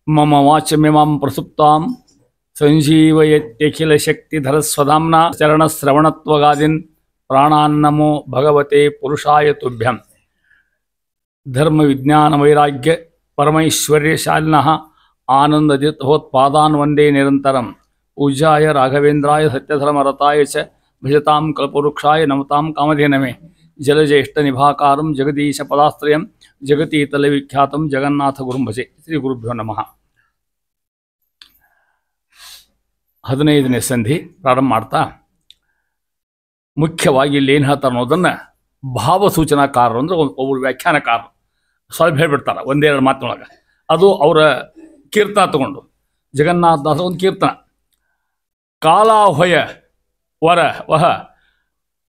मम वाचमिमां प्रसुप्तां संजीवयत्यखिलशक्तिधरस्वधाम्ना चरणश्रवणत्वगादीन् प्राणान्नमो भगवते पुरुषाय तुभ्यं। धर्म विज्ञान वैराग्य परमैश्वर्यशालिनः आनन्दतीर्थोत्पादान् वन्दे निरन्तरं। पूज्याय राघवेन्द्राय सत्यधर्मरताय च भजतां कल्पवृक्षाय नमतां कामधेनवे। जलज्येष्ठनिभाकारं जगदीशपदाश्रयं जगतीतलविख्यातं जगन्नाथगुरुं भजे। ಶ್ರೀ ಗುರುಭ್ಯೋ ನಮಃ. 15ನೇ ಸಂಧಿ ಪ್ರಾರಂಭ ಮಾಡ್ತಾ ಮುಖ್ಯವಾಗಿ ಇಲ್ಲಿ ಏನು ಹೇಳ್ತಾರೆ ಅನ್ನೋದನ್ನು ಭಾವಸೂಚನಾಕಾರರು ಅಂದರೆ ಒಬ್ಬರು ವ್ಯಾಖ್ಯಾನಕಾರರು ಸ್ವಲ್ಪ ಹೇಳ್ಬಿಡ್ತಾರೆ ಒಂದೆರಡು ಮಾತಿನೊಳಗೆ. ಅದು ಅವರ ಕೀರ್ತನ ತಗೊಂಡು ಜಗನ್ನಾಥದಾಸ ಒಂದು ಕೀರ್ತನ ಕಾಲಾಹೊಯ ವರ ವಹ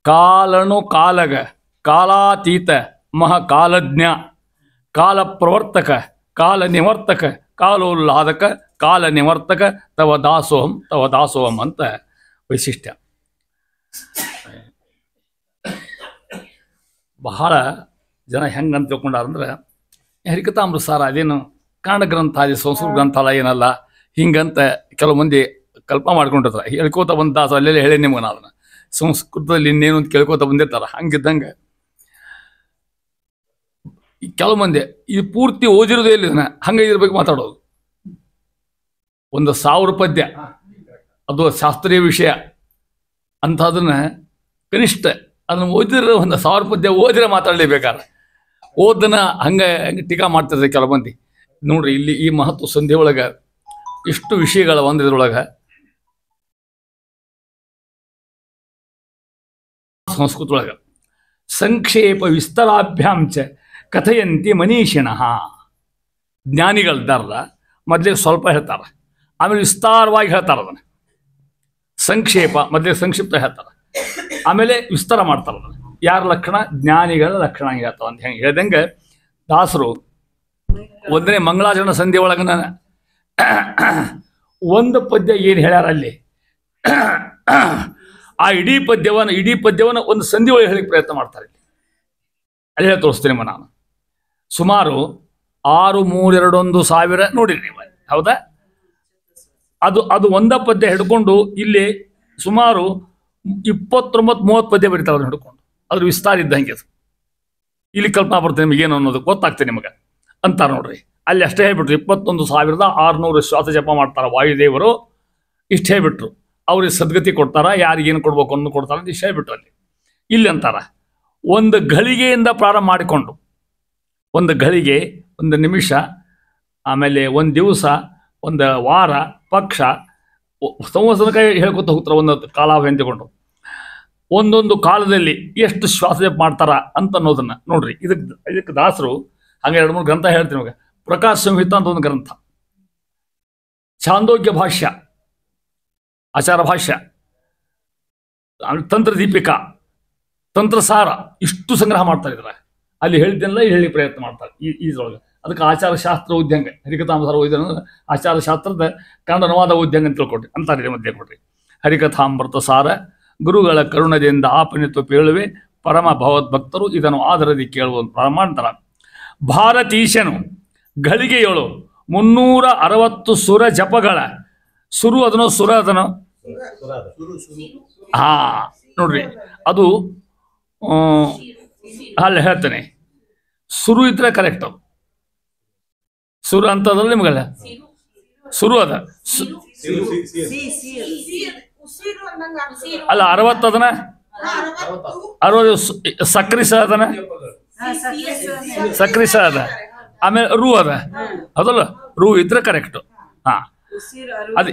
ಕಾಲಣು ಕಾಲಗ ಕಾಲಾತೀತ ಮಹಾಕಾಲಜ್ಞ ಕಾಲ ಪ್ರವರ್ತಕ ಕಾಲ ನಿವರ್ತಕ ಕಾಲೋಲ್ಲಾದಕ ಕಾಲ ನಿವರ್ತಕ ತವ ದಾಸೋಹಂ ಅಂತ ವೈಶಿಷ್ಟ್ಯ. ಬಹಳ ಜನ ಹೆಂಗಂತ ತಿಳ್ಕೊಂಡಾರಂದ್ರೆ ಹರಿಕಥಾಮೃತ ಸಾರ ಅದೇನು ಕನ್ನಡ ಗ್ರಂಥ ಅದೇ ಸಂಸ್ಕೃತ ಗ್ರಂಥ ಅಲ್ಲ ಏನಲ್ಲ ಹಿಂಗಂತ ಕೆಲವು ಮಂದಿ ಕಲ್ಪನೆ ಮಾಡ್ಕೊಂಡಿರ್ತಾರೆ. ಹೇಳ್ಕೋತ ಬಂದ ದಾಸ ಅಲ್ಲೆಲ್ಲ ಹೇಳಿ ನಿಮ್ಗೆ ನಾ ಅದನ್ನು ಸಂಸ್ಕೃತದಲ್ಲಿ ಇನ್ನೇನು ಅಂತ ಕೇಳ್ಕೋತ ಬಂದಿರ್ತಾರೆ. ಹಂಗಿದ್ದಂಗೆ ಕೆಲವು ಮಂದಿ ಇದು ಪೂರ್ತಿ ಓದಿರೋದೇ ಇಲ್ಲ ಇದನ್ನ ಹಂಗೆ ಇದ್ರ ಬಗ್ಗೆ ಮಾತಾಡೋದು. 1000 ಪದ್ಯ ಅದು ಶಾಸ್ತ್ರೀಯ ವಿಷಯ ಅಂಥದನ್ನ ಕನಿಷ್ಠ ಅದನ್ನು ಓದಿದ್ರೆ 1000 ಪದ್ಯ ಓದಿದ್ರೆ ಮಾತಾಡಲೇಬೇಕಾದ್ರೆ ಓದನ್ನ ಹಂಗೆ ಟೀಕಾ ಮಾಡ್ತಿರ್ತಾರೆ ಕೆಲವು ಮಂದಿ. ನೋಡ್ರಿ ಇಲ್ಲಿ ಈ ಮಹತ್ವ ಸಂಧಿ ಒಳಗೆ ಎಷ್ಟು ವಿಷಯಗಳ ಒಂದಿದ್ರೊಳಗೆ ಸಂಸ್ಕೃತ ಒಳಗೆ ಸಂಕ್ಷೇಪ ವಿಸ್ತರಾಭ್ಯಾಂಚ ಕಥೆಯಂತಿ ಮನೀಷಿಣಃ. ಜ್ಞಾನಿಗಳಿದ್ದಾರಲ್ಲ ಮೊದಲಿಗೆ ಸ್ವಲ್ಪ ಹೇಳ್ತಾರೆ, ಆಮೇಲೆ ವಿಸ್ತಾರವಾಗಿ ಹೇಳ್ತಾರೆ. ಅದನ್ನು ಸಂಕ್ಷೇಪ ಮೊದಲಿಗೆ ಸಂಕ್ಷಿಪ್ತ ಹೇಳ್ತಾರೆ, ಆಮೇಲೆ ವಿಸ್ತಾರ ಮಾಡ್ತಾರೆ. ಅದನ್ನು ಯಾರ ಲಕ್ಷಣ? ಜ್ಞಾನಿಗಳ ಲಕ್ಷಣ ಹೇಳ್ತಾವ ಅಂತ ಹೆಂಗೆ ಹೇಳ್ದಂಗೆ ದಾಸರು 1ನೇ ಮಂಗಳಾಚರಣ ಸಂಧಿ ಒಳಗೆ ನಾನು ಒಂದು ಪದ್ಯ ಏನು ಹೇಳ್ಯಾರ ಅಲ್ಲಿ ಆ ಇಡೀ ಪದ್ಯವನ್ನು ಒಂದು ಸಂಧಿ ಒಳಗೆ ಹೇಳಿಕ್ಕೆ ಪ್ರಯತ್ನ ಮಾಡ್ತಾರೆ. ಅಲ್ಲಿ ಹೇಳಿ ತೋರಿಸ್ತೀನಿ ನಾನು. ಸುಮಾರು 6321 ನೋಡಿರಿ ನೀವು, ಹೌದಾ? ಅದು ಒಂದ ಪದ್ಯ ಹಿಡ್ಕೊಂಡು ಇಲ್ಲಿ ಸುಮಾರು 29-30 ಪದ್ಯ ಬರೀತಾರೆ ಅದನ್ನು ಹಿಡ್ಕೊಂಡು. ಅದ್ರ ವಿಸ್ತಾರ ಇದ್ದಂಗೆ ಅದು. ಇಲ್ಲಿ ಕಲ್ಪನಾ ಬರ್ತದೆ ನಿಮಗೇನು ಅನ್ನೋದು ಗೊತ್ತಾಗ್ತದೆ ನಿಮಗೆ ಅಂತಾರೆ ನೋಡ್ರಿ. ಅಲ್ಲಿ ಅಷ್ಟೇ ಹೇಳ್ಬಿಟ್ರು 21,600 ಶ್ವಾಸ ಜಪ ಮಾಡ್ತಾರೆ ವಾಯುದೇವರು. ಇಷ್ಟು ಹೇಳ್ಬಿಟ್ರು. ಅವ್ರಿಗೆ ಸದ್ಗತಿ ಕೊಡ್ತಾರ, ಯಾರಿಗೇನು ಕೊಡ್ಬೇಕು ಅನ್ನೋ ಕೊಡ್ತಾರ ಅಂತ ಇಷ್ಟು ಹೇಳ್ಬಿಟ್ರು. ಅಲ್ಲಿ ಇಲ್ಲಿ ಅಂತಾರ ಒಂದು ಘಳಿಗೆಯಿಂದ ಪ್ರಾರಂಭ ಮಾಡಿಕೊಂಡು ಒಂದು ಘಳಿಗೆ, ಒಂದು ನಿಮಿಷ, ಆಮೇಲೆ ಒಂದು ದಿವಸ, ಒಂದು ವಾರ, ಪಕ್ಷ, ಸಂವತ್ಸರಕ್ಕೆ ಹೇಳ್ಕೊತ ಹೋಗ್ತಾರೆ. ಒಂದು ಕಾಲಾವಧಿ ಅಂತಿಕೊಂಡು ಒಂದೊಂದು ಕಾಲದಲ್ಲಿ ಎಷ್ಟು ಶ್ವಾಸ ಜಪ ಮಾಡ್ತಾರ ಅಂತ ಅನ್ನೋದನ್ನ ನೋಡ್ರಿ. ಇದಕ್ಕೆ ದಾಸರು ಹಂಗೆ 2-3 ಗ್ರಂಥ ಹೇಳ್ತೀನಿ ನಿಮಗೆ. ಪ್ರಕಾಶ ಸಂಹಿತ ಅಂತ ಒಂದು ಗ್ರಂಥ, ಛಾಂದೋಗ್ಯ ಭಾಷ್ಯ, ಆಚಾರ ಭಾಷ್ಯ, ತಂತ್ರ ದೀಪಿಕಾ, ತಂತ್ರಸಾರ, ಇಷ್ಟು ಸಂಗ್ರಹ ಮಾಡ್ತಾರೆ ಇದ್ರ. ಅಲ್ಲಿ ಹೇಳಿದ್ದೆಲ್ಲ ಹೇಳಿ ಪ್ರಯತ್ನ ಮಾಡ್ತಾರೆ ಇದ್ರೊಳಗೆ. ಅದಕ್ಕೆ ಆಚಾರಶಾಸ್ತ್ರ ಉದ್ಯಂಗ ಹರಿಕಥಾಮೃತ ಓದಿದ ಆಚಾರಶಾಸ್ತ್ರದ ಕನ್ನಡ ಅನುವಾದ ಉದ್ಯಂಗ ಅಂತ ತಿಳ್ಕೊಟ್ರಿ ಅಂತಾರೆ ಮಧ್ಯೆ ಕೊಡ್ರಿ. ಹರಿಕಥಾಮೃತ ಸಾರ ಗುರುಗಳ ಕರುಣದಿಂದ ಆಪನಿತ್ವ ಪೇಳುವೆ ಪರಮ ಭಗವದ್ಭಕ್ತರು ಇದನ್ನು ಆಧರದಿ ಕೇಳುವುದು ಪ್ರಾರಂಭ ಮಾಡ್ತಾರ. ಭಾರತೀಶನು ಘಳಿಗೆಯೊಳು 360 ಸುರ ಜಪಗಳ ಸುರು ಅದನೋ ಸುರ ಅದನೋ ನೋಡ್ರಿ. ಅದು ಅಲ್ಲಿ ಹೇಳ್ತೇನೆ, ಸುರು ಇದ್ರೆ ಕರೆಕ್ಟ್. ಸುರು ಅಂತದ್ರಲ್ಲಿ ನಿಮಗಲ್ಲ ಸುರು ಅದ ಅಲ್ಲ 60 ಅದನ 60 ಸಕ್ರಿ ಸ ಅದನ ಸಕ್ರಿ ಸ ಅದ ಆಮೇಲೆ ರೂ ಅದ ಅದಲ್ಲ ರೂ ಇದ್ರೆ ಕರೆಕ್ಟ್. ಹಾ ಅದೇ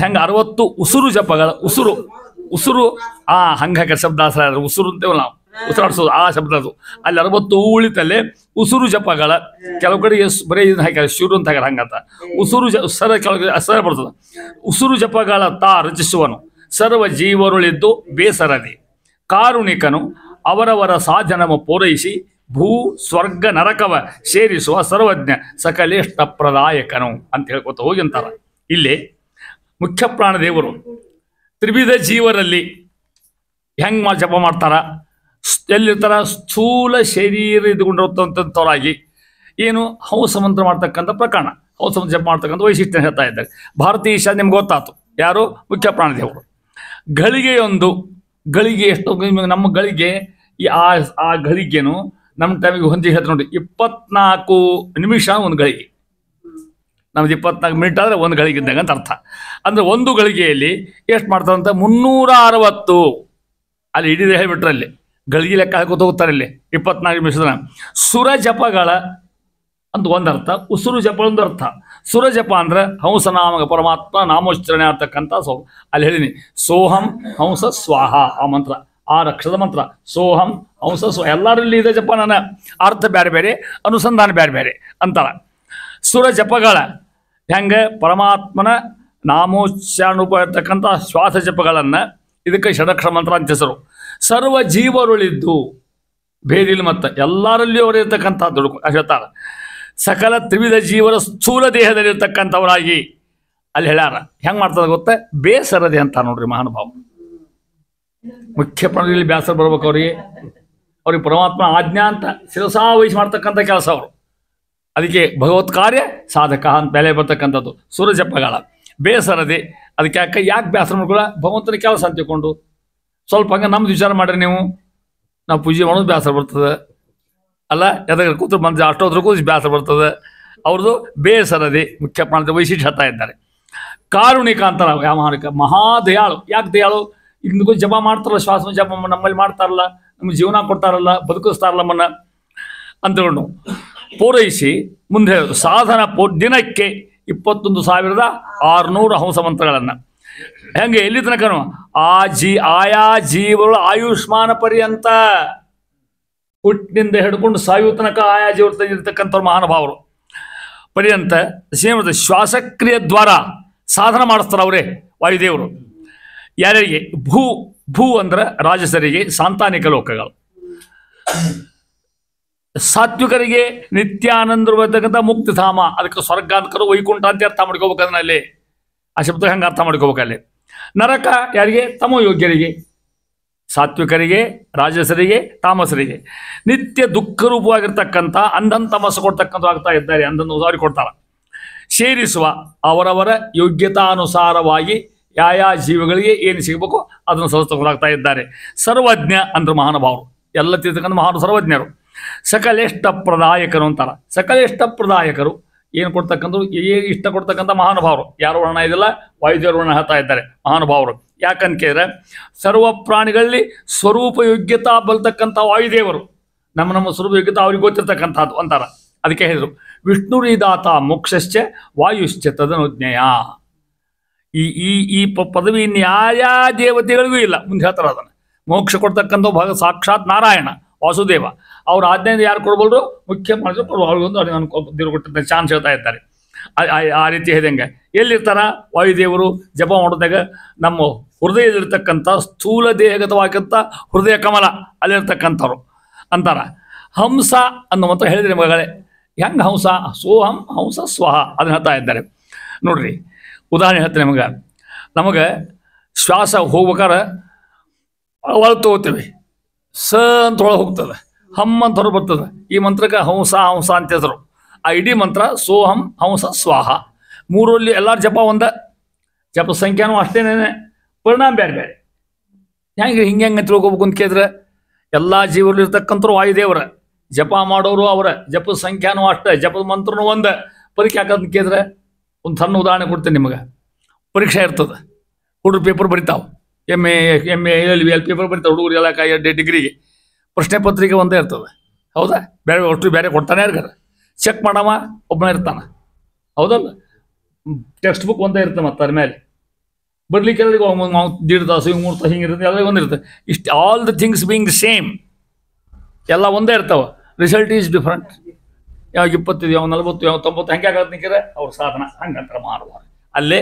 ಹೆಂಗ 60 ಉಸುರು ಜಪಗಳ ಉಸುರು ಉಸುರು ಹಂಗ ಶಬ್ದ ಉಸುರು ಅಂತೇವಲ್ಲ ನಾವು ಉಸಿರಾಡ್ಸೋದು ಆ ಶಬ್ದ ಅದು. ಅಲ್ಲಿ 60 ಉಳಿತಲ್ಲೇ ಉಸುರು ಜಪಗಳ ಕೆಲವು ಕಡೆ ಬರೀ ಇದನ್ನ ಹಾಕ್ಯಾರ ಶಿವರು ಅಂತ ಹಾಕ್ಯಾರ ಹಂಗಂತ ಉಸುರು ಸರ ಕೆಳಗೆ ಸರ ಬರ್ತದ. ಉಸುರು ಜಪಗಳ ತಾ ರಚಿಸುವನು ಸರ್ವ ಜೀವರುಳಿದ್ದು ಬೇಸರದೆ ಕಾರುಣಿಕನು ಅವರವರ ಸಾಧನವ ಪೂರೈಸಿ ಭೂ ಸ್ವರ್ಗ ನರಕವ ಸೇರಿಸುವ ಸರ್ವಜ್ಞ ಸಕಲೇಷ್ಟ ಪ್ರದಾಯಕನು ಅಂತ ಹೇಳ್ಕೊತ ಹೋಗಿ ಅಂತಾರ. ಇಲ್ಲಿ ಮುಖ್ಯ ಪ್ರಾಣದೇವರು ತ್ರಿವಿಧ ಜೀವರಲ್ಲಿ ಹೆಂಗ್ ಜಪ ಮಾಡ್ತಾರ, ಎಲ್ಲಿರ್ತಾರ ಸ್ಥೂಲ ಶರೀರ ಇದ್ಕೊಂಡಿರತಕ್ಕಂಥವ್ರಾಗಿ ಏನು ಹಂಸ ಮಂತ್ರ ಮಾಡ್ತಕ್ಕಂಥ ಪ್ರಕರಣ, ಹಂಸ ಮಂತ್ರ ಜಪ ಮಾಡ್ತಕ್ಕಂಥ ವೈಶಿಷ್ಟ್ಯ ಹೇಳ್ತಾ ಇದ್ದಾರೆ. ಭಾರತೀಶ ನಿಮ್ಗೆ ಗೊತ್ತಾಯ್ತು ಯಾರು ಮುಖ್ಯ ಪ್ರಾಣದೇವರು. ಗಳಿಗೆಯೊಂದು ಗಳಿಗೆ ಎಷ್ಟು ನಮ್ಮ ಗಳಿಗೆ ಆ ಗಳಿಗೆನು ನಮ್ಮ ಟೈಮಿಗೆ ಹೊಂದಿ ಹೇಳ್ತಾರೆ ನೋಡಿ 24 ನಿಮಿಷ ಒಂದು ಗಳಿಗೆ. ನಮ್ದು 24 ಮಿನಿಟ್ ಆದರೆ ಒಂದು ಗಳಿಗೆ ಇದ್ದಾಗ ಅಂತ ಅರ್ಥ. ಅಂದ್ರೆ ಒಂದು ಗಳಿಗೆಯಲ್ಲಿ ಎಷ್ಟು ಮಾಡ್ತಾರಂತ 360 ಅಲ್ಲಿ ಹಿಡಿದು ಹೇಳ್ಬಿಟ್ರೆ ಅಲ್ಲಿ ಗಳಿಗೆ ಲೆಕ್ಕ ಹಾಕೋತ ಹೋಗ್ತಾರೆ ಇಲ್ಲಿ 24 ನಿಮಿಷದ ಸುರ ಜಪಗಳ ಅಂತ ಒಂದರ್ಥ, ಉಸುರು ಜಪ ಒಂದು ಅರ್ಥ. ಸುರ ಜಪ ಅಂದ್ರೆ ಹಂಸನಾಮ ಪರಮಾತ್ಮ ನಾಮೋಚ್ಚರಣೆ ಆಗ್ತಕ್ಕಂಥ ಅಲ್ಲಿ ಹೇಳಿನಿ ಸೋಹಂ ಹಂಸ ಸ್ವಾಹ ಆ ಮಂತ್ರ, ಆ ಅಕ್ಷರದ ಮಂತ್ರ ಸೋಹಂ ಹಂಸ ಸ್ವ ಎಲ್ಲರಲ್ಲಿ ಇದೆ ಜಪ. ನನ್ನ ಅರ್ಥ ಬೇರೆ ಬೇರೆ, ಅನುಸಂಧಾನ ಬೇರೆ ಬೇರೆ ಅಂತಾರ. ಸುರ ಜಪಗಳ ಹೆಂಗೆ ಪರಮಾತ್ಮನ ನಾಮೋಚ್ಚಾರಣೂಪ ಇರ್ತಕ್ಕಂಥ ಶ್ವಾಸ ಜಪಗಳನ್ನು ಇದಕ್ಕೆ ಷಡಕ್ಷರ ಮಂತ್ರ ಅಂತ ಹೆಸರು. ಸರ್ವ ಜೀವರುಳಿದ್ದು ಭೇದಿಲ್ ಮತ್ತು ಎಲ್ಲರಲ್ಲಿಯೂ ಅವರು ಇರ್ತಕ್ಕಂಥದ್ದು ಹೇಳ್ತಾರೆ. ಸಕಲ ತ್ರಿವಿಧ ಜೀವರ ಸ್ಥೂಲ ದೇಹದಲ್ಲಿರ್ತಕ್ಕಂಥವರಾಗಿ ಅಲ್ಲಿ ಹೇಳ್ಯಾರ. ಹೆಂಗೆ ಮಾಡ್ತದ ಗೊತ್ತಾ, ಬೇಸರದೆ ಅಂತ ನೋಡ್ರಿ ಮಹಾನುಭಾವ. ಮುಖ್ಯ ಪ್ರಾಣದಲ್ಲಿ ಬೇಸರ ಬರ್ಬೇಕು ಅವ್ರಿಗೆ ಪರಮಾತ್ಮ ಆಜ್ಞಾ ಅಂತ ಶಿರಸಾ ವಹಿಸಿ ಮಾಡ್ತಕ್ಕಂಥ ಕೆಲಸ ಅವರು. ಅದಕ್ಕೆ ಭಗವತ್ ಕಾರ್ಯ ಸಾಧಕ ಅಂತ ಬೆಲೆ ಬರ್ತಕ್ಕಂಥದ್ದು ಸುರಜಪಗಳ ಬೇಸರದೆ. ಅದಕ್ಕೆ ಯಾಕೆ ಬೇಸರ ಮಾಡ್ಕೊಳ್ಳ, ಭಗವಂತನ ಕೆಲಸ ಅಂತ ತಿಳ್ಕೊಂಡು ಸ್ವಲ್ಪ ಹಂಗೆ ನಮ್ದು ವಿಚಾರ ಮಾಡ್ರಿ ನೀವು. ನಾವು ಪೂಜೆ ಮಾಡೋದು ಬೇಸರ ಬರ್ತದೆ ಅಲ್ಲ, ಯಾವ್ದಾದ್ರು ಕೂತು ಮಂದಿ ಅಷ್ಟೋದ್ರ ಕೂತು ಬೇಸರ ಬರ್ತದೆ. ಅವ್ರದ್ದು ಬೇಸರದೆ ಮುಖ್ಯ ಪ್ರಾಣದ ವೈಶಿಷ್ಟ್ಯ ಹೇಳ್ತಾ ಇದ್ದಾರೆ. ಕಾರುಣಿಕ ಅಂತಾರ ವ್ಯಾವಹಾರಿಕ ಮಹಾದಯಾಳು. ಯಾಕೆ ದಯಾಳು, ಇಂದಿಗೂ ಜಪ ಮಾಡ್ತಾರಲ್ಲ, ಶ್ವಾಸ ಜಪ ನಮ್ಮಲ್ಲಿ ಮಾಡ್ತಾರಲ್ಲ, ನಮ್ಗೆ ಜೀವನ ಕೊಡ್ತಾರಲ್ಲ, ಬದುಕಿಸ್ತಾರಲ್ಲ ನಮ್ಮನ್ನ ಅಂತಕೊಂಡು ಪೂರೈಸಿ ಮುಂದೆ ಹೇಳೋದು ಸಾಧನ ದಿನಕ್ಕೆ 21,600 ಹಂಸ ಮಂತ್ರಗಳನ್ನು. ಹೆಂಗೆ ಎಲ್ಲಿ ತನಕನು ಆಯಾ ಜೀವಗಳು ಆಯುಷ್ಮಾನ ಪರ್ಯಂತ ಹುಟ್ಟಿನಿಂದ ಹಿಡ್ಕೊಂಡು ಸಾಯುವ ತನಕ ಆಯಾ ಜೀವರು ತಂದಿರ್ತಕ್ಕಂಥವ್ರು ಮಹಾನುಭಾವರು ಪರ್ಯಂತ ಶ್ರೀಮದ ಶ್ವಾಸಕ್ರಿಯೆ ದ್ವಾರ ಸಾಧನ ಮಾಡಿಸ್ತಾರೆ ಅವರೇ ವಾಯುದೇವರು. ಯಾರ್ಯಾರಿಗೆ ಭೂ ಅಂದ್ರೆ ರಾಜಸರಿಗೆ ಸಾಂತಾನಿಕ ಲೋಕಗಳು, ಸಾತ್ವಿಕರಿಗೆ ನಿತ್ಯಾನಂದರು ಬರ್ತಕ್ಕಂಥ ಮುಕ್ತಿಧಾಮ, ಅದಕ್ಕೆ ಸ್ವರ್ಗ ಅಂತ ವೈಕುಂಠ ಅಂತ ಅರ್ಥ ಮಾಡ್ಕೋಬೇಕು. ಅದನ್ನಲ್ಲಿ ಆ ಶಬ್ದ ಹೆಂಗೆ ಅರ್ಥ ಮಾಡ್ಕೋಬೇಕಲ್ಲಿ. ನರಕ ಯಾರಿಗೆ, ತಮೋ ಯೋಗ್ಯರಿಗೆ, ಸಾತ್ವಿಕರಿಗೆ, ರಾಜಸರಿಗೆ, ತಾಮಸರಿಗೆ. ನಿತ್ಯ ದುಃಖ ರೂಪವಾಗಿರ್ತಕ್ಕಂಥ ಅಂಧನ್ ತಮಸ್ಸು ಕೊಡ್ತಕ್ಕಂಥ ಆಗ್ತಾ ಇದ್ದಾರೆ, ಅಂಧನ್ ಅವ್ರಿಗೆ ಕೊಡ್ತಾರ. ಸೇರಿಸುವ ಅವರವರ ಯೋಗ್ಯತಾನುಸಾರವಾಗಿ ಯಾವ ಜೀವಿಗಳಿಗೆ ಏನು ಸಿಗಬೇಕು ಅದನ್ನು ಸಲ್ಲಿಸ್ತಾ ಇದ್ದಾರೆ. ಸರ್ವಜ್ಞ ಅಂದ್ರೆ ಮಹಾನುಭಾವರು, ಎಲ್ಲ ತಿಳ್ತಕ್ಕಂಥ ಮಹಾನು ಸರ್ವಜ್ಞರು. ಸಕಲೇಷ್ಟ ಪ್ರದಾಯಕರು ಅಂತಾರ. ಸಕಲೇಷ್ಟ ಪ್ರದಾಯಕರು ಏನು ಕೊಡ್ತಕ್ಕಂಥ ಇಷ್ಟ ಕೊಡ್ತಕ್ಕಂಥ ಮಹಾನುಭಾವರು. ಯಾರು ವರ್ಣ ಇದಿಲ್ಲ, ವಾಯುದೇವರು ವರ್ಣ ಹೇಳ್ತಾ ಇದ್ದಾರೆ ಮಹಾನುಭಾವರು. ಯಾಕಂತ ಕೇಳಿದ್ರೆ ಸರ್ವ ಪ್ರಾಣಿಗಳಲ್ಲಿ ಸ್ವರೂಪ ಯೋಗ್ಯತಾ ಬಲ್ತಕ್ಕಂಥ ವಾಯುದೇವರು, ನಮ್ಮ ಸ್ವರೂಪ ಯೋಗ್ಯತಾ ಅವ್ರಿಗೆ ಗೊತ್ತಿರ್ತಕ್ಕಂಥದ್ದು ಅಂತಾರ. ಅದಕ್ಕೆ ಹೇಳಿದರು ವಿಷ್ಣುರಿದಾತ ಮೋಕ್ಷಶ್ಚ ವಾಯುಶ್ಚ ತದನುಜ್ಞೇಯ. ಈ ಪದವಿ ಇನ್ಯಾಯಾ ದೇವತೆಗಳಿಗೂ ಇಲ್ಲ. ಮುಂದೆ ಹೇಳ್ತಾರೆ ಅದನ್ನು. ಮೋಕ್ಷ ಕೊಡ್ತಕ್ಕಂಥ ಸಾಕ್ಷಾತ್ ನಾರಾಯಣ ವಾಸುದೇವ, ಅವ್ರ ಆಜ್ಞೆಯಿಂದ ಯಾರು ಕೊಡ್ಬೋದ್ರು, ಮುಖ್ಯ ಮಾಡಿದ್ರು ಅವ್ರಿಗೊಂದು ದೇವರು ಕೊಟ್ಟಿದ್ದ ಚಾನ್ಸ್ ಹೇಳ್ತಾ ಇದ್ದಾರೆ. ಆ ರೀತಿ ಹೇಳಿದಂಗೆ ಎಲ್ಲಿರ್ತಾರ ವಾಯುದೇವರು ಜಪ ಮಾಡೋದಾಗ ನಮ್ಮ ಹೃದಯದಲ್ಲಿರ್ತಕ್ಕಂಥ ಸ್ಥೂಲ ದೇಹಗತವಾಗಿರ್ತ ಹೃದಯ ಕಮಲ ಅಲ್ಲಿರ್ತಕ್ಕಂಥವ್ರು ಅಂತಾರ. ಹಂಸ ಅನ್ನೋ ಮಾತ್ರ ಹೇಳಿದ್ರಿ ಮಗಳೇ. ಹೆಂಗೆ ಹಂಸ, ಸೋಹಂ ಹಂಸ ಸ್ವಹ ಅದನ್ನ ಹೇಳ್ತಾ ಇದ್ದಾರೆ ನೋಡ್ರಿ. ಉದಾಹರಣೆ ಹೇಳ್ತೀನಿ ನಮಗೆ ಶ್ವಾಸ ಹೋಗ್ಬೇಕಾರೆ ಒಳಗೆ ತಗೋತೀವಿ, ಸ ಅಂತ ಒಳಗೆ ಹೋಗ್ತದೆ, ಹಮ್ ಅಂತ ಹೊರ ಬರ್ತದೆ. ಈ ಮಂತ್ರಕ್ಕೆ ಹಂಸ ಅಂತ ಹೆಸರು. ಆ ಇಡೀ ಮಂತ್ರ ಸೋಹಂ ಹಂಸ ಸ್ವಾಹ. ಮೂರಲ್ಲಿ ಎಲ್ಲರ ಜಪ ಜಪ ಸಂಖ್ಯಾನೂ ಅಷ್ಟೇನೇನೆ, ಪರಿಣಾಮ ಬೇರೆ ಬೇರೆ. ಹೆಂಗೆ ಹಿಂಗೆ ತಿಳ್ಕೊಬೇಕು ಅಂತ ಕೇಳಿದ್ರೆ ಎಲ್ಲ ಜೀವರಲ್ಲಿರ್ತಕ್ಕಂಥವ್ರು ವಾಯುದೇವರ, ಜಪ ಮಾಡೋರು ಅವರ, ಜಪದ ಸಂಖ್ಯಾನೂ ಅಷ್ಟೇ, ಜಪದ ಮಂತ್ರನೂ ಒಂದೇ. ಪರೀಕ್ಷೆ ಹಾಕೋದನ್ನ ಕೇಳಿದ್ರೆ ಒಂದು ಸಣ್ಣ ಉದಾಹರಣೆ ಕೊಡ್ತೇನೆ ನಿಮಗೆ. ಪರೀಕ್ಷೆ ಇರ್ತದೆ, ಹುಡುಗರು ಪೇಪರ್ ಬರಿತಾವೆ, ಎಮ್ ಎ ಎಲ್ ಪೇಪರ್ ಬರಿತಾವೆ ಹುಡುಗರು ಎಲ್ಲ ಡಿಗ್ರಿಗೆ. ಪ್ರಶ್ನೆ ಪತ್ರಿಕೆ ಒಂದೇ ಇರ್ತದೆ, ಹೌದಾ? ಬೇರೆ ಒಟ್ಟು ಬೇರೆ ಕೊಡ್ತಾನೆ ಯಾರಿಗಾರ ಚೆಕ್ ಮಾಡವ ಒಬ್ಬನೇ ಇರ್ತಾನೆ, ಹೌದಲ್ಲ? ಟೆಕ್ಸ್ಟ್ ಬುಕ್ ಒಂದೇ ಇರ್ತದೆ, ಮತ್ತು ಅದ್ರ ಮೇಲೆ ಬರ್ಲಿಕ್ಕೆ ಎಲ್ಲರಿಗೂ 1.5 ತಾಸು 3 ತಾಸು ಹಿಂಗಿರುತ್ತೆ, ಎಲ್ಲರಿಗೂ ಒಂದಿರುತ್ತೆ. ಇಷ್ಟು all the things being same, ಎಲ್ಲ ಒಂದೇ ಇರ್ತಾವೆ. Result is different. ಯಾವ 25, ಯಾವ 40, ಯಾವ 90 ಹೆಂಗೆ ಆಗೋದು ನಿಂಕಿದ್ರೆ ಅವ್ರ ಸಾಧನ ಹಂಗಂತಾರೆ ಮಾಡುವ. ಅಲ್ಲೇ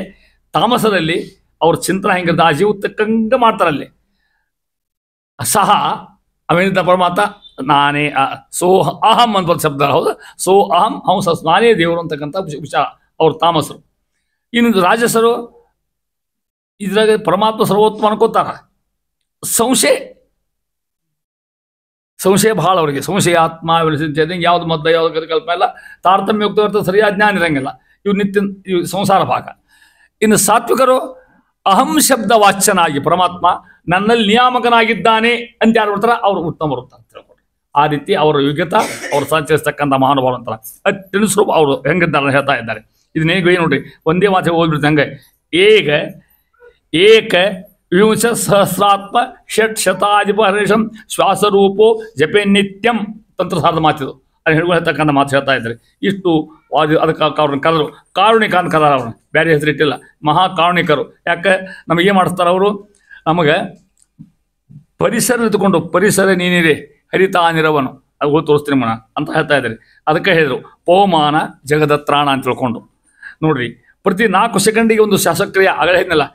ತಾಮಸರಲ್ಲಿ ಅವ್ರ ಚಿಂತನೆ ಹೆಂಗಿರುತ್ತೆ, ಆ ಜೀವ ತಕ್ಕಂಗೆ ಮಾಡ್ತಾರಲ್ಲಿ. ಸಹ ಅವೇನಿದ್ದ ಪರಮಾತ್ಮ ನಾನೇ ಸೋ ಅಹಂ ಅಂತ ಶಬ್ದ, ಹೌದು? ಸೋ ಅಹಂ ಹಂಸ, ನಾನೇ ದೇವರು ಅಂತಕ್ಕಂಥ ವಿಚಾರ ಅವ್ರು ತಾಮಸರು. ಇನ್ನು ರಾಜಸರು ಇದ್ರಾಗ ಪರಮಾತ್ಮ ಸರ್ವೋತ್ತಮ ಅನ್ಕೋತಾರ. ಸಂಶಯ ಭಾಳ ಅವರಿಗೆ. ಸಂಶಯ ಆತ್ಮ ಯಾವ್ದು ಮದ್ದ ಯಾವ್ದು ಕಲ್ಪನೆ ಇಲ್ಲ, ತಾರತಮ್ಯ ಹೋಗ್ತಾ ಇರ್ತದೆ, ಸರಿಯಾದ ಜ್ಞಾನ ಇರಂಗಿಲ್ಲ. ಇವು ನಿತ್ಯ ಇವು ಸಂಸಾರ ಭಾಗ. ಇನ್ನು ಸಾತ್ವಿಕರು ಅಹಂ ಶಬ್ದ ವಾಚ್ಯನಾಗಿ ಪರಮಾತ್ಮ ನನ್ನಲ್ಲಿ ನಿಯಾಮಕನಾಗಿದ್ದಾನೆ ಅಂತ ಯಾರು ಬರ್ತಾರ ಅವ್ರು ಉತ್ತಮರು ಅಂತ ತಿಳ್ಕೊಡ್ರಿ. ಆ ರೀತಿ ಅವರ ಯೋಗ್ಯತಾ ಅವ್ರು ಸಂಚರಿಸ್ತಕ್ಕಂಥ ಮಹಾನುಭಾವ ಅಂತಾರ. ಅತ್ಯಂತ ಸ್ವರೂಪ ಅವರು ಹೆಂಗಿದ್ದಾರೆ ಹೇಳ್ತಾ ಇದ್ದಾರೆ. ಇದನ್ನೇಗ ನೋಡ್ರಿ, ಒಂದೇ ಮಾತು ಓದ್ಬಿಡ್ತು ಹಂಗೆ. ಏಕ ವಿಂಶ ಸಹಸ್ರಾತ್ಮ ಷಟ್ ಶತಾಧಿಪ ಹರ್ಷಂ ಶ್ವಾಸರೂಪೋ ಜಪೆ ನಿತ್ಯಂ ತಂತ್ರಸಾರದ ಮಾತಿದು. ಅದು ಹೇಳ್ತಕ್ಕಂಥ ಮಾತು ಹೇಳ್ತಾ ಇದ್ದಾರೆ. ಇಷ್ಟು ಅದಕ್ಕೆ ಅವ್ರನ್ನ ಕದರು ಕಾರುಣಿಕ ಅಂತ ಕದಾರ. ಅವ್ರನ್ನ ಬೇರೆ ಹೆಸರಿಟ್ಟಿಲ್ಲ, ಮಹಾಕಾರುಣಿಕರು. ಯಾಕೆ ನಮಗೇನು ಮಾಡಿಸ್ತಾರೆ ಅವರು? ನಮಗೆ ಪರಿಸರ ನಿಂತುಕೊಂಡು ಪರಿಸರ ನೀನಿದೆ ಹರಿತಾನಿರವನು ಅದು ತೋರಿಸ್ತೀನಿ ಮನ ಅಂತ ಹೇಳ್ತಾ ಇದ್ದಾರೆ. ಅದಕ್ಕೆ ಹೇಳಿದರು ಪವಮಾನ ಜಗದತ್ರಾಣ ಅಂತ ತಿಳ್ಕೊಂಡು. ನೋಡ್ರಿ, ಪ್ರತಿ 4 ಸೆಕೆಂಡಿಗೆ ಒಂದು ಶ್ವಾಸಕ್ರಿಯೆ ಆಗಲೇ ಹೇಳಿದ್ನಲ್ಲ,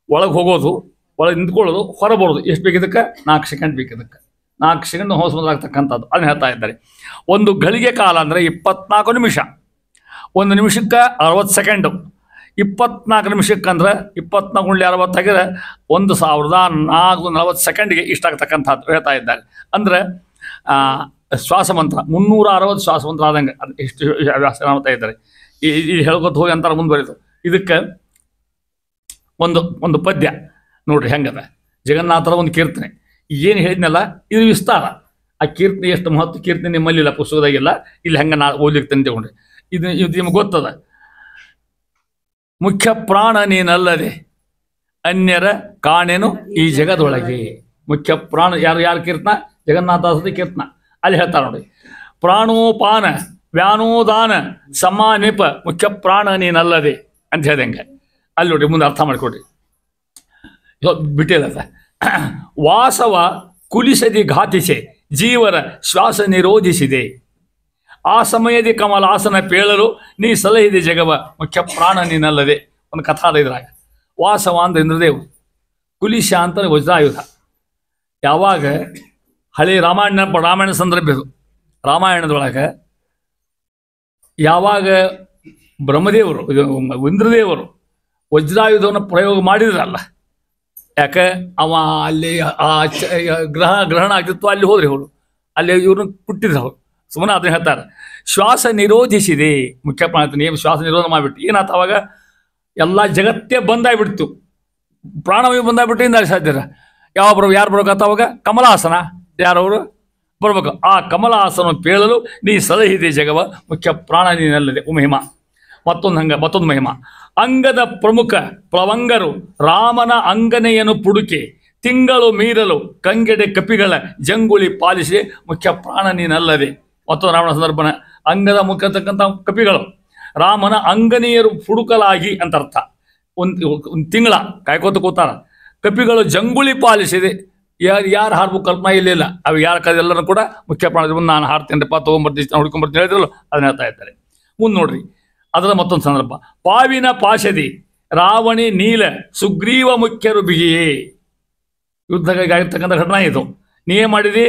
ಒಳಗೆ ಹೋಗೋದು, ಒಳಗೆ ನಿಂತ್ಕೊಳ್ಳೋದು, ಹೊರ ಬರೋದು. ಎಷ್ಟು ಬೇಕಿದ್ದಕ್ಕೆ? 4 ಸೆಕೆಂಡ್ ಬೇಕಿದ್ದಕ್ಕೆ. 4 ಸೆಕೆಂಡ್ ಹೊಸ ಮೊದಲಾಗ್ತಕ್ಕಂಥದ್ದು ಅದನ್ನು ಹೇಳ್ತಾ ಇದ್ದಾರೆ. ಒಂದು ಗಳಿಗೆ ಕಾಲ ಅಂದರೆ 24 ನಿಮಿಷ. 1 ನಿಮಿಷಕ್ಕೆ 60 ಸೆಕೆಂಡು. 24 ನಿಮಿಷಕ್ಕಂದ್ರೆ 24 × 60 ಆಗಿದ್ರೆ 1440 ಸೆಕೆಂಡ್ಗೆ ಇಷ್ಟಾಗ್ತಕ್ಕಂಥದ್ದು ಹೇಳ್ತಾ ಇದ್ದಾರೆ. ಅಂದರೆ ಶ್ವಾಸಮಂತ್ರ 360 ಶ್ವಾಸಮಂತ್ರ ಆದಂಗೆ ಅದು ಎಷ್ಟು ವ್ಯಾಸ ಮಾಡ್ತಾ ಇದ್ದಾರೆ. ಈ ಹೇಳ್ಕೊತ ಹೋಗಿ ಅಂತಾರೆ ಮುಂದುವರಿತು. ಇದಕ್ಕೆ ಒಂದು ಪದ್ಯ ನೋಡ್ರಿ ಹೆಂಗದ. ಜಗನ್ನಾಥರ ಒಂದು ಕೀರ್ತನೆ ಏನು ಹೇಳಿದ್ನಲ್ಲ, ಇದು ವಿಸ್ತಾರ. ಆ ಕೀರ್ತನೆ ಎಷ್ಟು ಮಹತ್ವ ಕೀರ್ತನೆ ನಿಮ್ಮಲ್ಲಿಲ್ಲ, ಪುಸ್ತಕದಾಗಿಲ್ಲ. ಇಲ್ಲಿ ಹೆಂಗೆ ನಾ ಓದ್ಲಿಕ್ಕೆ ತಗೊಂಡ್ರಿ. ಇದು ನಿಮ್ಗೆ ಗೊತ್ತದ. ಮುಖ್ಯ ಪ್ರಾಣ ನೀನಲ್ಲದೆ ಅನ್ಯರ ಕಾಣೆನು ಈ ಜಗದೊಳಗೆ. ಮುಖ್ಯ ಪ್ರಾಣ ಯಾರು ಕೀರ್ತನ? ಜಗನ್ನಾಥಾಸದ ಕೀರ್ತನ. ಅಲ್ಲಿ ಹೇಳ್ತಾರೆ ನೋಡಿ, ಪ್ರಾಣೋಪಾನ ವ್ಯಾನೋದಾನ ಸಮಾನಿಪ ಮುಖ್ಯ ಪ್ರಾಣ ನೀನಲ್ಲದೆ ಅಂತ ಹೇಳ್ದಂಗೆ. ಅಲ್ಲಿ ನೋಡ್ರಿ, ಮುಂದೆ ಅರ್ಥ ಮಾಡಿಕೊಡ್ರಿ. ಬಿಟ್ಟಿಲ್ಲ ಸರ್. ವಾಸವ ಕುಲಿಸದಿ ಘಾತಿಸೆ ಜೀವರ ಶ್ವಾಸ ನಿರೋಧಿಸಿದೆ. ಆ ಸಮಯದಿ ಕಮಲಾಸನ ಪೇಳಲು ನೀ ಸಲಹಿದೆ ಜಗವ ಮುಖ್ಯ ಪ್ರಾಣ ನೀನಲ್ಲದೆ. ಒಂದು ಕಥಾದ ಇದ್ರಾಗ ವಾಸವ ಅಂದ್ರೆ ಇಂದ್ರದೇವ್, ಕುಲಿಶ ಅಂತ ವಜ್ರಾಯುಧ. ಯಾವಾಗ ಹಳೆ ರಾಮಾಯಣ ಸಂದರ್ಭ ಇದು. ರಾಮಾಯಣದೊಳಗೆ ಯಾವಾಗ ಬ್ರಹ್ಮದೇವರು ಇಂದ್ರದೇವರು ವಜ್ರಾಯುಧವನ್ನು ಪ್ರಯೋಗ ಮಾಡಿದ್ರಲ್ಲ, ಯಾಕೆ ಅವ ಅಲ್ಲಿ ಆ ಗ್ರಹಣ ಆಗಿತ್ತು, ಅಲ್ಲಿ ಹೋದ್ರಿ ಅವರು, ಅಲ್ಲಿ ಇವ್ರನ್ನ ಹುಟ್ಟಿದ್ರು ಅವರು. ಸುಮ್ಮನೆ ಅದನ್ನ ಹೇಳ್ತಾರೆ. ಶ್ವಾಸ ನಿರೋಧಿಸಿದೆ ಮುಖ್ಯ ಪ್ರಾಣ ನೇಮ ಶ್ವಾಸ ನಿರೋಧ ಮಾಡಿಬಿಟ್ಟು ಏನಾಯ್ತು? ಅವಾಗ ಎಲ್ಲ ಜಗತ್ತೇ ಬಂದಾಗ್ಬಿಡ್ತು, ಪ್ರಾಣವೇ ಬಂದಾಗ್ಬಿಟ್ಟು ಇಂದ ಸಾಧ್ಯ. ಯಾರು ಬರ್ಬೇಕಂತ ಅವಾಗ ಕಮಲಾಸನ ಯಾರವರು ಬರ್ಬೇಕು. ಆ ಕಮಲಾಸನ ಪೇಳಲು ನೀ ಸಲಹಿದೆ ಜಗವ ಮುಖ್ಯ ಪ್ರಾಣ ನೀನಲ್ಲದೆ ಮಹಿಮಾ. ಮತ್ತೊಂದು ಮಹಿಮಾ. ಅಂಗದ ಪ್ರಮುಖ ಪ್ಲವಂಗರು ರಾಮನ ಅಂಗನೆಯನ್ನು ಪುಡುಕೆ ತಿಂಗಳು ಮೀರಲು ಕಂಗೆಡೆ ಕಪಿಗಳ ಜಂಗುಳಿ ಪಾಲಿಸಿ ಮುಖ್ಯ ಪ್ರಾಣ ನೀನಲ್ಲದೆ. ಮತ್ತೊಂದು ರಾವಣ ಸಂದರ್ಭನ ಅಂಗದ ಮುಖತಕ್ಕಂಥ ಕಪಿಗಳು ರಾಮನ ಅಂಗನೆಯರು ಪುಡುಕಲಾಗಿ ಅಂತ ಅರ್ಥ. ಒಂದು ತಿಂಗಳ ಕಾಯ್ಕೋತ ಕೂತಾರ. ಕಪಿಗಳು ಜಂಗುಳಿ ಪಾಲಿಸಿದೆ. ಯಾರು ಹಾಡ್ಬೇಕು ಕಲ್ಪನಾ ಇಲ್ಲಿಲ್ಲ. ಅವು ಯಾರ ಎಲ್ಲರೂ ಕೂಡ ಮುಖ್ಯ ಪ್ರಾಣ ಮುಂದೆ ನಾನು ಹಾಡ್ತೇನೆಪ್ಪ, ತೊಗೊಂಬರ್ತೀನಿ, ಹುಡ್ಕೊಂಬರ್ತೀನಿ ಹೇಳಿದ್ರಲ್ಲ, ಅದನ್ನ ಹೇಳ್ತಾ ಇದ್ದಾರೆ. ಮುಂದೆ ನೋಡ್ರಿ, ಅದರ ಮತ್ತೊಂದು ಸಂದರ್ಭ. ಪಾವಿನ ಪಾಶದಿ ರಾವಣಿ ನೀಲ ಸುಗ್ರೀವ ಮುಖ್ಯರು ಬಿಗಿಯೇ. ಯುದ್ಧಗಾಗಿರ್ತಕ್ಕಂಥ ಘಟನಾ ಇದು. ನೀ ಮಾಡಿದಿ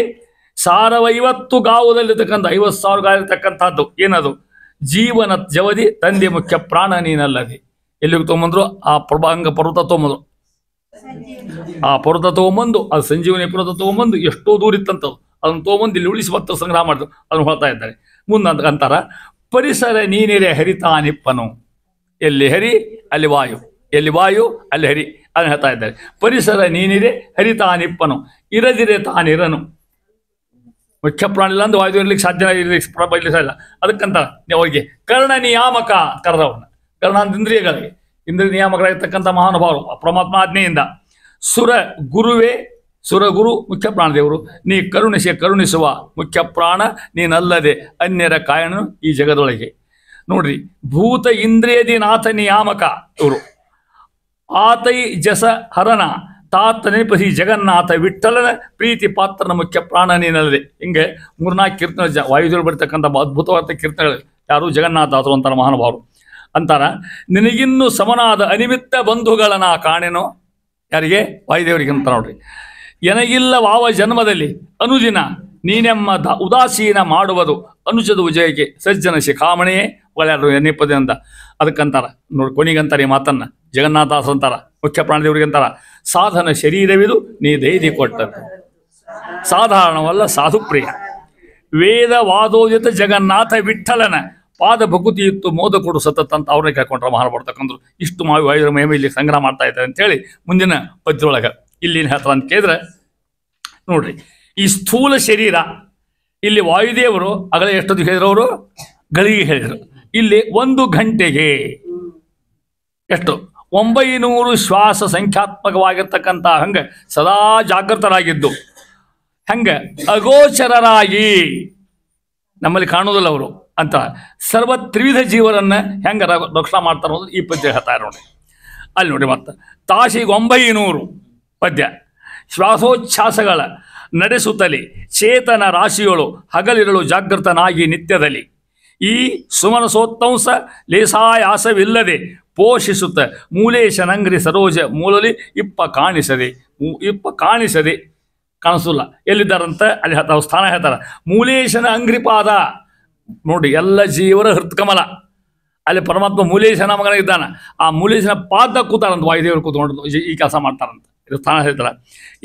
1050 ಗಾವದಲ್ಲಿರ್ತಕ್ಕಂಥ 50,000 ಗಾಯಿರ್ತಕ್ಕಂಥದ್ದು ಏನದು? ಜೀವನ ಜವದಿ ತಂದೆ ಮುಖ್ಯ ಪ್ರಾಣ ನೀನಲ್ಲದೆ. ಎಲ್ಲಿಗೆ ತೊಗೊಂಬಂದ್ರು? ಆ ಪ್ರಭಾಂಗ ಪರ್ವತ ತೊಗೊಂಬಂದ್ರು. ಆ ಪರ್ವತ ತೊಗೊಂಬಂದು ಅದು ಸಂಜೀವನಿ ಪರ್ವತ ತೊಗೊಂಬಂದು ಎಷ್ಟೋ ದೂರ ಇತ್ತಂಥದ್ದು ಅದನ್ನು ತೊಗೊಂಬಂದು ಇಲ್ಲಿ ಉಳಿಸಿ ಭಕ್ತರು ಸಂಗ್ರಹ ಮಾಡಿದ್ರು. ಅದನ್ನು ಹೇಳ್ತಾ ಇದ್ದಾರೆ. ಮುಂದೆ ಅಂತಾರ ಪರಿಸರ ನೀನಿರೆ ಹರಿತಾನಿಪ್ಪನು. ಎಲ್ಲಿ ಹರಿ ಅಲ್ಲಿ ವಾಯು, ಎಲ್ಲಿ ವಾಯು ಅಲ್ಲಿ ಹರಿ. ಅದನ್ನು ಹೇಳ್ತಾ ಇದ್ದಾರೆ. ಪರಿಸರ ನೀನಿರೆ ಹರಿತಾನಿಪ್ಪನು, ಇರದಿರೆ ತಾನಿರನು. ಮುಖ್ಯ ಪ್ರಾಣ ಇಲ್ಲ ಅಂದ್ರೆ ವಾಯುದೇವ ಇರ್ಲಿಕ್ಕೆ ಸಾಧ್ಯ ಇರ್ಲಿಕ್ಕೆ ಇಲ್ಲ. ಅದಕ್ಕಂತ ಅವ್ರಿಗೆ ಕರ್ಣ ನಿಯಾಮಕ ಕರ್ರವನ್ನ ಕರ್ಣ ಅಂತ ಇಂದ್ರಿಯಗಳಿಗೆ ಇಂದ್ರಿಯ ನಿಯಾಮಕರಾಗಿರ್ತಕ್ಕಂಥ ಮಹಾನುಭಾವರು ಪರಮಾತ್ಮ ಆಜ್ಞೆಯಿಂದ ಸುರ ಗುರುವೇ ಸುರಗುರು ಮುಖ್ಯ ಪ್ರಾಣದೇವರು ನೀ ಕರುಣಿಸುವ ಮುಖ್ಯ ಪ್ರಾಣ ನೀನಲ್ಲದೆ ಅನ್ಯರ ಕಾಯಣನು ಈ ಜಗದೊಳಗೆ. ನೋಡ್ರಿ, ಭೂತ ಇಂದ್ರಿಯದಿ ನಾಥ ನಿಯಾಮಕ ಇವರು ಆತೈ ಜಸ ಹರನ ತಾತ ನೆನಪಸಿ ಜಗನ್ನಾಥ ವಿಠಲನ ಪ್ರೀತಿ ಪಾತ್ರನ ಮುಖ್ಯ ಪ್ರಾಣ ನೀನಲ್ಲದೆ. ಹಿಂಗೆ 3-4 ಕೀರ್ತನೆ ವಾಯುದೇವರು ಬರ್ತಕ್ಕಂಥ ಅದ್ಭುತವಾದ ಕೀರ್ತನೆಗಳು. ಯಾರು? ಜಗನ್ನಾಥ ಆತರು ಅಂತಾರ ಮಹಾನುಭಾವರು. ಅಂತಾರ, ನಿನಗಿನ್ನು ಸಮನಾದ ಅನಿಮಿತ್ತ ಬಂಧುಗಳನ್ನ ಕಾಣೆನೋ. ಯಾರಿಗೆ? ವಾಯುದೇವರಿಗೆ ಅಂತ ನೋಡ್ರಿ. ಎನಗಿಲ್ಲ ವಾವ ಜನ್ಮದಲ್ಲಿ ಅನುದಿನ ನೀನೆಮ್ಮ ಉದಾಸೀನ ಮಾಡುವುದು ಅನುಜದ ವಿಜಯಕ್ಕೆ ಸಜ್ಜನ ಶಿಖಾಮಣಿಯೇ ಒಳ್ಳೆಯರು ಎನ್ನಿಪ್ಪದೆ ಅಂತ. ಅದಕ್ಕಂತಾರ ನೋಡಿ, ಕೊನಿಗಂತಾರೆ ಈ ಮಾತನ್ನ ಜಗನ್ನಾಥಾಸ ಅಂತಾರ, ಮುಖ್ಯ ಪ್ರಾಣದೇವರಿಗೆ ಅಂತಾರ, ಸಾಧನ ಶರೀರವಿದು ನೀ ದೈದಿ ಕೊಟ್ಟದ್ದು ಸಾಧಾರಣವಲ್ಲ ಸಾಧುಪ್ರಿಯ. ವೇದ ವಾದೋದಿತ ಜಗನ್ನಾಥ ವಿಠಲನ ಪಾದ ಭಕುತಿ ಇತ್ತು ಮೋದ ಕೊಡು ಸತತ್ ಅಂತ ಅವ್ರನ್ನೇ ಕೇಳ್ಕೊಂಡ್ರೆ ಮಹಾನುಭಾವರು. ಇಷ್ಟು ವಾಯುದೇವರ ಮಹಿಮೆ ಇಲ್ಲಿ ಸಂಗ್ರಹ ಮಾಡ್ತಾ ಇದ್ದಾರೆ ಅಂತೇಳಿ ಮುಂದಿನ ಪದ್ಯದೊಳಗೆ ಇಲ್ಲಿ ಹೇಳ್ತಾರೆ ಅಂತ ಕೇಳಿದ್ರೆ, ನೋಡ್ರಿ, ಈ ಸ್ಥೂಲ ಶರೀರ ಇಲ್ಲಿ ವಾಯುದೇವರು ಆಗಲೇ ಎಷ್ಟೊತ್ತು ಹೇಳಿದ್ರು? ಅವರು ಗಳಿಗೆ ಹೇಳಿದರು. ಇಲ್ಲಿ 1 ಗಂಟೆಗೆ ಎಷ್ಟು 900 ಶ್ವಾಸ ಸಂಖ್ಯಾತ್ಮಕವಾಗಿರ್ತಕ್ಕಂಥ ಹಂಗೆ ಸದಾ ಜಾಗೃತರಾಗಿದ್ದು, ಹಂಗೆ ಅಗೋಚರರಾಗಿ ನಮ್ಮಲ್ಲಿ ಕಾಣುವುದಿಲ್ಲ ಅವರು ಅಂತ ಸರ್ವ ತ್ರಿವಿಧ ಜೀವರನ್ನ ಹೆಂಗೆ ರಕ್ಷಣೆ ಮಾಡ್ತಾರೆ ಅನ್ನೋದು ಈ ಪದ್ಯ ಹೇಳ್ತಾರೆ ನೋಡಿ. ಅಲ್ಲಿ ನೋಡಿ, ಮತ್ತೆ ತಾಸಿಗೆ 900 ಪದ್ಯ ಶ್ವಾಸೋಚ್ಛ್ವಾಸಗಳ ನಡೆಸುತ್ತಲೇ ಚೇತನ ರಾಶಿಗಳು ಹಗಲಿರಲು ಜಾಗೃತನಾಗಿ ನಿತ್ಯದಲ್ಲಿ ಈ ಸುಮನಸೋತ್ತಂಸ ಲೇಸಾಯಾಸವಿಲ್ಲದೆ ಪೋಷಿಸುತ್ತ ಮೂಲೇಶನಂಗ್ರಿ ಸರೋಜ ಮೂಲಲಿ ಕಾಣಿಸದೆ ಕಾಣಿಸಲ್ಲ. ಎಲ್ಲಿದ್ದಾರಂತ ಅಲ್ಲಿ ಹೇಳ್ತಾರೆ, ಸ್ಥಾನ ಹೇಳ್ತಾರೆ. ಮೂಲೇಶನ ಅಂಗ್ರಿಪಾದ ನೋಡಿ, ಎಲ್ಲ ಜೀವರ ಹೃತ್ಕಮಲ. ಅಲ್ಲಿ ಪರಮಾತ್ಮ ಮೂಲೇಶನ ಮಗನ ಇದ್ದಾನ. ಆ ಮೂಲೇಶನ ಪಾದ ಕೂತಾರಂತ ವಾಯುದೇವರು ಕೂತ್ಕೊಂಡು ಈ ಕೆಲಸ ಮಾಡ್ತಾರಂತ. ಇದು ಸ್ಥಾನ ಹೇಳ್ತಾರೆ.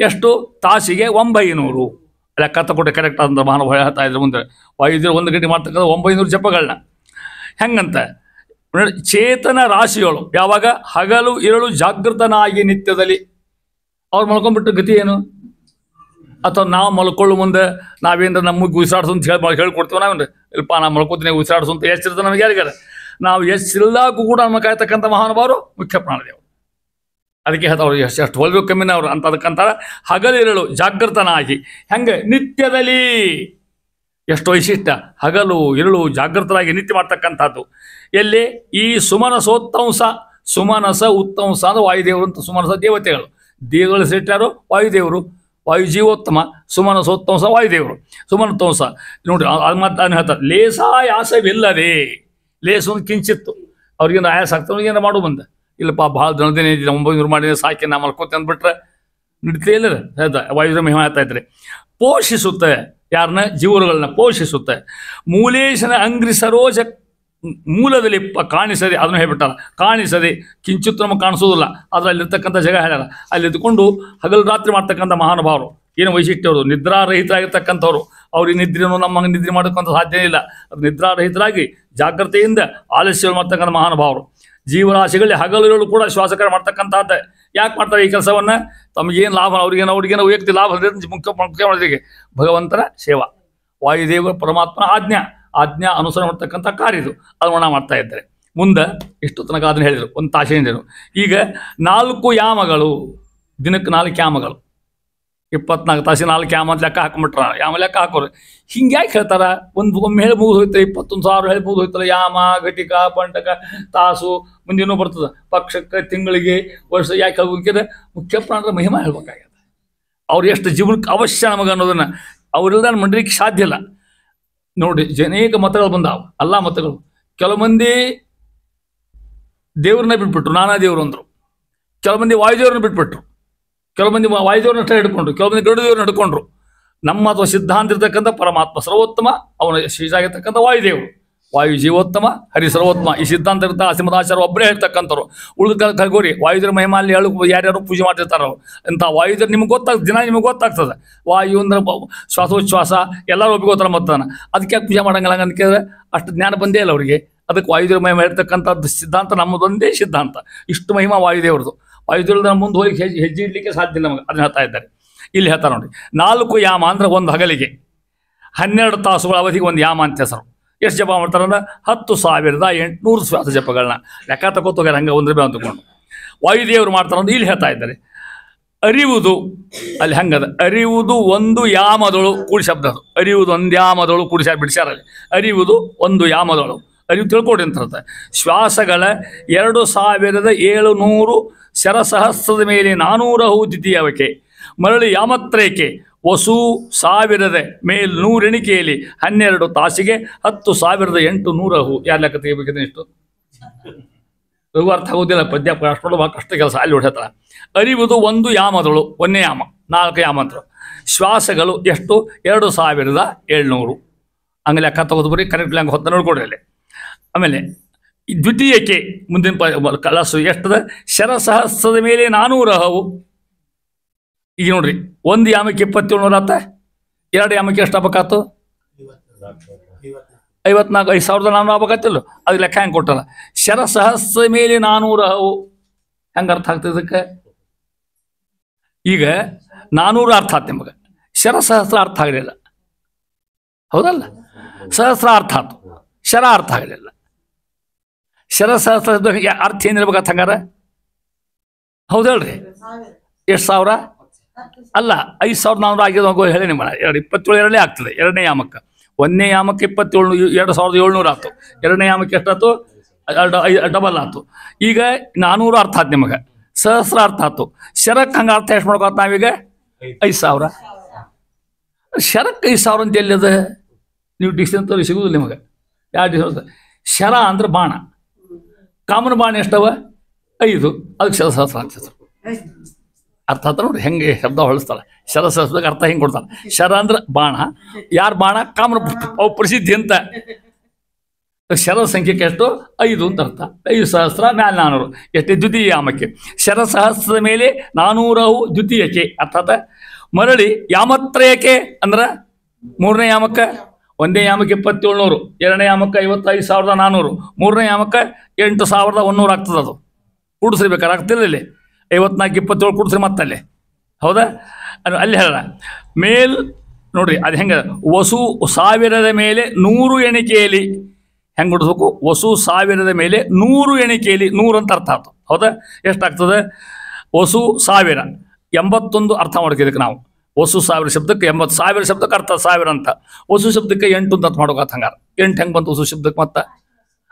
ಎಷ್ಟು? ತಾಸಿಗೆ 900 ಲೆಕ್ಕ ತಗೊಟ್ಟೆ ಕರೆಕ್ಟ್ ಅಂತ ಮಹಾನುಭಾವ ಹೇಳ್ತಾ ಇದ್ರು. ಮುಂದೆ ವಾಯುದೇವರು 1 ಗಂಟೆ ಮಾಡ್ತಕ್ಕಂಥ 900 ಜಪಗಳನ್ನ ಹೆಂಗಂತ. ಚೇತನ ರಾಶಿಗಳು ಯಾವಾಗ ಹಗಲು ಇರಳು ಜಾಗೃತನಾಗಿ ನಿತ್ಯದಲ್ಲಿ. ಅವ್ರು ಮಲ್ಕೊಂಡ್ಬಿಟ್ಟು ಗತಿ ಏನು? ಅಥವಾ ನಾವು ಮಲ್ಕೊಳ್ಳೋ ಮುಂದೆ ನಾವೇಂದ್ರೆ ನಮಗೆ ಉಸಿರಾಡ್ಸು ಅಂತ ಹೇಳ್ಕೊಡ್ತೀವಿ. ನಾವೇನ್ರಿ ಇಲ್ಪ ನಾ ಮಲ್ಕೋತೀನಿ ಉಸಿರಾಡ್ಸು ಅಂತ ಎಷ್ಟಿರ್ತದೆ ನಮಗೆ ಯಾರಿಗಾರ? ನಾವು ಎಷ್ಟಿಲ್ಲಾಗೂ ಕೂಡ ನಮ್ಮ ಕಾಯ್ತಕ್ಕಂಥ ಮಹಾನುಭಾವರು ಮುಖ್ಯ ಪ್ರಾಣದೇವರು. ಅದಕ್ಕೆ ಹೇಳ್ತಾವ್ರು ಎಷ್ಟು ಹೊಲ್ಬೇಕು ಕಮ್ಮಿನ ಅವರು ಅಂತ. ಅದಕ್ಕಂತಾರ ಹಗಲಿರಳು ಜಾಗೃತನಾಗಿ ಹೆಂಗೆ ನಿತ್ಯದಲ್ಲಿ. ಎಷ್ಟು ವೈಶಿಷ್ಟ್ಯ! ಹಗಲು ಇರಳು ಜಾಗೃತರಾಗಿ ನಿತ್ಯ ಮಾಡ್ತಕ್ಕಂಥದ್ದು. ಎಲ್ಲಿ? ಈ ಸುಮನಸೋತ್ತಂಸ. ಸುಮನಸ ಉತ್ತಂಸ ಅಂದ್ರೆ ವಾಯುದೇವರು ಅಂತ. ಸುಮನಸ ದೇವತೆಗಳು, ದೇವಗಳು ಸೆಟ್ಟಾರು ವಾಯುದೇವರು. ವಾಯು ಜೀವೋತ್ತಮ, ಸುಮನಸೋತ್ತಂಸ ವಾಯುದೇವರು. ಸುಮನೋತ್ತಂಸ ನೋಡಿ, ಅದು ಮತ್ತೆ ಹೇಳ್ತಾರೆ, ಲೇಸಾಯಾಸವಿಲ್ಲದೆ. ಲೇಸು ಒಂದು ಕಿಂಚಿತ್ತು ಅವ್ರಿಗೇನು ಆಯಾಸ ಆಗ್ತದೆ, ಏನೋ ಮಾಡು ಬಂದ ಇಲ್ಲಪ್ಪ ಭಾಳ ದಣದೇನೆ 900 ಮಾಡಿದ್ರೆ ಸಾಕಿ ನಾ ಮಲ್ಕೋತೆ ಅಂದ್ಬಿಟ್ರೆ ನಡೀತೇ ಇಲ್ಲ. ಹೇಳ್ತಾ ವಾಯುದೇವ ಮಹಿಮೆ ಹೇಳ್ತಾ ಇದ್ರೆ, ಪೋಷಿಸುತ್ತೆ ಯಾರನ್ನ? ಜೀವರುಗಳನ್ನ ಪೋಷಿಸುತ್ತೆ. ಮೂಲೇಶನ ಅಂಗ್ರಿ ಸರೋಜ ಮೂಲದಲ್ಲಿ ಕಾಣಿಸದೆ, ಅದನ್ನು ಹೇಳ್ಬಿಟ್ಟಾರ. ಕಾಣಿಸದೆ ಕಿಂಚಿತ್ ನಮಗೆ ಕಾಣಿಸೋದಿಲ್ಲ, ಆದರೆ ಅಲ್ಲಿರ್ತಕ್ಕಂಥ ಜಾಗ ಹೇಳ್ಯಾರ. ಅಲ್ಲಿ ಇದ್ಕೊಂಡು ಹಗಲು ರಾತ್ರಿ ಮಾಡ್ತಕ್ಕಂಥ ಮಹಾನುಭಾವರು. ಏನು ವೈಶಿಷ್ಟ್ಯ ಅವರು? ನಿದ್ರಾರಹಿತರಾಗಿರ್ತಕ್ಕಂಥವ್ರು. ಅವ್ರಿಗೆ ನಿದ್ರೆನೂ ನಮ್ಮ ನಿದ್ರೆ ಮಾಡೋಕ್ಕಂತ ಸಾಧ್ಯ ಇಲ್ಲ. ಅದು ನಿದ್ರಾರಹಿತರಾಗಿ ಜಾಗ್ರತೆಯಿಂದ ಆಲಸ್ಯ ಮಾಡ್ತಕ್ಕಂಥ ಮಹಾನುಭಾವರು. ಜೀವರಾಶಿಗಳಲ್ಲಿ ಹಗಲಿರಲು ಕೂಡ ಶ್ವಾಸಕರ ಮಾಡ್ತಕ್ಕಂಥದ್ದೇ. ಯಾಕೆ ಮಾಡ್ತಾರೆ ಈ ಕೆಲಸವನ್ನು? ತಮಗೇನು ಲಾಭ, ಅವ್ರಿಗೇನು ವೈಯಕ್ತಿಕ ಲಾಭ ಮುಖ್ಯ ಭಗವಂತನ ಸೇವಾ, ವಾಯುದೇವ ಪರಮಾತ್ಮನ ಆಜ್ಞಾ ಅನುಸರಣೆ ಮಾಡ್ತಕ್ಕಂಥ ಕಾರ್ಯ ಇದು. ಅದನ್ನು ಮಾಡ್ತಾ ಇದ್ದಾರೆ. ಮುಂದೆ ಇಷ್ಟು ತನಕ ಅದನ್ನು ಹೇಳಿದರು, ಒಂದು ತಾಸೆಯಿಂದೇನು. ಈಗ 4 ಯಾಮಗಳು, ದಿನಕ್ಕೆ 4 ಯಾಮಗಳು, 24 ತಾಸಿಗೆ 4 ಯಾಮ ಅಂತ ಲೆಕ್ಕ ಹಾಕೊಂಡ್ಬಿಟ್ರ. ಯಾಮ ಲೆಕ್ಕ ಹಾಕೋರು ಹಿಂಗ್ಯಾಕೆ ಹೇಳ್ತಾರ? ಒಮ್ಮೆ ಹೇಳಿ ಮುಗಿದು ಹೋಯ್ತಾರೆ, 21,000 ಹೇಳಿ ಮುಗಿದು ಹೋಯ್ತಲ್ಲ. ಯಾಮ, ಘಟಿಕ, ಪಂಟಕ, ತಾಸು, ಮುಂದಿನೂ ಬರ್ತದೆ. ಪಕ್ಷಕ್ಕೆ, ತಿಂಗಳಿಗೆ, ವರ್ಷ ಯಾಕೆ ಹೇಳ್ಬೇಕಿದೆ? ಮುಖ್ಯ ಪ್ರಾಣರ ಮಹಿಮಾ ಹೇಳ್ಬೇಕಾಗ್ಯದ. ಅವ್ರು ಎಷ್ಟು ಜೀವನಕ್ಕೆ ಅವಶ್ಯ ನಮಗೆ ಅನ್ನೋದನ್ನು ಅವರಿಲ್ದ ಮಂಡಲಿಕ್ಕೆ ಸಾಧ್ಯ ಇಲ್ಲ. ನೋಡಿ, ಅನೇಕ ಮತಗಳು ಬಂದಾವ, ಎಲ್ಲ ಮತಗಳು. ಕೆಲವು ಮಂದಿ ದೇವ್ರನ್ನ ಬಿಟ್ಬಿಟ್ರು, ನಾನಾ ದೇವರು ಅಂದರು. ಕೆಲವು ಮಂದಿ ವಾಯುದೇವ್ರನ್ನ ಬಿಟ್ಬಿಟ್ರು. ಕೆಲವು ಮಂದಿ ವಾಯುದೇವ್ರನ್ನ ಅಷ್ಟೇ ಹಿಡ್ಕೊಂಡ್ರು. ಕೆಲವು ಮಂದಿ ಗರುಡ ದೇವ್ರನ್ನ ಹಿಡ್ಕೊಂಡ್ರು. ನಮ್ಮ ಅಥವಾ ಸಿದ್ಧಾಂತ ಇರ್ತಕ್ಕಂಥ ಪರಮಾತ್ಮ ಸರ್ವೋತ್ತಮ, ಅವನ ಶ್ರೀಜಾಗಿರ್ತಕ್ಕಂಥ ವಾಯುದೇವರು. ವಾಯು ಜೀವೋತ್ತಮ, ಹರಿ ಸರ್ವೋತ್ತಮ. ಈ ಸಿದ್ಧಾಂತ ಇರ್ತಾ ಶ್ರೀಮದಾಚಾರ್ಯ ಒಬ್ಬರೇ ಹೇಳ್ತಕ್ಕಂಥವ್ರು. ಉಳಿದ ಕಲ್ಗೋರಿ ವಾಯುದೇವ್ರ ಮಹಿಮಾ ಅಲ್ಲಿ ಯಾರ್ಯಾರು ಪೂಜೆ ಮಾಡ್ತಿರ್ತಾರೋ ಅಂತ ವಾಯುದೇವ್ರು ನಿಮ್ಗೆ ಗೊತ್ತಾಗ್ತದೆ. ದಿನ ನಿಮಗೆ ಗೊತ್ತಾಗ್ತದೆ. ವಾಯು ಅಂದ್ರೆ ಶ್ವಾಸೋಚ್ಛ್ವಾಸ ಎಲ್ಲರೂ ಒಪ್ಪಿಗೋತಾರ ಮತ್ತಾನ. ಅದಕ್ಕೆ ಯಾಕೆ ಪೂಜೆ ಮಾಡಂಗಿಲ್ಲ ಅಂತ ಕೇಳಿದ್ರೆ ಅಷ್ಟು ಜ್ಞಾನ ಬಂದೇ ಇಲ್ಲ ಅವರಿಗೆ. ಅದಕ್ಕೆ ವಾಯುದೇವ್ರ ಮಹಿಮಾ ಹೇಳ್ತಕ್ಕಂಥದ್ದು ಸಿದ್ಧಾಂತ ನಮ್ಮದೊಂದೇ ಸಿದ್ಧಾಂತ. ಇಷ್ಟು ಮಹಿಮಾ ವಾಯುದೇವ್ರದ್ದು. ವಾಯುದೇವ್ರನ್ನ ಮುಂದೆ ಹೋಗಿ ಹೆಜ್ಜೆ ಇಡ್ಲಿಕ್ಕೆ ಸಾಧ್ಯ ಇಲ್ಲ ನಮಗೆ. ಅದನ್ನ ಹೇಳ್ತಾ ಇದ್ದಾರೆ. ಇಲ್ಲಿ ಹೇಳ್ತಾರೆ ನೋಡಿ, 4 ಯಾಮ ಅಂದ್ರೆ 1 ಹಗಲಿಗೆ. 12 ತಾಸುಗಳ ಅವಧಿಗೆ ಒಂದು ಯಾಮ ಅಂತ ಹೆಸರು. ಎಷ್ಟು ಜಪ ಮಾಡ್ತಾರಂದ್ರೆ 10,800 ಶ್ವಾಸ ಜಪಗಳನ್ನ ಲೆಕ್ಕ ತಗೋತೋಗ್ಯಾರ ಹಂಗೆ ಒಂದು ರೂಪಾಯಿ ಅಂದ್ಕೊಂಡು. ವಾಯುದೇವರು ಮಾಡ್ತಾರಂದ್ರೆ ಇಲ್ಲಿ ಹೇಳ್ತಾ ಇದ್ದಾರೆ. ಅರಿವುದು ಅಲ್ಲಿ ಹಂಗದ, ಅರಿವುದು ಒಂದು ಯಾಮದೊಳು ಕೂಡಿ ಶಬ್ದ ಅದು. ಅರಿವುದು ಒಂದು ಯಾಮದೊಳು ಕೂಡಿ ಬಿಡಿಸ್ಯಾರಲ್ಲಿ. ಅರಿವುದು ಒಂದು ಯಾಮದೊಳು, ಅರಿವು ತಿಳ್ಕೊಡಿ ಅಂತ. ಶ್ವಾಸಗಳ 2,700 ಶರಸಹಸ್ರದ ಮೇಲೆ 400 ಅಹು ದ್ವಿತೀಯವಕ್ಕೆ, ಮರಳಿ ಯಾಮತ್ರಯಕ್ಕೆ ವಸು 1000 ಮೇಲೆ 100 ಎಣಿಕೆಯಲ್ಲಿ 12 ತಾಸಿಗೆ 10,800 ಅಹು. ಯಾರು ಲೆಕ್ಕ ತೆಗಿಬೇಕಿದ್ರೆ ಇಷ್ಟು ರಘು ಅರ್ಥ ಆಗೋದಿಲ್ಲ. ಪದ್ಯ ಅಷ್ಟೊಂದು ಭಾಳ ಕಷ್ಟ ಕೆಲಸ. ಅಲ್ಲಿ ಹೊಡೆಯತ್ತ ಅರಿವುದು ಒಂದು ಯಾಮದಳು, ಒಂದೇ ಯಾಮ, 4 ಯಾಮಂತ್ರ. ಶ್ವಾಸಗಳು ಎಷ್ಟು? 2,700. ಹಂಗೆ ಲೆಕ್ಕ ತಗೋದು ಬರೀ ಕರೆಕ್ಟ್ ಹಂಗೆ ಹೊತ್ತ ನೋಡ್ಕೊಡ್ರಿ ಅಲ್ಲಿ. ಆಮೇಲೆ ದ್ವಿತೀಯಕ್ಕೆ ಮುಂದಿನ ಕಲಸು ಎಷ್ಟದ? ಶರಸಹಸ್ರದ ಮೇಲೆ 400 ಅಹವು. ಈಗ ನೋಡ್ರಿ, ಒಂದು ಯಾಮಕ್ಕೆ 2,700 ಆತ, 2 ಯಾಮಕ್ಕೆ ಎಷ್ಟು ಆಗ್ಬೇಕಾಯ್ತು? 54, 5,400 ಆಗ್ಬೇಕಾತಿಲ್ಲ. ಅದು ಲೆಕ್ಕ ಹೆಂಗೆ ಕೊಟ್ಟಲ್ಲ. ಶರಸಹಸ್ರ ಮೇಲೆ 400 ಅಹವು ಹೆಂಗೆ ಅರ್ಥ ಆಗ್ತದೆ ಇದಕ್ಕೆ? ಈಗ 400 ಅರ್ಥ ಆಯ್ತು ನಿಮಗೆ, ಶರಸಹಸ್ರ ಅರ್ಥ ಆಗಲಿಲ್ಲ. ಹೌದಲ್ಲ? ಸಹಸ್ರ ಅರ್ಥ ಆಯ್ತು, ಶರ ಅರ್ಥ ಆಗಲಿಲ್ಲ. ಶರಸಹಸ್ರ ಅರ್ಥ ಏನಿರ್ಬೇಕಂತ ಹಂಗಾರ? ಹೌದಲ್ರಿ? ಎಷ್ಟು ಸಾವಿರ ಅಲ್ಲ, 5,400 ಆಗಿದ್ದು ಹೇಳಿ ನಿಮ್ಮ 27 ಆಗ್ತದೆ. 2ನೇ ಯಾಮಕ್ಕೆ, 1ನೇ ಯಾಮಕ್ಕೆ 27, 2,700 ಆಯ್ತು. 2ನೇ ಯಾಮಕ್ಕೆ ಎಷ್ಟಾಯ್ತು? ಡಬಲ್ ಆಯ್ತು. ಈಗ 400 ಅರ್ಥ ಆಯ್ತು ನಿಮಗೆ, ಸಹಸ್ರ ಅರ್ಥ ಆಯ್ತು. ಶರಕ್ಕೆ ಹಂಗೆ ಅರ್ಥ ಎಷ್ಟು ಮಾಡ್ಕೋತ ನಾವೀಗ? 5,000. ಶರಕ್ಕೆ 5,000 ಅಂತ ಎಲ್ಲಿದೆ? ನೀವು ಡಿಕ್ಷನರಿ ಸಿಗುದಿಲ್ಲ ನಿಮಗೆ. ಯಾವ ಡಿಕ್ಷನರಿ? ಶರ ಅಂದ್ರೆ ಬಾಣ, ಕಾಮನ್ ಬಾಣ ಎಷ್ಟವ? 5, ಅದಕ್ಕೆ ಶರಸಹಸ್ರ ಅಂತ ಹೆಸರು. ಅರ್ಥ ಆತ ನೋಡ್ರಿ ಹೆಂಗೆ ಶಬ್ದ ಹೊಳಿಸ್ತಾಳೆ. ಶರಸಹಸ್ರಕ್ಕೆ ಅರ್ಥ ಹೆಂಗೆ ಕೊಡ್ತಾಳೆ. ಶರ ಅಂದ್ರೆ ಬಾಣ, ಯಾರು ಬಾಣ? ಕಾಮನ ಅವು ಪ್ರಸಿದ್ಧಿ ಅಂತ. ಶರ ಸಂಖ್ಯೆಗೆ ಎಷ್ಟು? 5 ಅಂತ ಅರ್ಥ. 5,000 ಮೇಲೆ 400 ಎಷ್ಟು? ದ್ವಿತೀಯ ಯಾಮಕ್ಕೆ. ಶರಸಹಸ್ರದ ಮೇಲೆ 400 ಅಹು ದ್ವಿತೀಯಕ್ಕೆ. ಅರ್ಥಾತ್ ಮರಳಿ ಯಾಮತ್ರಯಕ್ಕೆ ಅಂದ್ರೆ 3ನೇ ಯಾಮಕ್ಕೆ. 1ನೇ ಯಾಮಕ್ಕೆ 2,700, 2ನೇ ಯಾಮಕ್ಕೆ 55,400, 3ನೇ ಯಾಮಕ್ಕೆ 8,100 ಆಗ್ತದೆ. ಅದು ಕೂಡಿಸ್ಬೇಕಾರೆ ಆಗ್ತಿಲ್ಲ ಇಲ್ಲಿ. 54, 27 ಕೂಡಿಸ್ರಿ ಮತ್ತಲ್ಲಿ. ಹೌದಾ? ಅಲ್ಲಿ ಹೇಳ ಮೇಲ್ ನೋಡ್ರಿ ಅದು ಹೆಂಗೆ? ವಸು 1000 ಮೇಲೆ 100 ಎಣಿಕೆಯಲ್ಲಿ ಹೆಂಗೆ ಬಿಡಿಸ್ಬೇಕು? ವಸು 1000 ಮೇಲೆ 100 ಎಣಿಕೆಯಲ್ಲಿ 100 ಅಂತ ಅರ್ಥ ಆಯ್ತು. ಹೌದಾ? ಎಷ್ಟಾಗ್ತದೆ? ವಸು 1000 81 ಅರ್ಥ ಮಾಡ್ಕೋದಕ್ಕೆ ನಾವು. ವಸು 1000 ಶಬ್ದಕ್ಕೆ 80,000 ಶಬ್ದಕ್ಕೆ ಅರ್ಥ 1000 ಅಂತ. ವಸು ಶಬ್ದಕ್ಕೆ 8 ಅಂತ ಅರ್ಥ ಮಾಡ್ಕೋತ ಹಂಗಾರೆ. 8 ಹೆಂಗೆ ಬಂತು ವಸು ಶಬ್ದಕ್ಕೆ? ಮತ್ತೆ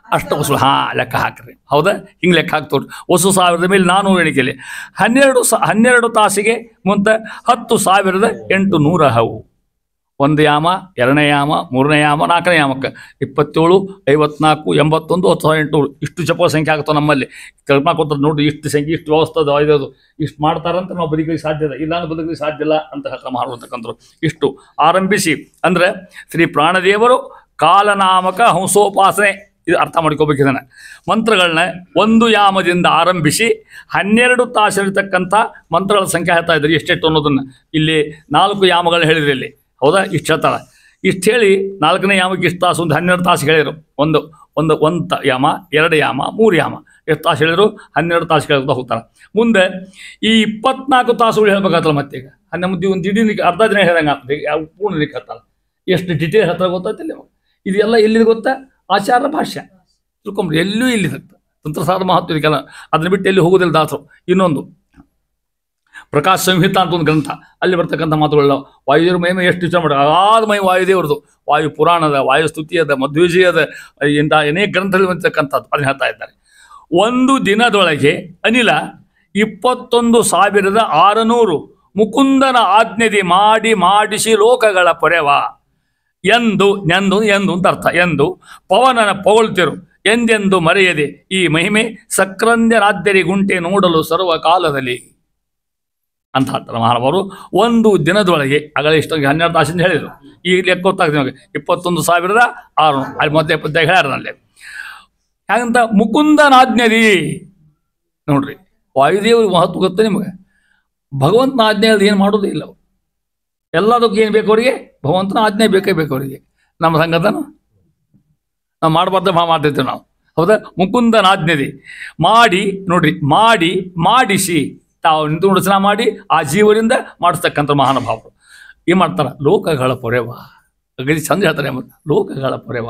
ಅಷ್ಟು ವಸು. ಲೆಕ್ಕ ಹಾಕ್ರಿ. ಹೌದಾ? ಹಿಂಗೆ ಲೆಕ್ಕ ಹಾಕ್ತೋಡ್ರಿ. ವಸು 1000 ಮೇಲೆ 400 ಎಣಿಕೆಯಲ್ಲಿ 12 ತಾಸಿಗೆ ಮುಂದೆ 10,800 ಅಹವು. 1 ಯಾಮ, 2ನೇ ಯಾಮ, 3ನೇ ಯಾಮ, 4ನೇ ಯಾಮಕ್ಕೆ 27, 54, 81, 10,800 ಇಷ್ಟು ಜಪ ಸಂಖ್ಯೆ ಆಗ್ತಾವೆ ನಮ್ಮಲ್ಲಿ. ಕಲ್ಪನಾ ಕೊಡ್ತಾರೆ ನೋಡ್ರಿ, ಇಷ್ಟು ಸಂಖ್ಯೆ, ಇಷ್ಟು ವ್ಯವಸ್ಥೆ ಇದು ಇಷ್ಟು ಮಾಡ್ತಾರಂತ ನಾವು ಬದುಕಲಿಕ್ಕೆ ಸಾಧ್ಯ ಇಲ್ಲ, ಇಲ್ಲ ಅಂದ್ರೆ ಬದುಕಲಿಕ್ಕೆ ಸಾಧ್ಯ ಇಲ್ಲ ಅಂತ ಹೇಳ್ತಾ ಮಾಡ್ತಕ್ಕಂಥವ್ರು. ಇಷ್ಟು ಆರಂಭಿಸಿ ಅಂದರೆ ಶ್ರೀ ಪ್ರಾಣದೇವರು ಕಾಲನಾಮಕ ಹಂಸೋಪಾಸನೆ, ಇದು ಅರ್ಥ ಮಾಡ್ಕೋಬೇಕಿದ್ದಾನೆ. ಮಂತ್ರಗಳನ್ನ 1 ಯಾಮದಿಂದ ಆರಂಭಿಸಿ 12 ತಾಸಿರ್ತಕ್ಕಂಥ ಮಂತ್ರಗಳ ಸಂಖ್ಯೆ ಹೇಳ್ತಾ ಇದ್ದಾರೆ. ಎಷ್ಟೆಷ್ಟು ಅನ್ನೋದನ್ನು ಇಲ್ಲಿ 4 ಯಾಮಗಳು ಹೇಳಿದ್ರಿ ಇಲ್ಲಿ. ಹೌದಾ? ಇಷ್ಟು ಹೇಳ್ತಾಳೆ. ಇಷ್ಟು ಹೇಳಿ 4ನೇ ಯಾಮಕ್ಕೆ ಇಷ್ಟು ತಾಸು, ಒಂದು 12 ತಾಸು ಹೇಳಿದರು. ಒಂದು ಯಾಮ, 2 ಯಾಮ, 3 ಯಾಮ ಎಷ್ಟು ತಾಸು ಹೇಳಿದ್ರು? 12 ತಾಸು ಹೇಳ್ತಾ ಹೋಗ್ತಾರೆ. ಮುಂದೆ ಈ 24 ತಾಸುಗಳು ಹೇಳ್ಬೇಕಾಗ್ತಲ್ಲ. ಮತ್ತೆ ಈಗ ಒಂದು ಇಡೀ ಅರ್ಧ ದಿನ ಹೇಳ್ದಂಗೆ ಆಗ್ತದೆ. ಯಾವ ಪೂರ್ಣ ನಿಕ್ಕೆ ಹೇಳ್ತಾಳೆ. ಎಷ್ಟು ಡಿಟೇಲ್ ಹೇಳ್ತಾರೆ ಗೊತ್ತಾಯ್ತಿಲ್ಲ. ಇದೆಲ್ಲ ಎಲ್ಲಿದೆ ಗೊತ್ತಾ? ಆಚಾರ ಭಾಷ್ಯ ತಿಳ್ಕೊಂಬ್ರಿ. ಎಲ್ಲೂ ಇಲ್ಲಿದೆ ತಂತ್ರಸಾರ ಮಹತ್ವ ಇದಕ್ಕೆಲ್ಲ. ಅದನ್ನ ಬಿಟ್ಟು ಎಲ್ಲಿ ಹೋಗೋದಿಲ್ಲ ದಾಸರು. ಇನ್ನೊಂದು ಪ್ರಕಾಶ ಸಂಹಿತ ಅಂತ ಒಂದು ಗ್ರಂಥ, ಅಲ್ಲಿ ಬರ್ತಕ್ಕಂಥ ಮಾತುಗಳ ವಾಯುದೇವ್ರ ಮಹಿಮೆ ಎಷ್ಟು ವಿಚಾರ ಮಾಡಿ ಅಗಾಧ ಮಹಿಮೆ ವಾಯುದೇವ್ರದ್ದು. ವಾಯು ಪುರಾಣದ, ವಾಯು ಸ್ತುತಿಯದ, ಮಧ್ವಿಜಯದ, ಇಂಥ ಅನೇಕ ಗ್ರಂಥದಲ್ಲಿ ಬಂದಿರ್ತಕ್ಕಂಥದ್ದು ಅದನ್ನು ಹೇಳ್ತಾ ಇದ್ದಾರೆ. 1 ದಿನದೊಳಗೆ ಅನಿಲ 21,600 ಮುಕುಂದನ ಆಜ್ಞೆದಿ ಮಾಡಿಸಿ ಲೋಕಗಳ ಪೊರೆವ ಎಂದು ಅಂತ ಅರ್ಥ. ಎಂದು ಪವನನ ಪೊಗಳ್ತಿರು ಎಂದೆಂದು ಮರೆಯದೆ ಈ ಮಹಿಮೆ ಸಕ್ರಂದ್ಯರಾದ್ಯರಿ ಗುಂಟೆ ನೋಡಲು ಸರ್ವಕಾಲದಲ್ಲಿ ಅಂತ ಹೇಳ್ತಾರೆ ಮಹಾನುಭಾವರು. 1 ದಿನದೊಳಗೆ ಆಗಲೇ ಇಷ್ಟ 12 ತಾಸಿಂದ ಹೇಳಿದರು. ಈಗ ಲೆಕ್ಕ ಗೊತ್ತಾಗ್ತದೆ ನಿಮಗೆ 21,600 ಅಲ್ಲಿ ಮೊದಲೇ ಪದ್ಯ ಹೇಳ್ಯಾರನಲ್ಲಿ. ಹಾಗಂತ ಮುಕುಂದನಾಜ್ಞೆದಿ ನೋಡ್ರಿ, ವಾಯುದೇವ್ರ ಮಹತ್ವ ಗೊತ್ತ ನಿಮಗೆ. ಭಗವಂತನ ಆಜ್ಞೆ ಏನು ಮಾಡೋದೇ ಇಲ್ಲ. ಎಲ್ಲದಕ್ಕೂ ಏನು ಬೇಕು ಅವರಿಗೆ? ಭಗವಂತನ ಆಜ್ಞೆ ಬೇಕೇ ಬೇಕು ಅವರಿಗೆ. ನಮ್ಮ ಸಂಗತನು ನಾವು ಮಾಡಬಾರ್ದು ಮಾಡ್ತಿರ್ತೀವಿ ನಾವು. ಹೌದಾ? ಮುಕುಂದನಾಜ್ಞೆದಿ ನೋಡ್ರಿ, ಮಾಡಿಸಿ ತಾವು ನಿಂತು ಮಾಡಿ ಆ ಜೀವರಿಂದ ಮಾಡಿಸ್ತಕ್ಕಂಥ ಮಹಾನುಭಾವರು ಏನು ಮಾಡ್ತಾರೆ? ಲೋಕಗಳ ಪೊರೆವ ಗದಿ ಚಂದ ಹೇಳ್ತಾರೆ ಲೋಕಗಳ ಪೊರೆವ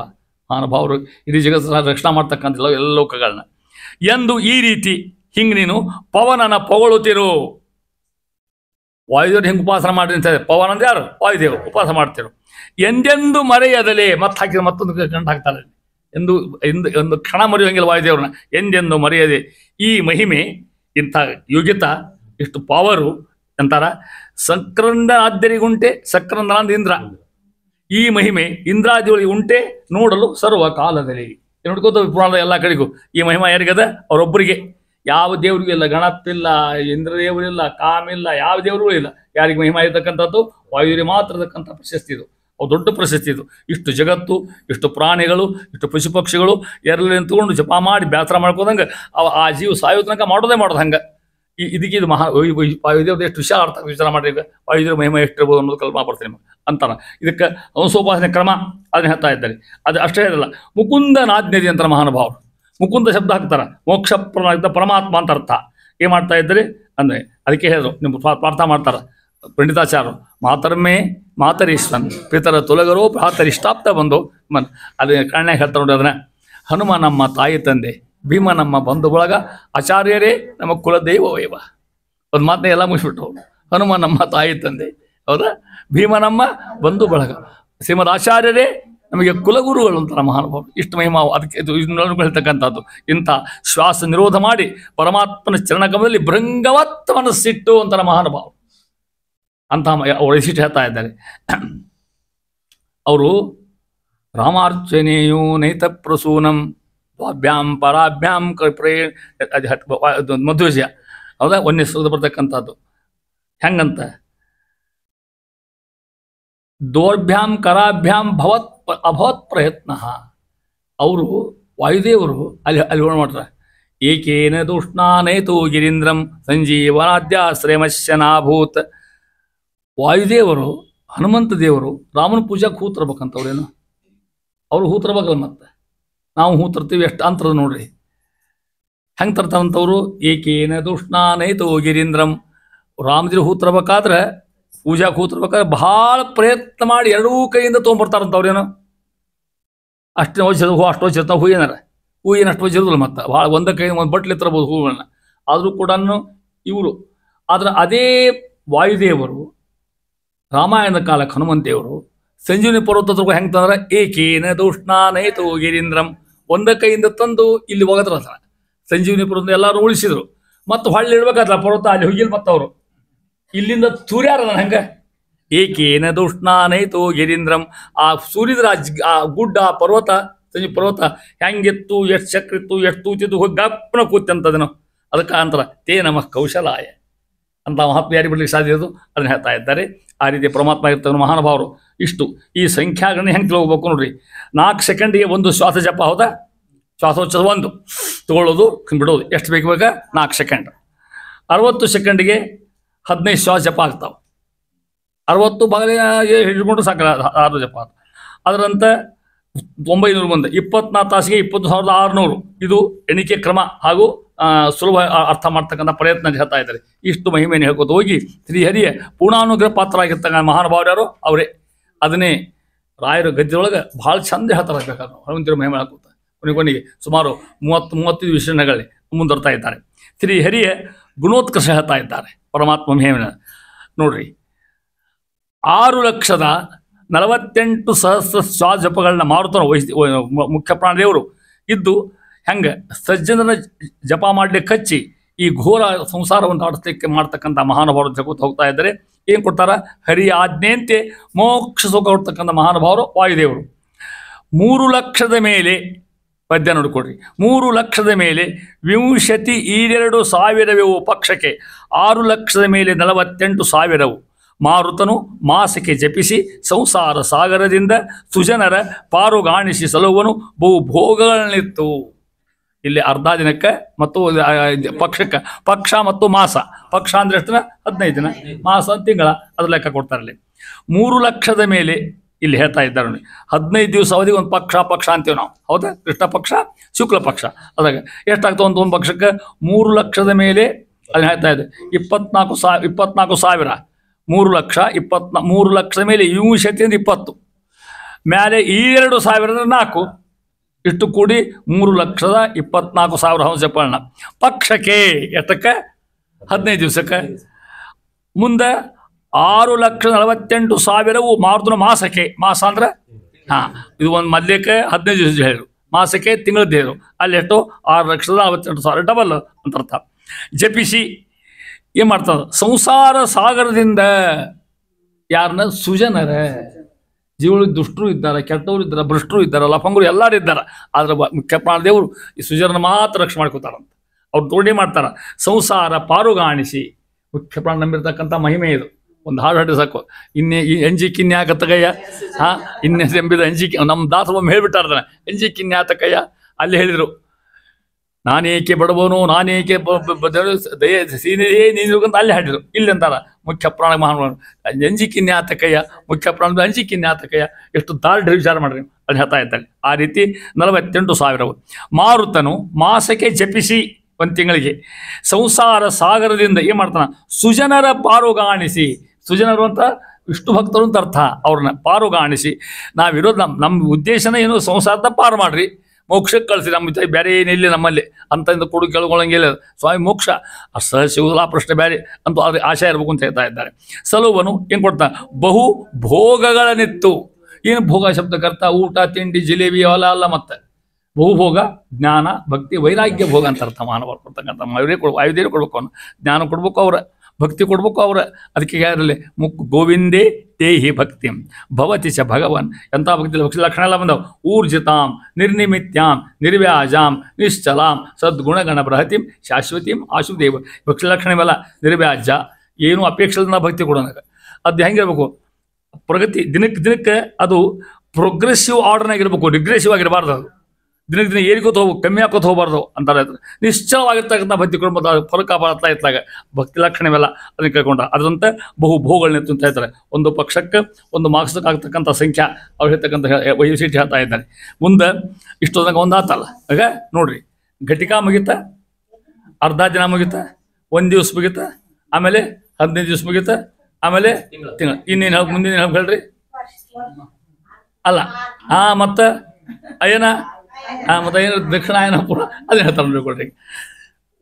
ಮಹಾನುಭಾವರು ಇಡೀ ಜಗತ್ತನ್ನ ರಕ್ಷಣೆ ಮಾಡ್ತಕ್ಕಂಥ ಎಲ್ಲ ಲೋಕಗಳನ್ನ ಎಂದು ಈ ರೀತಿ ಹಿಂಗೆ ನೀನು ಪವನನ ಪೊಗಳುತ್ತಿರು. ವಾಯುದೇವರು ಹಿಂಗೆ ಉಪವಾಸ ಮಾಡಿ ಅಂತ ಪವನ ಅಂದ್ರೆ ಯಾರು? ವಾಯುದೇವರು ಉಪವಾಸ ಮಾಡ್ತಿರು. ಎಂದೆಂದು ಮರೆಯದಲೇ ಮತ್ತೆ ಹಾಕಿದ ಮತ್ತೊಂದು ಗಂಟು ಹಾಕ್ತಾರೆ. ಎಂದು ಒಂದು ಕ್ಷಣ ಮರೆಯುವಂಗಿಲ್ಲ ವಾಯುದೇವ್ರನ್ನ, ಎಂದೆಂದು ಮರೆಯದೆ ಈ ಮಹಿಮೆ, ಇಂಥ ಯೋಗ್ಯತ, ಇಷ್ಟು ಪವರು ಅಂತಾರ. ಸಕ್ರಂದ ಆದ್ಯರಿಗುಂಟೆ, ಸಕ್ರಂದ ಇಂದ್ರ, ಈ ಮಹಿಮೆ ಇಂದ್ರಾದಿಗಳಿಗೆ ಉಂಟೆ ನೋಡಲು ಸರ್ವ ಕಾಲದಲ್ಲಿ. ನೋಡ್ಕೋತ ಪುರಾಣದ ಎಲ್ಲ ಕಡೆಗೂ ಈ ಮಹಿಮಾ ಯಾರಿಗದ? ಅವರೊಬ್ಬರಿಗೆ. ಯಾವ ದೇವರಿಗೂ ಇಲ್ಲ, ಗಣಪಿಲ್ಲ, ಇಂದ್ರದೇವರಿಲ್ಲ, ಕಾಮಿಲ್ಲ, ಯಾವ ದೇವರಿಗೂ ಇಲ್ಲ. ಯಾರಿಗೆ ಮಹಿಮಾ ಇರತಕ್ಕಂಥದ್ದು? ವಾಯುದೇವರಿಗೆ ಮಾತ್ರ ಇರತಕ್ಕಂಥ ಪ್ರಶಸ್ತಿ ಇದು. ಅವು ದೊಡ್ಡ ಪ್ರಶಸ್ತಿ ಇದು. ಇಷ್ಟು ಜಗತ್ತು, ಇಷ್ಟು ಪ್ರಾಣಿಗಳು, ಇಷ್ಟು ಪಶು ಪಕ್ಷಿಗಳು ಎಲ್ಲ ನಿಂತ್ಕೊಂಡು ಜಪ ಮಾಡಿ ಬೇಸರ ಮಾಡ್ಕೋದಂಗೆ ಆ ಜೀವ ಸಾಯೋ ತನಕ ಮಾಡೋದು ಹಂಗೆ. ಇದಕ್ಕೆ ಇದು ವಾಯುದೇವ್ರದ್ದು ಎಷ್ಟು ವಿಚಾರ ಅರ್ಥ ವಿಚಾರ ಮಾಡಿರಿ. ಈಗ ವಾಯುದೇವ್ರ ಮಹಿಮಾ ಎಷ್ಟಿರ್ಬೋದು ಅನ್ನೋದು ಕಲ್ಪನಾ ಬರ್ತೀನಿ ನಿಮಗೆ ಅಂತಾರ. ಇದಕ್ಕೆ ಹಂಸೋಪಾಸನೆ ಕ್ರಮ ಅದನ್ನ ಹೇಳ್ತಾ ಇದ್ದಾರೆ. ಅದು ಅಷ್ಟೇ ಇರಲ್ಲ, ಮುಕುಂದನಾಜ್ಞೆದಿ ಅಂತಾರೆ ಮಹಾನುಭಾವರು. ಮುಕುಂದ ಶಬ್ದ ಹಾಕ್ತಾರೆ, ಮೋಕ್ಷ ಪರಮಾತ್ಮ ಅಂತ ಅರ್ಥ. ಏನು ಮಾಡ್ತಾ ಇದ್ದಾರೆ ಅಂದರೆ ಅದಕ್ಕೆ ಹೇಳಿದ್ರು, ನಿಮ್ಮ ಪ್ರಾರ್ಥನಾ ಮಾಡ್ತಾರೆ ಪಂಡಿತಾಚಾರ್ಯರು, ಮಾತರ್ಮೇ ಮಾತರೀಶ್ವನ್ ಪಿತರ ತುಲಗರೋ ಪ್ರಾತರಿಷ್ಟಾಪ್ತ ಬಂದು ಅದೇ ಕಣ್ಣಾಗ ಹೇಳ್ತಾರೆ ನೋಡಿ. ಅದನ್ನ ಹನುಮ ನಮ್ಮ ತಾಯಿ ತಂದೆ, ಭೀಮ ನಮ್ಮ ಬಂಧು ಬಳಗ, ಆಚಾರ್ಯರೇ ನಮ್ಮ ಕುಲದೈವವೇವ. ಒಂದು ಮಾತನ್ನ ಎಲ್ಲ ಮುಗಿಸ್ಬಿಟ್ಟು, ಹನುಮ ನಮ್ಮ ತಾಯಿ ತಂದೆ, ಹೌದಾ, ಭೀಮ ನಮ್ಮ ಬಂಧು ಬಳಗ, ಶ್ರೀಮದ್ ಆಚಾರ್ಯರೇ ನಮಗೆ ಕುಲಗುರುಗಳು ಅಂತಾರೆ ಮಹಾನುಭಾವರು. ಇಷ್ಟು ಮಹಿಮಾ ಅದಕ್ಕೆ ಇದು ಹೇಳ್ತಕ್ಕಂಥದ್ದು. ಇಂಥ ಶ್ವಾಸ ನಿರೋಧ ಮಾಡಿ ಪರಮಾತ್ಮನ ಚರಣಕಮದಲ್ಲಿ ಭೃಂಗವತ್ ಮನಸ್ಸಿಟ್ಟು ಅಂತಾರೆ ಮಹಾನುಭಾವರು. ಅಂತ ವೈಶಿಷ್ಟ್ಯ ಹೇಳ್ತಾ ಇದ್ದಾರೆ ಅವರು. ರಾಮಾರ್ಚನೆಯು ನೈತ ಪ್ರಸೂನಂ ದ್ವಾಭ್ಯಾಂ ಪರಾಭ್ಯಾಂ ಮಧ್ವಜ, ಹೌದಾ, ಒಂದೇ ಶ್ಲೋಕದ ಬರ್ತಕ್ಕಂಥದ್ದು. ಹೆಂಗಂತ? ದೌರ್ಭ್ಯಾಂ ಕರಾಭ್ಯಾಂ ಅಭವತ್ ಪ್ರಯತ್ನ. ಅವರು ವಾಯುದೇವರು ಅಲ್ಲಿ ಮಾಡ್ತಾರೆ. ಏಕೇನ ದುಷ್ಣಾನೈತು ಗಿರೀಂದ್ರಂ ಸಂಜೀವನಾದ್ಯಾಶ್ರಯಮಶ್ಯನಾಭೂತ್. ವಾಯುದೇವರು, ಹನುಮಂತ ದೇವರು ರಾಮನ ಪೂಜಾಕ್ಕೆ ಹೂತಿರ್ಬೇಕಂತವ್ರೇನು? ಅವರು ಹೂತಿರ್ಬೇಕಲ್ಲ. ಮತ್ತೆ ನಾವು ಹೂತಿರ್ತೀವಿ, ಎಷ್ಟು ಅಂತರದ ನೋಡ್ರಿ. ಹೆಂಗೆ ತರ್ತಾರಂಥವ್ರು? ಏಕೇನ ದುಷ್ಣಾನೈತು ಗಿರೀಂದ್ರಂ. ರಾಮದೇವ್ರು ಹೂತಿರ್ಬೇಕಾದ್ರೆ, ಪೂಜಾಕ್ಕೆ ಹೂತಿರ್ಬೇಕಾದ್ರೆ ಭಾಳ ಪ್ರಯತ್ನ ಮಾಡಿ ಎರಡೂ ಕೈಯಿಂದ ತೊಗೊಂಬರ್ತಾರಂಥವ್ರೇನು? ಅಷ್ಟು ವಜ್ರದ ಹೂ, ಅಷ್ಟು ವಜ್ರದ ಹೂ ಏನಾರ ಹೂ ಏನು ಅಷ್ಟು ವಜ್ರದಲ್ಲ. ಮತ್ತೆ ಭಾಳ ಒಂದೇ ಕೈ ಒಂದು ಬಟ್ಲಿ ತರ್ಬೋದು ಹೂಗಳನ್ನ. ಆದರೂ ಕೂಡ ಇವರು, ಆದ್ರೆ ಅದೇ ವಾಯುದೇವರು ರಾಮಾಯಣದ ಕಾಲಕ್ಕೆ ಹನುಮಂತ ದೇವರು ಸಂಜೀವನಿ ಪರ್ವತದ ಹೆಂಗೆ ತಂದ್ರೆ ಏಕೇನ ದುಷ್ಣಾನೈತು ಗಿರೀಂದ್ರಂ, ಒಂದೇ ಕೈಯಿಂದ ತಂದು ಇಲ್ಲಿ ಹೋಗದ್ರ ಸಂಜೀವನಿ ಪರ್ವತ ಎಲ್ಲರೂ ಉಳಿಸಿದ್ರು. ಮತ್ತು ಹೊಳ್ಳಿ ಇಡ್ಬೇಕಾದ್ರ ಪರ್ವತ ಅಲ್ಲಿ ಹೋಗಿಲ್. ಮತ್ತು ಅವರು ಇಲ್ಲಿಂದ ಸೂರ್ಯಾರ ಹಂಗೆ ಏಕೇನ ದುಷ್ಣಾನೈತು ಗಿರೀಂದ್ರಂ. ಆ ಸೂರ್ಯದ್ರ ಆ ಗುಡ್ಡ, ಪರ್ವತ, ಸಂಜೀವ ಪರ್ವತ ಹೆಂಗಿತ್ತು, ಎಷ್ಟು ಚಕ್ರ ಇತ್ತು, ಎಷ್ಟು ತೂತಿತ್ತು, ಹೋಗಿ ಗಪ್ಪನ ಕೂತಂತದೇನೋ. ಅದಕ್ಕೆ ಅಂತರ ತೇ ನಮಃ ಕೌಶಲಾಯ ಅಂತ ಮಹಾತ್ಮ ಯಾರಿಗೆ ಬಿಡ್ಲಿಕ್ಕೆ ಸಾಧ್ಯ ಇರೋದು ಅದನ್ನ ಹೇಳ್ತಾ ಇದ್ದಾರೆ. ಆ ರೀತಿ ಪರಮಾತ್ಮ ಇರ್ತಕ್ಕಂಥ ಮಹಾನುಭಾವರು. ಇಷ್ಟು ಈ ಸಂಖ್ಯಾಗಳನ್ನ ಹೆಂಗೆ ತಿಳ್ಕೋಬೇಕು ನೋಡ್ರಿ. 4 ಸೆಕೆಂಡಿಗೆ ಒಂದು ಶ್ವಾಸ ಜಪ, ಹೌದಾ? ಶ್ವಾಸೋಚ್ಛ್ವಾಸ ಒಂದು ತಗೊಳ್ಳೋದು, ಬಿಡೋದು ಎಷ್ಟು ಬೇಕು 4 ಸೆಕೆಂಡ್. 60 ಸೆಕೆಂಡಿಗೆ 15 ಶ್ವಾಸ ಜಪ ಆಗ್ತಾವೆ. 60 ಭಾಗ ಹಿಡ್ಕೊಂಡು ಸಾಕಲ್ಲ 6 ಜಪ. ಅದರಂತೆ 900 ಮಂದಿ 24 ತಾಸಿಗೆ 20,600. ಇದು ಎಣಿಕೆ ಕ್ರಮ ಹಾಗೂ ಸುಲಭ ಅರ್ಥ ಮಾಡ್ತಕ್ಕಂಥ ಪ್ರಯತ್ನ ಹೇಳ್ತಾ ಇದ್ದಾರೆ. ಇಷ್ಟು ಮಹಿಮೆಯನ್ನು ಹೇಳ್ಕೊತ ಹೋಗಿ ಶ್ರೀಹರಿಯ ಪೂರ್ಣಾನುಗ್ರಹ ಪಾತ್ರ ಆಗಿರ್ತಕ್ಕಂಥ ಮಹಾನುಭಾವರು ಯಾರು? ಅವರೇ. ಅದನ್ನೇ ರಾಯರ ಗದ್ಯೊಳಗೆ ಭಾಳ ಚಂದ ಹೇಳ್ತಾರೆ. ಬೇಕಾದ್ರೆ ಹನುಮಂತರ ಮಹಿಮೆ ಹಾಕುತ್ತಾ ಕೊನೆಗೆ ಸುಮಾರು 30-35 ವಿಷಯಗಳಲ್ಲಿ ಮುಂದುವರ್ತಾ ಇದ್ದಾರೆ. ಶ್ರೀಹರಿಯ ಗುಣೋತ್ಕರ್ಷ ಹೇಳ್ತಾ ಇದ್ದಾರೆ ಪರಮಾತ್ಮ ಮಹಿಮೆನ ನೋಡ್ರಿ. 6,48,000 ಶ್ವಾಸ ಜಪಗಳನ್ನ ಮಾರುತ್ತಾನೆ ಮುಖ್ಯ ಪ್ರಾಣದೇವರು ಇದ್ದು. ಹೆಂಗೆ ಸಜ್ಜನರ ಜಪ ಮಾಡಲಿಕ್ಕೆ ಹಚ್ಚಿ ಈ ಘೋರ ಸಂಸಾರವನ್ನು ಆಡಿಸ್ಲಿಕ್ಕೆ ಮಾಡ್ತಕ್ಕಂಥ ಮಹಾನುಭಾವರು ಜಗತ್ತು ಹೋಗ್ತಾ ಇದ್ದಾರೆ. ಏನು ಕೊಡ್ತಾರ? ಹರಿಯ ಆಜ್ಞೆಯಂತೆ ಮೋಕ್ಷ ಸುಖ ಕೊಡ್ತಕ್ಕಂಥ ಮಹಾನುಭಾವರು ವಾಯುದೇವರು. 3 ಲಕ್ಷದ ಮೇಲೆ ಪದ್ಯ ನೋಡಿಕೊಡ್ರಿ. 3 ಲಕ್ಷದ ಮೇಲೆ 22,000 ಪಕ್ಷಕ್ಕೆ, 6 ಲಕ್ಷದ ಮೇಲೆ 48,000 ಮಾರುತನು ಮಾಸಕ್ಕೆ ಜಪಿಸಿ ಸಂಸಾರ ಸಾಗರದಿಂದ ಸುಜನರ ಪಾರುಗಾಣಿಸಿ ಸಲುವನು ಬಹು ಭೋಗಗಳನ್ನಿತ್ತು. ಇಲ್ಲಿ ಅರ್ಧ ದಿನಕ್ಕೆ ಮತ್ತು ಪಕ್ಷಕ್ಕೆ, ಪಕ್ಷ ಮತ್ತು ಮಾಸ. ಪಕ್ಷ ಅಂದ್ರೆ ಎಷ್ಟು ದಿನ? 15 ದಿನ. ಮಾಸ ತಿಂಗಳ, ಅದ್ರ ಲೆಕ್ಕ ಕೊಡ್ತಾರಲ್ಲಿ. 3 ಲಕ್ಷದ ಮೇಲೆ ಇಲ್ಲಿ ಹೇಳ್ತಾ ಇದ್ದಾರೆ ನೋಡಿ. 15 ದಿವಸ ಅವಧಿಗೆ ಒಂದು ಪಕ್ಷ ಅಂತೀವಿ ನಾವು, ಹೌದಾ? ಕೃಷ್ಣ ಪಕ್ಷ, ಶುಕ್ಲ ಪಕ್ಷ. ಅದಾಗ ಎಷ್ಟಾಗ್ತದೆ? ಒಂದು ಪಕ್ಷಕ್ಕೆ 3 ಲಕ್ಷದ ಮೇಲೆ ಅದನ್ನ ಹೇಳ್ತಾ ಇದೆ 24,000. 3 ಲಕ್ಷ 3 ಲಕ್ಷದ ಮೇಲೆ 20 20 ಮೇಲೆ ಈ 2,004 ಇಷ್ಟು ಕೂಡಿ 3,24,000 ಹಂಸ ಜಪಾನ. ಪಕ್ಷಕ್ಕೆ ಎಷ್ಟಕ್ಕೆ? 15 ದಿವಸಕ್ಕೆ. ಮುಂದೆ 6,48,000 ಮಾರುತನ ಮಾಸಕ್ಕೆ. ಮಾಸ ಅಂದ್ರೆ ಇದು ಒಂದು ಮದ್ಯಕ್ಕೆ 15 ದಿವಸ ಹೇಳಿರು, ಮಾಸಕ್ಕೆ ತಿಂಗಳದ್ದು ಹೇಳಿರು. ಅಲ್ಲಿ ಎಷ್ಟು? 6,48,000 ಡಬಲ್ ಅಂತ ಅರ್ಥ. ಜಪಿಸಿ ಏನ್ ಮಾಡ್ತದ? ಸಂಸಾರ ಸಾಗರದಿಂದ ಯಾರನ್ನ? ಸುಜನರ ಜೀವಗಳು ದುಷ್ಟರು ಇದ್ದಾರೆ, ಕೆಟ್ಟವರು ಇದ್ದಾರೆ, ಭ್ರಷ್ಟರು ಇದ್ದಾರೆ, ಲಫಂಗರು ಎಲ್ಲರೂ ಇದ್ದಾರೆ. ಆದ್ರೆ ಮುಖ್ಯ ಪ್ರಾಣದೇವರು ಈ ಸುಜನನ ಮಾತ್ರ ರಕ್ಷಣೆ ಮಾಡ್ಕೋತಾರಂತ. ಅವ್ರು ತೋಡಿ ಮಾಡ್ತಾರ. ಸಂಸಾರ ಪಾರುಗಾಣಿಸಿ ಮುಖ್ಯ ಪ್ರಾಣ ನಂಬಿರ್ತಕ್ಕಂಥ ಮಹಿಮೆ ಇದು. ಒಂದು ಹಾಡು ಹಾಡಿ ಸಾಕು. ಇನ್ನೇ ಈ ಎಂಜಿಕಿನ್ಯಾಕತ್ತಗಯ್ಯ ಇನ್ನೇ ಎಂಬಿದ ಎಂಜಿಕಿ. ನಮ್ಮ ದಾಸೊಮ್ಮೆ ಹೇಳ್ಬಿಟ್ಟಾರ್ದಾನೆ, ಎಂಜಿಕಿನ್ಯಾತಕಯ್ಯ. ಅಲ್ಲಿ ಹೇಳಿದರು, ನಾನೇಕೆ ಬಡವನು, ನಾನೇಕೆ ದಯೆ ಸೀನಿಯೇ ನೀನು ಅಂತ ಅಲ್ಲಿ ಹಾಡಿದರು. ಇಲ್ಲಿ ಅಂತಾರ ಮುಖ್ಯ ಪ್ರಾಣ ಮಹಾನ್ ಅಂಜಿಕಿನ್ಯಾತಕಯ್ಯ, ಮುಖ್ಯ ಪ್ರಾಣದ ಅಂಜಿಕಿನ್ಯಾತಕಯ್ಯ. ಎಷ್ಟು ದಾರ್ಢ್ಯ ವಿಚಾರ ಮಾಡ್ರಿ ಅಲ್ಲಿ ಹೇಳ್ತಾ ಇದ್ದಾರೆ. ಆ ರೀತಿ 48,000. ಮಾರುತನು ಮಾಸಕ್ಕೆ ಜಪಿಸಿ ಒಂದು ತಿಂಗಳಿಗೆ ಸಂಸಾರ ಸಾಗರದಿಂದ ಏನು ಮಾಡ್ತಾನ? ಸುಜನರ ಪಾರುಗಾಣಿಸಿ. ಸುಜನರು ಅಂತ ವಿಷ್ಣು ಭಕ್ತರು ಅಂತ ಅರ್ಥ. ಅವ್ರನ್ನ ಪಾರುಗಾಣಿಸಿ. ನಾವಿರೋದು ನಮ್ಮ ಉದ್ದೇಶನ ಏನು? ಸಂಸಾರದ ಪಾರು ಮಾಡ್ರಿ, ಮೋಕ್ಷಕ್ಕೆ ಕಳಿಸಿ. ನಮ್ಮ ಬೇರೆ ಏನಿಲ್ಲ ನಮ್ಮಲ್ಲಿ ಅಂತಂದು ಕೊಡು ಕೇಳ್ಕೊಳ್ಳಂಗಿಲ್ಲ. ಸ್ವಾಮಿ ಮೋಕ್ಷ ಸಹ ಸಿಗುದಿಲ್ಲ, ಪ್ರಶ್ನೆ ಬೇರೆ ಅಂತೂ ಅದ್ರ ಆಶಯ ಇರಬೇಕು ಅಂತ ಹೇಳ್ತಾ ಇದ್ದಾರೆ. ಸಲುವನು ಏನು ಕೊಡ್ತಾನೆ? ಬಹು ಭೋಗಗಳನ್ನಿತ್ತು. ಏನು ಭೋಗ ಶಬ್ದಕ್ಕರ್ಥ? ಊಟ ತಿಂಡಿ ಜಿಲೇಬಿ ಅವೆಲ್ಲ ಅಲ್ಲ. ಮತ್ತೆ ಬಹುಭೋಗ ಜ್ಞಾನ ಭಕ್ತಿ ವೈರಾಗ್ಯ ಭೋಗ ಅಂತ ಅರ್ಥ. ಮಾನವರು ಕೊಡ್ತಕ್ಕಂಥ ವಾಯುದೇವರು ಕೊಡ್ಬೇಕು, ಅವನು ಜ್ಞಾನ ಕೊಡ್ಬೇಕು, ಅವ್ರ ಭಕ್ತಿ ಕೊಡ್ಬೇಕು ಅವ್ರ. ಅದಕ್ಕೆ ಯಾರಲ್ಲಿ ಗೋವಿಂದೇ ತೇಹಿ ಭಕ್ತಿ ಭವತಿ ಚ ಭಗವನ್. ಎಂಥ ಭಕ್ತಿ ಲಕ್ಷಣ ಎಲ್ಲ ಬಂದವು. ಊರ್ಜಿತಾಂ ನಿರ್ನಿಮಿತ್ಯಾಂ ನಿರ್ವ್ಯಾಜಾಂ ನಿಶ್ಚಲಾಂ ಸದ್ಗುಣಗಣ ಬೃಹತಿಂ ಶಾಶ್ವತೀಂ ಆಶುದೇವ. ಭಕ್ತಿ ಲಕ್ಷಣ ಇವೆಲ್ಲ ನಿರ್ವ್ಯಾಜ್ಯ, ಏನು ಅಪೇಕ್ಷೆಯಿಂದ ಭಕ್ತಿ ಕೊಡೋಣ. ಅದು ಹೆಂಗಿರ್ಬೇಕು? ಪ್ರಗತಿ ದಿನಕ್ಕೆ ಅದು ಪ್ರೋಗ್ರೆಸಿವ್ ಆರ್ಡರ್ನಾಗಿರ್ಬೇಕು, ರಿಗ್ರೆಸಿವ್ ಆಗಿರಬಾರ್ದು. ಅದು ದಿನಕ್ಕೆ ದಿನ ಏರಿಕೋತ ಹೋಗ್ಬೇಕು, ಕಮ್ಮಿ ಹಾಕೋತ ಹೋಗ್ಬಾರ್ದು ಅಂತಾರೆ. ನಿಶ್ಚಲವಾಗಿರ್ತಕ್ಕಂಥ ಭಕ್ತಿ ಕೊಡ್ಬೋದು. ಫಲಕ ಬರ್ತಾ ಇತ್ತಾಗ ಭಕ್ತಿ ಲಕ್ಷಣವೆಲ್ಲ ಅದನ್ನು ಕೇಳ್ಕೊಂಡ. ಅದರಂತೆ ಬಹು ಭೋಗಗಳನ್ನಿತ್ತು ಅಂತ ಹೇಳ್ತಾರೆ. ಒಂದು ಪಕ್ಷಕ್ಕೆ ಒಂದು ಮಾರ್ಕ್ಸಕ್ಕೆ ಆಗ್ತಕ್ಕಂಥ ಸಂಖ್ಯಾ ಅವ್ರು ಹೇಳ್ತಕ್ಕಂಥ ವೈಶಿಷ್ಟ್ಯ ಹೇಳ್ತಾ ಇದ್ದಾರೆ. ಮುಂದೆ ಇಷ್ಟೊಂದಾಗ ಒಂದು ಆತಲ್ಲ. ಆಗ ನೋಡ್ರಿ, ಘಟಿಕಾ ಮುಗಿತ, ಅರ್ಧ ದಿನ ಮುಗಿತ, 1 ದಿವಸ ಮುಗಿತ, ಆಮೇಲೆ 15 ದಿವಸ ಮುಗಿತ, ಆಮೇಲೆ ತಿಂಗಳು. ಇನ್ನೇನು ಮುಂದಿನ ಹೇಳ್ರಿ ಅಲ್ಲ. ಮತ್ತು ಅಯ್ಯನ ಮತ್ತೆ ಏನು ದಕ್ಷಿಣಾಯನ ಪುರ ಅದನ್ನ ಹೇಳ್ತಾರೆ ನೋಡ್ಕೊಳ್ರಿ.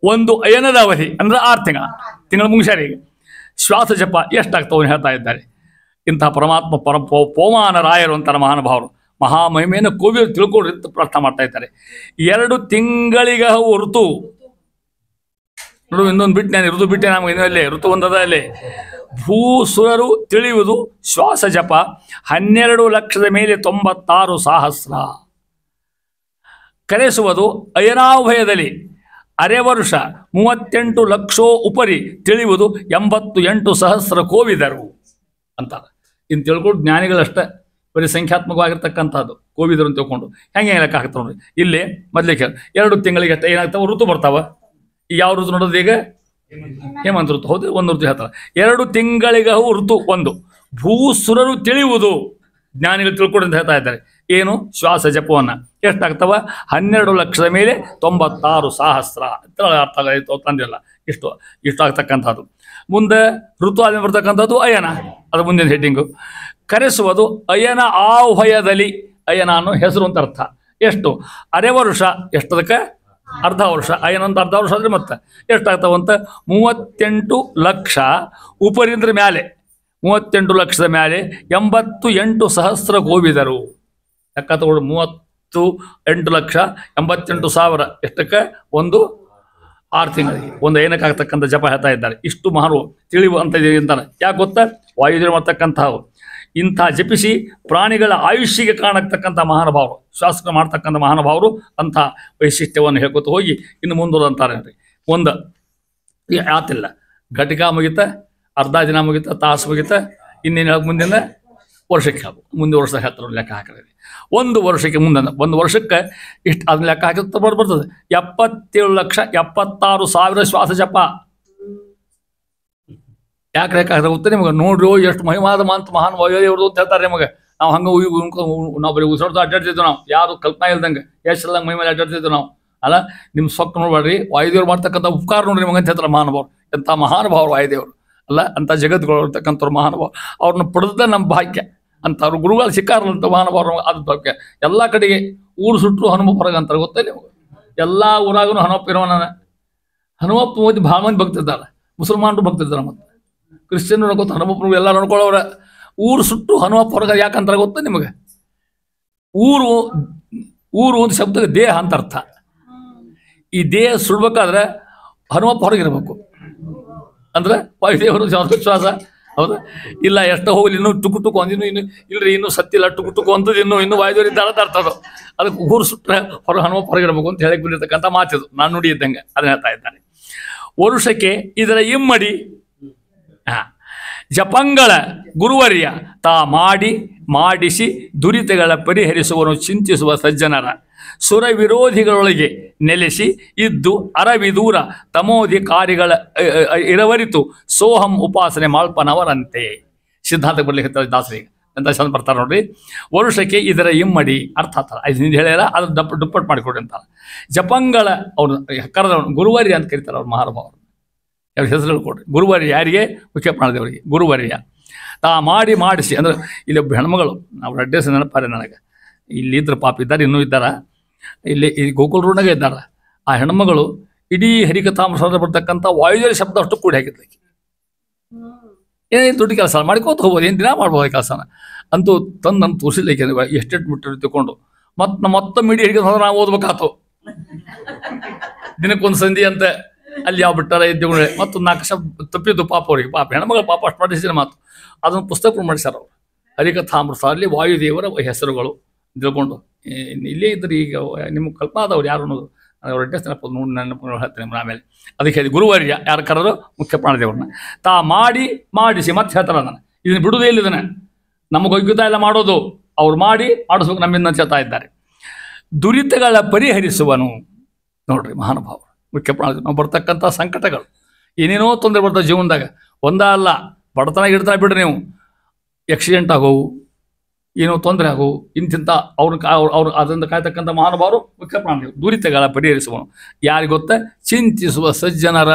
ಒಂದು ಅಯನದ ಅವಧಿ ಅಂದ್ರೆ 6 ತಿಂಗಳ ಮುಗಿಸ್ಯಾರ. ಈಗ ಶ್ವಾಸ ಜಪ ಎಷ್ಟಾಗ್ತವೆ ಹೇಳ್ತಾ ಇದ್ದಾರೆ. ಇಂಥ ಪರಮಾತ್ಮ ಪೋಮಾನ ರಾಯರು ಅಂತಾರೆ ಮಹಾನುಭಾವರು. ಮಹಾಮಹಿಮೆಯನ್ನು ಕೋವಿಲು ತಿಳ್ಕೊಡ್ರಿ ಅಂತ ಪ್ರಾರ್ಥನೆ ಮಾಡ್ತಾ ಇದ್ದಾರೆ. 2 ತಿಂಗಳಿಗೆ ಋತು ನೋಡು. ಇನ್ನೊಂದು ಬಿಟ್ಟು ನಾನು ಋತು ಬಿಟ್ಟೆ, ನಮ್ಗೆ ಇನ್ನೂ ಋತು ಒಂದದ ಅಲ್ಲೇ. ಭೂಸುರರು ತಿಳಿಯುವುದು ಶ್ವಾಸ ಜಪ 12,96,000. ಕರೆಸುವುದು ಅಯನಾಭಯದಲ್ಲಿ ಅರೆ ವರ್ಷ 38 ಲಕ್ಷ ಉಪರಿ ತಿಳಿಯುವುದು 88,000 ಕೋವಿದರು ಅಂತಾರೆ. ಇನ್ನು ತಿಳ್ಕೊಂಡು ಜ್ಞಾನಿಗಳಷ್ಟೇ ಬರೀ ಸಂಖ್ಯಾತ್ಮಕವಾಗಿರ್ತಕ್ಕಂಥದ್ದು ಕೋವಿದರು ಅಂತ ತಿಳ್ಕೊಂಡು ಹೆಂಗೆ ಲೆಕ್ಕ ಹಾಕ್ತಾರೆ ನೋಡಿ. ಇಲ್ಲಿ ಮೊದಲಿಗೆ 2 ತಿಂಗಳಿಗೆ ಅಷ್ಟೇ ಏನಾಗ್ತಾವೆ? ಋತು ಬರ್ತಾವ. ಈಗ ಯಾವ ಋತು ನೋಡೋದು? ಈಗ ಹೇಮಂತ ಋತು. ಹೌದು, ಒಂದು ಋತು ಹೇಳ್ತಾರೆ. 2 ತಿಂಗಳಿಗೆ ಋತು ಒಂದು. ಭೂಸುರರು ತಿಳಿಯುವುದು ಜ್ಞಾನಿಗಳು ತಿಳ್ಕೊಂಡು ಅಂತ ಹೇಳ್ತಾ ಇದ್ದಾರೆ. ಏನು? ಶ್ವಾಸ ಜಪವನ್ನು ಎಷ್ಟಾಗ್ತವ? 12,96,000 ಅರ್ಥ ತಂದಿಲ್ಲ. ಇಷ್ಟು ಆಗ್ತಕ್ಕಂಥದ್ದು. ಮುಂದೆ ಋತು ಆದ್ಮೇಲೆ ಬರ್ತಕ್ಕಂಥದ್ದು ಅಯನ, ಅದು ಮುಂದಿನ ಹೆಡ್ಡಿಂಗು. ಕರೆಸುವುದು ಅಯನ ಆಹ್ವಯದಲ್ಲಿ. ಅಯನ ಅನ್ನೋ ಹೆಸರು ಅಂತ ಅರ್ಥ. ಎಷ್ಟು? ಅರೆ ವರ್ಷ. ಎಷ್ಟದಕ್ಕೆ? ಅರ್ಧ ವರ್ಷ. ಅಯನ ಅಂತ ಅರ್ಧ ವರ್ಷ ಅಂದರೆ ಮತ್ತೆ ಎಷ್ಟಾಗ್ತಾವಂತ? 38 ಲಕ್ಷ ಉಪರಿಂದ ಮ್ಯಾಲೆ 38 ಲಕ್ಷದ ಮ್ಯಾಲೆ 88,000 ಗೋವಿದರು. ಲೆಕ್ಕ ತಗೊಳ್ಳಿ. 38,88,000 ಎಷ್ಟಕ್ಕೆ? ಒಂದು 6 ತಿಂಗಳಿಗೆ ಒಂದು ಏನಕ್ಕೆ ಆಗ್ತಕ್ಕಂಥ ಜಪ ಹೇಳ್ತಾ ಇದ್ದಾರೆ. ಇಷ್ಟು ಮಹಾರು ತಿಳಿವು ಅಂತ ಅಂತಾರೆ. ಯಾಕೆ ಗೊತ್ತಾ? ವಾಯುದೇವರು ಮಾಡ್ತಕ್ಕಂಥವು. ಇಂಥ ಜಪಿಸಿ ಪ್ರಾಣಿಗಳ ಆಯುಷ್ಯಗೆ ಕಾಣತಕ್ಕಂಥ ಮಹಾನುಭಾವರು, ಶಾಸಕ ಮಾಡ್ತಕ್ಕಂಥ ಮಹಾನುಭಾವರು ಅಂಥ ವೈಶಿಷ್ಟ್ಯವನ್ನು ಹೇಳ್ಕೊತ ಹೋಗಿ ಇನ್ನು ಮುಂದೂರು ಅಂತಾರೆ. ಒಂದು ಆತಿಲ್ಲ, ಘಟಿಕ ಮುಗಿತ, ಅರ್ಧ ದಿನ ಮುಗಿತ, ತಾಸು ಮುಗಿತ, ಇನ್ನೇನು ಮುಂದಿನ ವರ್ಷಕ್ಕೆ ಹಾಕು. ಮುಂದೆ ವರ್ಷ ಹೇಳ್ತಾರೆ ಲೆಕ್ಕ ಹಾಕಿದ್ರೆ. 1 ವರ್ಷಕ್ಕೆ ಮುಂದೆ 1 ವರ್ಷಕ್ಕೆ ಇಷ್ಟು ಅದನ್ನ ಲೆಕ್ಕ ಹಾಕಿ ಬರ್ತದೆ. 77,76,000 ಶ್ವಾಸ ಜಪ. ಯಾಕೆ ಲೆಕ್ಕ ಹಾಕಿದ್ರೆ ಗೊತ್ತಾ ನಿಮಗೆ? ನೋಡ್ರಿ ಎಷ್ಟು ಮಹಿಮಾದ ಮಂತ್ ಮಹಾನ್ ವಾಯುದೇವ್ರದ್ದು ಅಂತ ಹೇಳ್ತಾರೆ ನಿಮಗೆ. ನಾವು ಹಂಗೆ ನಾವು ಬರೀ ಉಸಿರಾಡ್ತಾ ಅಡ್ಡಾಡ್ತಿದ್ವಿ. ನಾವು ಯಾರು ಕಲ್ಪನಾ ಇಲ್ದಂಗೆ ಎಷ್ಟೆಲ್ಲ ಮಹಿಮೇಲೆ ಅಡ್ಡಾಡ್ತಿದ್ವಿ ನಾವು ಅಲ್ಲ. ನಿಮ್ಮ ಸೊಕ್ಕ ನೋಡ್ಬೇಡ್ರಿ, ವಾಯುದೇವ್ರು ಮಾಡ್ತಕ್ಕಂಥ ಉಪಕಾರ ನೋಡ್ರಿ ನಿಮಗೆ ಅಂತ ಹೇಳ್ತಾರೆ ಮಹಾನುಭಾವರು. ಎಂಥ ಮಹಾನುಭಾವರು ವಾಯುದೇವರು ಅಲ್ಲ. ಅಂಥ ಜಗತ್ಗಳು ಇರ್ತಕ್ಕಂಥವ್ರು ಮಹಾನುಭಾವರು. ಅವ್ರನ್ನ ಪಡೆದ ನಮ್ಮ ಭಾಗ್ಯ ಅಂತ ಅವ್ರು ಗುರುಗಳು ಸಿಕ್ಕಾರಲ್ಲಂತ ಮಹಾನುಭಾವರು. ಅದು ಬಗ್ಗೆ ಎಲ್ಲ ಕಡೆಗೆ ಊರು ಸುಟ್ಟರು ಹನುಮ ಹೊರಗೆ ಅಂತಾರೆ, ಗೊತ್ತೇ ನಿಮ್ಗೆ. ಎಲ್ಲ ಊರಾಗೂ ಹನುಮಪ್ಪ ಇರೋನ. ಹನುಮಪ್ಪ ಓದಿ ಭಾಳ ಮಂದಿ ಭಕ್ತಿದ್ದಾರೆ, ಮುಸಲ್ಮಾನರು ಭಕ್ತಿದ್ದಾರೆ, ಮತ್ತು ಕ್ರಿಶ್ಚಿಯನ್ರು ಗೊತ್ತ ಹನುಮಪ್ಪರು ಎಲ್ಲ ನೋಡ್ಕೊಳ್ಳೋರ. ಊರು ಸುಟ್ಟು ಹನುಮಪ್ಪ ಹೊರಗೆ ಯಾಕಂತಾರೆ ಗೊತ್ತಾ ನಿಮಗೆ? ಊರು ಊರು ಒಂದು ಶಬ್ದಕ್ಕೆ ದೇಹ ಅಂತ ಅರ್ಥ. ಈ ದೇಹ ಸುಡ್ಬೇಕಾದ್ರೆ ಹನುಮಪ್ಪ ಹೊರಗಿರ್ಬೇಕು ಅಂದ್ರೆ ವಾಯುದೇವರು ವಿಶ್ವಾಸ. ಹೌದಾ? ಇಲ್ಲ ಎಷ್ಟೋ ಹೋಗ್ಲಿ ಇನ್ನೂ ಟುಕು ಟುಕು ಅಂದಿನ್ನು ಇನ್ನು ಇಲ್ರಿ ಇನ್ನೂ ಸತ್ತಿಲ್ಲ ಟುಕು ಟುಕು ಅಂತದ್ದು ಇನ್ನೂ ವಾಯುದೇವರು ಇದ್ದಾರ ಅಂತ ಅರ್ಥದು. ಅದಕ್ಕೆ ಊರು ಸುಟ್ಟರೆ ಹನುಮಪ್ಪ ಹೊರಗಿರ್ಬೇಕು ಅಂತ ಹೇಳಕ್ ಬಿಟ್ಟಿರ್ತಕ್ಕಂಥ ಮಾತಿದು, ನಾನು ನುಡಿ ಇದ್ದಂಗೆ ಅದನ್ನ ಹೇಳ್ತಾ ಇದ್ದಾನೆ. ವರುಷಕ್ಕೆ ಇದರ ಇಮ್ಮಡಿ ಜಪಂಗಳ ಗುರುವರ್ಯ ತಾ ಮಾಡಿಸಿ ದುರಿತಗಳ ಪರಿಹರಿಸುವನು ಚಿಂತಿಸುವ ಸಜ್ಜನರ ಸುರ ವಿರೋಧಿಗಳೊಳಗೆ ನೆಲೆಸಿ ಇದ್ದು ಅರವಿದೂರ ತಮೋಧಿಕಾರಿಗಳ ಇರವರಿತು ಸೋಹಂ ಉಪಾಸನೆ ಮಾಳ್ಪನವರಂತೆ. ಸಿದ್ಧಾಂತ ಬರ್ಲಿಕ್ಕೆ ದಾಸರಿಗೆ ಅಂತ ಚಂದ ಬರ್ತಾರೆ ನೋಡ್ರಿ. ವರುಷಕ್ಕೆ ಇದರ ಇಮ್ಮಡಿ ಅರ್ಥ ಆಗ್ತಾರೆ, ಇದು ಹೇಳ್ಯಾರ, ಅದ್ರ ದುಪ್ಪಟ್ಟು ಮಾಡಿಕೊಡ್ರಿ ಅಂತಾರೆ. ಜಪಂಗಳ ಅವ್ರು ಕರೆದವನು ಗುರುವರ್ಯ ಅಂತ ಕರೀತಾರೆ ಅವ್ರು ಮಹಾನುಭಾವರು. ಅವ್ರ ಹೆಸರು ಕೊಡ್ರಿ. ಗುರುವರ್ಯ ಯಾರಿಗೆ? ಮುಖ್ಯ ಪ್ರಾಣದೇವರಿಗೆ ಗುರುವರ್ಯ. ತಾ ಮಾಡಿಸಿ ಅಂದ್ರೆ ಇಲ್ಲಿ ಒಬ್ಬ ಹೆಣ್ಮಗಳು, ಅವ್ರ ಅಡ್ರೆಸ್ ನೆನಪಾರೆ ನನಗೆ. ಇಲ್ಲಿ ಇದ್ರ ಪಾಪ ಇದ್ದಾರೆ, ಇನ್ನೂ ಇದ್ದಾರ, ಇಲ್ಲಿ ಈ ಗೋಕುಲ್ ರೋಡ್ನಾಗೆ ಇದ್ದಾರೆ. ಆ ಹೆಣ್ಮಗಳು ಇಡೀ ಹರಿಕಥಾಮೃತ ಬರ್ತಕ್ಕಂಥ ವಾಯುದೇವ ಶಬ್ದ ಅಷ್ಟು ಕೂಡಿ ಹಾಕಿದ್ಲಕ್ಕೆ. ಏನೇನು ದುಡ್ಡು ಕೆಲಸ ಮಾಡ್ಕೋತ ಹೋಗ್ಬೋದು, ಏನು ದಿನ ಮಾಡ್ಬೋದು ಕೆಲಸನ ಅಂತೂ ತಂದು ನನ್ನ ತೋರಿಸಿದ್ಲಿಕ್ಕೆ ಎಷ್ಟೆಷ್ಟು ಬಿಟ್ಟು ತಿಳ್ಕೊಂಡು ಮತ್ತೆ ಮಿಡಿ ಹಿಡಿದು ಹೋದ್ರೆ ನಾವು ಓದ್ಬೇಕಾತು. ದಿನಕ್ಕೊಂದು ಸಂಧಿ ಅಂತ ಅಲ್ಲಿ ಯಾವ ಬಿಟ್ಟಾರ ಇದ್ದೇವೆ ಮತ್ತು 4 ಶಬ್ದ ತಪ್ಪಿದ್ದು ಪಾಪ ಅವ್ರಿಗೆ. ಪಾಪ ಹೆಣ್ಮಗಳು ಪಾಪ ಅಷ್ಟು ಮಾಡಿಸಿದ ಮಾತು ಅದನ್ನು ಪುಸ್ತಕ ಮಾಡಿಸ್ಯಾರ ಅವರು. ಹರಿಕಥಾಮೃತ ಅಲ್ಲಿ ವಾಯುದೇವರ ಹೆಸರುಗಳು ತಿಳ್ಕೊಂಡು ಇಲ್ಲೇ ಇದ್ರೆ ಈಗ ನಿಮ್ಗೆ ಕಲ್ಪನಾ ಆದವ್ರು ಯಾರು ಅನ್ನೋದು ಅವ್ರ ಅಡ್ರೆಸ್ ನೆನಪು ಹೇಳ್ತೇನೆ ಆಮೇಲೆ. ಅದಕ್ಕೆ ಹೇಳಿ ಗುರುವರ್ಯ ಯಾರು ಕರೆದ್ರು? ಮುಖ್ಯ ಪ್ರಾಣದೇವ್ರನ್ನ. ತಾ ಮಾಡಿಸಿ ಮತ್ತೆ ಹೇಳ್ತಾರೆ ಅದನ್ನು. ಇದನ್ನು ಬಿಡುವುದೇ ಇಲ್ಲ, ಇದನ್ನ ನಮಗೆ ಒಗ್ಗುತ್ತಾ ಎಲ್ಲ ಮಾಡೋದು ಅವ್ರು ಮಾಡಿಸ್ಬೇಕು ನಮ್ಮಿಂದ ಹೇಳ್ತಾ ಇದ್ದಾರೆ. ದುರಿತಗಳ ಪರಿಹರಿಸುವನು ನೋಡ್ರಿ ಮಹಾನುಭಾವರು ಮುಖ್ಯ ಪ್ರಾಣ. ನಾವು ಬರ್ತಕ್ಕಂಥ ಸಂಕಟಗಳು ಏನೇನೋ ತೊಂದರೆ ಬರ್ತವೆ ಜೀವನದಾಗ, ಒಂದ ಅಲ್ಲ ಬಡತನ ಇಡ್ತಾ ಬಿಡ್ರಿ ನೀವು. ಆಕ್ಸಿಡೆಂಟ್ ಆಗೋವು, ಏನೋ ತೊಂದರೆ ಆಗೋವು, ಇಂತಿಂಥ ಅವ್ರು ಅದರಿಂದ ಕಾಯ್ತಕ್ಕಂಥ ಮಹಾನುಭಾವರು ಮುಖ್ಯ ಪ್ರಾಣದೇವರು. ದುರಿತಗಳ ಪರಿಹರಿಸುವನು ಯಾರಿಗೆ ಗೊತ್ತ? ಚಿಂತಿಸುವ ಸಜ್ಜನರ.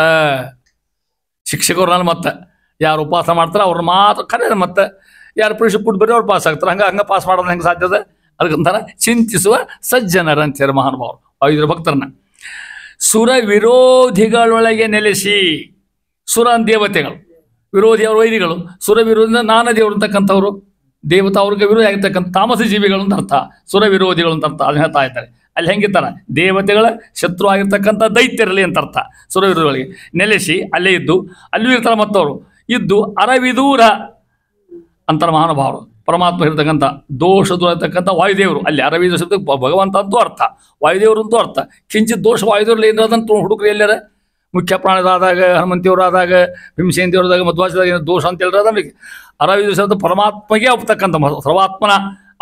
ಶಿಕ್ಷಕರು ಮತ್ತೆ ಯಾರು ಉಪವಾಸ ಮಾಡ್ತಾರೆ ಅವ್ರನ್ನ ಮಾತ್ರ ಕರೆಯೋದು, ಮತ್ತೆ ಯಾರು ಪರೀಕ್ಷೆ ಕೊಟ್ಟು ಬರೀ ಅವ್ರು ಪಾಸ್ ಆಗ್ತಾರೆ. ಹಂಗೆ ಪಾಸ್ ಮಾಡೋದು ಹೆಂಗೆ ಸಾಧ್ಯದ? ಅದಕ್ಕಂತಾರ ಚಿಂತಿಸುವ ಸಜ್ಜನರ ಅಂತಾರೆ ಮಹಾನುಭಾವರು ಐದರ ಭಕ್ತರನ್ನ. ಸುರ ವಿರೋಧಿಗಳೊಳಗೆ ನೆಲೆಸಿ, ಸುರ ದೇವತೆಗಳು, ವಿರೋಧಿ ಅವರು ವೈದಿಗಳು, ಸುರ ವಿರೋಧ ನಾನಾ ದೇವರು ಅಂತಕ್ಕಂಥವ್ರು, ದೇವತಾ ಅವ್ರಿಗೆ ವಿರೋಧಿ ಆಗಿರ್ತಕ್ಕಂಥ ತಾಮಸ ಜೀವಿಗಳು ಅಂತ ಅರ್ಥ, ಸುರ ವಿರೋಧಿಗಳು ಅಂತ ಅರ್ಥ. ಅದನ್ನ ಹೇಳ್ತಾ ಇದ್ದಾರೆ. ಅಲ್ಲಿ ಹೆಂಗಿರ್ತಾರ? ದೇವತೆಗಳ ಶತ್ರು ಆಗಿರ್ತಕ್ಕಂಥ ದೈತ್ಯರಲ್ಲಿ ಅಂತ ಅರ್ಥ. ಸುರ ವಿರೋಧಿಗಳಿಗೆ ನೆಲೆಸಿ ಅಲ್ಲೇ ಇದ್ದು ಅಲ್ಲೂ ಇರ್ತಾರೆ ಮತ್ತವರು ಇದ್ದು ಅರವಿದೂರ ಅಂತರ ಮಹಾನುಭಾವರು. ಪರಮಾತ್ಮ ಇರತಕ್ಕಂಥ ದೋಷ ದೂರ ಇರ್ತಕ್ಕಂಥ ವಾಯುದೇವರು ಅಲ್ಲಿ ಅರವಿದ ಶಬ್ದ ಭಗವಂತ ಅಂತೂ ಅರ್ಥ, ವಾಯುದೇವರು ಅಂತೂ ಅರ್ಥ. ಕಿಂಚಿತ್ ದೋಷ ವಾಯುದೇವ್ರಲ್ಲಿ ಏನಾದಂತ ಹುಡುಗರು ಎಲ್ಲರ ಮುಖ್ಯ ಪ್ರಾಣದಾದಾಗ, ಹನುಮಂತಿಯವರಾದಾಗ, ಭೀಮಸೇನ ದೇವರದಾಗ, ಮಧ್ವಾಚಾರ್ಯದಾಗ ದೋಷ ಅಂತ ಹೇಳಿದ್ರೆ ನಮಗೆ ಅರವಿದ ಶಬ್ದ ಪರಮಾತ್ಮಗೆ ಹೋಗ್ತಕ್ಕಂಥ ಸರ್ವಾತ್ಮನ.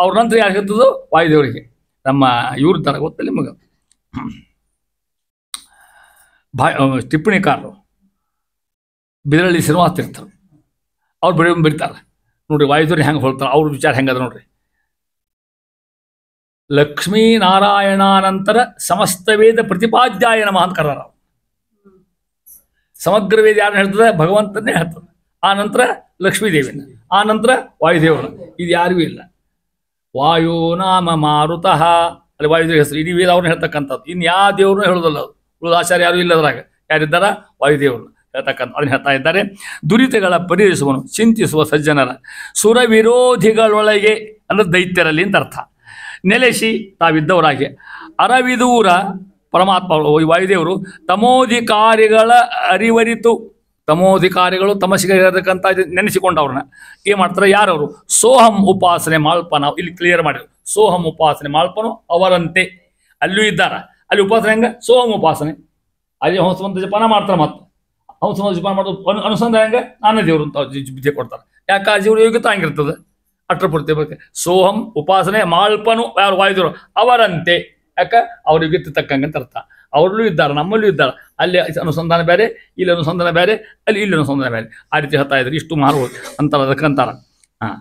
ಅವ್ರ ನಂತರ ಯಾರು ಹೇಳ್ತದ್ದು? ವಾಯುದೇವರಿಗೆ. ನಮ್ಮ ಇವ್ರ ಇದ್ದಾರೆ ಗೊತ್ತಲ್ಲ ನಿಮಗೆ, ಟಿಪ್ಪಣಿಕಾರರು ಬಿದರಳ್ಳಿ ಶ್ರೀನಿವಾಸ ತೀರ್ಥರು, ಅವ್ರು ಬರೀತಾರೆ ನೋಡ್ರಿ ವಾಯುದೇವ್ರಿಗೆ ಹೆಂಗೆ ಹೊಳ್ತಾರೆ. ಅವ್ರ ವಿಚಾರ ಹೆಂಗದ ನೋಡ್ರಿ. ಲಕ್ಷ್ಮೀನಾರಾಯಣಾನಂತರ ಸಮಸ್ತ ವೇದ ಪ್ರತಿಪಾದ್ಯಾಯ ನಮಃ ಅಂತ ಕರ್ದಾರ. ಸಮಗ್ರ ವೇದ ಯಾರನ್ನ ಹೇಳ್ತದೆ? ಭಗವಂತನೇ ಹೇಳ್ತದೆ. ಆ ನಂತರ ಲಕ್ಷ್ಮೀದೇವಿನ, ಆ ನಂತರ ವಾಯುದೇವರ. ಇದು ಯಾರಿಗೂ ಇಲ್ಲ. ವಾಯು ನಾಮ ಮಾರುತಃ ಅಲ್ಲಿ ವಾಯುದೇವ ಹೆಸರು. ಇಡೀ ವೇದ ಅವ್ರನ್ನ ಹೇಳ್ತಕ್ಕಂಥದ್ದು. ಇನ್ನು ಯಾವ ದೇವ್ರನ್ನ ಹೇಳೋದಲ್ಲ ಅದು. ಉಳಿದ ಆಚಾರ್ಯ ಯಾರು ಇಲ್ಲದ್ರಾಗ. ಯಾರಿದ್ದಾರ? ವಾಯುದೇವ್ರನ್ನ ಹೇಳ್ತಕ್ಕಂಥ ಅದನ್ನ ಹೇಳ್ತಾ ಇದ್ದಾರೆ. ದುರಿತಗಳ ಪರಿಹರಿಸುವನು ಚಿಂತಿಸುವ ಸಜ್ಜನರ ಸುರ ವಿರೋಧಿಗಳೊಳಗೆ ಅಂದ್ರೆ ದೈತ್ಯರಲ್ಲಿ ಅಂತ ಅರ್ಥ. ನೆಲೆಸಿ ತಾವಿದ್ದವರಾಗಿ ಅರವಿದೂರ ಪರಮಾತ್ಮ ವಾಯುದೇವರು ತಮೋಧಿಕಾರಿಗಳ ಅರಿವರಿತು. ತಮೋಧಿಕಾರಿಗಳು ತಮಸಿಗೆ ಇರತಕ್ಕಂಥ ನೆನೆಸಿಕೊಂಡವ್ರನ್ನ ಏನು ಮಾಡ್ತಾರೆ? ಯಾರವರು? ಸೋಹಂ ಉಪಾಸನೆ ಮಾಳ್ಪನ. ಇಲ್ಲಿ ಕ್ಲಿಯರ್ ಮಾಡಿದ್ರು. ಸೋಹಂ ಉಪಾಸನೆ ಮಾಳ್ಪನು ಅವರಂತೆ ಅಲ್ಲೂ ಇದ್ದಾರ. ಅಲ್ಲಿ ಉಪಾಸನೆ ಹೆಂಗೆ? ಸೋಹಂ ಉಪಾಸನೆ. ಅಲ್ಲಿ ಹಂಸವಂತ ಜಪಾನ ಮಾಡ್ತಾರೆ. ಮತ್ತೆ ಹಂಸವಂತ ಜಪಾನ ಮಾಡೋದು ಅನುಸಂಧಾನ ಹೆಂಗೆ? ನಾನೇ ದೇವರು ಅಂತ ವಿದ್ಯೆ ಕೊಡ್ತಾರೆ. ಯಾಕೆ? ಆ ಜೀವನ ಯೋಗ್ಯತೆ ಹಂಗಿರ್ತದೆ. ಅಟ್ರ ಪೂರ್ತಿ ಬಗ್ಗೆ ಸೋಹಂ ಉಪಾಸನೆ ಮಾಳ್ಪನು ಯಾರು? ವಾಯುದೇವರು ಅವರಂತೆ. ಯಾಕೆ? ಅವ್ರ ಯೋಗ್ಯತೆ ತಕ್ಕಂಗೆ ಅಂತ ಅರ್ಥ. ಅವರಲ್ಲೂ ಇದ್ದಾರೆ, ನಮ್ಮಲ್ಲೂ ಇದ್ದಾರೆ. ಅಲ್ಲಿ ಅನುಸಂಧಾನ ಬೇರೆ, ಇಲ್ಲಿ ಅನುಸಂಧಾನ ಬೇರೆ, ಇಲ್ಲಿ ಅನುಸಂಧಾನ ಬೇರೆ. ಆ ರೀತಿ ಹೇಳ್ತಾ ಇದ್ದಾರೆ. ಇಷ್ಟು ಮಾರು ಅಂತಾರೆ, ಅದಕ್ಕಂತಾರ. ಹಾಂ,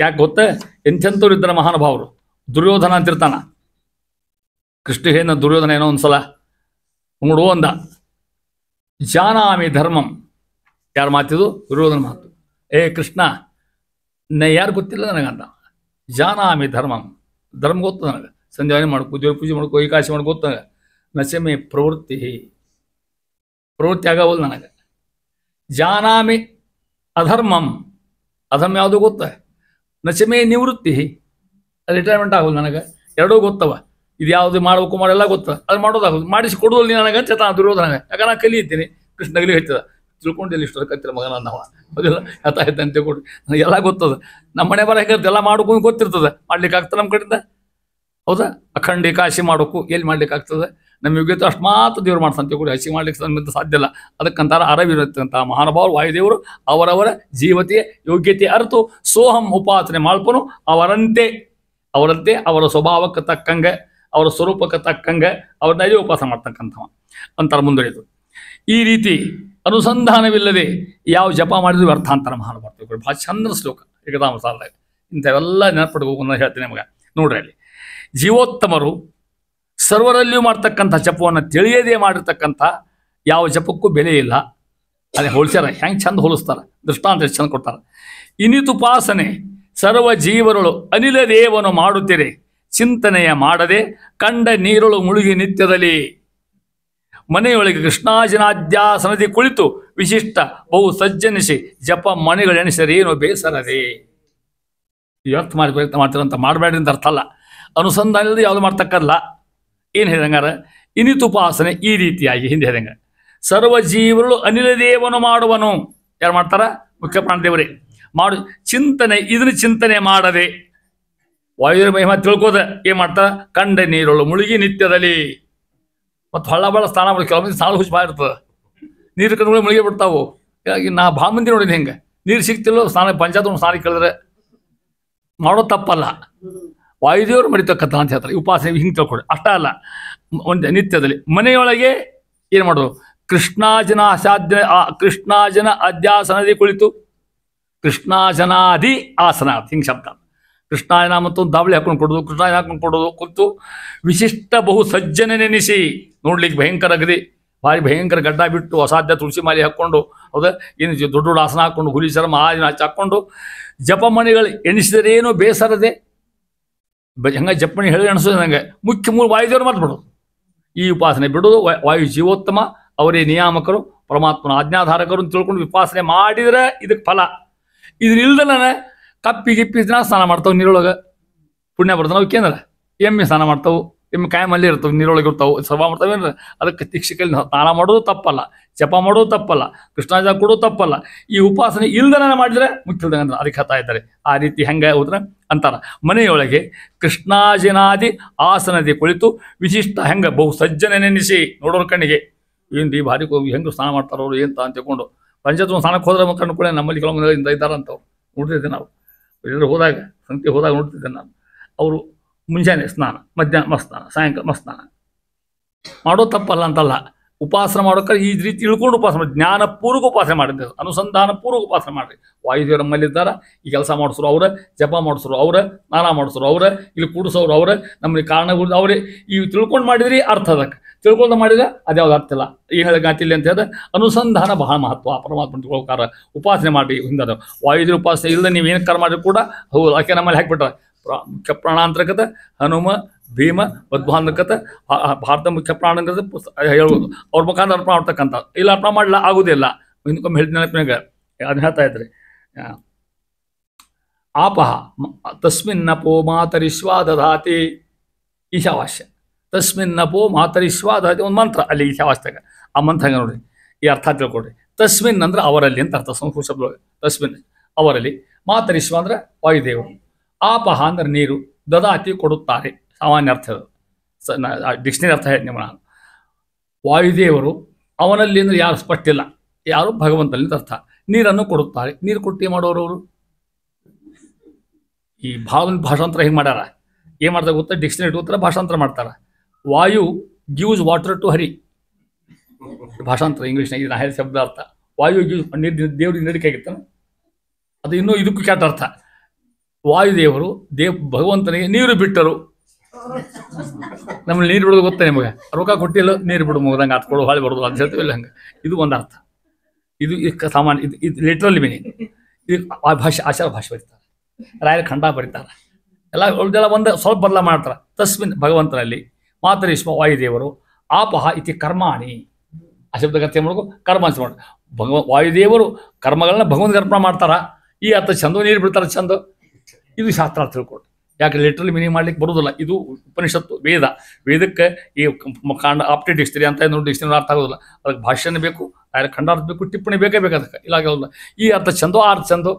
ಯಾಕೆ ಗೊತ್ತೇ? ಎಂಥೆಂಥವ್ರು ಇದ್ದಾರೆ ಮಹಾನುಭಾವರು. ದುರ್ಯೋಧನ ಅಂತಿರ್ತಾನ. ಕೃಷ್ಣ ದುರ್ಯೋಧನ ಏನೋ ಒಂದ್ಸಲ ನೋಡು ಅಂದ, ಜಾನಾಮಿ ಧರ್ಮಂ. ಯಾರ ಮಾತಿದು? ದುರ್ಯೋಧನ ಮಾತು. ಏ ಕೃಷ್ಣ, ಯಾರು ಗೊತ್ತಿಲ್ಲ ನನಗಂತ. ಜಾನಾಮಿ ಧರ್ಮಂ, ಧರ್ಮ ಗೊತ್ತು ನನಗೆ. ಸಂಧ್ಯಾವನೆ ಮಾಡ್ಕೋ, ದೇವ್ರ ಪೂಜೆ ಮಾಡ್ಕೋ, ಏಕಾಶಿ ಮಾಡ್ಕೋ ಗೊತ್ತು ನನಗೆ. ನಚಮೆ ಪ್ರವೃತ್ತಿ, ಪ್ರವೃತ್ತಿ ಆಗವಲ್ಲ ನನಗೆ. ಜಾನಾಮಿ ಅಧರ್ಮಂ, ಅಧರ್ಮ ಯಾವುದು ಗೊತ್ತ. ನಚಮೆ ನಿವೃತ್ತಿ, ರಿಟೈರ್ಮೆಂಟ್ ಆಗೋದು ನನಗೆ. ಎರಡೂ ಗೊತ್ತವ. ಇದು ಯಾವುದು ಮಾಡಬೇಕು ಮಾಡೆಲ್ಲ ಗೊತ್ತ, ಅದು ಮಾಡೋದಾಗೋದು. ಮಾಡಿಸಿ ಕೊಡೋದು ನೀನು ನನಗೆ ಚೇತ ದುರ್ಯೋಧನ. ಯಾಕಂದ್ರೆ ನಾನು ಕಲಿಯುತ್ತೀನಿ. ಕೃಷ್ಣ ನಗಲಿ ಹೇಳ್ತದ, ತಿಳ್ಕೊಂಡಿಲ್ಲ ಇಷ್ಟು ಕತ್ತಿರ ಮಗನ ನಾವು ಅದೆಲ್ಲ ಯಥಾಯತ ಅಂತ ಕೊಡಿ. ನನಗೆಲ್ಲ ಗೊತ್ತದ. ನಮ್ಮ ಮನೆ ಬರ ಹೇಗಿರ್ತದೆ ಎಲ್ಲ ಮಾಡ್ಕೊಂಡು ಗೊತ್ತಿರ್ತದೆ. ಮಾಡ್ಲಿಕ್ಕೆ ಆಗ್ತದೆ ನಮ್ಮ ಕಡೆಯಿಂದ? ಹೌದಾ? ಅಖಂಡ ಏಕಾಶಿ ಮಾಡೋಕು ಎಲ್ಲಿ ಮಾಡ್ಲಿಕ್ಕೆ ಆಗ್ತದೆ? ನಮ್ಮ ಯೋಗ್ಯತೆ ಅಷ್ಟು ಮಾತ್ರ ದೇವ್ರು ಮಾಡ್ತಂತೆ ಕೂಡ ಹಸಿ ಮಾಡ್ಲಿಕ್ಕೆ ನಮ್ಮಿಂದ ಸಾಧ್ಯ ಇಲ್ಲ. ಅದಕ್ಕಂತಾರ ಅರವಿರುತ್ತಂತ ಮಹಾನುಭಾವರು ವಾಯುದೇವರು ಅವರವರ ಜೀವತೆಯ ಯೋಗ್ಯತೆ ಅರಿತು ಸೋಹಂ ಉಪಾಸನೆ ಮಾಡ್ಪನು ಅವರಂತೆ ಅವರ ಸ್ವಭಾವಕ್ಕೆ ತಕ್ಕಂಗೆ, ಅವರ ಸ್ವರೂಪಕ್ಕೆ ತಕ್ಕಂಗೆ ಅವ್ರನ್ನ ಉಪಾಸನೆ ಮಾಡ್ತಕ್ಕಂಥವ ಅಂತಾರೆ ಮುಂದುವರಿದು. ಈ ರೀತಿ ಅನುಸಂಧಾನವಿಲ್ಲದೆ ಯಾವ ಜಪ ಮಾಡಿದ್ರು ವ್ಯರ್ಥ ಅಂತಾರೆ ಮಹಾನುಭಾವರು. ಭಾಳ ಚಂದ್ರ ಶ್ಲೋಕ ಏಕದಾಮ ಸಾಲದಾಗ. ಇಂಥವೆಲ್ಲ ನೆನಪಡ್ಬೇಕು ಅಂತ ಹೇಳ್ತೀನಿ ನಿಮಗೆ. ನೋಡ್ರಿ, ಅಲ್ಲಿ ಜೀವೋತ್ತಮರು ಸರ್ವರಲ್ಲಿಯೂ ಮಾಡ್ತಕ್ಕಂಥ ಜಪವನ್ನು ತಿಳಿಯದೇ ಮಾಡಿರ್ತಕ್ಕಂಥ ಯಾವ ಜಪಕ್ಕೂ ಬೆಲೆ ಇಲ್ಲ. ಅದೇ ಹೋಲಿಸ್ಯಾರ, ಹೆಂಗೆ ಚಂದ ಹೋಲಿಸ್ತಾರೆ, ದೃಷ್ಟಾಂತ ಚಂದ ಕೊಡ್ತಾರೆ. ಇನಿತುಪಾಸನೆ ಸರ್ವ ಜೀವರುಳು ಅನಿಲ ದೇವನು ಮಾಡುತ್ತೀರಿ, ಚಿಂತನೆಯ ಮಾಡದೆ ಕಂಡ ನೀರುಳು ಮುಳುಗಿ ನಿತ್ಯದಲ್ಲಿ. ಮನೆಯೊಳಗೆ ಕೃಷ್ಣಾಜಿನಾಧ್ಯಾಸನದಿ ಕುಳಿತು ವಿಶಿಷ್ಟ ಬಹು ಸಜ್ಜನಿಸಿ ಜಪ ಮನೆಗಳೆಣಿಸರೇನು ಬೇಸರದೆ. ವ್ಯರ್ಥ ಮಾಡಿ ಪ್ರಯತ್ನ ಮಾಡ್ತೀರಂತ ಮಾಡಬೇಡ್ರಿ ಅಂತ ಅರ್ಥ ಅಲ್ಲ. ಅನುಸಂಧಾನ ಇಲ್ಲದೆ ಯಾವುದು ಮಾಡ್ತಕ್ಕಲ್ಲ. ಏನು ಹೇಳಿದಂಗಾರ? ಇನಿತುಪಾಸನೆ ಈ ರೀತಿಯಾಗಿ ಹಿಂದೆ ಹೇಳಿದಂಗ ಸರ್ವ ಜೀವರುಳು ಅನಿಲ ದೇವನು ಮಾಡುವನು. ಯಾರು ಮಾಡ್ತಾರ? ಮುಖ್ಯ ಪ್ರಾಣದೇವರೇ ಮಾಡು. ಚಿಂತನೆ, ಇದನ್ನು ಚಿಂತನೆ ಮಾಡದೆ ವಾಯುದೇವ ಮಹಿಮಾ ತಿಳ್ಕೋದ ಏನ್ ಮಾಡ್ತಾರ? ಕಂಡ ನೀರುಳು ಮುಳುಗಿ ನಿತ್ಯದಲ್ಲಿ. ಮತ್ತು ಹಳ್ಳ ಬಳ್ಳ ಸ್ನಾನ ಮಾಡಿ ಕೆಲವೊಂದು ಸ್ನಾನ ಹುಚ್ಚ ಇರ್ತದೆ. ನೀರು ಕಣ್ಗಳು ಮುಳುಗಿ ಬಿಡ್ತಾವು. ಹೀಗಾಗಿ ನಾ ಭಾಳ ಮಂದಿ ನೋಡಿದ ಹೆಂಗೆ ನೀರು ಸಿಗ್ತಿಲ್ಲ ಸ್ನಾನ ಪಂಚಾಯತ್ ಸ್ನಾನ ಕೇಳಿದ್ರೆ ಮಾಡೋ ತಪ್ಪಲ್ಲ. ವಾಯುದೇವರು ಮರಿತಕ್ಕಂಥ ಅಂತ ಹೇಳ್ತಾರೆ. ಉಪಾಸನೆ ಹಿಂಗೆ ತಿಳ್ಕೊಡಿ. ಅಷ್ಟ ಅಲ್ಲ, ಒಂದು ನಿತ್ಯದಲ್ಲಿ ಮನೆಯೊಳಗೆ ಏನು ಮಾಡೋದು? ಕೃಷ್ಣಾಜನ ಅಧ್ಯಾಸನದಿ ಕುಳಿತು, ಕೃಷ್ಣಾಜನಾದಿ ಆಸನ ಹಿಂಗೆ ಶಬ್ದ. ಕೃಷ್ಣಾಯನ ಮತ್ತು ದಾವಳಿ ಹಾಕೊಂಡು ಕೊಡೋದು, ಕೃಷ್ಣಾಯನ ಹಾಕೊಂಡು ಕೊಡೋದು ಕುತ್ತು ವಿಶಿಷ್ಟ ಬಹು ಸಜ್ಜನೆ ನೆನೆಸಿ. ನೋಡ್ಲಿಕ್ಕೆ ಭಯಂಕರ ಅಗದಿ ಭಾರಿ ಭಯಂಕರ ಗಡ್ಡ ಬಿಟ್ಟು ಅಸಾಧ್ಯ ತುಳಸಿ ಮಾಲಿ ಹಾಕ್ಕೊಂಡು, ಹೌದಾ, ಏನು ದೊಡ್ಡ ದೊಡ್ಡ ಆಸನ ಹಾಕ್ಕೊಂಡು ಹುಲಿ ಚರ್ಮ ಹಚ್ಚಿ ಹಾಕ್ಕೊಂಡು ಜಪಮಣಿಗಳು ಎಣಿಸಿದರೇನು ಬೇಸರದೆ. ಹೆಂಗೆ ಜಪಮಣಿ ಹೇಳಿ ಎಣಿಸೋದು ನಂಗೆ ಮುಖ್ಯ ಮೂಲ ವಾಯುದೇವರು ಮಾತು ಬಿಡೋದು. ಈ ಉಪಾಸನೆ ಬಿಡೋದು. ವಾಯು ಜೀವೋತ್ತಮ, ಅವರೇ ನಿಯಾಮಕರು, ಪರಮಾತ್ಮನ ಆಜ್ಞಾಧಾರಕರು ಅಂತ ತಿಳ್ಕೊಂಡು ಉಪಾಸನೆ ಮಾಡಿದ್ರೆ ಇದಕ್ಕೆ ಫಲ. ಇದನ್ನಿಲ್ದನೇ ಕಪ್ಪಿ ಗಿಪ್ಪಿ ದಿನ ಸ್ನಾನ ಮಾಡ್ತಾವೆ ನೀರೊಳಗೆ, ಪುಣ್ಯ ಬರ್ತಾವೆ. ನಾವು ಕೇಂದ್ರ ಎಮ್ಮೆ ಸ್ನಾನ ಮಾಡ್ತಾವೆ, ಎಮ್ಮೆ ಕಾಯಮಲ್ಲಿ ಇರ್ತವೆ, ನೀರೊಳಗೆ ಇರ್ತಾವೆ, ಸಭಾ ಮಾಡ್ತಾವೆ. ಏನ್ರ ಅದಕ್ಕೆ ಶಿಕ್ಷಕಲ್ಲಿ ಸ್ನಾನ ಮಾಡೋದು ತಪ್ಪಲ್ಲ, ಜಪ ಮಾಡೋದು ತಪ್ಪಲ್ಲ, ಕೃಷ್ಣಾಜ ಕೊಡೋದು ತಪ್ಪಲ್ಲ. ಈ ಉಪಾಸನೆ ಇಲ್ದನ ಮಾಡಿದ್ರೆ ಮುಖ್ಯಲ್ದಂಗೆ ಅಂದ್ರೆ ಅದಕ್ಕೆ ಹೇಳ್ತಾ ಇದ್ದಾರೆ. ಆ ರೀತಿ ಹೆಂಗೆ ಹೋದ್ರೆ ಅಂತಾರ. ಮನೆಯೊಳಗೆ ಕೃಷ್ಣಾಜಿನಾದಿ ಆಸನದಿ ಕುಳಿತು ವಿಶಿಷ್ಟ ಹೆಂಗೆ ಬಹು ಸಜ್ಜನೆ ನೆನೆಸಿ. ನೋಡೋರ ಕಣ್ಣಿಗೆ ಏನು ಈ ಭಾರಿ ಹೆಂಗೆ ಸ್ನಾನ ಮಾಡ್ತಾರ ಅವರು ಏನು ಅಂತ ತಿಳ್ಕೊಂಡು ಪಂಚಾಯತ್ ಸ್ನಾನಕ್ಕೆ ಹೋದ್ರೆ ಕಣ್ಣು ಕೂಡ ನಮ್ಮಲ್ಲಿ ಕೆಲವೊಂದು ಇದ್ದಾರಂತವ್ರು ನೋಡ್ತಿದ್ದೆ. ನಾವು ಎಲ್ಲರೂ ಹೋದಾಗ ಸಂತೆ ಹೋದಾಗ ನೋಡ್ತಿದ್ದೆ ನಾನು. ಅವರು ಮುಂಜಾನೆ ಸ್ನಾನ, ಮಧ್ಯಾಹ್ನ ಮಸ್ನಾನ, ಸಾಯಂಕಾಲ ಮಸ್ನಾನ ಮಾಡೋದು ತಪ್ಪಲ್ಲ ಅಂತಲ್ಲ. ಉಪಾಸನೆ ಮಾಡೋಕೆ ಈ ರೀತಿ ಇಳ್ಕೊಂಡು ಉಪಾಸನೆ ಮಾಡಿ, ಜ್ಞಾನಪೂರ್ವಕ ಉಪಾಸನೆ ಮಾಡಿದ್ದೆ, ಅನುಸಂಧಾನಪೂರ್ವಕ ಉಪಾಸನೆ ಮಾಡಿರಿ. ವಾಯುದೇವರು ನಮ್ಮಲ್ಲಿದ್ದಾರೆ. ಈ ಕೆಲಸ ಮಾಡಿಸೋರು ಅವರೇ, ಜಪ ಮಾಡಿಸೋರು ಅವರೇ, ಸ್ನಾನ ಮಾಡಿಸೋರು ಅವರೇ, ಇಲ್ಲಿ ಕೂಡಿಸೋರು ಅವರೇ, ನಮ್ಮಲ್ಲಿ ಕಾರಣ ಅವರೇ. ಈ ತಿಳ್ಕೊಂಡು ಮಾಡಿದ್ರಿ ಅರ್ಥ ಅದಕ್ಕೆ, ತಿಳ್ಕೊಂಡು ಮಾಡಿದ್ರೆ ಅದ್ಯಾವ್ದು ಅರ್ಥ ಇಲ್ಲ. ಏನು ಹೇಳಕ್ಕಾತಿಲ್ಲ ಅಂತ ಹೇಳಿದ್ರೆ ಅನುಸಂಧಾನ ಬಹಳ ಮಹತ್ವ. ಪರಮಾತ್ಮ ತಿಳ್ಕೊಳ್ಕಾರ ಉಪಾಸನೆ ಮಾಡಿ ಹಿಂದೆ ವಾಯುದೇವ ಉಪಾಸನೆ ಇಲ್ಲದೆ ನೀವು ಏನು ಕರ್ಮ ಮಾಡಿದ್ರು ಕೂಡ ಹೌದು. ಆಕೆ ನಮ್ಮಲ್ಲಿ ಹಾಕಿಬಿಟ್ರೆ ಮುಖ್ಯ ಪ್ರಾಣಾಂತರ್ಗತ ಹನುಮ ಭೀಮ ಮಧ್ವಾಂತರ್ಗತ ಭಾರತ ಮುಖ್ಯ ಪ್ರಾಣಾಂತರ್ಗತ ಹೇಳ್ಬೋದು. ಅವ್ರ ಮುಖಾಂತರ ಅರ್ಪಣೆ ಮಾಡ್ತಕ್ಕಂಥ. ಇಲ್ಲ ಅರ್ಪಣೆ ಮಾಡಲ್ಲ ಆಗೋದಿಲ್ಲ. ಹಿಂದಕ್ಕೊಮ್ಮೆ ಹೇಳಿದ ನೆನಪಿನಾಗ ಅದನ್ನ ಹೇಳ್ತಾ ಇದ್ರಿ. ಆಪಹ ತಸ್ಮಿನ್ನಪೋ ಮಾತರಿಶ್ವಾ ದಧಾತಿ ಈಶಾವಾಸ್ಯ. ತಸ್ಮಿನ್ನಪೋ ಮಾತರಿಶ್ವಾ ದಧಾತಿ ಒಂದು ಮಂತ್ರ ಅಲ್ಲಿ ಈಶಾವಾಸ್ಯಾಗ. ಆ ಮಂತ್ರ ಹಂಗೆ ನೋಡ್ರಿ, ಈ ಅರ್ಥ ತಿಳ್ಕೊಡ್ರಿ. ತಸ್ಮಿನ್ ಅಂದ್ರೆ ಅವರಲ್ಲಿ ಅಂತ ಅರ್ಥ. ಸಂಸ್ಕೃತ ಶಬ್ದೊಳಗೆ ತಸ್ಮಿನ್ ಅವರಲ್ಲಿ, ಮಾತರಿಶ್ವ ಅಂದ್ರೆ ವಾಯುದೇವರು, ಆಪಹ ಅಂದ್ರೆ ನೀರು, ದದಾತಿ ಕೊಡುತ್ತಾರೆ ಸಾಮಾನ್ಯ ಅರ್ಥ. ಡಿಕ್ಷನರಿ ಅರ್ಥ ಹೇಳಿ ನಿಮ್ಮ ನಾನು. ವಾಯುದೇವರು ಅವನಲ್ಲಿ ಅಂದರೆ ಯಾರು ಸ್ಪಷ್ಟ ಇಲ್ಲ, ಯಾರು ಭಗವಂತನಲ್ಲಿ ಅರ್ಥ. ನೀರನ್ನು ಕೊಡುತ್ತಾರೆ. ನೀರು ಕೊಟ್ಟು ಮಾಡೋರು ಅವರು ಈ ಭಾಷಾಂತರ ಹೆಂಗೆ ಮಾಡ್ಯಾರ, ಏನು ಮಾಡ್ತಾರೆ ಗೊತ್ತಾ? ಡಿಕ್ಷನರಿ ಇಟ್ಕೋತಾರೆ, ಭಾಷಾಂತರ ಮಾಡ್ತಾರೆ. ವಾಯು ಗಿವ್ಸ್ ವಾಟರ್ ಟು ಹರಿ. ಭಾಷಾಂತರ ಇಂಗ್ಲೀಷ್ನಾಗ ಇದು ಹೇಳಿದ ಶಬ್ದ ಅರ್ಥ. ವಾಯು ಗಿವ್ಸ್ ನೀರು ದೇವ್ರಿಗೆ ನಡಿಕೆ ಆಗಿರ್ತಾನೆ. ಅದು ಇನ್ನೂ ಇದಕ್ಕೂ ಕೆಟ್ಟ ಅರ್ಥ. ವಾಯುದೇವರು ಭಗವಂತನಿಗೆ ನೀರು ಬಿಟ್ಟರು. ನಮ್ಮಲ್ಲಿ ನೀರು ಬಿಡೋದು ಗೊತ್ತಾ ನಿಮಗೆ? ರೊಕ್ಕ ಕೊಟ್ಟಿಲ್ಲ, ನೀರು ಬಿಡು ಮುಗ್ದಂಗೆ ಆತ್ ಕೊಡು ಹಾಳಿ ಬರೋದು ಅಂತ ಹೇಳ್ತೀವಿಲ್ಲ. ಹಂಗೆ ಇದು ಒಂದು ಅರ್ಥ. ಇದು ಸಾಮಾನ್ಯ, ಇದು ಲಿಟ್ರಲಿ ಮೀನಿಂಗ್. ಇದು ಆ ಭಾಷೆ ಆಚಾರ ಭಾಷೆ ಬರೀತಾರೆ. ರಾಯರ ಖಂಡ ಬರೀತಾರೆ. ಎಲ್ಲ ಉಳಿದೆಲ್ಲ ಒಂದು ಸ್ವಲ್ಪ ಬದಲ ಮಾಡ್ತಾರೆ. ತಸ್ಮಿನ್ ಭಗವಂತನಲ್ಲಿ ಮಾತರಿಶ್ವ ವಾಯುದೇವರು ಆಪಹ ಇತಿ ಕರ್ಮಾಣಿ ಆ ಶಬ್ದಗತ್ತೆ ಮಾಡೋದು ಕರ್ಮ ಅಂತ ಮಾಡಿ ವಾಯುದೇವರು ಕರ್ಮಗಳನ್ನ ಭಗವಂತ ಅರ್ಪಣೆ ಮಾಡ್ತಾರ. ಈ ಅರ್ಥ ಚಂದ ನೀರು ಬಿಡ್ತಾರೆ ಚಂದ. ಇದು ಶಾಸ್ತ್ರ ತಿಳ್ಕೊಡು. ಯಾಕೆ ಲಿಟ್ರಲಿ ಮೀನಿಂಗ್ ಮಾಡ್ಲಿಕ್ಕೆ ಬರೋದಿಲ್ಲ. ಇದು ಉಪನಿಷತ್ತು ವೇದ. ವೇದಕ್ಕೆ ಈ ಕಾಂಡ ಆಪ್ಟೆಡ್ ಡಿಕ್ಷನರಿ ಅಂತ ನೋಡಿ ಡಿಕ್ಷನರಿ ಅರ್ಥ ಆಗೋದಿಲ್ಲ. ಅದಕ್ಕೆ ಭಾಷೆನೇ ಬೇಕು, ಯಾರು ಖಂಡಾರ್ಥ ಬೇಕು, ಟಿಪ್ಪಣಿ ಬೇಕೇ ಬೇಕು. ಅದಕ್ಕೆ ಇಲ್ಲಾಗೋದಿಲ್ಲ. ಈ ಅರ್ಥ ಚಂದೋ ಆ ಅರ್ಥ ಚಂದೋ.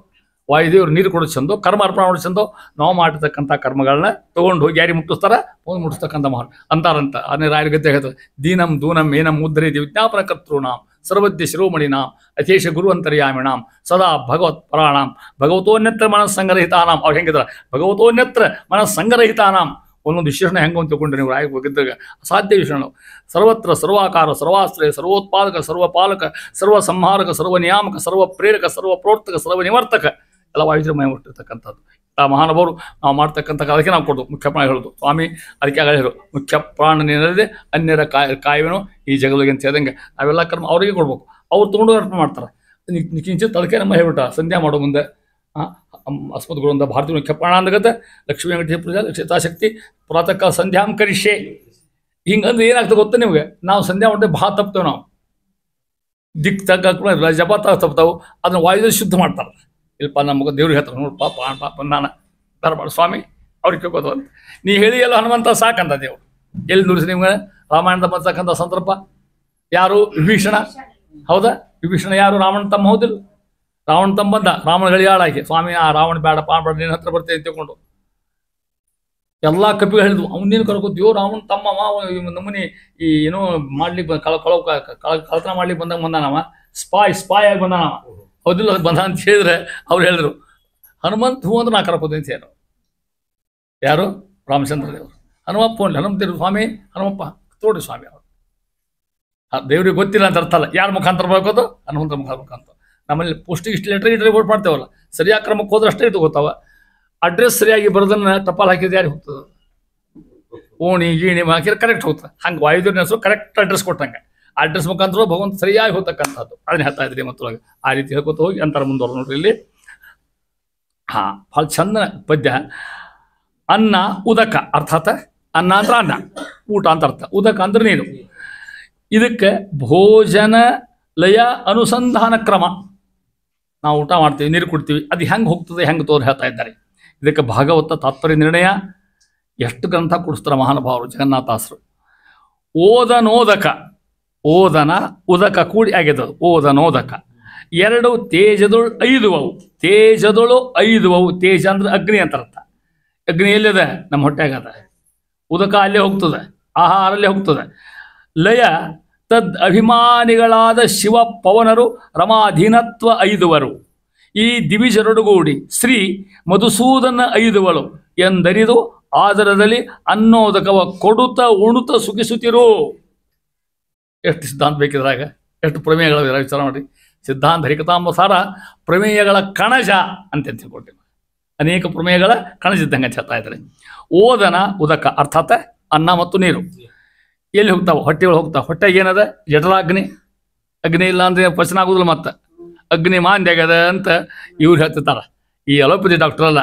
ವಾಯುದೇವರು ನೀರು ಕೊಡೋದು ಚಂದೋ, ಕರ್ಮ ಅರ್ಪಣೆ ಮಾಡೋದು ಚಂದೋ. ನಾವು ಮಾಡಿರ್ತಕ್ಕಂಥ ಕರ್ಮಗಳನ್ನ ತೊಗೊಂಡು ಹೋಗಿ ಯಾರಿಗೆ ಮುಟ್ಟಿಸ್ತಾರ ಒಂದು ಮುಟ್ಟಿಸ್ತಕ್ಕಂಥ ಮಹಾನ್ ಅಂತಾರಂತ. ಅದನ್ನೇ ರಾಯರ ಗದ್ದೆ ಹೇಳ್ತಾರೆ, ದೀನಂ ದೂನಂ ಏನಂ ಮುದ್ರೇತಿ ವಿಜ್ಞಾಪನ ಕರ್ತೃಣಾಂ ಸರ್ವದ್ಯ ಶಿರೋಮಣಿನಾಂ ಅಶೇಷ ಗುರುವಂತರ್ಯಾಮಿಣಾಂ ಸದಾ ಭಗವತ್ ಪರಾಣಾಂ ಭಗವತೋನ್ಯತ್ರ ಮನಸ್ಸಂಗರಹಿತಾನಾಂ. ಅವ್ರು ಹೆಂಗಿದಾರ ಭಗವತೋನ್ಯತ್ರ ಮನಸ್ಸಂಗರಹಿತಾನಾಂ. ಒಂದೊಂದು ವಿಶೇಷಣ ಹೆಂಗೆ ಅಂತ ತಿಳ್ಕೊಂಡ್ರೆ ನೀವು ರಾಯ ಹೋಗಿದ್ದಾಗ ಅಸಾಧ್ಯ ವಿಷಯಗಳು. ಸರ್ವತ್ರ ಸರ್ವಾಕಾರ ಸರ್ವಾಶ್ರಯ ಸರ್ವೋತ್ಪಾದಕ ಸರ್ವಪಾಲಕ ಸರ್ವ ಸಂಹಾರಕ ಸರ್ವ ನಿಯಾಮಕ ಸರ್ವ ಪ್ರೇರಕ ಸರ್ವ ಪ್ರೋರ್ತಕ ಸರ್ವ ನಿವರ್ತಕ ಎಲ್ಲ ವಾಯುಜ್ರಮಯ ಹುಟ್ಟಿರ್ತಕ್ಕಂಥದ್ದು. ಆ ಮಹಾನುಭಾವರು ನಾವು ಮಾಡ್ತಕ್ಕಂಥ ಅದಕ್ಕೆ ನಾವು ಕೊಡೋದು ಮುಖ್ಯ ಪ್ರಾಣ ಹೇಳೋದು. ಸ್ವಾಮಿ ಅದಕ್ಕೆ ಹೇಳಿದ್ರು, ಮುಖ್ಯ ಪ್ರಾಣನೇನಲ್ಲದೆ ಅನ್ಯರ ಕಾಯುವೆನು ಈ ಜಗಲಿಗೆ ಅಂತ ಹೇಳ್ದಂಗೆ ನಾವೆಲ್ಲ ಕರ್ಮ ಅವರಿಗೆ ಕೊಡ್ಬೇಕು. ಅವ್ರು ತೊಗೊಂಡು ಅರ್ಪಣೆ ಮಾಡ್ತಾರೆ. ಕಿಂಚಿತ್ ಅದಕ್ಕೆ ನಮ್ಮ ಹೇಳ್ಬಿಟ್ಟ ಸಂಧ್ಯಾ ಮಾಡೋ ಮುಂದೆ ಅಸ್ಮದ್ಗುರುಂದ ಭಾರತೀಯ ಮುಖ್ಯ ಪ್ರಾಣ ಅಂದಗತ್ತೆ ಲಕ್ಷ್ಮೀ ವೆಂಕಟೇಶ ಪೂಜಾ ಯಥಾಶಕ್ತಿ ಪ್ರಾತಃ ಕಾಲ ಸಂಧ್ಯಾಂ ಕರಿಷ್ಯೆ. ಹಿಂಗಂದ್ರೆ ಏನಾಗ್ತದೆ ಗೊತ್ತಾ ನಿಮಗೆ? ನಾವು ಸಂಧ್ಯಾ ಮಾಡಿದ್ರೆ ಭಾಳ ತಪ್ತೇವೆ. ನಾವು ದಿಕ್ ತಕ್ಕ ಜಪ ತಪ್ತಾವು. ಅದನ್ನು ವಾಯುದೇವ ಶುದ್ಧ ಮಾಡ್ತಾರೆ. ಇಲ್ಪ ನಮಗೆ ದೇವ್ರಿಗೆ ಹೇಳ್ತಾರೆ, ನೋಡು ಪಾಪ ನಾನು ಬರಬಾರ್ದು ಸ್ವಾಮಿ ಅವ್ರಿಗೆ ಕೇಳ್ಕೋದು ಅಂತ ನೀ ಹೇಳಿ ಎಲ್ಲ ಹನುಮಂತ ಸಾಕಂತ ದೇವ್ರು. ಎಲ್ಲಿ ನುಡಿಸಿ ನಿಮ್ಗೆ ರಾಮಾಯಣದ ಬರ್ತಕ್ಕಂಥ ಸಂದರ್ಭ ಯಾರು? ವಿಭೀಷಣ. ಹೌದಾ? ವಿಭೀಷಣ ಯಾರು? ರಾವಣ ತಮ್ಮ. ಹೌದಿಲ್ಲ? ರಾವಣ ತಮ್ಮ ಬಂದ ರಾವಣ ಗಳಿಯಾಳಾಗಿ, ಸ್ವಾಮಿ ಆ ರಾವಣ ಬೇಡಪ್ಪ ಬೇಡ ನಿನ್ನ ಹತ್ರ ಬರ್ತೇನೆ ತಿಳ್ಕೊಂಡು ಎಲ್ಲ ಕಪಿಗಳು ಹೇಳಿದ್ವು, ಅವನೇನು ಕರ್ಕೋತೀವೋ ರಾವಣ ತಮ್ಮವ ನಮ್ಮನಿ ಈ ಏನೋ ಮಾಡ್ಲಿಕ್ಕೆ ಕಳತನ ಮಾಡ್ಲಿಕ್ಕೆ ಬಂದಂಗ ಸ್ಪಾಯ್ ಆಗಿ ಬಂದಾನವ. ಹೌದಿಲ್ಲ? ಅದಕ್ಕೆ ಬಂದ ಅಂತ ಹೇಳಿದ್ರೆ ಅವ್ರು ಹೇಳಿದ್ರು ಹನುಮಂತ ಹೂ ಅಂದ್ರೆ ನಾ ಕರ್ಕೋತೀನಿ ಅಂತ ಹೇಳು. ಯಾರು? ರಾಮಚಂದ್ರ ದೇವರು. ಹನುಮಪ್ಪ ಹನುಮಂತ ಸ್ವಾಮಿ ಹನುಮಪ್ಪ ತೋಡಿ ಸ್ವಾಮಿ ಅವರು. ದೇವ್ರಿಗೆ ಗೊತ್ತಿಲ್ಲ ಅಂತ ಅರ್ಥ ಅಲ್ಲ. ಯಾರ ಮುಖಾಂತರ ಬರ್ಕೋದು? ಹನುಮಂತ ಮುಖಾಂತರ. ನಮ್ಮಲ್ಲಿ ಪೋಸ್ಟಿಗೆ ಇಷ್ಟು ಲೆಟರ್ ಓಟ್ ಮಾಡ್ತೇವಲ್ಲ, ಸರಿಯಾಗಿ ಕ್ರಮಕ್ಕೆ ಹೋದ್ರೆ ಅಷ್ಟೇ ಇಟ್ಟು ಗೊತ್ತಾವ. ಅಡ್ರೆಸ್ ಸರಿಯಾಗಿ ಬರೋದನ್ನ ಟಪಾಲ್ ಹಾಕಿದ್ರೆ ಯಾರಿಗೆ ಹೋಗ್ತದೆ? ಓಣಿ ಗೀಣಿ ಹಾಕಿದ್ರೆ ಕರೆಕ್ಟ್ ಹೋಗ್ತದೆ. ಹಂಗೆ ವಾಯುದೇವ್ರ ಹೆಸರು ಕರೆಕ್ಟ್ ಅಡ್ರೆಸ್ ಕೊಟ್ಟಂಗೆ ಅಡ್ರೆಸ್ ಮುಖಾಂತರ ಭಗವಂತ ಸರಿಯಾಗಿ ಹೋಗ್ತಕ್ಕಂಥದ್ದು. ಅದನ್ನ ಹೇಳ್ತಾ ಇದ್ರಿ ಮತ್ತೊಳಗೆ ಆ ರೀತಿ ಹೇಳ್ಕೊತ ಹೋಗಿ ಅಂತಾರ ಮುಂದೋರು ನೋಡ್ರಿ ಇಲ್ಲಿ. ಭಾಳ ಚಂದ ಪದ್ಯ. ಅನ್ನ ಉದಕ ಅರ್ಥಾತ್ ಅನ್ನ ಅಂದ್ರೆ ಅನ್ನ, ಊಟ ಅಂತ ಅರ್ಥ. ಉದಕ ಅಂದ್ರೆ ನೀರು. ಇದಕ್ಕೆ ಭೋಜನ ಲಯ ಅನುಸಂಧಾನ ಕ್ರಮ. ನಾವು ಊಟ ಮಾಡ್ತೀವಿ, ನೀರು ಕುಡ್ತೀವಿ, ಅದು ಹೆಂಗೆ ಹೋಗ್ತದೆ ಹೆಂಗೆ ತೋರು ಹೇಳ್ತಾ ಇದ್ದಾರೆ. ಇದಕ್ಕೆ ಭಾಗವತ ತಾತ್ಪರ್ಯ ನಿರ್ಣಯ ಎಷ್ಟು ಗ್ರಂಥ ಕೊಡಿಸ್ತಾರೆ ಮಹಾನುಭಾವರು ಜಗನ್ನಾಥಾಸರು. ಓದನೋದಕ, ಓದನ ಉದಕ ಕೂಡಿ ಆಗ್ಯದದು ಓದನೋದಕ. ಎರಡು ತೇಜದೊಳು ಐದುವವು, ತೇಜದೊಳು ಐದುವವು. ತೇಜ ಅಂದ್ರೆ ಅಗ್ನಿ ಅಂತ ಅರ್ಥ. ಅಗ್ನಿ ಎಲ್ಲಿದೆ? ನಮ್ಮ ಹೊಟ್ಟೆಗದ. ಉದಕ ಅಲ್ಲೇ ಹೋಗ್ತದೆ, ಆಹಾರ ಅಲ್ಲೇ ಹೋಗ್ತದೆ. ಲಯ ತದ್ ಅಭಿಮಾನಿಗಳಾದ ಶಿವ ಪವನರು ರಮಾಧೀನತ್ವ ಐದುವರು. ಈ ದಿವಿಜರೊಡಗೂಡಿ ಶ್ರೀ ಮಧುಸೂದನ ಐದುವಳು ಎಂದರಿದು ಆದರದಲ್ಲಿ ಅನ್ನೋದಕವ ಕೊಡುತ್ತ ಉಣುತ ಸುಖಿಸುತ್ತಿರು. ಎಷ್ಟು ಸಿದ್ಧಾಂತ ಬೇಕಿದ್ರಾಗ, ಎಷ್ಟು ಪ್ರಮೇಯಗಳ ವಿಚಾರ ಮಾಡಿ. ಸಿದ್ಧಾಂತ ಹರಿಕತಾಂಬಸಾರ ಪ್ರಮೇಯಗಳ ಕಣಜ ಅಂತ ತಿಳ್ಕೊಳ್ತೀವಿ. ಅನೇಕ ಪ್ರಮೇಯಗಳ ಕಣಜಿದ್ದಂಗೆ ಹೇಳ್ತಾ ಇದ್ದಾರೆ. ಓದನ ಉದಕ ಅರ್ಥಾತ್ ಅನ್ನ ಮತ್ತು ನೀರು ಎಲ್ಲಿ ಹೋಗ್ತಾವೆ? ಹೊಟ್ಟೆಗಳು ಹೋಗ್ತಾವೆ. ಹೊಟ್ಟೆಗೆ ಏನದ? ಜಠರಾಗ್ನಿ. ಅಗ್ನಿ ಇಲ್ಲ ಅಂದ್ರೆ ಪಚನ ಆಗೋದಿಲ್ಲ. ಮತ್ತೆ ಅಗ್ನಿ ಮಾಂದ್ಯ ಆಗ್ಯದ ಅಂತ ಇವ್ರು ಹೇಳ್ತಿರ್ತಾರೆ. ಈ ಅಲೋಪತಿ ಡಾಕ್ಟರ್ ಅಲ್ಲ,